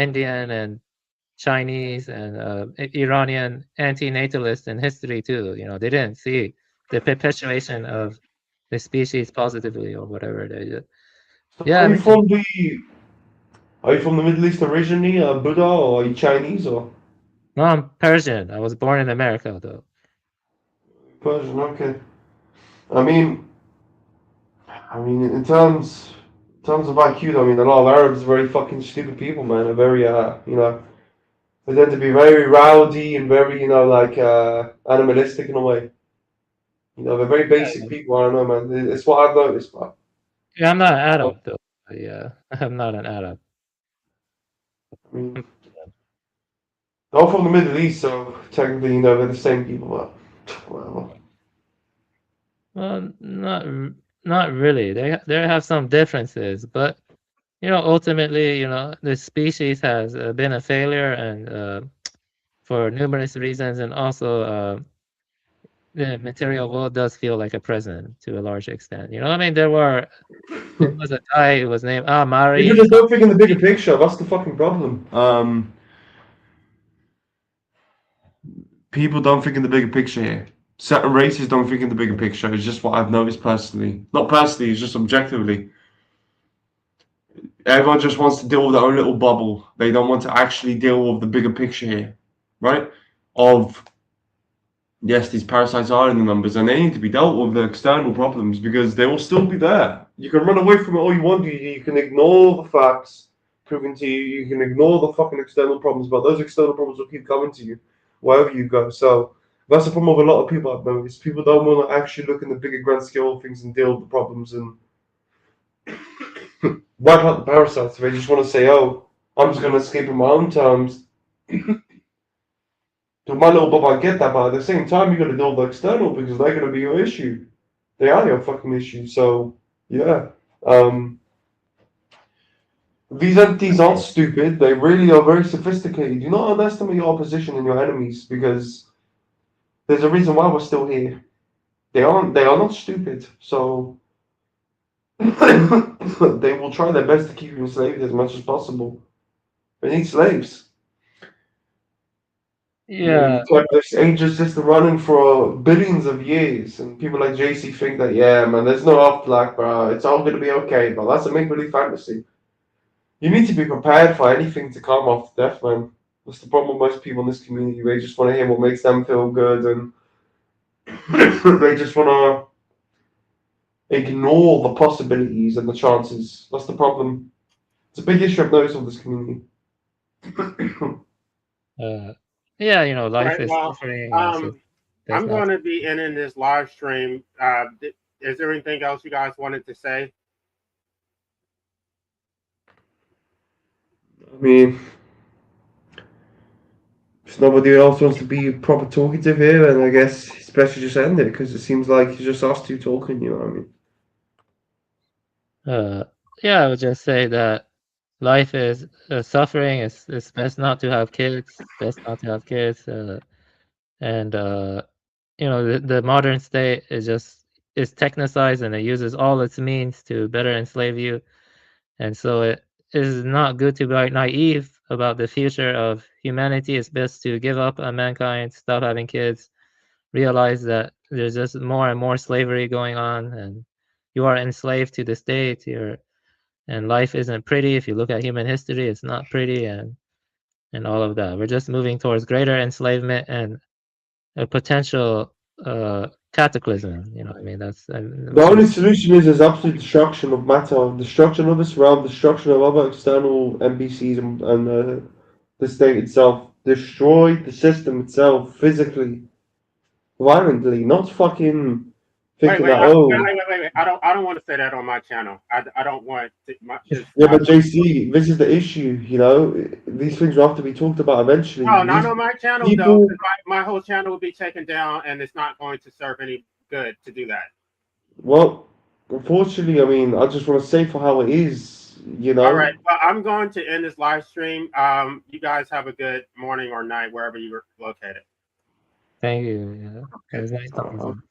Indian and Chinese and Iranian anti-natalists in history too. They didn't see the perpetuation of the species positively or whatever they did. Yeah, Are you from the Middle East originally, Buddha, or are you Chinese or no, I'm Persian. I was born in America though. Persian? Okay. I mean, in terms of IQ, I mean, a lot of Arabs are very fucking stupid people, man. They're very, they tend to be very rowdy and very, animalistic in a way. They're very basic people. I don't know, man. It's what I've noticed, but Yeah, I'm not an Arab though. Yeah, I'm not an Arab. I mean, they're all from the Middle East, so technically, they're the same people, but whatever. Well, not really. They have some differences, but ultimately, the species has been a failure, and for numerous reasons, and also the material world does feel like a prison to a large extent. I mean, there was a guy who was named Mari. People just don't think in the bigger picture. That's the fucking problem. People don't think in the bigger picture here. Certain races don't think in the bigger picture. It's just what I've noticed personally. Not personally, it's just objectively. Everyone just wants to deal with their own little bubble. They don't want to actually deal with the bigger picture here, right? Yes, these parasites are in the numbers, and they need to be dealt with, the external problems, because they will still be there. You can run away from it all you want. You can ignore the facts proven to you. You can ignore the fucking external problems, but those external problems will keep coming to you wherever you go. So that's the problem with a lot of people I've noticed. People don't want to actually look in the bigger grand scale of things and deal with the problems and wipe out the parasites. They just want to say, "Oh, I'm just going to escape on my own terms." To my little bubble, I get that, but at the same time, you got to deal with the external because they're going to be your issue. They are your fucking issue. So yeah, these entities aren't stupid. They really are very sophisticated. Do not underestimate your opposition and your enemies, because there's a reason why we're still here. They are not stupid. So they will try their best to keep you enslaved as much as possible. They need slaves. Yeah. This ancient system running for billions of years, and people like JC think that, yeah, man, there's no afterlife, bro. It's all gonna be okay, but that's a make-believe fantasy. You need to be prepared for anything to come after death, man. That's the problem with most people in this community. They just want to hear what makes them feel good, and they just want to ignore the possibilities and the chances. That's the problem. It's a big issue I've noticed with this community. Yeah, life Right, is well, suffering. I'm going to be ending this live stream. Is there anything else you guys wanted to say? I mean, if nobody else wants to be proper talkative here, then I guess it's best to just end it, because it seems like it's just us two talking, you know what I mean? Yeah, I would just say that life is suffering. It's best not to have kids. Best not to have kids. And the modern state is technicized, and it uses all its means to better enslave you. And so it is not good to be naive about the future of humanity. It's best to give up on mankind, stop having kids, realize that there's just more and more slavery going on, and you are enslaved to the state. And life isn't pretty. If you look at human history, it's not pretty, and all of that. We're just moving towards greater enslavement and a potential cataclysm. I mean, that's The only solution is absolute destruction of matter, destruction of this realm, destruction of other external NPCs and the state itself. Destroy the system itself physically, violently, not fucking thinking wait, that, wait. I don't want to say that on my channel. I don't want to, yeah, but JC, this is the issue, you know. These things will have to be talked about eventually. no, not on my channel though. people- 'Cause my whole channel will be taken down, and it's not going to serve any good to do that. Well, unfortunately, I mean, I just want to say for how it is, you know. All right. Well, I'm going to end this live stream. You guys have a good morning or night wherever you're located. Thank you. Yeah. It was nice talking to you.